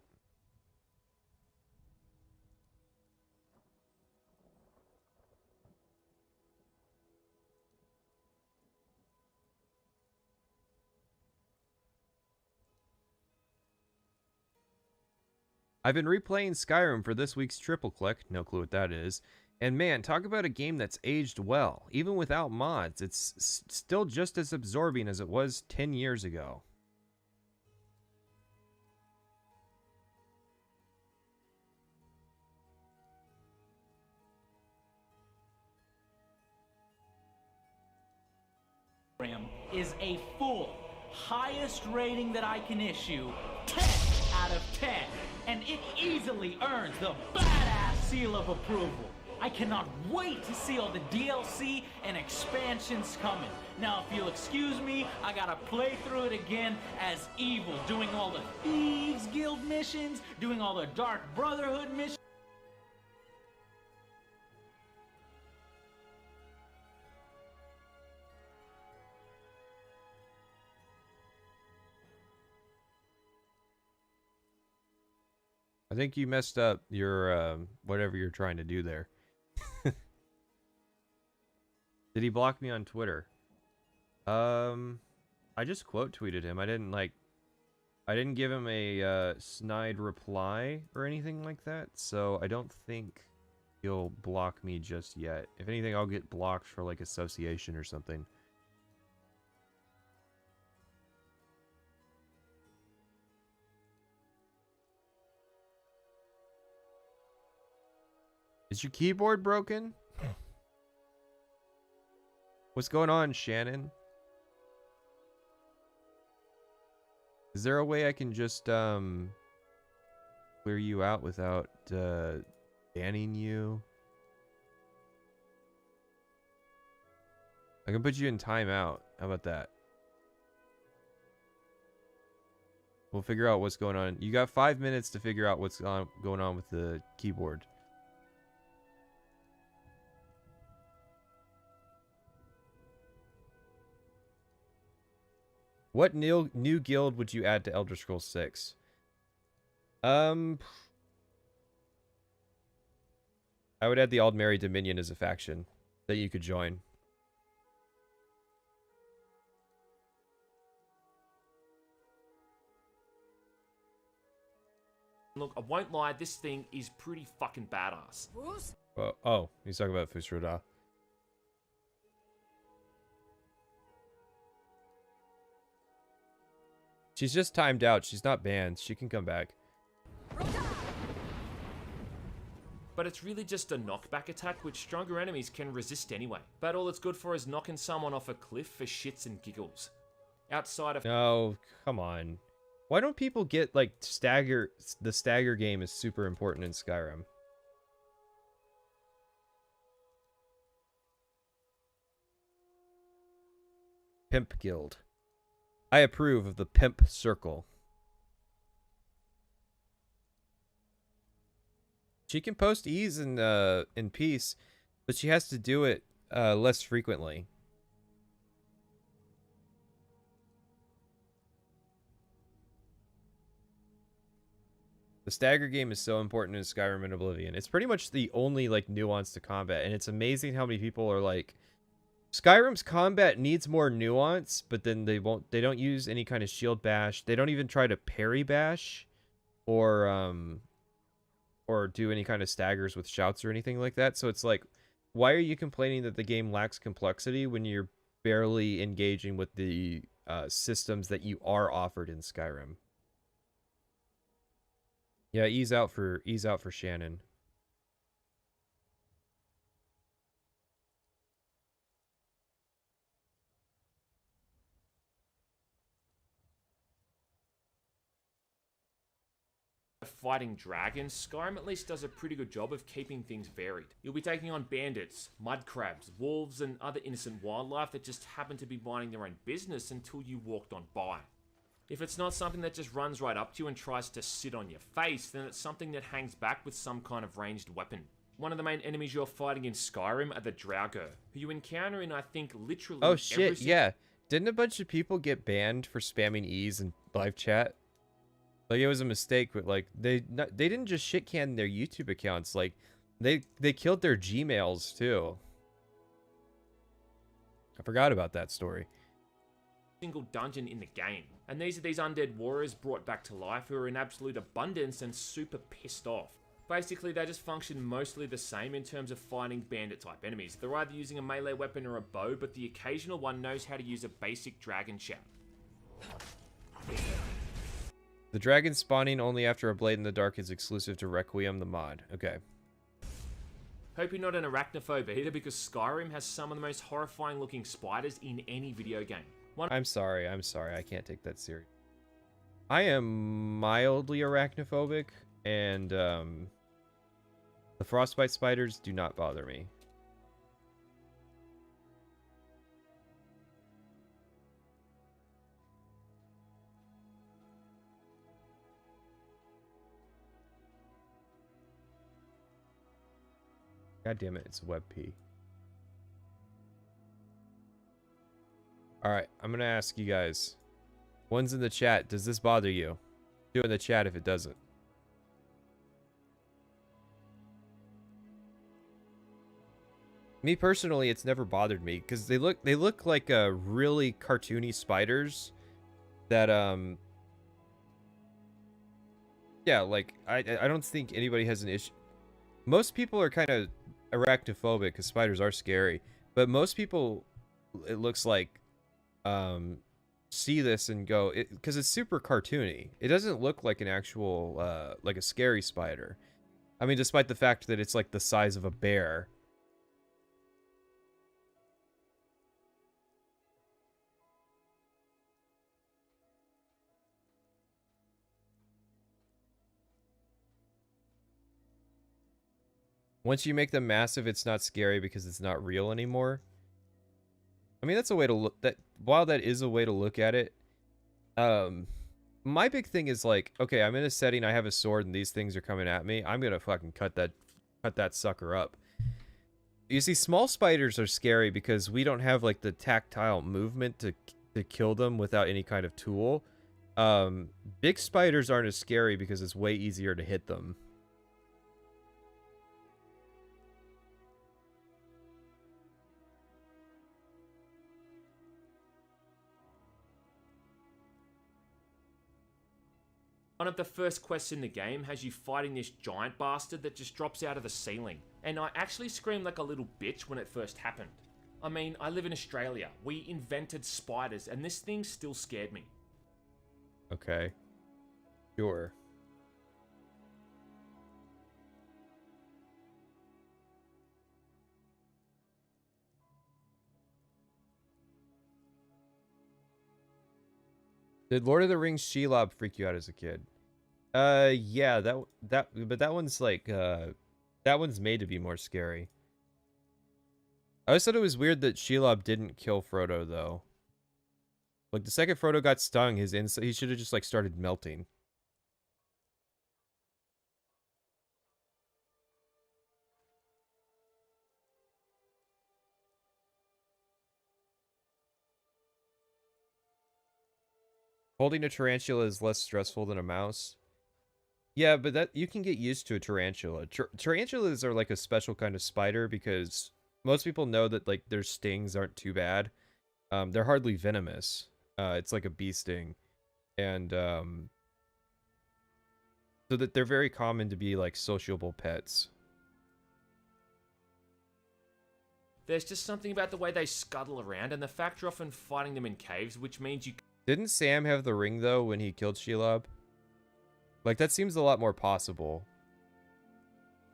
Speaker 1: I've been replaying Skyrim for this week's Triple Click, no clue what that is, and man, talk about a game that's aged well. Even without mods, it's still just as absorbing as it was 10 years ago.
Speaker 2: Is a full, highest rating that I can issue, 10 out of 10, and it easily earns the badass seal of approval. I cannot wait to see all the DLC and expansions coming. Now, if you'll excuse me, I gotta play through it again as evil, doing all the Thieves Guild missions, doing all the Dark Brotherhood missions.
Speaker 1: I think you messed up your whatever you're trying to do there. Did he block me on Twitter? I just quote tweeted him. I didn't give him a snide reply or anything like that, so I don't think he'll block me just yet. If anything, I'll get blocked for like association or something. Is your keyboard broken? What's going on, Shannon? Is there a way I can just clear you out without banning you? I can put you in timeout. How about that? We'll figure out what's going on. You got 5 minutes to figure out what's going on with the keyboard. What new guild would you add to Elder Scrolls 6? I would add the Aldmeri Dominion as a faction that you could join.
Speaker 21: Look, I won't lie, this thing is pretty fucking badass.
Speaker 1: Oh, he's talking about Fusroda. She's just timed out. She's not banned. She can come back.
Speaker 21: But it's really just a knockback attack which stronger enemies can resist anyway. But all it's good for is knocking someone off a cliff for shits and giggles. Outside of...
Speaker 1: No, come on. Why don't people get, like, stagger... The stagger game is super important in Skyrim. Pimp Guild. I approve of the Pimp Circle. She can post ease in peace, but she has to do it less frequently. The stagger game is so important in Skyrim and Oblivion. It's pretty much the only like nuance to combat, and it's amazing how many people are like, Skyrim's combat needs more nuance, but then they don't use any kind of shield bash. They don't even try to parry bash or do any kind of staggers with shouts or anything like that. So it's like, why are you complaining that the game lacks complexity when you're barely engaging with the systems that you are offered in Skyrim? Yeah, ease out for Shannon.
Speaker 21: Fighting dragons, Skyrim at least does a pretty good job of keeping things varied. You'll be taking on bandits, mud crabs, wolves, and other innocent wildlife that just happen to be minding their own business until you walked on by. If it's not something that just runs right up to you and tries to sit on your face, then it's something that hangs back with some kind of ranged weapon. One of the main enemies you're fighting in Skyrim are the Draugr, who you encounter in, I think, literally
Speaker 1: Oh
Speaker 21: every
Speaker 1: shit, yeah. Didn't a bunch of people get banned for spamming E's in live chat? Like, it was a mistake, but like they didn't just shit can their YouTube accounts. Like, they killed their Gmails too. I forgot about that story.
Speaker 21: Single dungeon in the game. And these are these undead warriors brought back to life who are in absolute abundance and super pissed off. Basically, they just function mostly the same in terms of fighting bandit type enemies. They're either using a melee weapon or a bow, but the occasional one knows how to use a basic dragon shout.
Speaker 1: The dragon spawning only after a Blade in the Dark is exclusive to Requiem the mod. Okay.
Speaker 21: Hope you're not an arachnophobe either, because Skyrim has some of the most horrifying looking spiders in any video game.
Speaker 1: I'm sorry, I can't take that serious. I am mildly arachnophobic, and the frostbite spiders do not bother me. God damn it, it's WebP. Alright, I'm gonna ask you guys. One's in the chat, does this bother you? Do in the chat if it doesn't. Me personally, it's never bothered me because they look like really cartoony spiders that yeah, like I don't think anybody has an issue. Most people are kind of arachnophobic because spiders are scary, but most people, it looks like, see this and go, because it's super cartoony. It doesn't look like an actual like a scary spider. I mean, despite the fact that it's like the size of a bear. Once you make them massive, it's not scary because it's not real anymore. I mean, that's a way to look that. While that is a way to look at it, my big thing is like, okay, I'm in a setting, I have a sword, and these things are coming at me. I'm gonna fucking cut that sucker up. You see, small spiders are scary because we don't have like the tactile movement to kill them without any kind of tool. Big spiders aren't as scary because it's way easier to hit them.
Speaker 21: One of the first quests in the game has you fighting this giant bastard that just drops out of the ceiling. And I actually screamed like a little bitch when it first happened. I mean, I live in Australia. We invented spiders, and this thing still scared me.
Speaker 1: Okay. Sure. Did Lord of the Rings Shelob freak you out as a kid? Yeah, but that one's like, that one's made to be more scary. I always thought it was weird that Shelob didn't kill Frodo, though. Like, the second Frodo got stung, he should have just, like, started melting. Holding a tarantula is less stressful than a mouse. Yeah, but that you can get used to a tarantula. Tarantulas are like a special kind of spider because most people know that like their stings aren't too bad. They're hardly venomous. It's like a bee sting, and so that they're very common to be like sociable pets.
Speaker 21: There's just something about the way they scuttle around, and the fact you're often fighting them in caves, which means you...
Speaker 1: Didn't Sam have the ring, though, when he killed Shelob? Like, that seems a lot more possible.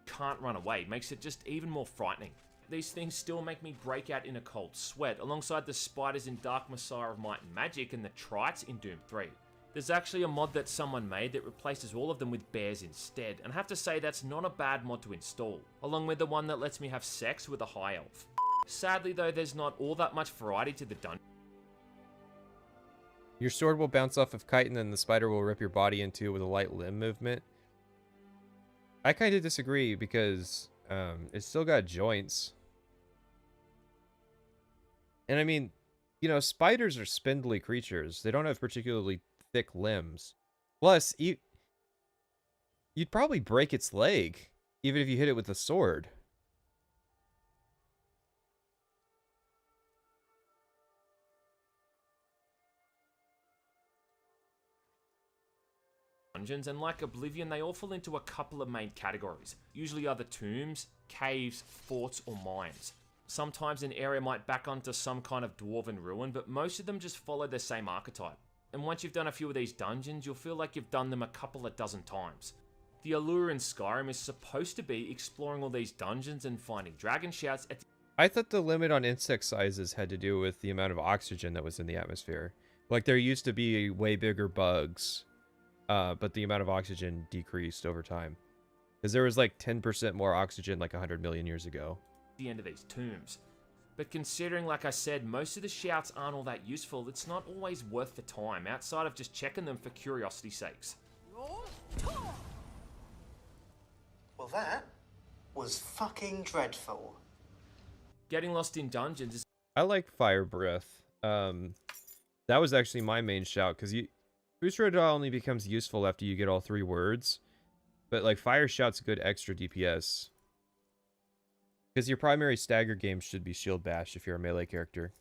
Speaker 21: Can't run away. Makes it just even more frightening. These things still make me break out in a cold sweat, alongside the spiders in Dark Messiah of Might and Magic and the Trites in Doom 3. There's actually a mod that someone made that replaces all of them with bears instead, and I have to say that's not a bad mod to install, along with the one that lets me have sex with a high elf. Sadly though, there's not all that much variety to the dungeon.
Speaker 1: Your sword will bounce off of kite and then the spider will rip your body into it with a light limb movement. I kind of disagree because It's still got joints. And I mean, you know, spiders are spindly creatures. They don't have particularly thick limbs. Plus, you'd probably break its leg, even if you hit it with a sword.
Speaker 21: Dungeons, and like Oblivion, they all fall into a couple of main categories, usually either tombs, caves, forts, or mines. Sometimes an area might back onto some kind of dwarven ruin, but most of them just follow the same archetype. And once you've done a few of these dungeons, you'll feel like you've done them a couple of dozen times. The allure in Skyrim is supposed to be exploring all these dungeons and finding dragon shouts at the
Speaker 1: I thought the limit on insect sizes had to do with the amount of oxygen that was in the atmosphere. Like, there used to be way bigger bugs, but the amount of oxygen decreased over time. Because there was like 10% more oxygen like 100 million years ago.
Speaker 21: the end of these tombs. But considering, like I said, most of the shouts aren't all that useful, it's not always worth the time, outside of just checking them for curiosity's sakes.
Speaker 4: Well, that was fucking dreadful.
Speaker 21: Getting lost in dungeons is...
Speaker 1: I like Fire Breath. That was actually my main shout, because Boost Radar only becomes useful after you get all 3 words. But, like, Fire Shout's good extra DPS. Because your primary stagger game should be Shield Bash if you're a melee character.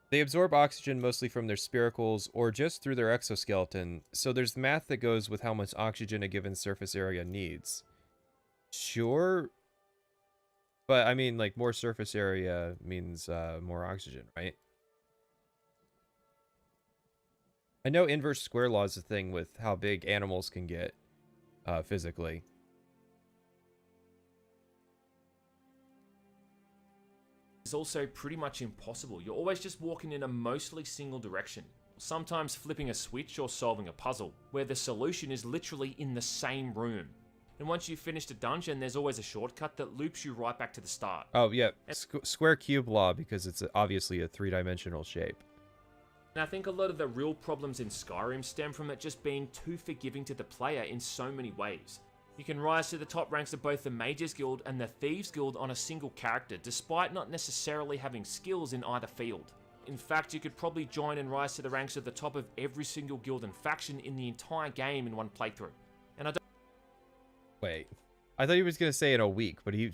Speaker 1: They absorb oxygen mostly from their spiracles or just through their exoskeleton, so there's math that goes with how much oxygen a given surface area needs. Sure, but I mean, like, more surface area means more oxygen, right? I know inverse square law is a thing with how big animals can get physically.
Speaker 21: It's also pretty much impossible. You're always just walking in a mostly single direction, sometimes flipping a switch or solving a puzzle, where the solution is literally in the same room. And once you've finished a dungeon, there's always a shortcut that loops you right back to the start.
Speaker 1: Oh, yeah. Square cube law, because it's obviously a 3-dimensional shape.
Speaker 21: And I think a lot of the real problems in Skyrim stem from it just being too forgiving to the player in so many ways. You can rise to the top ranks of both the Mages Guild and the Thieves Guild on a single character, despite not necessarily having skills in either field. In fact, you could probably join and rise to the ranks of the top of every single guild and faction in the entire game in one playthrough. And I don't...
Speaker 1: Wait. I thought he was going to say in a week, but he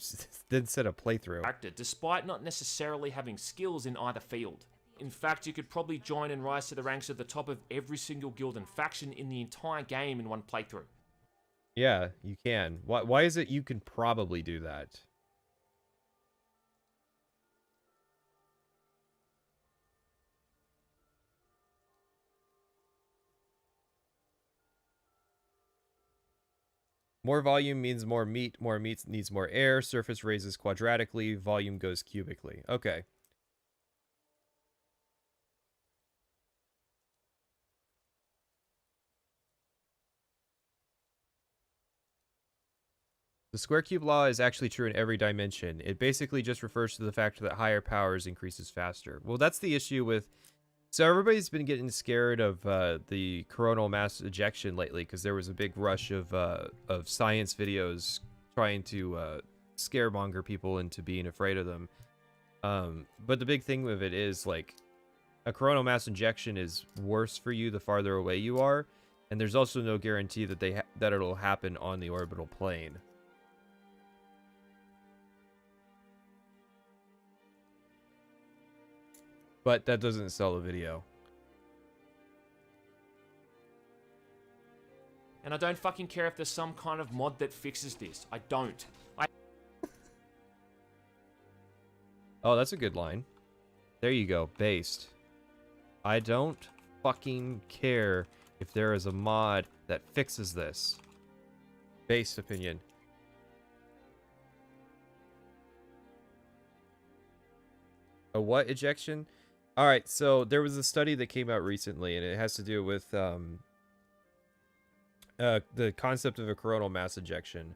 Speaker 1: did set a playthrough.
Speaker 21: Despite not necessarily having skills in either field. In fact, you could probably join and rise to the ranks of the top of every single guild and faction in the entire game in one playthrough.
Speaker 1: Yeah, you can. Why is it you can probably do that? More volume means more meat. More meat needs more air. Surface raises quadratically. Volume goes cubically. Okay. The square cube law is actually true in every dimension. It basically just refers to the fact that higher powers increases faster. Well, that's the issue with... So everybody's been getting scared of the coronal mass ejection lately because there was a big rush of science videos trying to scaremonger people into being afraid of them. But the big thing with it is, like, a coronal mass injection is worse for you the farther away you are, and there's also no guarantee that that it'll happen on the orbital plane. But that doesn't sell the video.
Speaker 21: And I don't fucking care if there's some kind of mod that fixes this. I don't.
Speaker 1: Oh, that's a good line. There you go. Based. I don't fucking care if there is a mod that fixes this. Based opinion. A what ejection? Alright, so there was a study that came out recently, and it has to do with the concept of a coronal mass ejection.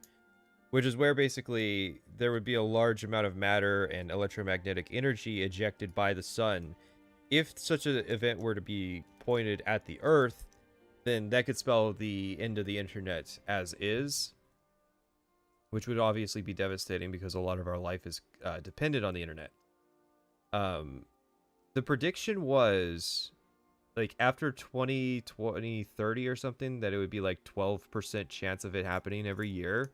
Speaker 1: which is where basically there would be a large amount of matter and electromagnetic energy ejected by the sun. If such an event were to be pointed at the Earth, then that could spell the end of the internet as is, which would obviously be devastating because a lot of our life is dependent on the internet. The prediction was like after 2030 or something that it would be like 12% chance of it happening every year,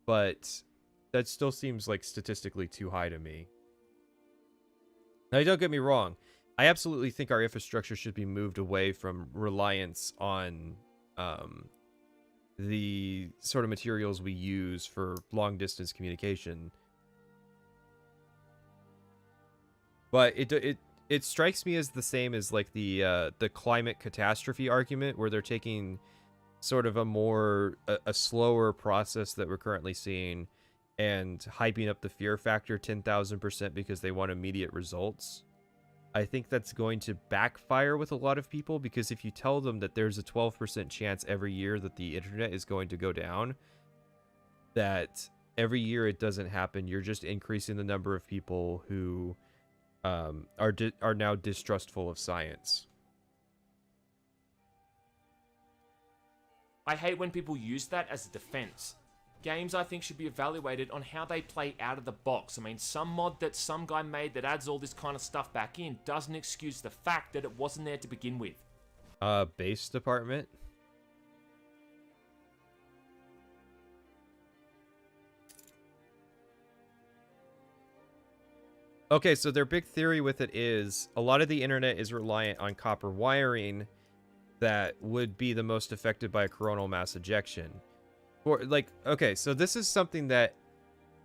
Speaker 1: but that still seems like statistically too high to me. Now, don't get me wrong, I absolutely think our infrastructure should be moved away from reliance on the sort of materials we use for long distance communication. But it strikes me as the same as like the climate catastrophe argument, where they're taking sort of a slower process that we're currently seeing and hyping up the fear factor 10,000% because they want immediate results. I think that's going to backfire with a lot of people, because if you tell them that there's a 12% chance every year that the internet is going to go down, that every year it doesn't happen, you're just increasing the number of people who are now distrustful of science.
Speaker 21: I hate when people use that as a defense. Games, I think, should be evaluated on how they play out of the box. I mean, some mod that some guy made that adds all this kind of stuff back in doesn't excuse the fact that it wasn't there to begin with.
Speaker 1: Base department? Okay, so their big theory with it is a lot of the internet is reliant on copper wiring that would be the most affected by a coronal mass ejection. Or like, okay, so this is something that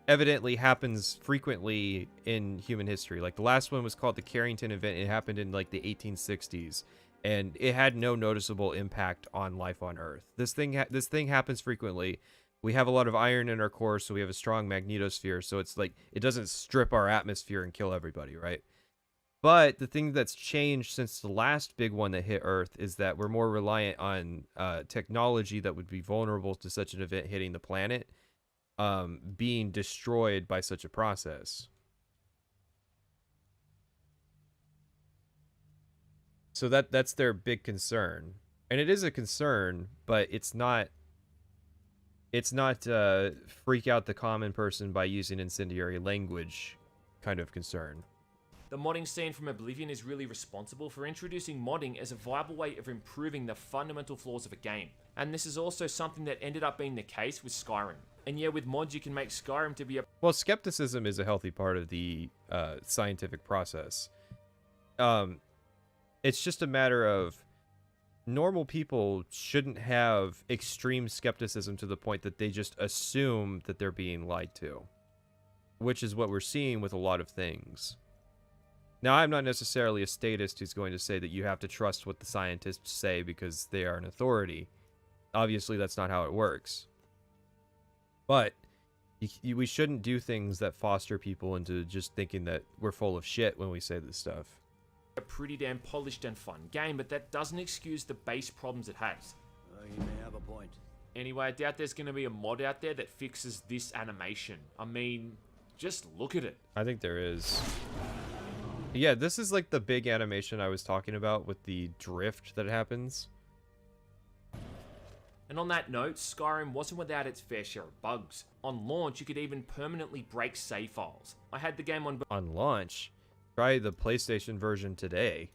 Speaker 1: evidently happens frequently in human history. Like the last one was called the Carrington event. It happened in like the 1860s, and it had no noticeable impact on life on Earth. This thing happens frequently. We have a lot of iron in our core, so we have a strong magnetosphere. So it's like it doesn't strip our atmosphere and kill everybody, right? But the thing that's changed since the last big one that hit Earth is that we're more reliant on technology that would be vulnerable to such an event hitting the planet being destroyed by such a process. So that's their big concern. And it is a concern, but it's not freak out the common person by using incendiary language kind of concern.
Speaker 21: The modding scene from Oblivion is really responsible for introducing modding as a viable way of improving the fundamental flaws of a game. And this is also something that ended up being the case with Skyrim. And yeah, with mods you can make Skyrim to be a...
Speaker 1: Well, skepticism is a healthy part of the scientific process. It's just a matter of normal people shouldn't have extreme skepticism to the point that they just assume that they're being lied to. Which is what we're seeing with a lot of things. Now, I'm not necessarily a statist who's going to say that you have to trust what the scientists say because they are an authority. Obviously, that's not how it works. But we shouldn't do things that foster people into just thinking that we're full of shit when we say this stuff.
Speaker 21: A pretty damn polished and fun game, but that doesn't excuse the base problems it has.
Speaker 11: You may have a point.
Speaker 21: Anyway, I doubt there's going to be a mod out there that fixes this animation. I mean, just look at it.
Speaker 1: I think there is. Yeah, this is like the big animation I was talking about with the drift that happens.
Speaker 21: And on that note, Skyrim wasn't without its fair share of bugs. On launch, you could even permanently break save files. I had the game on
Speaker 1: launch? Try the PlayStation version today.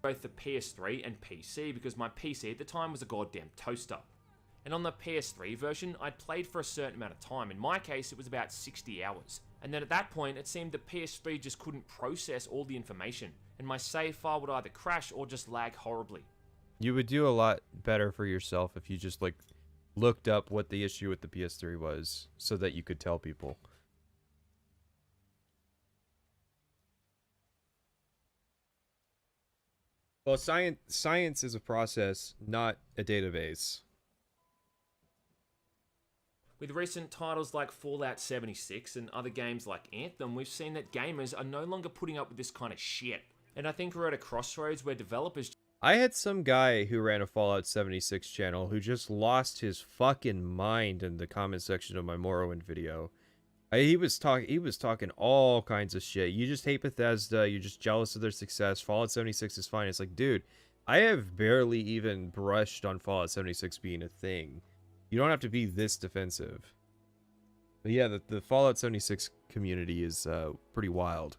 Speaker 21: Both the PS3 and PC, because my PC at the time was a goddamn toaster. And on the PS3 version, I'd played for a certain amount of time. In my case, it was about 60 hours. And then at that point, it seemed the PS3 just couldn't process all the information, and my save file would either crash or just lag horribly.
Speaker 1: You would do a lot better for yourself if you just like looked up what the issue with the PS3 was so that you could tell people. Well, science is a process, not a database.
Speaker 21: With recent titles like Fallout 76 and other games like Anthem, we've seen that gamers are no longer putting up with this kind of shit. And I think we're at a crossroads where developers
Speaker 1: I had some guy who ran a Fallout 76 channel who just lost his fucking mind in the comment section of my Morrowind video. He was talking all kinds of shit. You just hate Bethesda, you're just jealous of their success. Fallout 76 is fine. It's like, dude, I have barely even brushed on Fallout 76 being a thing. You don't have to be this defensive. But yeah, the Fallout 76 community is pretty wild.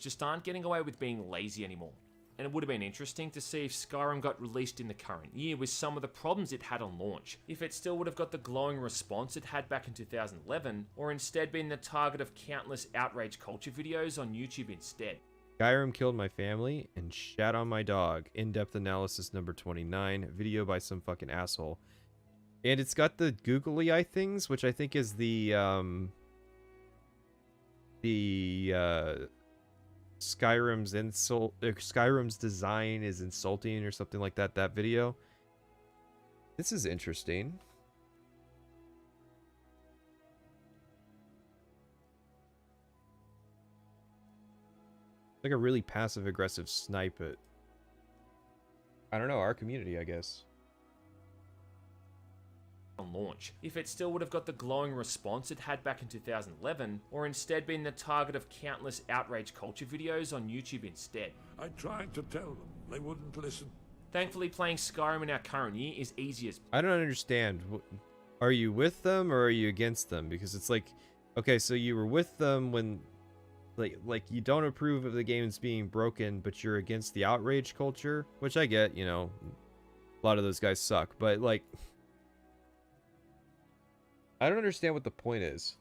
Speaker 21: Just aren't getting away with being lazy anymore. And it would have been interesting to see if Skyrim got released in the current year with some of the problems it had on launch, if it still would have got the glowing response it had back in 2011, or instead been the target of countless outrage culture videos on YouTube instead.
Speaker 1: Skyrim killed my family and shat on my dog. In-depth analysis number 29, video by some fucking asshole. And it's got the googly eye things, which I think is the Skyrim's design is insulting or something like that. That video. This is interesting. Like a really passive aggressive snipe at, I don't know, our community, I guess.
Speaker 21: On launch, if it still would have got the glowing response it had back in 2011, or instead been the target of countless outrage culture videos on YouTube instead.
Speaker 11: I tried to tell them, they wouldn't listen.
Speaker 21: Thankfully, playing Skyrim in our current year is easy as...
Speaker 1: I don't understand. Are you with them or are you against them? Because it's like, okay, so you were with them when, like you don't approve of the games being broken, but you're against the outrage culture, which I get, you know, a lot of those guys suck, but like... I don't understand what the point is.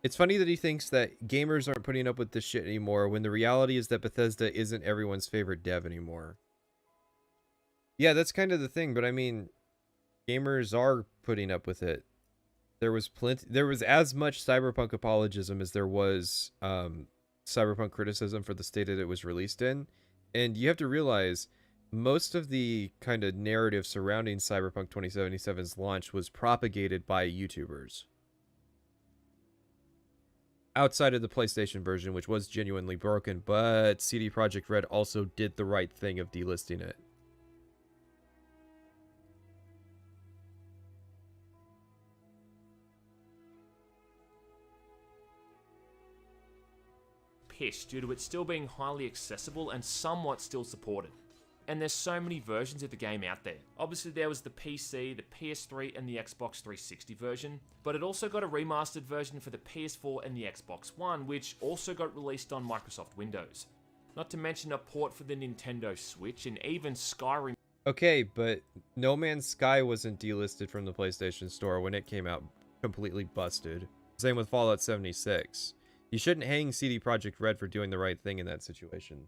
Speaker 1: It's funny that he thinks that gamers aren't putting up with this shit anymore, when the reality is that Bethesda isn't everyone's favorite dev anymore. Yeah, that's kind of the thing, but I mean, gamers are putting up with it. There was as much Cyberpunk apologism as there was Cyberpunk criticism for the state that it was released in. And you have to realize most of the kind of narrative surrounding Cyberpunk 2077's launch was propagated by YouTubers. Outside of the PlayStation version, which was genuinely broken, but CD Projekt Red also did the right thing of delisting it.
Speaker 21: Pissed due to it still being highly accessible and somewhat still supported. And there's so many versions of the game out there. Obviously there was the PC, the PS3 and the Xbox 360 version, but it also got a remastered version for the PS4 and the Xbox One, which also got released on Microsoft Windows. Not to mention a port for the Nintendo Switch and even Skyrim.
Speaker 1: Okay, but No Man's Sky wasn't delisted from the PlayStation Store when it came out completely busted. Same with Fallout 76. You shouldn't hang CD Projekt Red for doing the right thing in that situation.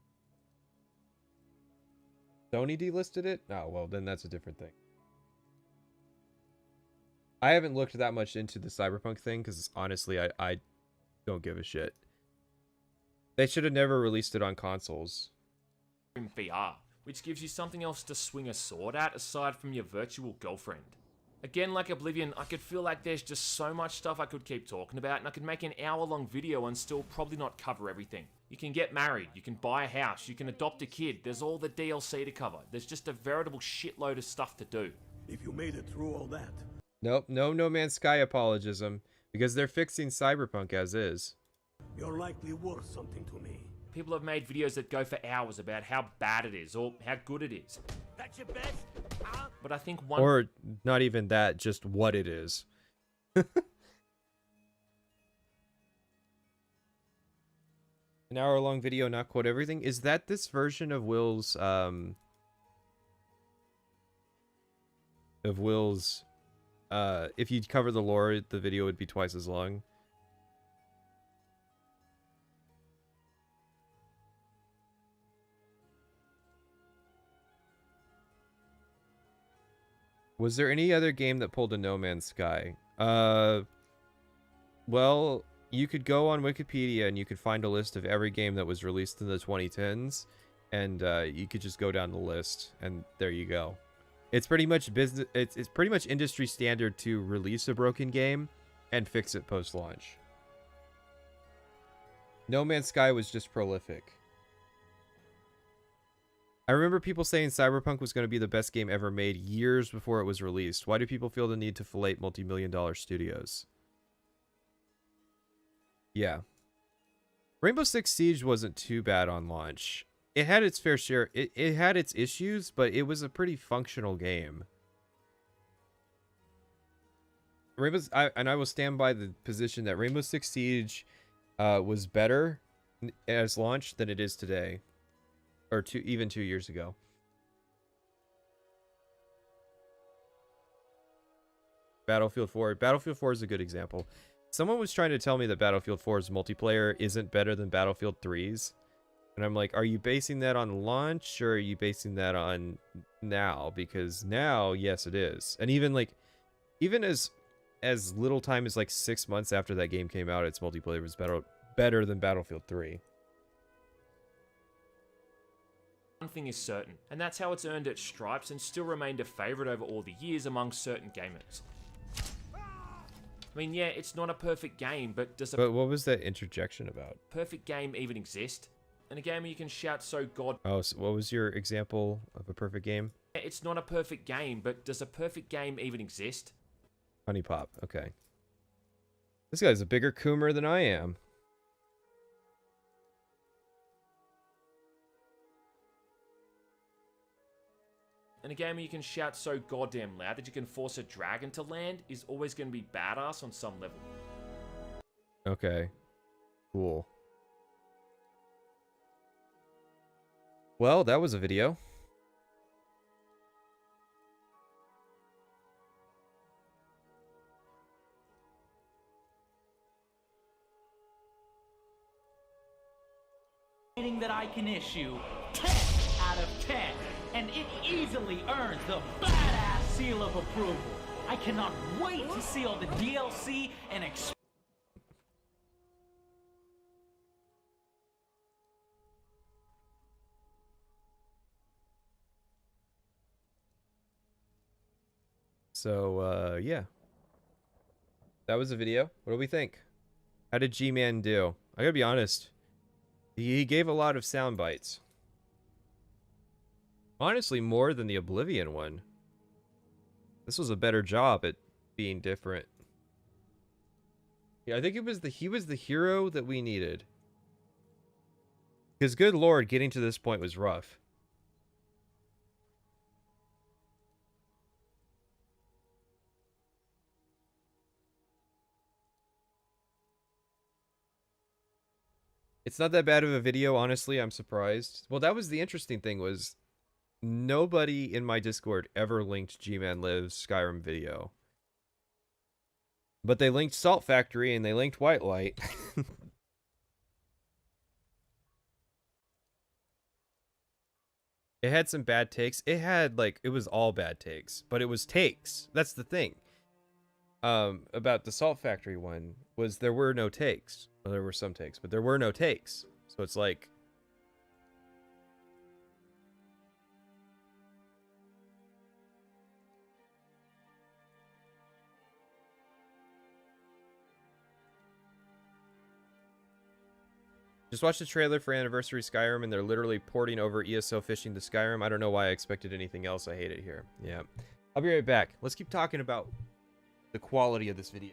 Speaker 1: Sony delisted it? Oh, well, then that's a different thing. I haven't looked that much into the Cyberpunk thing, because honestly, I don't give a shit. They should have never released it on consoles.
Speaker 21: VR, which gives you something else to swing a sword at aside from your virtual girlfriend. Again, like Oblivion, I could feel like there's just so much stuff I could keep talking about, and I could make an hour-long video and still probably not cover everything. You can get married, you can buy a house, you can adopt a kid, there's all the DLC to cover. There's just a veritable shitload of stuff to do.
Speaker 11: If you made it through all that...
Speaker 1: Nope, no No Man's Sky apologism, because they're fixing Cyberpunk as is.
Speaker 11: You're likely worth something to me.
Speaker 21: People have made videos that go for hours about how bad it is, or how good it is.
Speaker 11: That's your best? Huh?
Speaker 21: But I think one...
Speaker 1: Or not even that, just what it is. An hour-long video, not quote everything. Is that this version of Will's, if you'd cover the lore, the video would be twice as long? Was there any other game that pulled a No Man's Sky? Well, you could go on Wikipedia and you could find a list of every game that was released in the 2010s, and you could just go down the list, and there you go. It's pretty much business. It's pretty much industry standard to release a broken game and fix it post-launch. No Man's Sky was just prolific. I remember people saying Cyberpunk was going to be the best game ever made years before it was released. Why do people feel the need to fillet multi-million-dollar studios? Yeah. Rainbow Six Siege wasn't too bad on launch. It had its fair share. It had its issues, but it was a pretty functional game. I will stand by the position that Rainbow Six Siege was better as launch than it is today. Or even 2 years ago. Battlefield 4. Battlefield 4 is a good example. Someone was trying to tell me that Battlefield 4's multiplayer isn't better than Battlefield 3's. And I'm like, are you basing that on launch or are you basing that on now? Because now, yes, it is. And even as little time as like 6 months after that game came out, its multiplayer was better than Battlefield 3.
Speaker 21: One thing is certain, and that's how it's earned its stripes and still remained a favourite over all the years among certain gamers. I mean, yeah, it's not a perfect game, but does a
Speaker 1: what was that interjection about?
Speaker 21: perfect game even exist? And a game where you can shout so god...
Speaker 1: Oh, so what was your example of a perfect game?
Speaker 21: Yeah, it's not a perfect game, but does a perfect game even exist?
Speaker 1: Honey Pop, okay. This guy's a bigger coomer than I am.
Speaker 21: And a game where you can shout so goddamn loud that you can force a dragon to land is always going to be badass on some level.
Speaker 1: Okay. Cool. Well, that was a video.
Speaker 2: Rating that I can issue 10 out of 10, and it easily earns the badass seal of approval. I cannot wait to see all the DLC and
Speaker 1: So, yeah. That was a video. What do we think? How did G-Man do? I gotta be honest. He gave a lot of sound bites. Honestly, more than the Oblivion one. This was a better job at being different. Yeah, I think he was the hero that we needed. Because good lord, getting to this point was rough. It's not that bad of a video, honestly. I'm surprised. Well, that was the interesting thing was nobody in my Discord ever linked G-Man Live's Skyrim video. But they linked Salt Factory and they linked White Light. It had some bad takes. It had, it was all bad takes. But it was takes. That's the thing. About the Salt Factory one was there were no takes. Well, there were some takes, but there were no takes. So it's like... Just watch the trailer for Anniversary Skyrim, and they're literally porting over ESO Fishing to Skyrim. I don't know why I expected anything else. I hate it here. Yeah. I'll be right back. Let's keep talking about the quality of this video.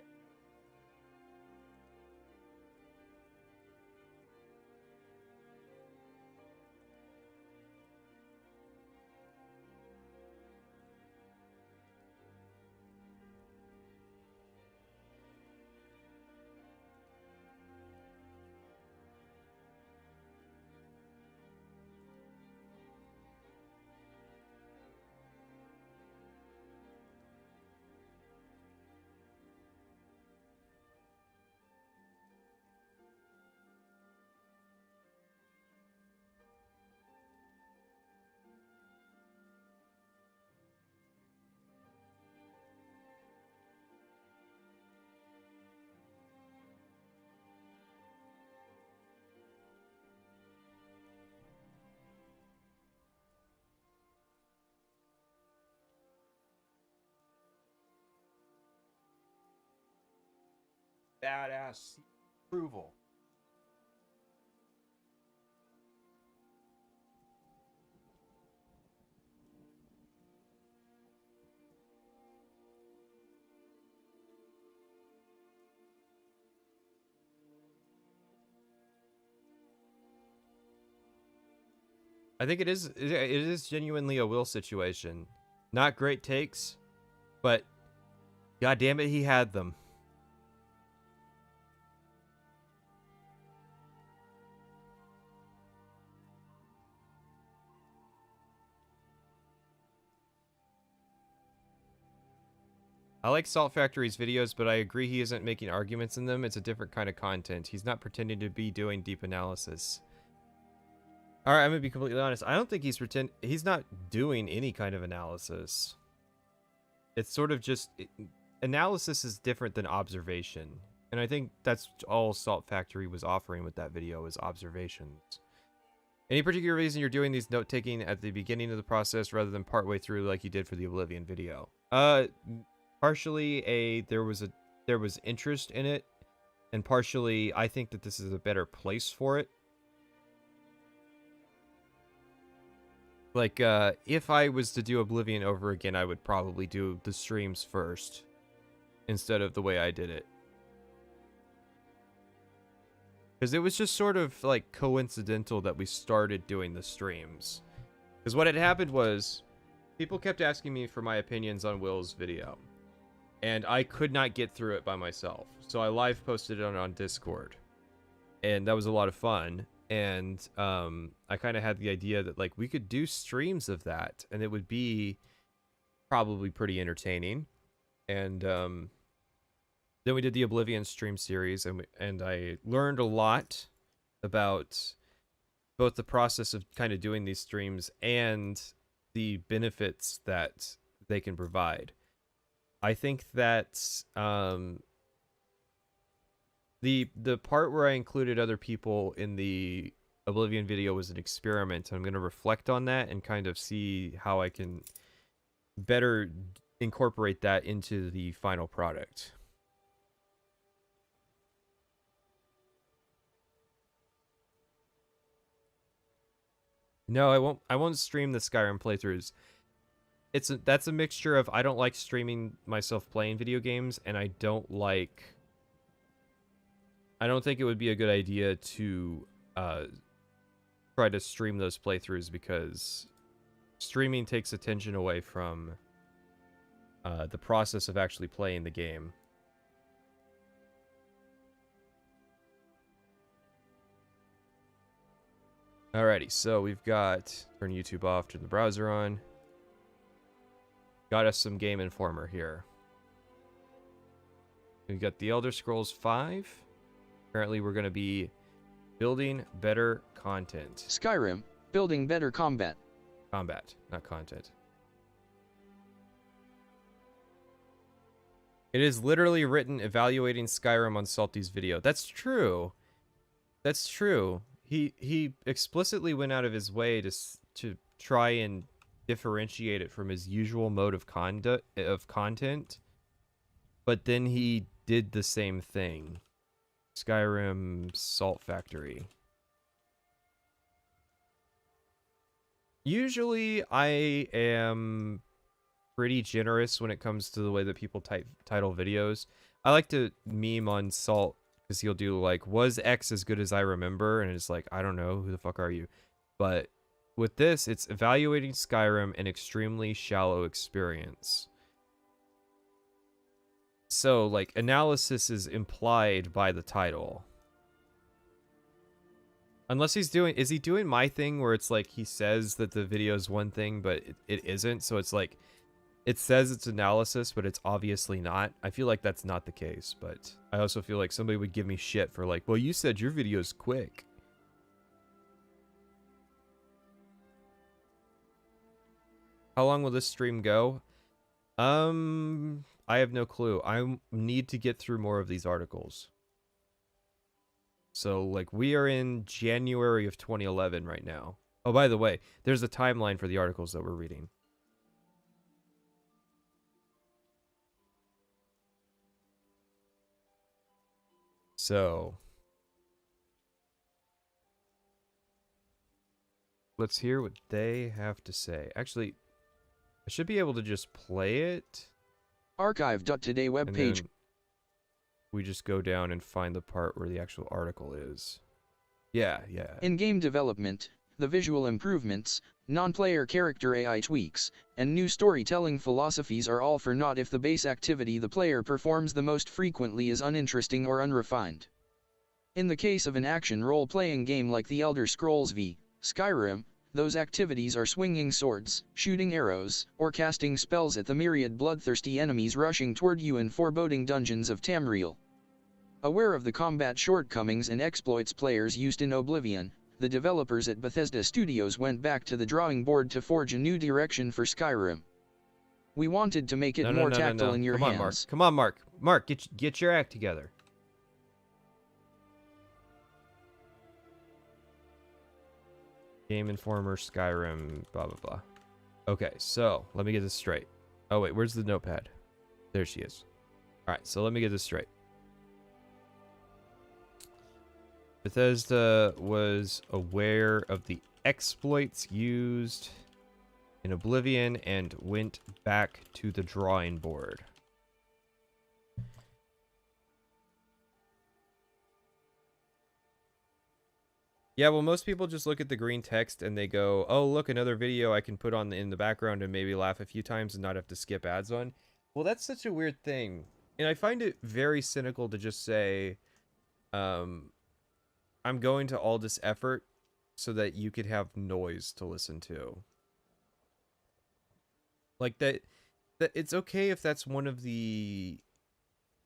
Speaker 1: badass approval. I think it is genuinely a Will situation. Not great takes, but god damn it, he had them. I like Salt Factory's videos, but I agree he isn't making arguments in them. It's a different kind of content. He's not pretending to be doing deep analysis. All right, I'm gonna be completely honest. I don't think he's not doing any kind of analysis. It's sort of just analysis is different than observation, and I think that's all Salt Factory was offering with that video is observations. Any particular reason you're doing these note taking at the beginning of the process rather than partway through like you did for the Oblivion video? Partially there was interest in it, and partially I think that this is a better place for it. Like, if I was to do Oblivion over again, I would probably do the streams first, instead of the way I did it. Because it was just sort of, like, coincidental that we started doing the streams. Because what had happened was, people kept asking me for my opinions on Will's video. And I could not get through it by myself. So I live posted it on Discord. And that was a lot of fun. And I kind of had the idea that like we could do streams of that and it would be probably pretty entertaining. And then we did the Oblivion stream series, and I learned a lot about both the process of kind of doing these streams and the benefits that they can provide. I think that the part where I included other people in the Oblivion video was an experiment. I'm going to reflect on that and kind of see how I can better incorporate that into the final product. No, I won't stream the Skyrim playthroughs. That's a mixture of I don't like streaming myself playing video games, and I don't think it would be a good idea to try to stream those playthroughs because streaming takes attention away from the process of actually playing the game. Alrighty, so we've got turn YouTube off, turn the browser on. Got us some Game Informer here. We've got the Elder Scrolls 5. Apparently we're going to be building better content.
Speaker 20: Skyrim, building better combat.
Speaker 1: Combat, not content. It is literally written evaluating Skyrim on Salty's video. That's true. That's true. He explicitly went out of his way to try and differentiate it from his usual mode of content, but then he did the same thing. Skyrim Salt Factory. Usually I am pretty generous when it comes to the way that people title videos. I like to meme on Salt because he'll do like, was X as good as I remember? And it's like, I don't know, who the fuck are you? But with this, it's evaluating Skyrim, an extremely shallow experience. So, like, analysis is implied by the title. Unless is he doing my thing where it's like he says that the video is one thing, but it isn't. So it's like, it says it's analysis, but it's obviously not. I feel like that's not the case, but I also feel like somebody would give me shit for like, well, you said your video's quick. How long will this stream go? I have no clue. I need to get through more of these articles. So, like, we are in January of 2011 right now. Oh, by the way, there's a timeline for the articles that we're reading. so let's hear what they have to say. Actually, I should be able to just play it.
Speaker 20: Archive.today webpage.
Speaker 1: We just go down and find the part where the actual article is. Yeah.
Speaker 20: In game development, the visual improvements, non-player character AI tweaks, and new storytelling philosophies are all for naught if the base activity the player performs the most frequently is uninteresting or unrefined. In the case of an action role-playing game like The Elder Scrolls V, Skyrim, those activities are swinging swords, shooting arrows, or casting spells at the myriad bloodthirsty enemies rushing toward you in foreboding dungeons of Tamriel. Aware of the combat shortcomings and exploits players used in Oblivion, the developers at Bethesda Studios went back to the drawing board to forge a new direction for Skyrim. We wanted to make it more tactile in your hands.
Speaker 1: Come on, Mark. Mark, get your act together. Game Informer, Skyrim, blah, blah, blah. Okay, so let me get this straight. Oh, wait, where's the notepad? There she is. All right, so let me get this straight. Bethesda was aware of the exploits used in Oblivion and went back to the drawing board. Yeah, well, most people just look at the green text and they go, oh, look, another video I can put on in the background and maybe laugh a few times and not have to skip ads on. Well, that's such a weird thing. And I find it very cynical to just say, I'm going to all this effort so that you could have noise to listen to. Like that it's okay if that's one of the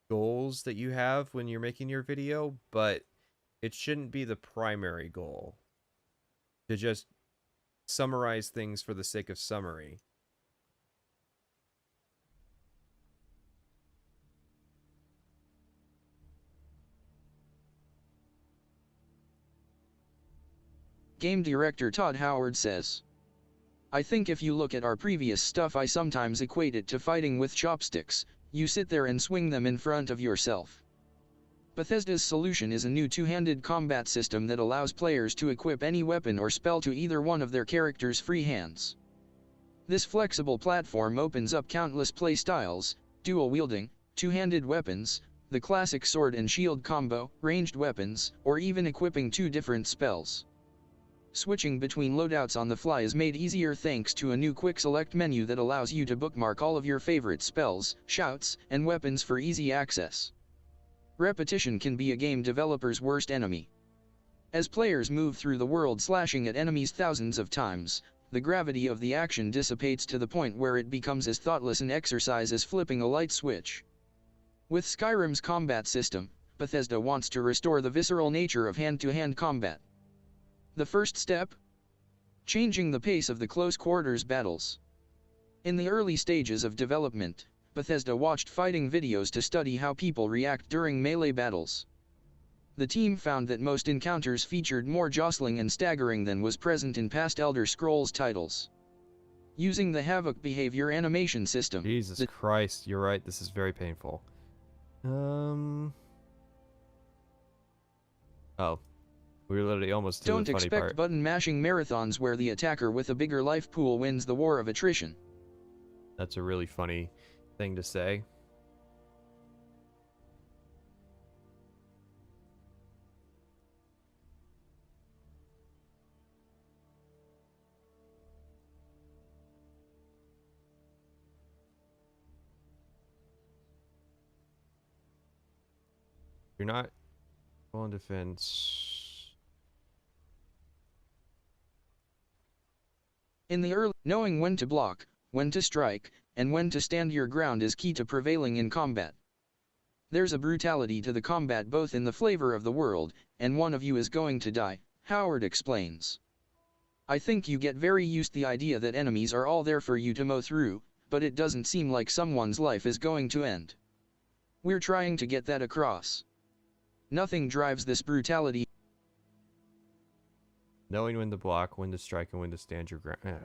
Speaker 1: goals that you have when you're making your video, but it shouldn't be the primary goal to just summarize things for the sake of summary.
Speaker 20: Game director Todd Howard says, I think if you look at our previous stuff, I sometimes equate it to fighting with chopsticks. You sit there and swing them in front of yourself. Bethesda's solution is a new two-handed combat system that allows players to equip any weapon or spell to either one of their character's free hands. This flexible platform opens up countless playstyles: dual wielding, two-handed weapons, the classic sword and shield combo, ranged weapons, or even equipping two different spells. Switching between loadouts on the fly is made easier thanks to a new quick select menu that allows you to bookmark all of your favorite spells, shouts, and weapons for easy access. Repetition can be a game developer's worst enemy. As players move through the world slashing at enemies thousands of times, the gravity of the action dissipates to the point where it becomes as thoughtless an exercise as flipping a light switch. With Skyrim's combat system, Bethesda wants to restore the visceral nature of hand-to-hand combat. The first step? Changing the pace of the close-quarters battles. In the early stages of development, Bethesda watched fighting videos to study how people react during melee battles. The team found that most encounters featured more jostling and staggering than was present in past Elder Scrolls titles. Using the Havoc behavior animation system.
Speaker 1: Jesus Christ, you're right, this is very painful. Oh. We were literally almost to the funny part.
Speaker 20: Don't expect button-mashing marathons where the attacker with a bigger life pool wins the war of attrition.
Speaker 1: That's a really funny thing to say. You're not well in defense.
Speaker 20: In the early, knowing when to block, when to strike, and when to stand your ground is key to prevailing in combat. There's a brutality to the combat both in the flavor of the world, and one of you is going to die, Howard explains. I think you get very used to the idea that enemies are all there for you to mow through, but it doesn't seem like someone's life is going to end. We're trying to get that across. Nothing drives this brutality.
Speaker 1: Knowing when to block, when to strike, and when to stand your ground.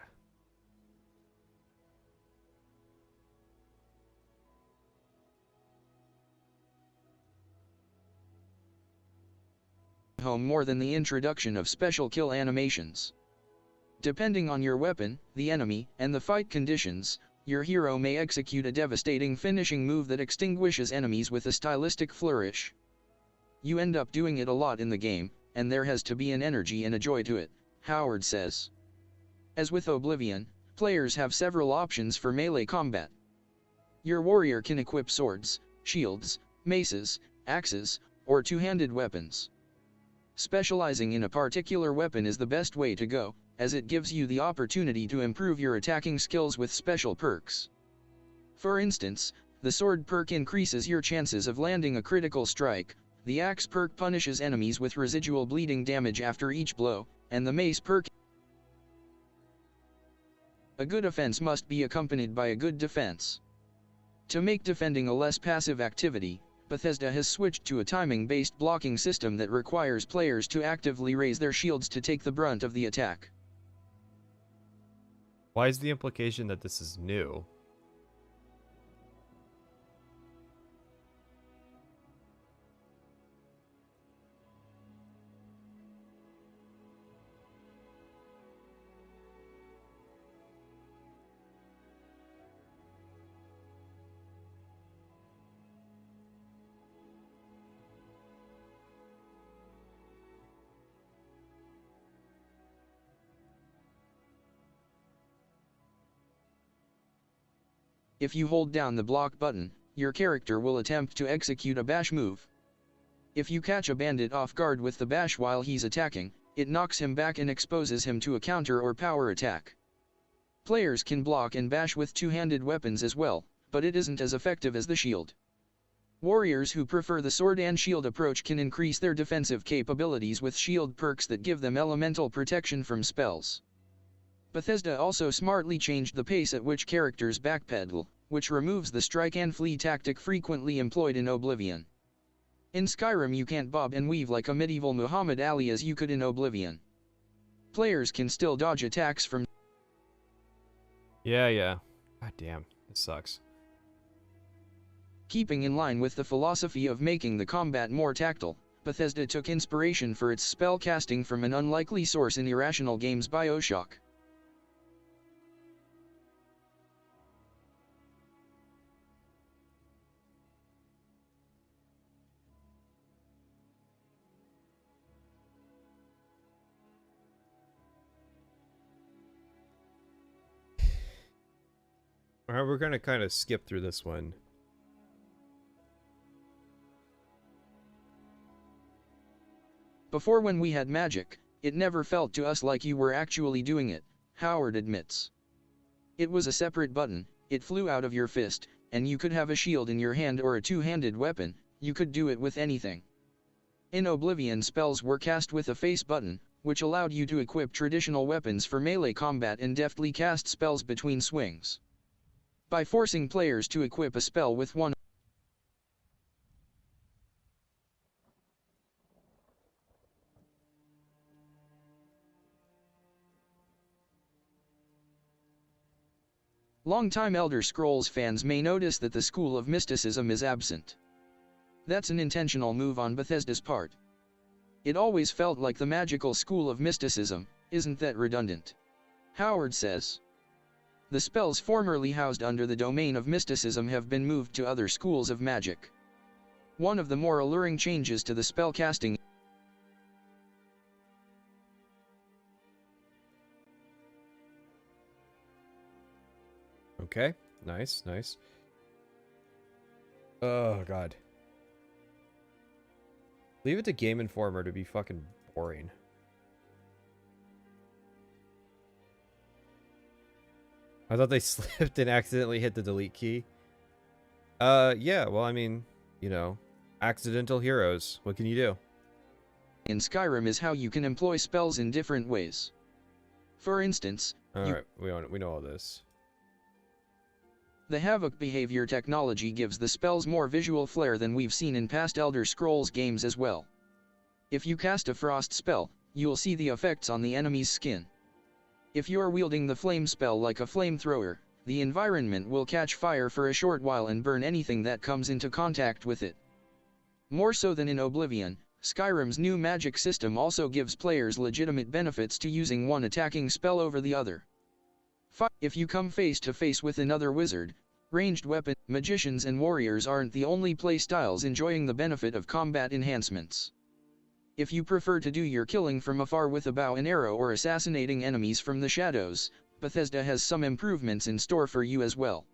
Speaker 20: home more than the introduction of special kill animations. Depending on your weapon, the enemy, and the fight conditions, your hero may execute a devastating finishing move that extinguishes enemies with a stylistic flourish. You end up doing it a lot in the game, and there has to be an energy and a joy to it, Howard says. As with Oblivion, players have several options for melee combat. Your warrior can equip swords, shields, maces, axes, or two-handed weapons. Specializing in a particular weapon is the best way to go, as it gives you the opportunity to improve your attacking skills with special perks. For instance, the sword perk increases your chances of landing a critical strike, the axe perk punishes enemies with residual bleeding damage after each blow, and the mace perk. A good offense must be accompanied by a good defense. To make defending a less passive activity, Bethesda has switched to a timing-based blocking system that requires players to actively raise their shields to take the brunt of the attack.
Speaker 1: Why is the implication that this is new?
Speaker 20: If you hold down the block button, your character will attempt to execute a bash move. If you catch a bandit off guard with the bash while he's attacking, it knocks him back and exposes him to a counter or power attack. Players can block and bash with two-handed weapons as well, but it isn't as effective as the shield. Warriors who prefer the sword and shield approach can increase their defensive capabilities with shield perks that give them elemental protection from spells. Bethesda also smartly changed the pace at which characters backpedal, which removes the strike and flee tactic frequently employed in Oblivion. In Skyrim you can't bob and weave like a medieval Muhammad Ali as you could in Oblivion. Players can still dodge attacks from...
Speaker 1: Yeah. God damn, this sucks.
Speaker 20: Keeping in line with the philosophy of making the combat more tactile, Bethesda took inspiration for its spell casting from an unlikely source in Irrational Games' BioShock.
Speaker 1: Alright, we're gonna kind of skip through this one.
Speaker 20: Before, when we had magic, it never felt to us like you were actually doing it, Howard admits. It was a separate button, it flew out of your fist, and you could have a shield in your hand or a two-handed weapon, you could do it with anything. In Oblivion, spells were cast with a face button, which allowed you to equip traditional weapons for melee combat and deftly cast spells between swings. By forcing players to equip a spell with one Longtime Elder Scrolls fans may notice that the School of Mysticism is absent. That's an intentional move on Bethesda's part. It always felt like the magical School of Mysticism, isn't that redundant? Howard says. The spells formerly housed under the domain of mysticism have been moved to other schools of magic. One of the more alluring changes to the spell casting
Speaker 1: Okay, nice. Oh god. Leave it to Game Informer to be fucking boring. I thought they slipped and accidentally hit the delete key. Yeah, well, I mean, you know, accidental heroes. What can you do?
Speaker 20: In Skyrim is how you can employ spells in different ways. For instance,
Speaker 1: Alright, we know all this.
Speaker 20: The Havoc behavior technology gives the spells more visual flair than we've seen in past Elder Scrolls games as well. If you cast a frost spell, you'll see the effects on the enemy's skin. If you're wielding the flame spell like a flamethrower, the environment will catch fire for a short while and burn anything that comes into contact with it. More so than in Oblivion, Skyrim's new magic system also gives players legitimate benefits to using one attacking spell over the other. If you come face to face with another wizard, ranged weapon, magicians and warriors aren't the only playstyles enjoying the benefit of combat enhancements. If you prefer to do your killing from afar with a bow and arrow or assassinating enemies from the shadows, Bethesda has some improvements in store for you as well.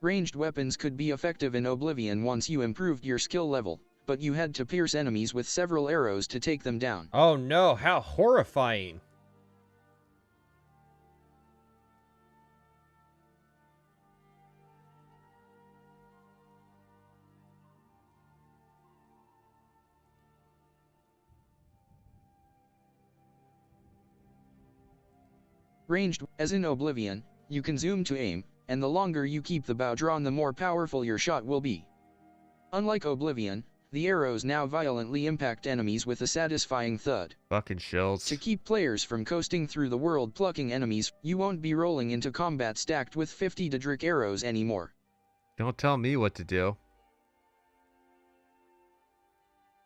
Speaker 20: Ranged weapons could be effective in Oblivion once you improved your skill level, but you had to pierce enemies with several arrows to take them down.
Speaker 1: Oh no, how horrifying.
Speaker 20: Ranged, as in Oblivion, you can zoom to aim, and the longer you keep the bow drawn the more powerful your shot will be. Unlike Oblivion, the arrows now violently impact enemies with a satisfying thud.
Speaker 1: Fucking shells.
Speaker 20: To keep players from coasting through the world plucking enemies, you won't be rolling into combat stacked with 50 Daedric arrows anymore.
Speaker 1: Don't tell me what to do.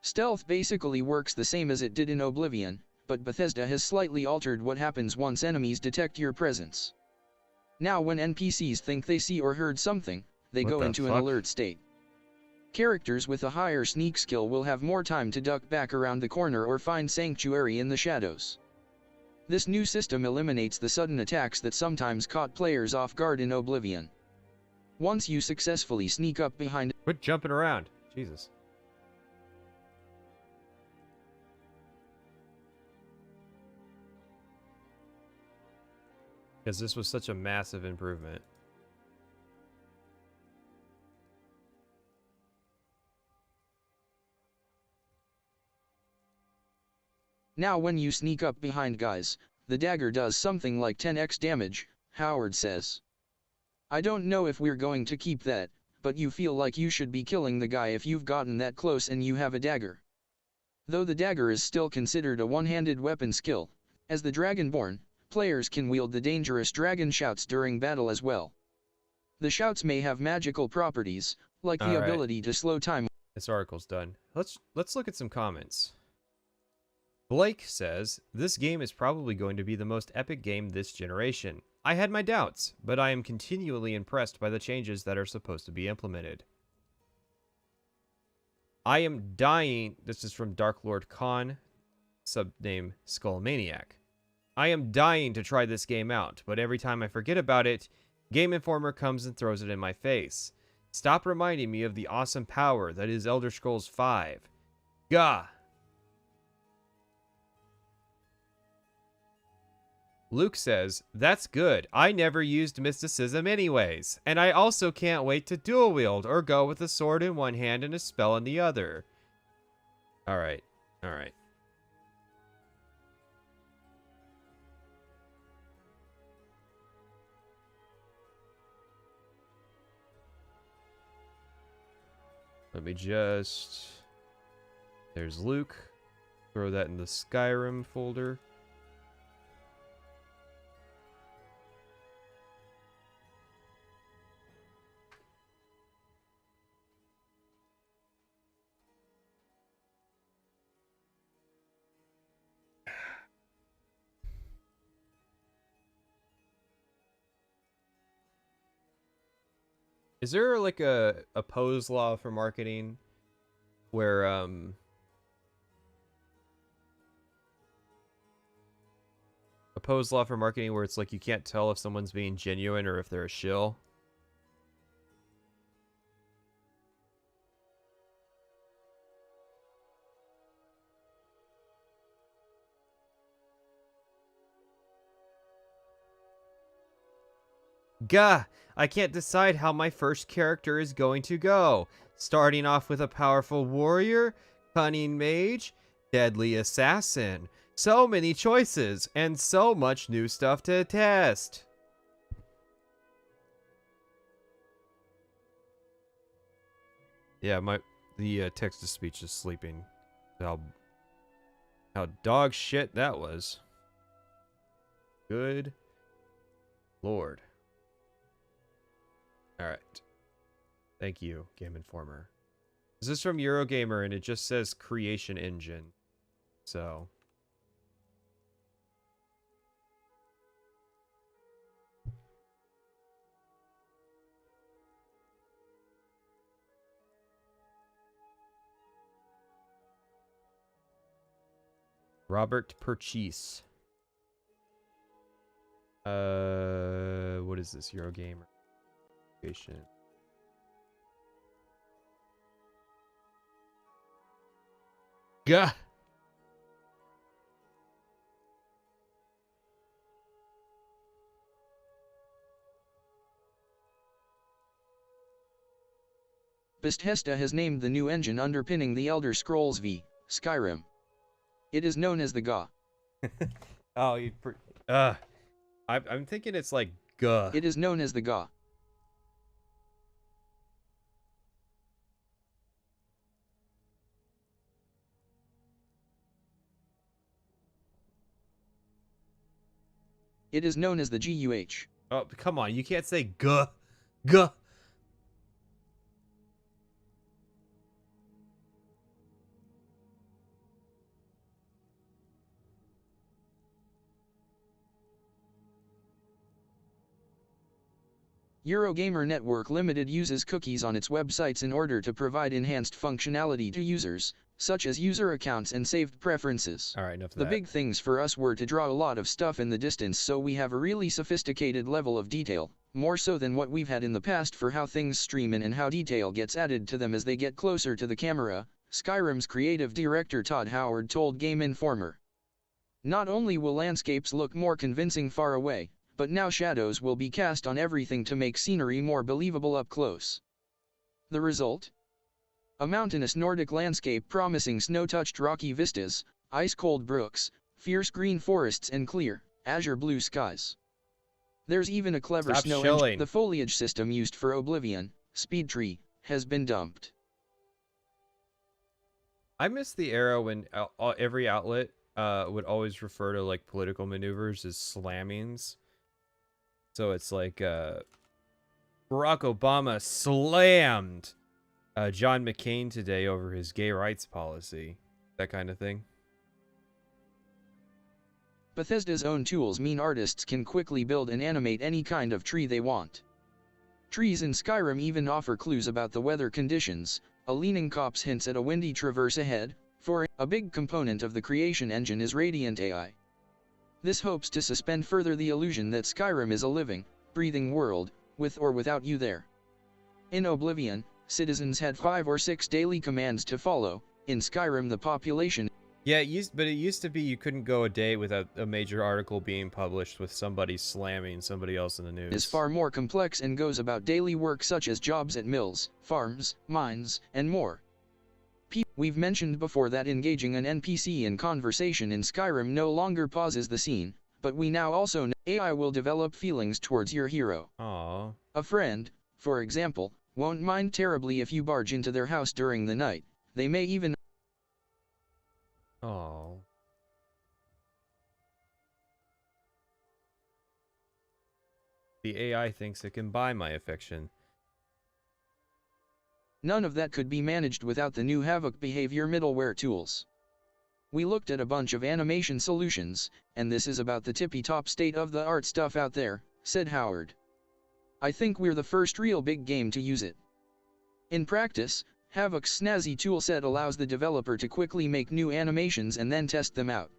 Speaker 20: Stealth basically works the same as it did in Oblivion, but Bethesda has slightly altered what happens once enemies detect your presence. Now when NPCs think they see or heard something, they go into an alert state. Characters with a higher sneak skill will have more time to duck back around the corner or find sanctuary in the shadows. This new system eliminates the sudden attacks that sometimes caught players off guard in Oblivion. Once you successfully sneak up behind...
Speaker 1: Quit jumping around. Jesus. Because this was such a massive improvement.
Speaker 20: Now when you sneak up behind guys, the dagger does something like 10x damage, Howard says. I don't know if we're going to keep that, but you feel like you should be killing the guy if you've gotten that close and you have a dagger. Though the dagger is still considered a one-handed weapon skill, as the Dragonborn, players can wield the dangerous dragon shouts during battle as well. The shouts may have magical properties, like the ability to slow time.
Speaker 1: This article's done. Let's look at some comments. Blake says, this game is probably going to be the most epic game this generation. I had my doubts, but I am continually impressed by the changes that are supposed to be implemented. I am dying, this is from Dark Lord Khan, subname Skullmaniac. I am dying to try this game out, but every time I forget about it, Game Informer comes and throws it in my face. Stop reminding me of the awesome power that is Elder Scrolls V. Gah! Luke says, that's good. I never used mysticism anyways. And I also can't wait to dual wield or go with a sword in one hand and a spell in the other. Alright. Alright. Let me just... There's Luke. Throw that in the Skyrim folder. Is there like a pose law for marketing where a pose law for marketing where it's like you can't tell if someone's being genuine or if they're a shill? Gah! I can't decide how my first character is going to go. Starting off with a powerful warrior, cunning mage, deadly assassin. So many choices, and so much new stuff to test. Yeah, the text-to-speech is sleeping. How dog shit that was. Good Lord. Alright. Thank you, Game Informer. This is from Eurogamer, and it just says Creation Engine. So... Robert Purchase. What is this? Eurogamer. Creation. Gah!
Speaker 20: Bethesda has named the new engine underpinning the Elder Scrolls V, Skyrim. It is known as the GA.
Speaker 1: Oh, I'm thinking it's like GA.
Speaker 20: It is known as the GA. It is known as the GUH.
Speaker 1: Oh, come on. You can't say GA. GA.
Speaker 20: Eurogamer Network Limited uses cookies on its websites in order to provide enhanced functionality to users, such as user accounts and saved preferences.
Speaker 1: All right, enough of
Speaker 20: The
Speaker 1: that.
Speaker 20: big things for us were to draw a lot of stuff in the distance so we have a really sophisticated level of detail, more so than what we've had in the past for how things stream in and how detail gets added to them as they get closer to the camera, Skyrim's creative director Todd Howard told Game Informer. Not only will landscapes look more convincing far away, but now shadows will be cast on everything to make scenery more believable up close. The result? A mountainous Nordic landscape promising snow-touched rocky vistas, ice-cold brooks, fierce green forests and clear, azure blue skies. There's even a clever
Speaker 1: Stop
Speaker 20: snow
Speaker 1: shilling.
Speaker 20: engine. The foliage system used for Oblivion, Speedtree, has been dumped.
Speaker 1: I miss the era when every outlet would always refer to like political maneuvers as slammings. So it's like Barack Obama slammed John McCain today over his gay rights policy. That kind of thing.
Speaker 20: Bethesda's own tools mean artists can quickly build and animate any kind of tree they want. Trees in Skyrim even offer clues about the weather conditions. A leaning copse hints at a windy traverse ahead. A big component of the creation engine is Radiant AI. This hopes to suspend further the illusion that Skyrim is a living, breathing world, with or without you there. In Oblivion, citizens had 5 or 6 daily commands to follow. In Skyrim the population...
Speaker 1: Yeah, but it used to be you couldn't go a day without a major article being published with somebody slamming somebody else in the news.
Speaker 20: Is far more complex and goes about daily work such as jobs at mills, farms, mines, and more. We've mentioned before that engaging an NPC in conversation in Skyrim no longer pauses the scene, but we now also know AI will develop feelings towards your hero.
Speaker 1: Aww.
Speaker 20: A friend, for example, won't mind terribly if you barge into their house during the night. They may even...
Speaker 1: Aww. The AI thinks it can buy my affection.
Speaker 20: None of that could be managed without the new Havok behavior middleware tools. We looked at a bunch of animation solutions, and this is about the tippy-top state-of-the-art stuff out there, said Howard. I think we're the first real big game to use it. In practice, Havok's snazzy toolset allows the developer to quickly make new animations and then test them out.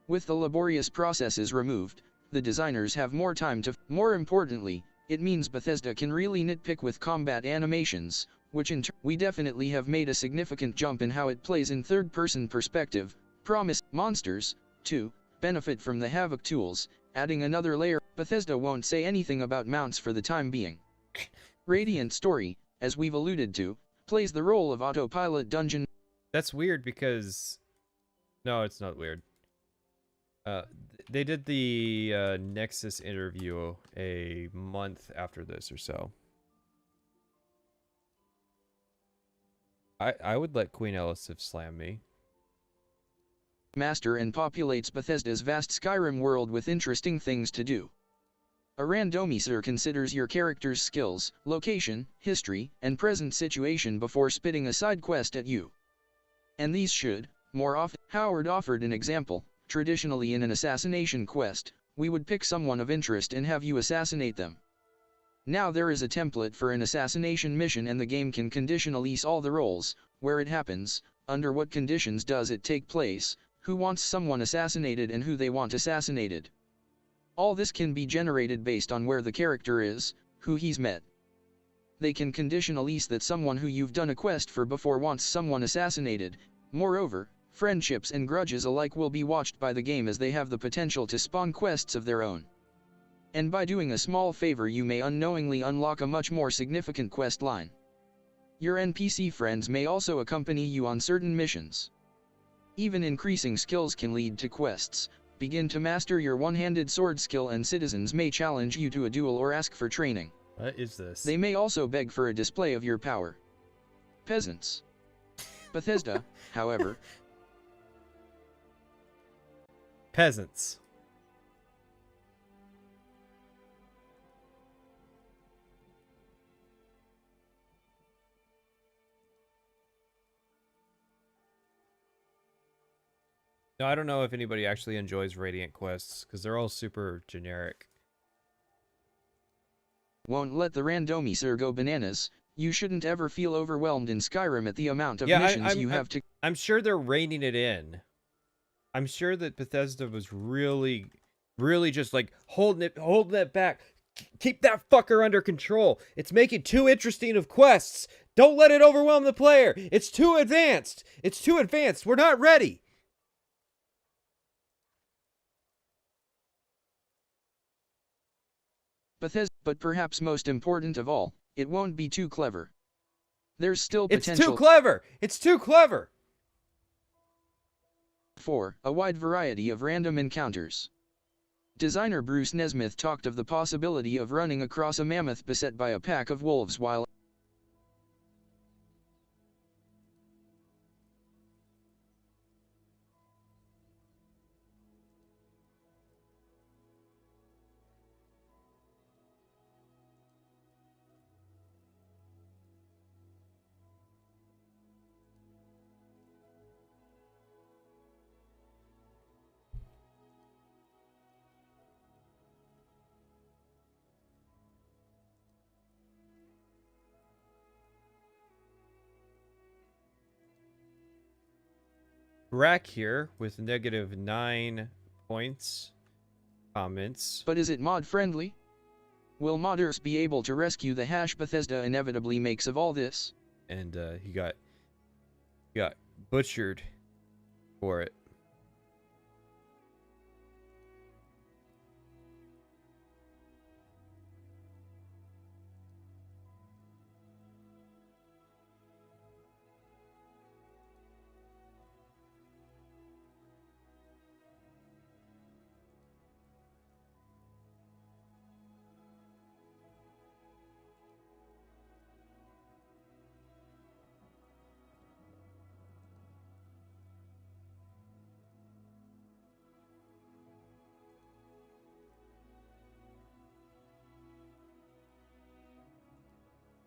Speaker 20: With the laborious processes removed, the designers have more time to... More importantly, it means Bethesda can really nitpick with combat animations, which in turn, we definitely have made a significant jump in how it plays in third-person perspective. Promise, monsters, too, benefit from the Havok tools, adding another layer. Bethesda won't say anything about mounts for the time being. Radiant Story, as we've alluded to, plays the role of autopilot dungeon.
Speaker 1: That's weird because... No, it's not weird. They did the Nexus interview a month after this or so. I would let Queen Ellis have slammed me.
Speaker 20: Master and populates Bethesda's vast Skyrim world with interesting things to do. A randomizer considers your character's skills, location, history, and present situation before spitting a side quest at you. And these should, more often. Howard offered an example. Traditionally in an assassination quest, we would pick someone of interest and have you assassinate them. Now there is a template for an assassination mission and the game can conditionally all the roles, where it happens, under what conditions does it take place, who wants someone assassinated and who they want assassinated. All this can be generated based on where the character is, who he's met. They can conditionally that someone who you've done a quest for before wants someone assassinated. Moreover, friendships and grudges alike will be watched by the game as they have the potential to spawn quests of their own. And by doing a small favor you may unknowingly unlock a much more significant quest line. Your NPC friends may also accompany you on certain missions. Even increasing skills can lead to quests. Begin to master your one-handed sword skill and citizens may challenge you to a duel or ask for training.
Speaker 1: What is this?
Speaker 20: They may also beg for a display of your power. Peasants. Bethesda, however.
Speaker 1: Peasants. No, I don't know if anybody actually enjoys Radiant quests, because they're all super generic.
Speaker 20: Won't let the randomizer go bananas. You shouldn't ever feel overwhelmed in Skyrim at the amount of
Speaker 1: Yeah,
Speaker 20: missions you have to...
Speaker 1: I'm sure they're reining it in. I'm sure that Bethesda was really just like holding it back. Keep that fucker under control. It's making too interesting of quests. Don't let it overwhelm the player. It's too advanced. It's too advanced. We're not ready.
Speaker 20: Bethesda, but perhaps most important of all, it won't be too clever. There's still potential.
Speaker 1: It's too clever. It's too clever.
Speaker 20: For a wide variety of random encounters. Designer Bruce Nesmith talked of the possibility of running across a mammoth beset by a pack of wolves while
Speaker 1: Rack here with -9 points. Comments.
Speaker 20: But is it mod friendly? Will modders be able to rescue the hash Bethesda inevitably makes of all this?
Speaker 1: And he got butchered for it.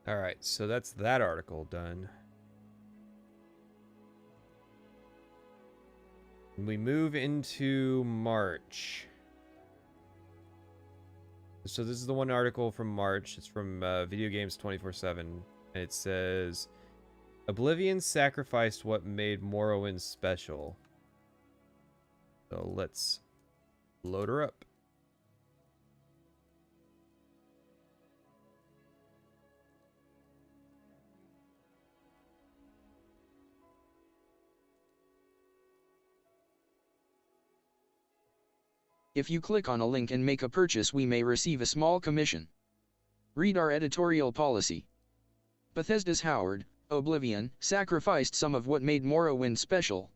Speaker 1: All right, so that's that article done. And we move into March. So this is the one article from March. It's from Video Games 24/7. And it says, Oblivion sacrificed what made Morrowind special. So let's load her up.
Speaker 20: If you click on a link and make a purchase, we may receive a small commission. Read our editorial policy. Bethesda's Howard, Oblivion, sacrificed some of what made Morrowind special.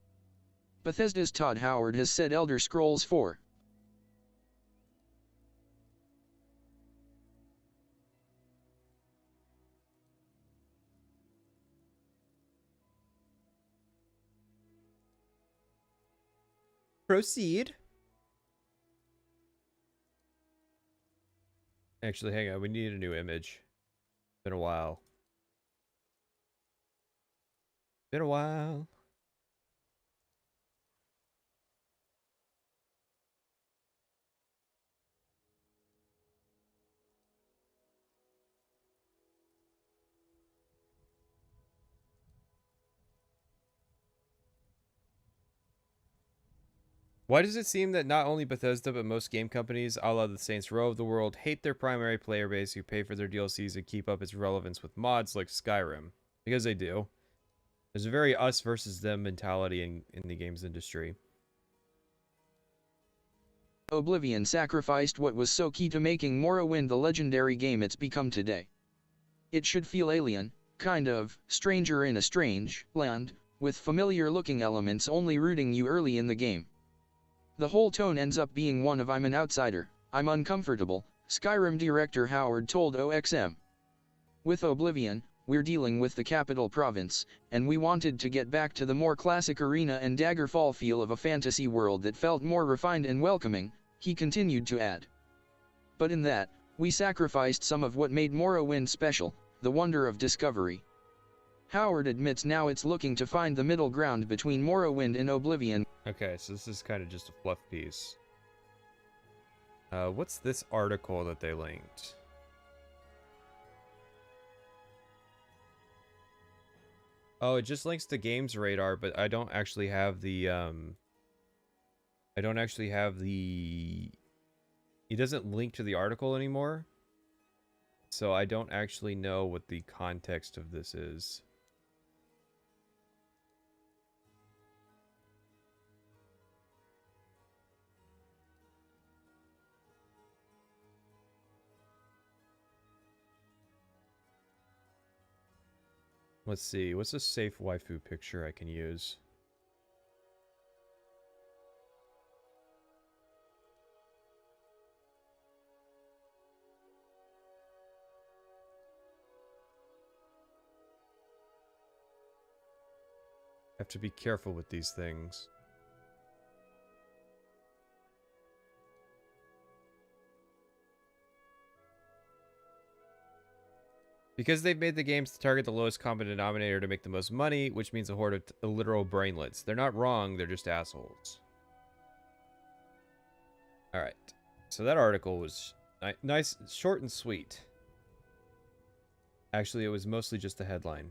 Speaker 20: Bethesda's Todd Howard has said Elder Scrolls 4.
Speaker 1: Proceed. Actually, hang on. We need a new image. Been a while. Been a while. Why does it seem that not only Bethesda, but most game companies, a la the Saints Row of the world, hate their primary player base who pay for their DLCs and keep up its relevance with mods like Skyrim? Because they do. There's a very us versus them mentality in the games industry.
Speaker 20: Oblivion sacrificed what was so key to making Morrowind the legendary game it's become today. It should feel alien, kind of, stranger in a strange land, with familiar-looking elements only rooting you early in the game. The whole tone ends up being one of "I'm an outsider, I'm uncomfortable," Skyrim director Howard told OXM. With Oblivion, we're dealing with the capital province, and we wanted to get back to the more classic Arena and Daggerfall feel of a fantasy world that felt more refined and welcoming, he continued to add. But in that, we sacrificed some of what made Morrowind special, the wonder of discovery. Howard admits now it's looking to find the middle ground between Morrowind and Oblivion.
Speaker 1: Okay, so this is kind of just a fluff piece. What's this article that they linked? Oh, it just links to Games Radar, but I don't actually have the, it doesn't link to the article anymore. So I don't actually know what the context of this is. Let's see, what's a safe waifu picture I can use? Have to be careful with these things. Because they've made the games to target the lowest common denominator to make the most money, which means a horde of literal brainlets. They're not wrong, they're just assholes. Alright. So that article was nice, short and sweet. Actually, it was mostly just a headline.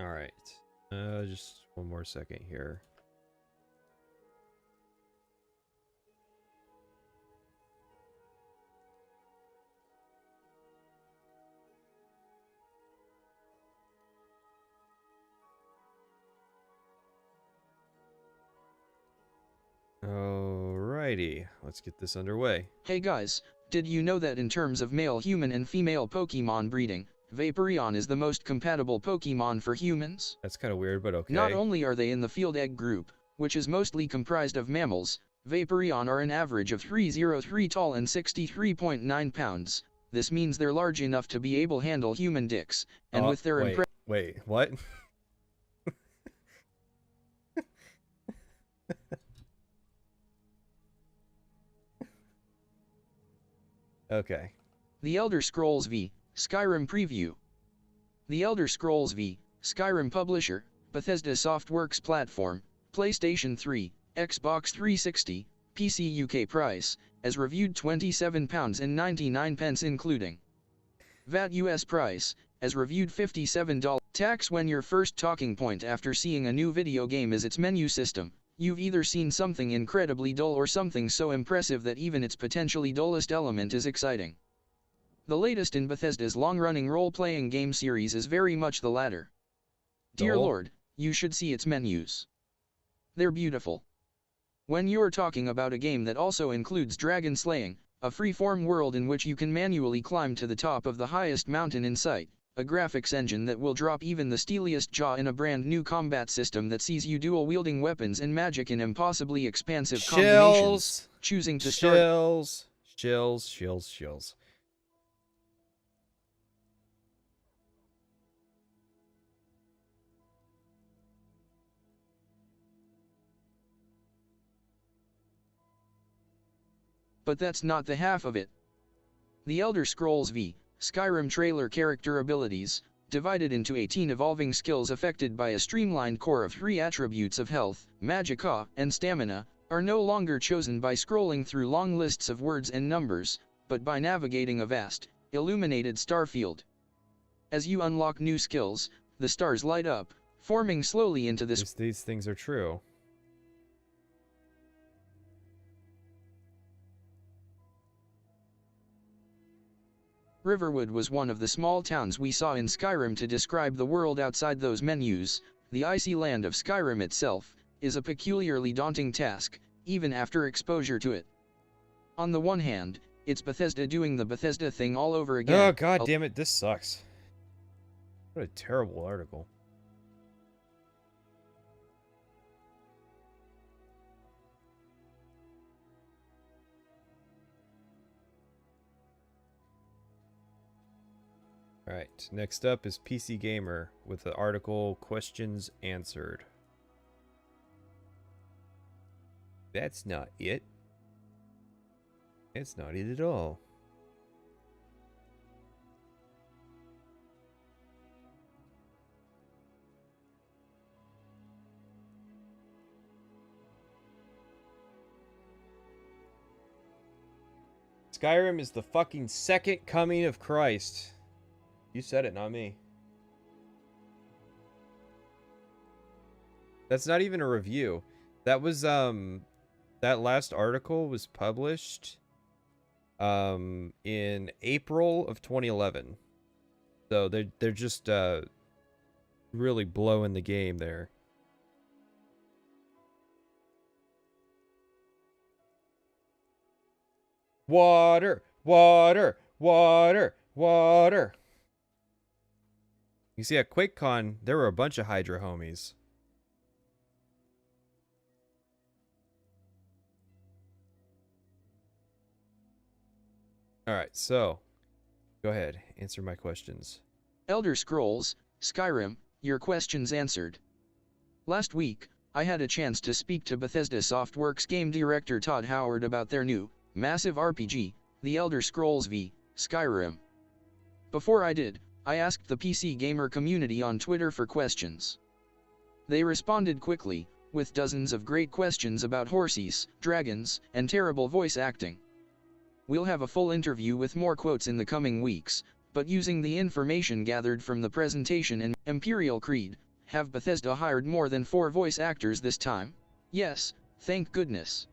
Speaker 1: Alright, just one more second here. Alrighty, let's get this underway.
Speaker 20: Hey guys, did you know that in terms of male human and female Pokemon breeding, Vaporeon is the most compatible Pokemon for humans?
Speaker 1: That's kind of weird, but okay.
Speaker 20: Not only are they in the field egg group, which is mostly comprised of mammals, Vaporeon are an average of 303 tall and 63.9 pounds. This means they're large enough to be able to handle human dicks, and with their
Speaker 1: Wait, what? Okay.
Speaker 20: The Elder Scrolls V, Skyrim Preview. The Elder Scrolls V, Skyrim Publisher, Bethesda Softworks Platform, PlayStation 3, Xbox 360, PC UK price, as reviewed £27.99 including VAT US price, as reviewed $57. Tax. When your first talking point after seeing a new video game is its menu system, you've either seen something incredibly dull or something so impressive that even its potentially dullest element is exciting. The latest in Bethesda's long-running role-playing game series is very much the latter. Dear Lord, you should see its menus. They're beautiful. When you're talking about a game that also includes dragon slaying, a free-form world in which you can manually climb to the top of the highest mountain in sight, a graphics engine that will drop even the steeliest jaw in a brand new combat system that sees you dual-wielding weapons and magic in impossibly expansive combinations, choosing to start...
Speaker 1: Chills.
Speaker 20: But that's not the half of it. The Elder Scrolls V Skyrim trailer character abilities, divided into 18 evolving skills affected by a streamlined core of 3 attributes of health, magicka, and stamina, are no longer chosen by scrolling through long lists of words and numbers, but by navigating a vast, illuminated starfield. As you unlock new skills, the stars light up, forming slowly into this...
Speaker 1: These things are true.
Speaker 20: Riverwood was one of the small towns we saw in Skyrim to describe the world outside those menus. The icy land of Skyrim itself is a peculiarly daunting task, even after exposure to it. On the one hand, it's Bethesda doing the Bethesda thing all over again.
Speaker 1: Oh god damn it, this sucks. What a terrible article. Alright, next up is PC Gamer with the article Questions Answered. That's not it. It's not it at all. Skyrim is the fucking second coming of Christ. You said it, not me. That's not even a review. That was, that last article was published, in April of 2011. So they're just, really blowing the game there. Water, water, water, water. You see, at QuakeCon, there were a bunch of Hydra homies. Alright, so, go ahead, answer my questions.
Speaker 20: Elder Scrolls, Skyrim, your questions answered. Last week, I had a chance to speak to Bethesda Softworks game director Todd Howard about their new, massive RPG, The Elder Scrolls V, Skyrim. Before I did, I asked the PC gamer community on Twitter for questions. They responded quickly, with dozens of great questions about horses, dragons, and terrible voice acting. We'll have a full interview with more quotes in the coming weeks, but using the information gathered from the presentation and Imperial Creed, have Bethesda hired more than 4 voice actors this time? Yes, thank goodness.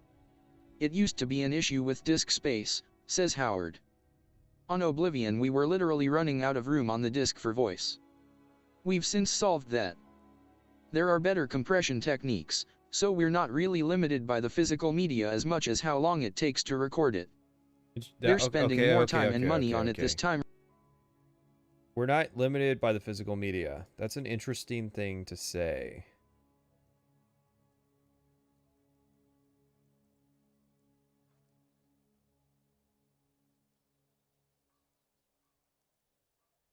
Speaker 20: It used to be an issue with disk space, says Howard. On Oblivion we were literally running out of room on the disk for voice. We've since solved that. There are better compression techniques, so we're not really limited by the physical media as much as how long it takes to record it. They're spending more time and money on it this time.
Speaker 1: We're not limited by the physical media. That's an interesting thing to say.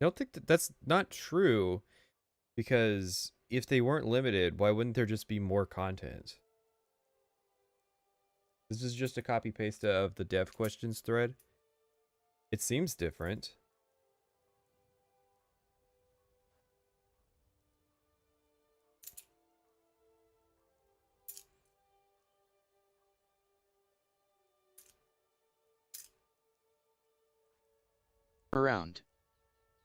Speaker 1: I don't think that's not true, because if they weren't limited, why wouldn't there just be more content? This is just a copy paste of the dev questions thread. It seems different.
Speaker 20: Around.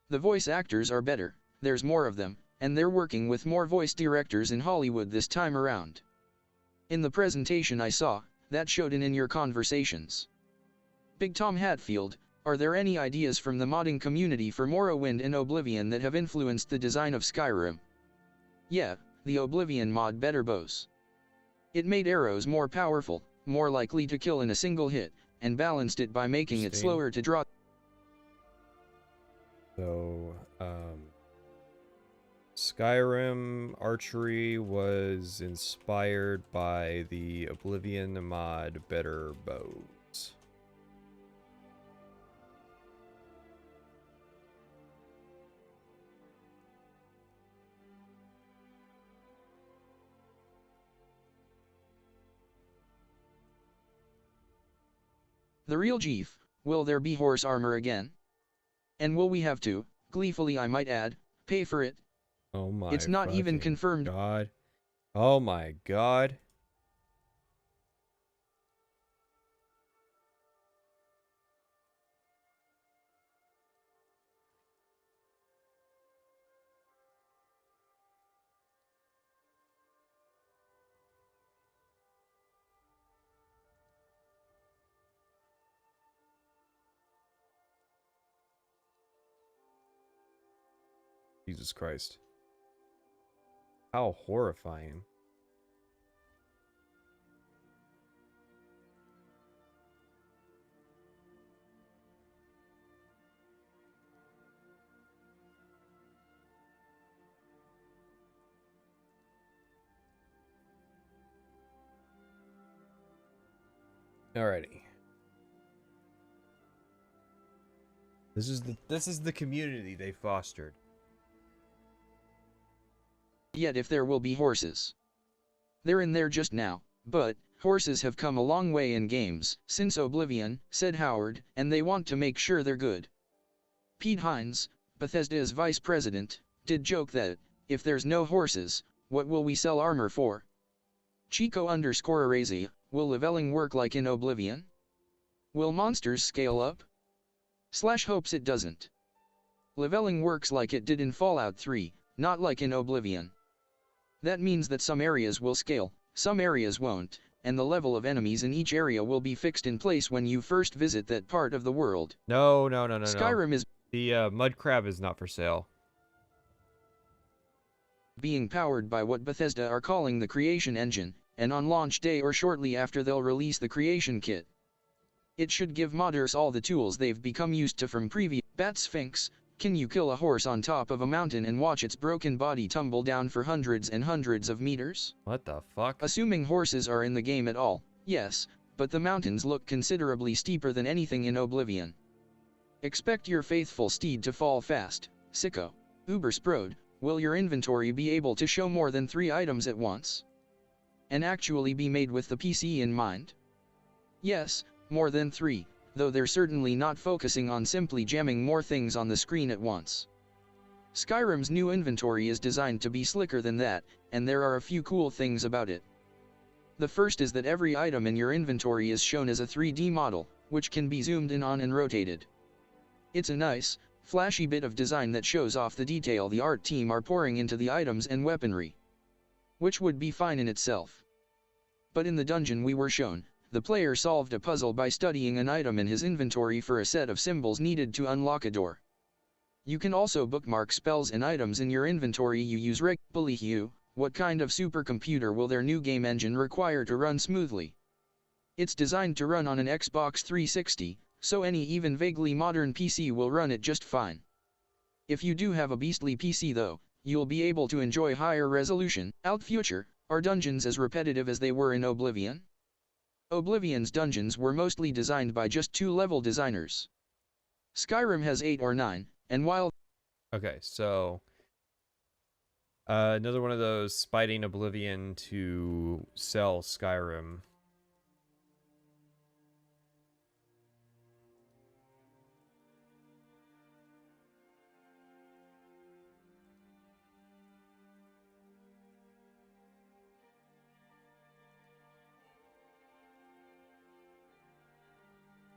Speaker 20: The voice actors are better, there's more of them, and they're working with more voice directors in Hollywood this time around. In the presentation I saw, that showed in your conversations. Big Tom Hatfield, are there any ideas from the modding community for Morrowind and Oblivion that have influenced the design of Skyrim? Yeah, the Oblivion mod better bows. It made arrows more powerful, more likely to kill in a single hit, and balanced it by making it slower to draw.
Speaker 1: So, Skyrim archery was inspired by the Oblivion mod Better Bows.
Speaker 20: The real Jeef, will there be horse armor again? And will we have to, gleefully I might add, pay for it?
Speaker 1: Oh my
Speaker 20: It's not even
Speaker 1: fucking
Speaker 20: confirmed.
Speaker 1: God. Oh my God. Jesus Christ. How horrifying. Alrighty. This is the community they fostered.
Speaker 20: Yet if there will be horses. They're in there just now, but horses have come a long way in games since Oblivion, said Howard, and they want to make sure they're good. Pete Hines, Bethesda's vice president, did joke that, if there's no horses, what will we sell armor for? Chico_Arazi, will leveling work like in Oblivion? Will monsters scale up? Slash hopes it doesn't. Leveling works like it did in Fallout 3, not like in Oblivion. That means that some areas will scale, some areas won't, and the level of enemies in each area will be fixed in place when you first visit that part of the world.
Speaker 1: No.
Speaker 20: Skyrim is
Speaker 1: the mud crab is not for sale.
Speaker 20: Being powered by what Bethesda are calling the Creation Engine, and on launch day or shortly after they'll release the Creation Kit. It should give modders all the tools they've become used to from previous. Bat Sphinx, can you kill a horse on top of a mountain and watch its broken body tumble down for hundreds and hundreds of meters?
Speaker 1: What the fuck?
Speaker 20: Assuming horses are in the game at all, yes, but the mountains look considerably steeper than anything in Oblivion. Expect your faithful steed to fall fast, sicko. Uber Sprode, will your inventory be able to show more than 3 items at once? And actually be made with the PC in mind? Yes, more than 3. Though they're certainly not focusing on simply jamming more things on the screen at once. Skyrim's new inventory is designed to be slicker than that, and there are a few cool things about it. The first is that every item in your inventory is shown as a 3D model, which can be zoomed in on and rotated. It's a nice, flashy bit of design that shows off the detail the art team are pouring into the items and weaponry. Which would be fine in itself. But in the dungeon we were shown, the player solved a puzzle by studying an item in his inventory for a set of symbols needed to unlock a door. You can also bookmark spells and items in your inventory you use regularly. What kind of supercomputer will their new game engine require to run smoothly? It's designed to run on an Xbox 360, so any even vaguely modern PC will run it just fine. If you do have a beastly PC though, you'll be able to enjoy higher resolution. Future, are dungeons as repetitive as they were in Oblivion? Oblivion's dungeons were mostly designed by just 2-level designers. Skyrim has 8 or 9, and while...
Speaker 1: Okay, so... another one of those spiting Oblivion to sell Skyrim.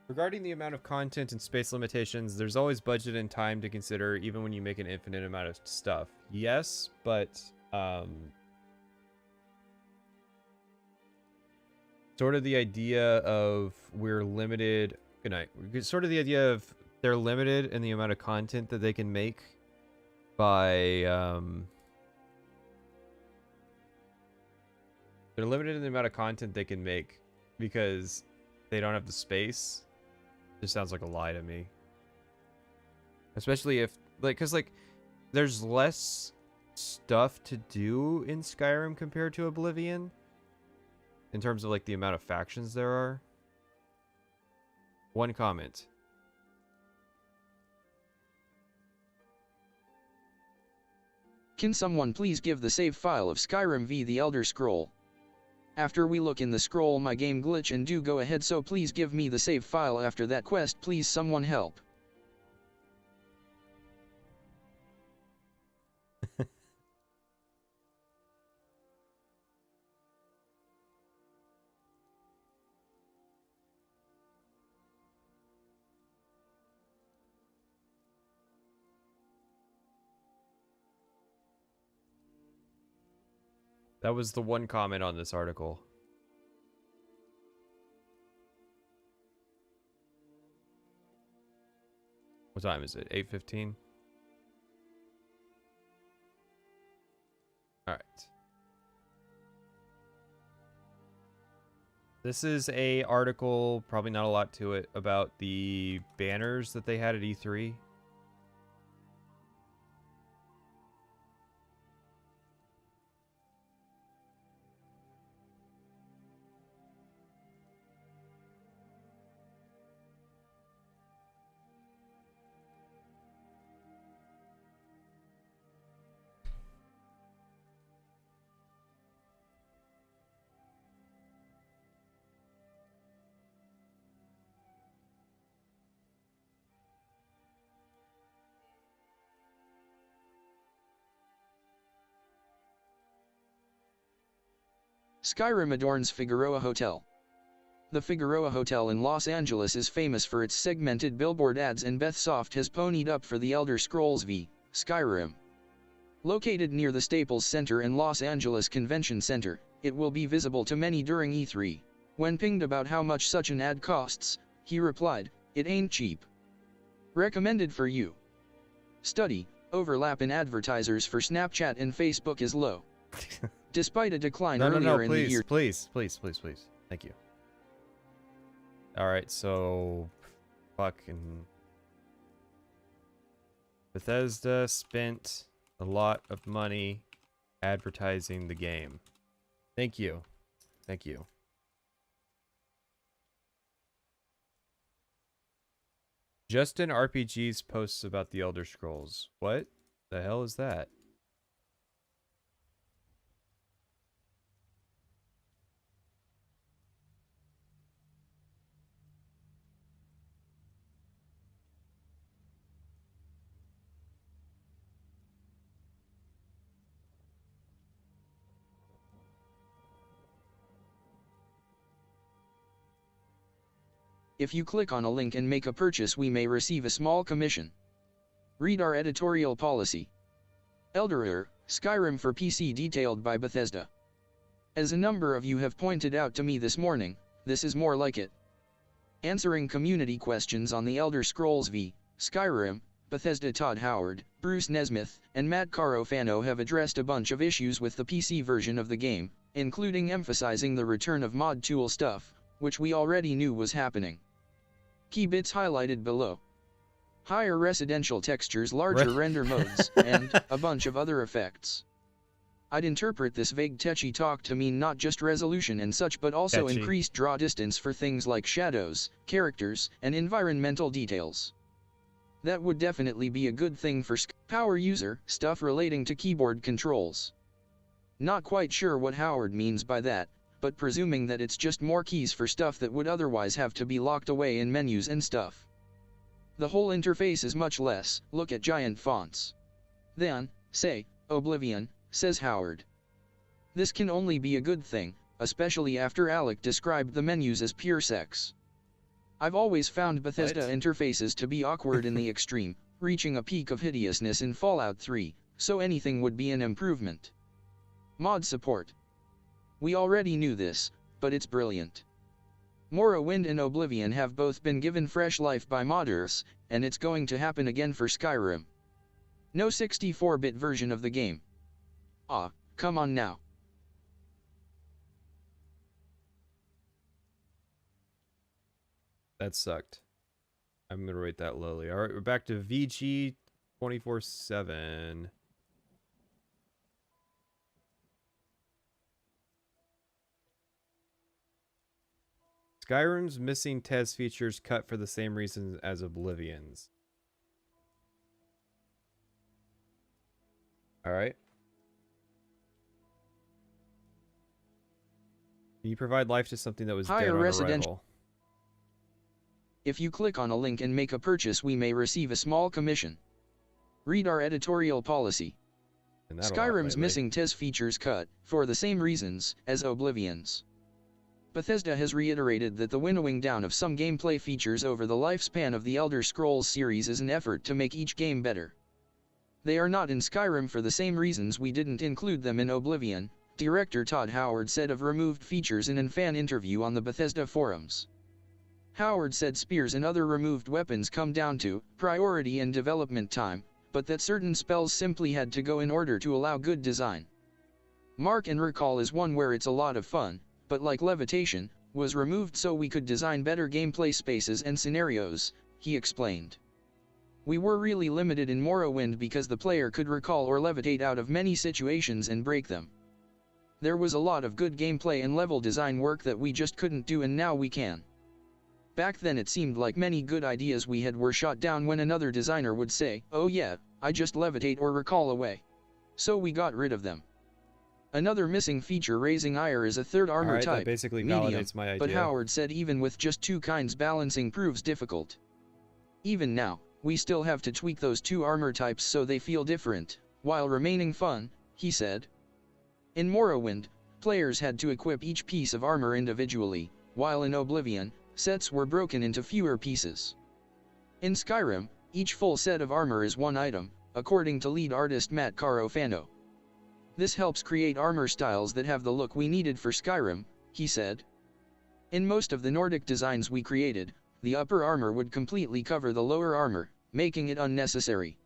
Speaker 1: Regarding the amount of content and space limitations, there's always budget and time to consider, even when you make an infinite amount of stuff. Yes, but sort of the idea of we're limited. Good night. Sort of the idea of they're limited in the amount of content that they can make by they're limited in the amount of content they can make because they don't have the space. Just sounds like a lie to me. Especially if, like, because, like, there's less stuff to do in Skyrim compared to Oblivion, in terms of like the amount of factions there are. One comment.
Speaker 20: Can someone please give the save file of Skyrim v the Elder Scroll? After we look in the scroll my game glitch and do go ahead, so please give me the save file after that quest, please someone help.
Speaker 1: That was the one comment on this article. What time is it? 8:15? All right. This is a article, probably not a lot to it, about the banners that they had at E3.
Speaker 20: Skyrim adorns Figueroa Hotel. The Figueroa Hotel in Los Angeles is famous for its segmented billboard ads, and Bethsoft has ponied up for the Elder Scrolls v. Skyrim. Located near the Staples Center and Los Angeles Convention Center, it will be visible to many during E3. When pinged about how much such an ad costs, he replied, "It ain't cheap. Recommended for you." Study, overlap in advertisers for Snapchat and Facebook is low. Despite a decline earlier in the year.
Speaker 1: Please. Thank you. Alright, so fucking Bethesda spent a lot of money advertising the game. Thank you. Thank you. Justin RPG's posts about the Elder Scrolls. What the hell is that?
Speaker 20: If you click on a link and make a purchase, we may receive a small commission. Read our editorial policy. Elderer, Skyrim for PC detailed by Bethesda. As a number of you have pointed out to me this morning, this is more like it. Answering community questions on the Elder Scrolls v. Skyrim, Bethesda Todd Howard, Bruce Nesmith, and Matt Carofano have addressed a bunch of issues with the PC version of the game, including emphasizing the return of mod tool stuff, which we already knew was happening. Key bits highlighted below. Higher residential textures, larger render modes, and a bunch of other effects. I'd interpret this vague techie talk to mean not just resolution and such, but also increased draw distance for things like shadows, characters, and environmental details. That would definitely be a good thing for power user stuff relating to keyboard controls. Not quite sure what Howard means by that, but presuming that it's just more keys for stuff that would otherwise have to be locked away in menus and stuff. The whole interface is much less, look at giant fonts. Then, say, Oblivion, says Howard. This can only be a good thing, especially after Alec described the menus as pure sex. I've always found Bethesda interfaces to be awkward in the extreme, reaching a peak of hideousness in Fallout 3, so anything would be an improvement. Mod support. We already knew this, but it's brilliant. Morrowind and Oblivion have both been given fresh life by modders, and it's going to happen again for Skyrim. No 64-bit version of the game. Ah, come on now.
Speaker 1: That sucked. I'm gonna rate that lowly. Alright, we're back to VG 24/7. Skyrim's missing TES features cut for the same reasons as Oblivion's. Alright. You provide life to something that was dead on arrival.
Speaker 20: If you click on a link and make a purchase, we may receive a small commission. Read our editorial policy. Skyrim's missing TES features cut, for the same reasons, as Oblivion's. Bethesda has reiterated that the winnowing down of some gameplay features over the lifespan of the Elder Scrolls series is an effort to make each game better. They are not in Skyrim for the same reasons we didn't include them in Oblivion, director Todd Howard said of removed features in a fan interview on the Bethesda forums. Howard said spears and other removed weapons come down to priority and development time, but that certain spells simply had to go in order to allow good design. Mark and Recall is one where it's a lot of fun, but like Levitation, was removed so we could design better gameplay spaces and scenarios, he explained. We were really limited in Morrowind because the player could recall or levitate out of many situations and break them. There was a lot of good gameplay and level design work that we just couldn't do, and now we can. Back then it seemed like many good ideas we had were shot down when another designer would say, "Oh yeah, I just levitate or recall away." So we got rid of them. Another missing feature raising ire is a third armor type,
Speaker 1: that basically
Speaker 20: medium,
Speaker 1: validates my idea.
Speaker 20: but Howard said even with just two kinds balancing proves difficult. Even now, we still have to tweak those two armor types so they feel different, while remaining fun, he said. In Morrowind, players had to equip each piece of armor individually, while in Oblivion, sets were broken into fewer pieces. In Skyrim, each full set of armor is one item, according to lead artist Matt Carofano. This helps create armor styles that have the look we needed for Skyrim, he said. In most of the Nordic designs we created, the upper armor would completely cover the lower armor, making it unnecessary.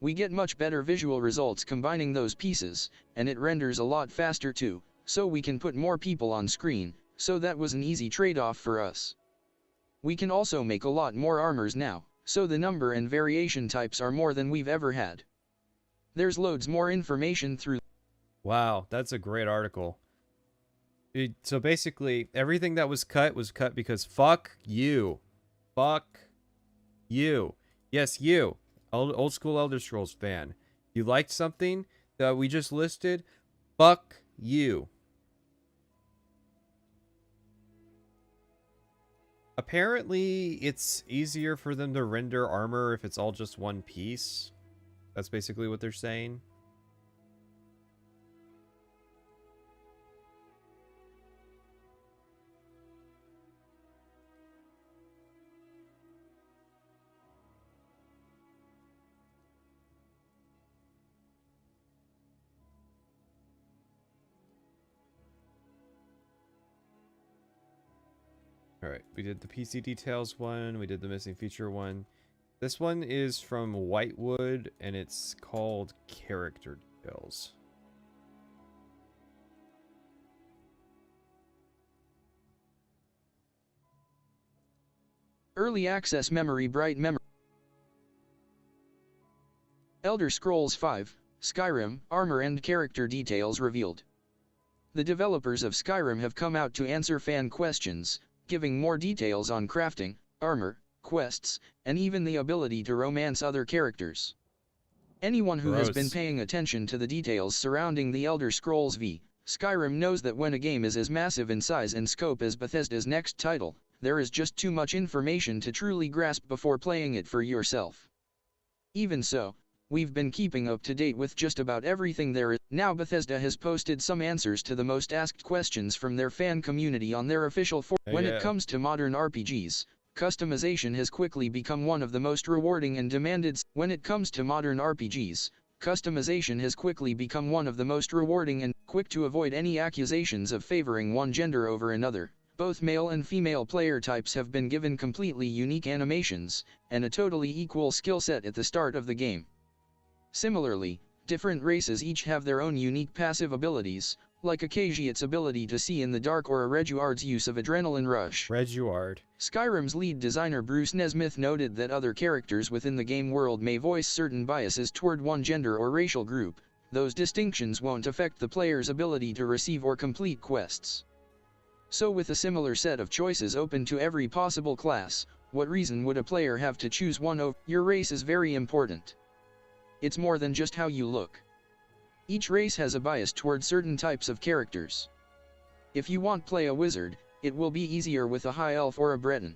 Speaker 20: We get much better visual results combining those pieces, and it renders a lot faster too, so we can put more people on screen, so that was an easy trade-off for us. We can also make a lot more armors now, so the number and variation types are more than we've ever had. There's loads more information through.
Speaker 1: Wow, that's a great article. So basically, everything that was cut because fuck you. Fuck you. Yes, you. Old school Elder Scrolls fan. You liked something that we just listed? Fuck you. Apparently, it's easier for them to render armor if it's all just one piece. That's basically what they're saying. Alright, we did the PC details one, we did the missing feature one. This one is from Whitewood, and it's called Character Details.
Speaker 20: Early access memory bright memory. Elder Scrolls V, Skyrim, armor and character details revealed. The developers of Skyrim have come out to answer fan questions, giving more details on crafting, armor, quests, and even the ability to romance other characters. Anyone who has been paying attention to the details surrounding the Elder Scrolls V, Skyrim knows that when a game is as massive in size and scope as Bethesda's next title, there is just too much information to truly grasp before playing it for yourself. Even so, we've been keeping up to date with just about everything there is. Now Bethesda has posted some answers to the most asked questions from their fan community on their official forum. When it comes to modern RPGs, customization has quickly become one of the most rewarding and demanded. When it comes to modern RPGs, customization has quickly become one of the most rewarding and quick to avoid any accusations of favoring one gender over another. Both male and female player types have been given completely unique animations, and a totally equal skill set at the start of the game. Similarly, different races each have their own unique passive abilities, like a Khajiit's ability to see in the dark or a Reguard's use of Adrenaline Rush.
Speaker 1: Reguard.
Speaker 20: Skyrim's lead designer Bruce Nesmith noted that other characters within the game world may voice certain biases toward one gender or racial group. Those distinctions won't affect the player's ability to receive or complete quests. So with a similar set of choices open to every possible class, what reason would a player have to choose one over? Your race is very important. It's more than just how you look. Each race has a bias toward certain types of characters. If you want to play a wizard, it will be easier with a high elf or a breton.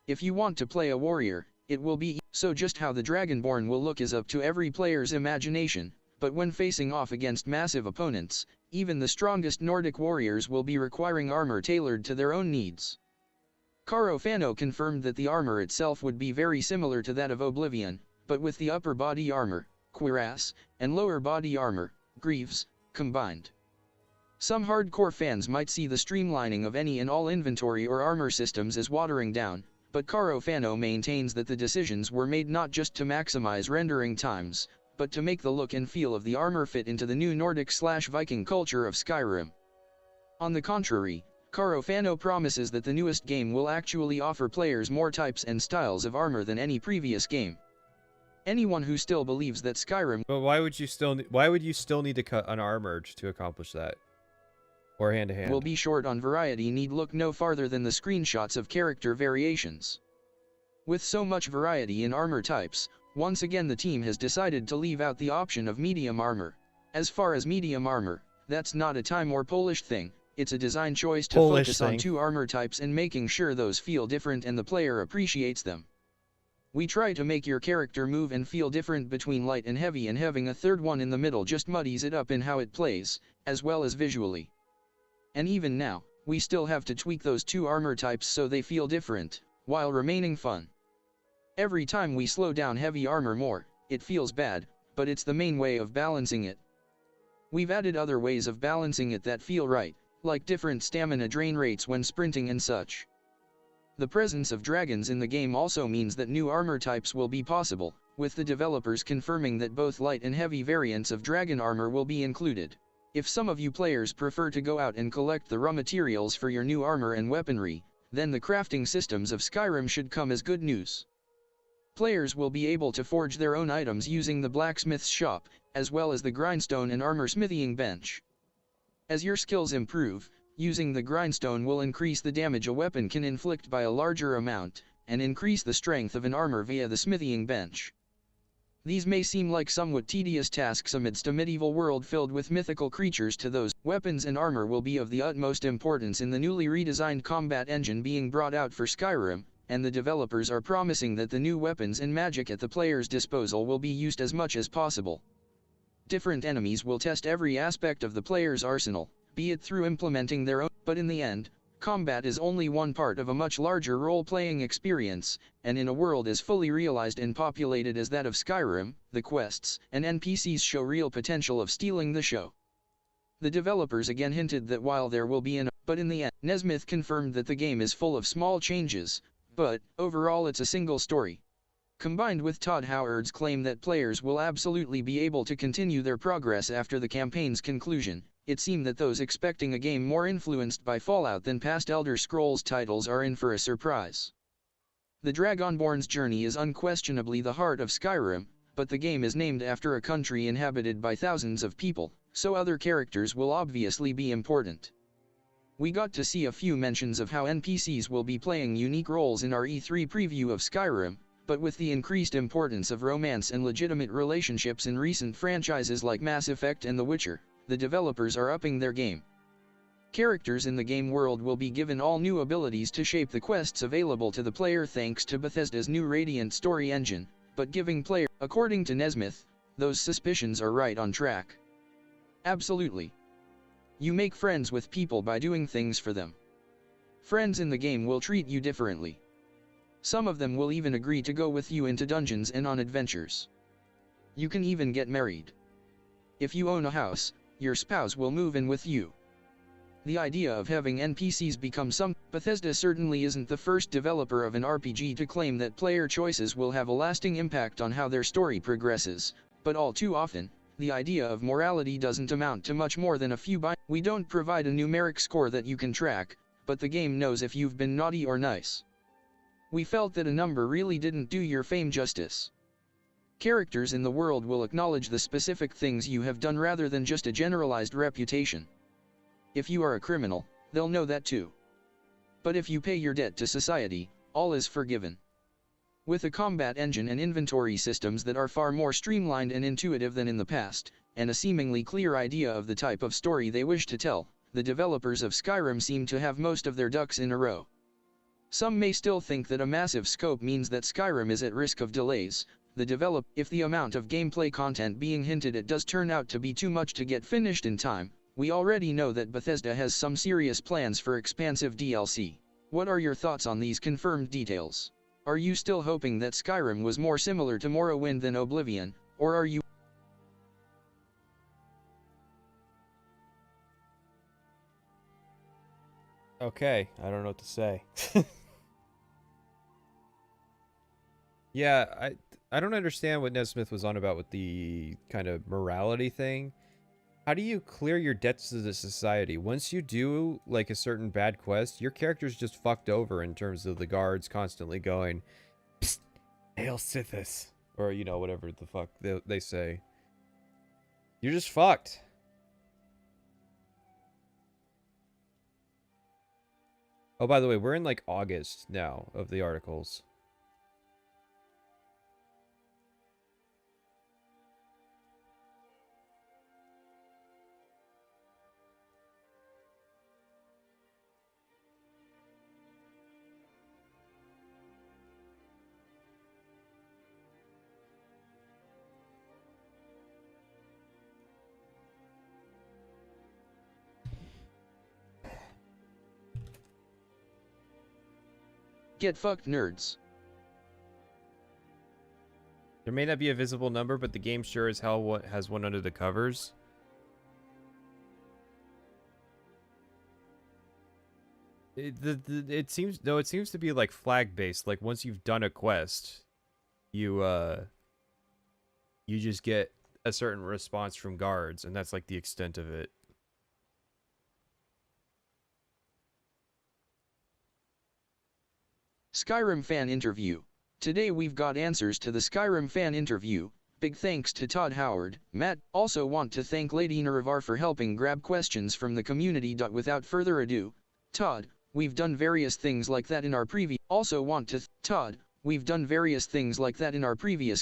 Speaker 20: If you want to play a warrior, it will be so just how the Dragonborn will look is up to every player's imagination, but when facing off against massive opponents, even the strongest Nordic warriors will be requiring armor tailored to their own needs. Caro Fano confirmed that the armor itself would be very similar to that of Oblivion, but with the upper body armor, cuirass, and lower body armor, greaves, combined. Some hardcore fans might see the streamlining of any and all inventory or armor systems as watering down, but Caro Fano maintains that the decisions were made not just to maximize rendering times, but to make the look and feel of the armor fit into the new Nordic/Viking culture of Skyrim. On the contrary, Caro Fano promises that the newest game will actually offer players more types and styles of armor than any previous game. Anyone who still believes that Skyrim—
Speaker 1: But why would you still need to cut unarmored to accomplish that? Or hand-to-hand?
Speaker 20: Will be short on variety need look no farther than the screenshots of character variations. With so much variety in armor types, once again the team has decided to leave out the option of medium armor. As far as medium armor, that's not a time or Polish thing, it's a design choice to focus on 2 armor types and making sure those feel different and the player appreciates them. We try to make your character move and feel different between light and heavy, and having a third one in the middle just muddies it up in how it plays, as well as visually. And even now, we still have to tweak those 2 armor types so they feel different, while remaining fun. Every time we slow down heavy armor more, it feels bad, but it's the main way of balancing it. We've added other ways of balancing it that feel right, like different stamina drain rates when sprinting and such. The presence of dragons in the game also means that new armor types will be possible, with the developers confirming that both light and heavy variants of dragon armor will be included. If some of you players prefer to go out and collect the raw materials for your new armor and weaponry, then the crafting systems of Skyrim should come as good news. Players will be able to forge their own items using the blacksmith's shop, as well as the grindstone and armor smithing bench. As your skills improve, using the grindstone will increase the damage a weapon can inflict by a larger amount, and increase the strength of an armor via the smithing bench. These may seem like somewhat tedious tasks amidst a medieval world filled with mythical creatures. To those, weapons and armor will be of the utmost importance in the newly redesigned combat engine being brought out for Skyrim, and the developers are promising that the new weapons and magic at the player's disposal will be used as much as possible. Different enemies will test every aspect of the player's arsenal, be it through implementing their own, but in the end, combat is only one part of a much larger role-playing experience, and in a world as fully realized and populated as that of Skyrim, the quests and NPCs show real potential of stealing the show. The developers again hinted that while there will be but in the end, Nesmith confirmed that the game is full of small changes, but, overall it's a single story. Combined with Todd Howard's claim that players will absolutely be able to continue their progress after the campaign's conclusion, it seemed that those expecting a game more influenced by Fallout than past Elder Scrolls titles are in for a surprise. The Dragonborn's journey is unquestionably the heart of Skyrim, but the game is named after a country inhabited by thousands of people, so other characters will obviously be important. We got to see a few mentions of how NPCs will be playing unique roles in our E3 preview of Skyrim, but with the increased importance of romance and legitimate relationships in recent franchises like Mass Effect and The Witcher, the developers are upping their game. Characters in the game world will be given all new abilities to shape the quests available to the player thanks to Bethesda's new Radiant story engine, but giving player, according to Nesmith, those suspicions are right on track. Absolutely. You make friends with people by doing things for them. Friends in the game will treat you differently. Some of them will even agree to go with you into dungeons and on adventures. You can even get married. If you own a house, your spouse will move in with you. The idea of having NPCs become Bethesda certainly isn't the first developer of an RPG to claim that player choices will have a lasting impact on how their story progresses, but all too often, the idea of morality doesn't amount to much more than a few We don't provide a numeric score that you can track, but the game knows if you've been naughty or nice. We felt that a number really didn't do your fame justice. Characters in the world will acknowledge the specific things you have done rather than just a generalized reputation. If you are a criminal, they'll know that too. But if you pay your debt to society, all is forgiven. With a combat engine and inventory systems that are far more streamlined and intuitive than in the past, and a seemingly clear idea of the type of story they wish to tell, the developers of Skyrim seem to have most of their ducks in a row. Some may still think that a massive scope means that Skyrim is at risk of delays. If the amount of gameplay content being hinted at does turn out to be too much to get finished in time, we already know that Bethesda has some serious plans for expansive DLC. What are your thoughts on these confirmed details? Are you still hoping that Skyrim was more similar to Morrowind than Oblivion, or are you...
Speaker 1: Okay, I don't know what to say. Yeah, I don't understand what Nesmith was on about with the kind of morality thing. How do you clear your debts to the society? Once you do, like, a certain bad quest, your character's just fucked over in terms of the guards constantly going, "Psst, hail Sithis," or, you know, whatever the fuck they say. You're just fucked. Oh, by the way, we're in, like, August now of the articles.
Speaker 20: Get fucked, nerds.
Speaker 1: There may not be a visible number, but the game sure as hell has one under the covers. It seems to be like flag based. Like once you've done a quest, you just get a certain response from guards, and that's like the extent of it.
Speaker 20: Skyrim fan interview. Today we've got answers to the Skyrim fan interview. Big thanks to Todd Howard. Matt, also want to thank Lady Naravar for helping grab questions from the community. Without further ado, Todd, we've done various things like that in our previous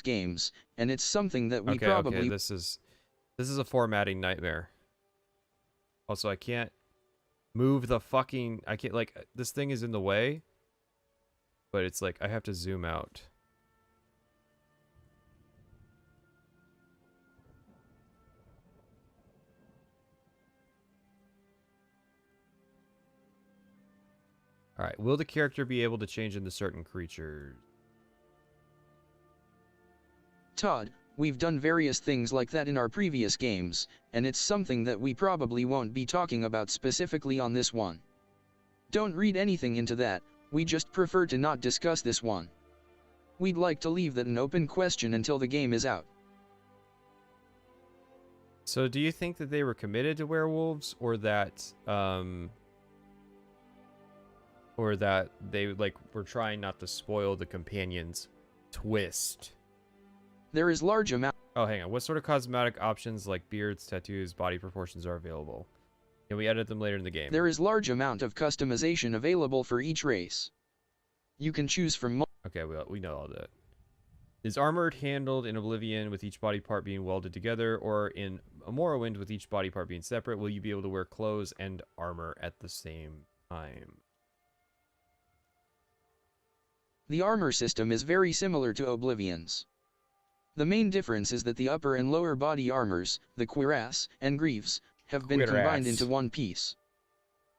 Speaker 20: games, and it's something that we probably...
Speaker 1: Okay, this is a formatting nightmare. Also, I can't move the fucking... I can't, like, this thing is in the way. But it's like, I have to zoom out. Alright, will the character be able to change into certain creatures?
Speaker 20: Todd, we've done various things like that in our previous games, and it's something that we probably won't be talking about specifically on this one. Don't read anything into that. We just prefer to not discuss this one. We'd like to leave that an open question until the game is out.
Speaker 1: So do you think that they were committed to werewolves, or that they like were trying not to spoil the companion's twist?
Speaker 20: There is large amount...
Speaker 1: Oh, hang on. What sort of cosmetic options like beards, tattoos, body proportions are available? Can we edit them later in the game?
Speaker 20: There is large amount of customization available for each race. You can choose from...
Speaker 1: Okay, we know all that. Is armored handled in Oblivion with each body part being welded together, or in Morrowind with each body part being separate? Will you be able to wear clothes and armor at the same time?
Speaker 20: The armor system is very similar to Oblivion's. The main difference is that the upper and lower body armors, the cuirass and greaves, have been combined into one piece.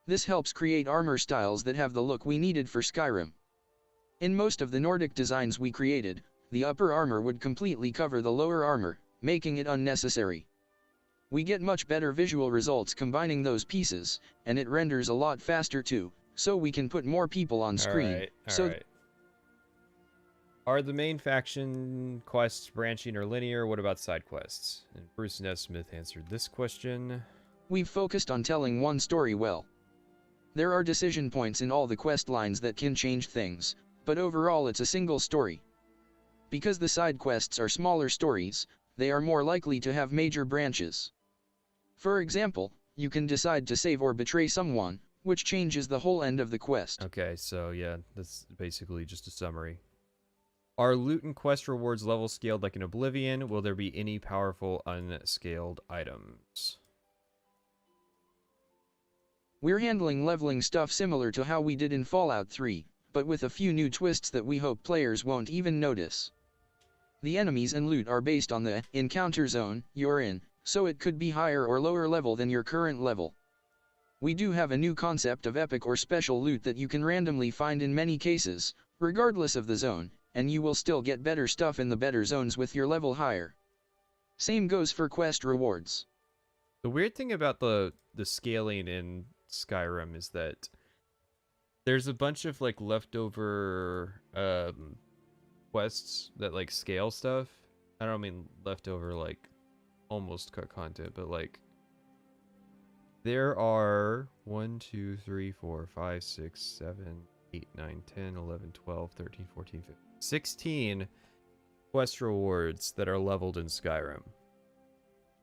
Speaker 20: This helps create armor styles that have the look we needed for Skyrim. In most of the Nordic designs we created, the upper armor would completely cover the lower armor, making it unnecessary. We get much better visual results combining those pieces, and it renders a lot faster too, so we can put more people on screen.
Speaker 1: Alright. Are the main faction quests branching or linear? What about side quests? And Bruce Nesmith answered this question.
Speaker 20: We've focused on telling one story well. There are decision points in all the quest lines that can change things, but overall it's a single story. Because the side quests are smaller stories, they are more likely to have major branches. For example, you can decide to save or betray someone, which changes the whole end of the quest.
Speaker 1: Okay, so yeah, that's basically just a summary. Are loot and quest rewards level scaled like in Oblivion? Will there be any powerful unscaled items?
Speaker 20: We're handling leveling stuff similar to how we did in Fallout 3, but with a few new twists that we hope players won't even notice. The enemies and loot are based on the encounter zone you're in, so it could be higher or lower level than your current level. We do have a new concept of epic or special loot that you can randomly find in many cases, regardless of the zone, and you will still get better stuff in the better zones with your level higher. Same goes for quest rewards.
Speaker 1: The weird thing about the scaling in Skyrim is that there's a bunch of like leftover quests that like scale stuff. I don't mean leftover like almost cut content, but like there are 1, 2, 3, 4, 5, 6, 7, 8, 9, 10, 11, 12, 13, 14, 15, 16 quest rewards that are leveled in Skyrim.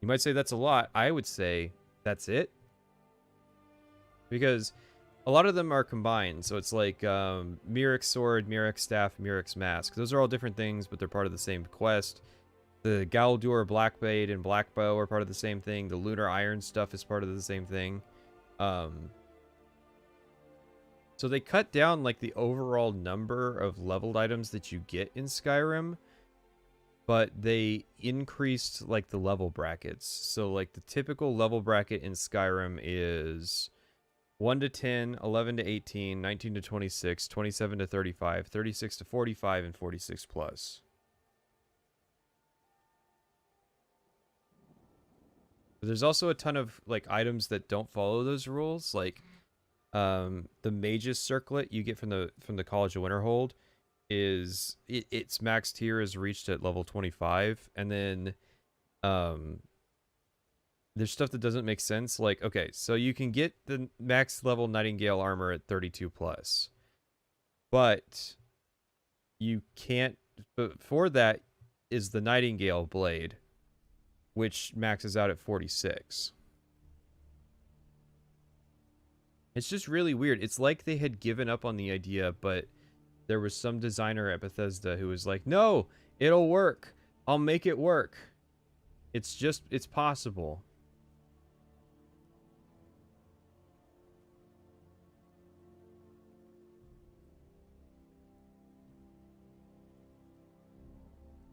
Speaker 1: You might say that's a lot. I would say that's it. Because a lot of them are combined. So it's like Mirror's Sword, Mirror's Staff, Mirror's Mask. Those are all different things, but they're part of the same quest. The Galdur Blackblade and Blackbow are part of the same thing. The Lunar Iron stuff is part of the same thing. So they cut down like the overall number of leveled items that you get in Skyrim, but they increased like the level brackets. So like the typical level bracket in Skyrim is 1 to 10, 11 to 18, 19 to 26, 27 to 35, 36 to 45, and 46 plus. But there's also a ton of like items that don't follow those rules, like the Mage's Circlet you get from the College of Winterhold is its max tier is reached at level 25, and then there's stuff that doesn't make sense. Like, okay, so you can get the max level Nightingale armor at 32 plus, but you can't. But for that is the Nightingale blade, which maxes out at 46. It's just really weird. It's like they had given up on the idea, but there was some designer at Bethesda who was like, no, it'll work. I'll make it work. It's possible.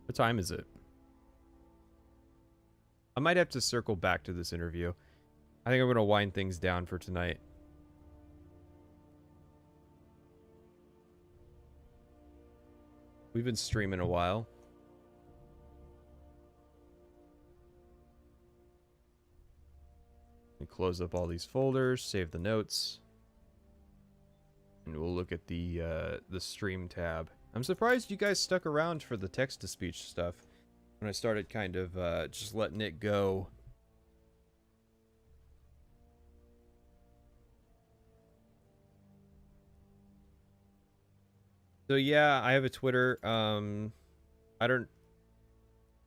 Speaker 1: What time is it? I might have to circle back to this interview. I think I'm going to wind things down for tonight. We've been streaming a while. And close up all these folders, save the notes, and we'll look at the stream tab. I'm surprised you guys stuck around for the text-to-speech stuff when I started kind of just letting it go. So yeah, I have a Twitter. I don't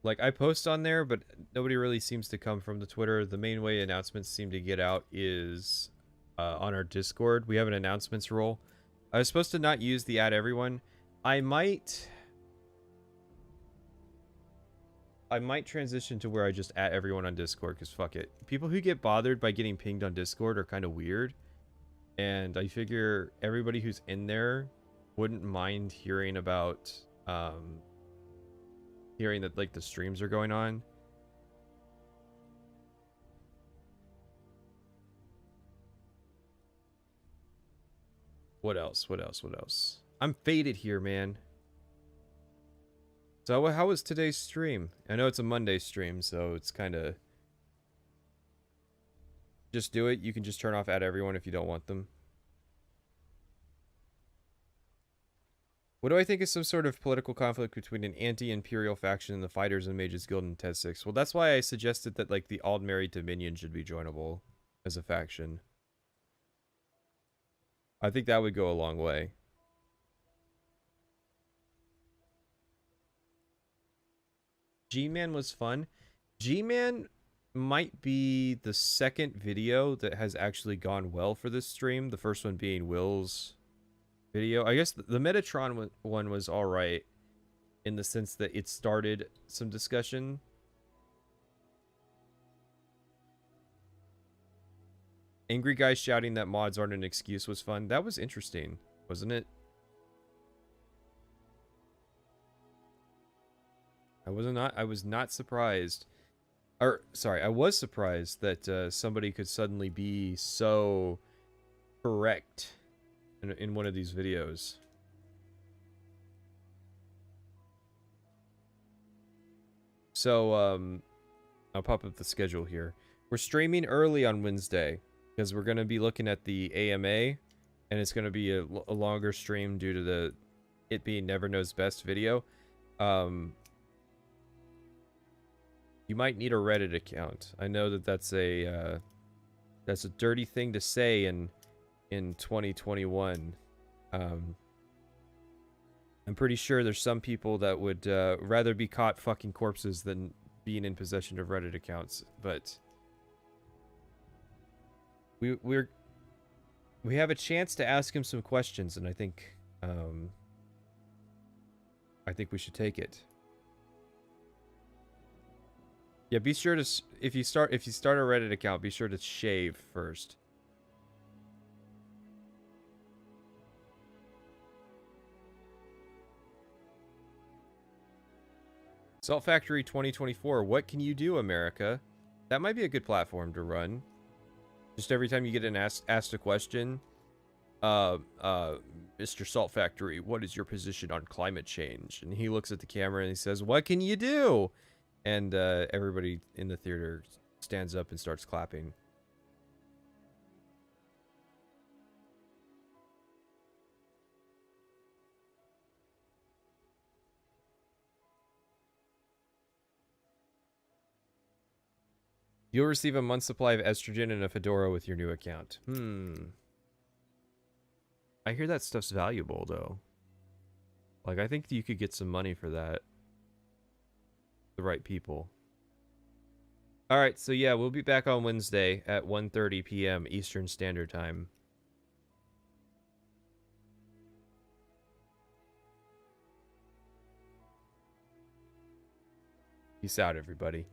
Speaker 1: like, I post on there, but nobody really seems to come from the Twitter. The main way announcements seem to get out is on our Discord. We have an announcements role. I was supposed to not use the add everyone. I might transition to where I just add everyone on Discord, because fuck it. People who get bothered by getting pinged on Discord are kind of weird. And I figure everybody who's in there wouldn't mind hearing about hearing that like the streams are going on. What else? I'm faded here, man. So how was today's stream? I know it's a Monday stream, so it's kind of just do it. You can just turn off add everyone if you don't want them. What do I think is some sort of political conflict between an anti-imperial faction and the Fighters and Mages Guild in TES 6? Well, that's why I suggested that like the Aldmeri Dominion should be joinable as a faction. I think that would go a long way. G-Man was fun. G-Man might be the second video that has actually gone well for this stream. The first one being Will's video. I guess the Metatron one was all right in the sense that it started some discussion. Angry guy shouting that mods aren't an excuse was fun. That was interesting, wasn't it? I was not surprised. Or sorry, I was surprised that somebody could suddenly be so correct in one of these videos. So I'll pop up the schedule here. We're streaming early on Wednesday because we're going to be looking at the AMA, and it's going to be a longer stream due to it being Never Knows Best video. You might need a Reddit account. I know that that's a dirty thing to say in 2021. I'm pretty sure there's some people that would rather be caught fucking corpses than being in possession of Reddit accounts. But we have a chance to ask him some questions, and I think we should take it. Yeah, be sure to, if you start a Reddit account, be sure to shave first. Salt Factory 2024. What can you do, America? That might be a good platform to run. Just every time you get asked a question, Mr. Salt Factory, what is your position on climate change? And he looks at the camera and he says, "What can you do?" And everybody in the theater stands up and starts clapping. You'll receive a month's supply of estrogen and a fedora with your new account. I hear that stuff's valuable, though. Like, I think you could get some money for that. The right people. Alright, so yeah, we'll be back on Wednesday at 1:30 p.m. Eastern Standard Time. Peace out, everybody.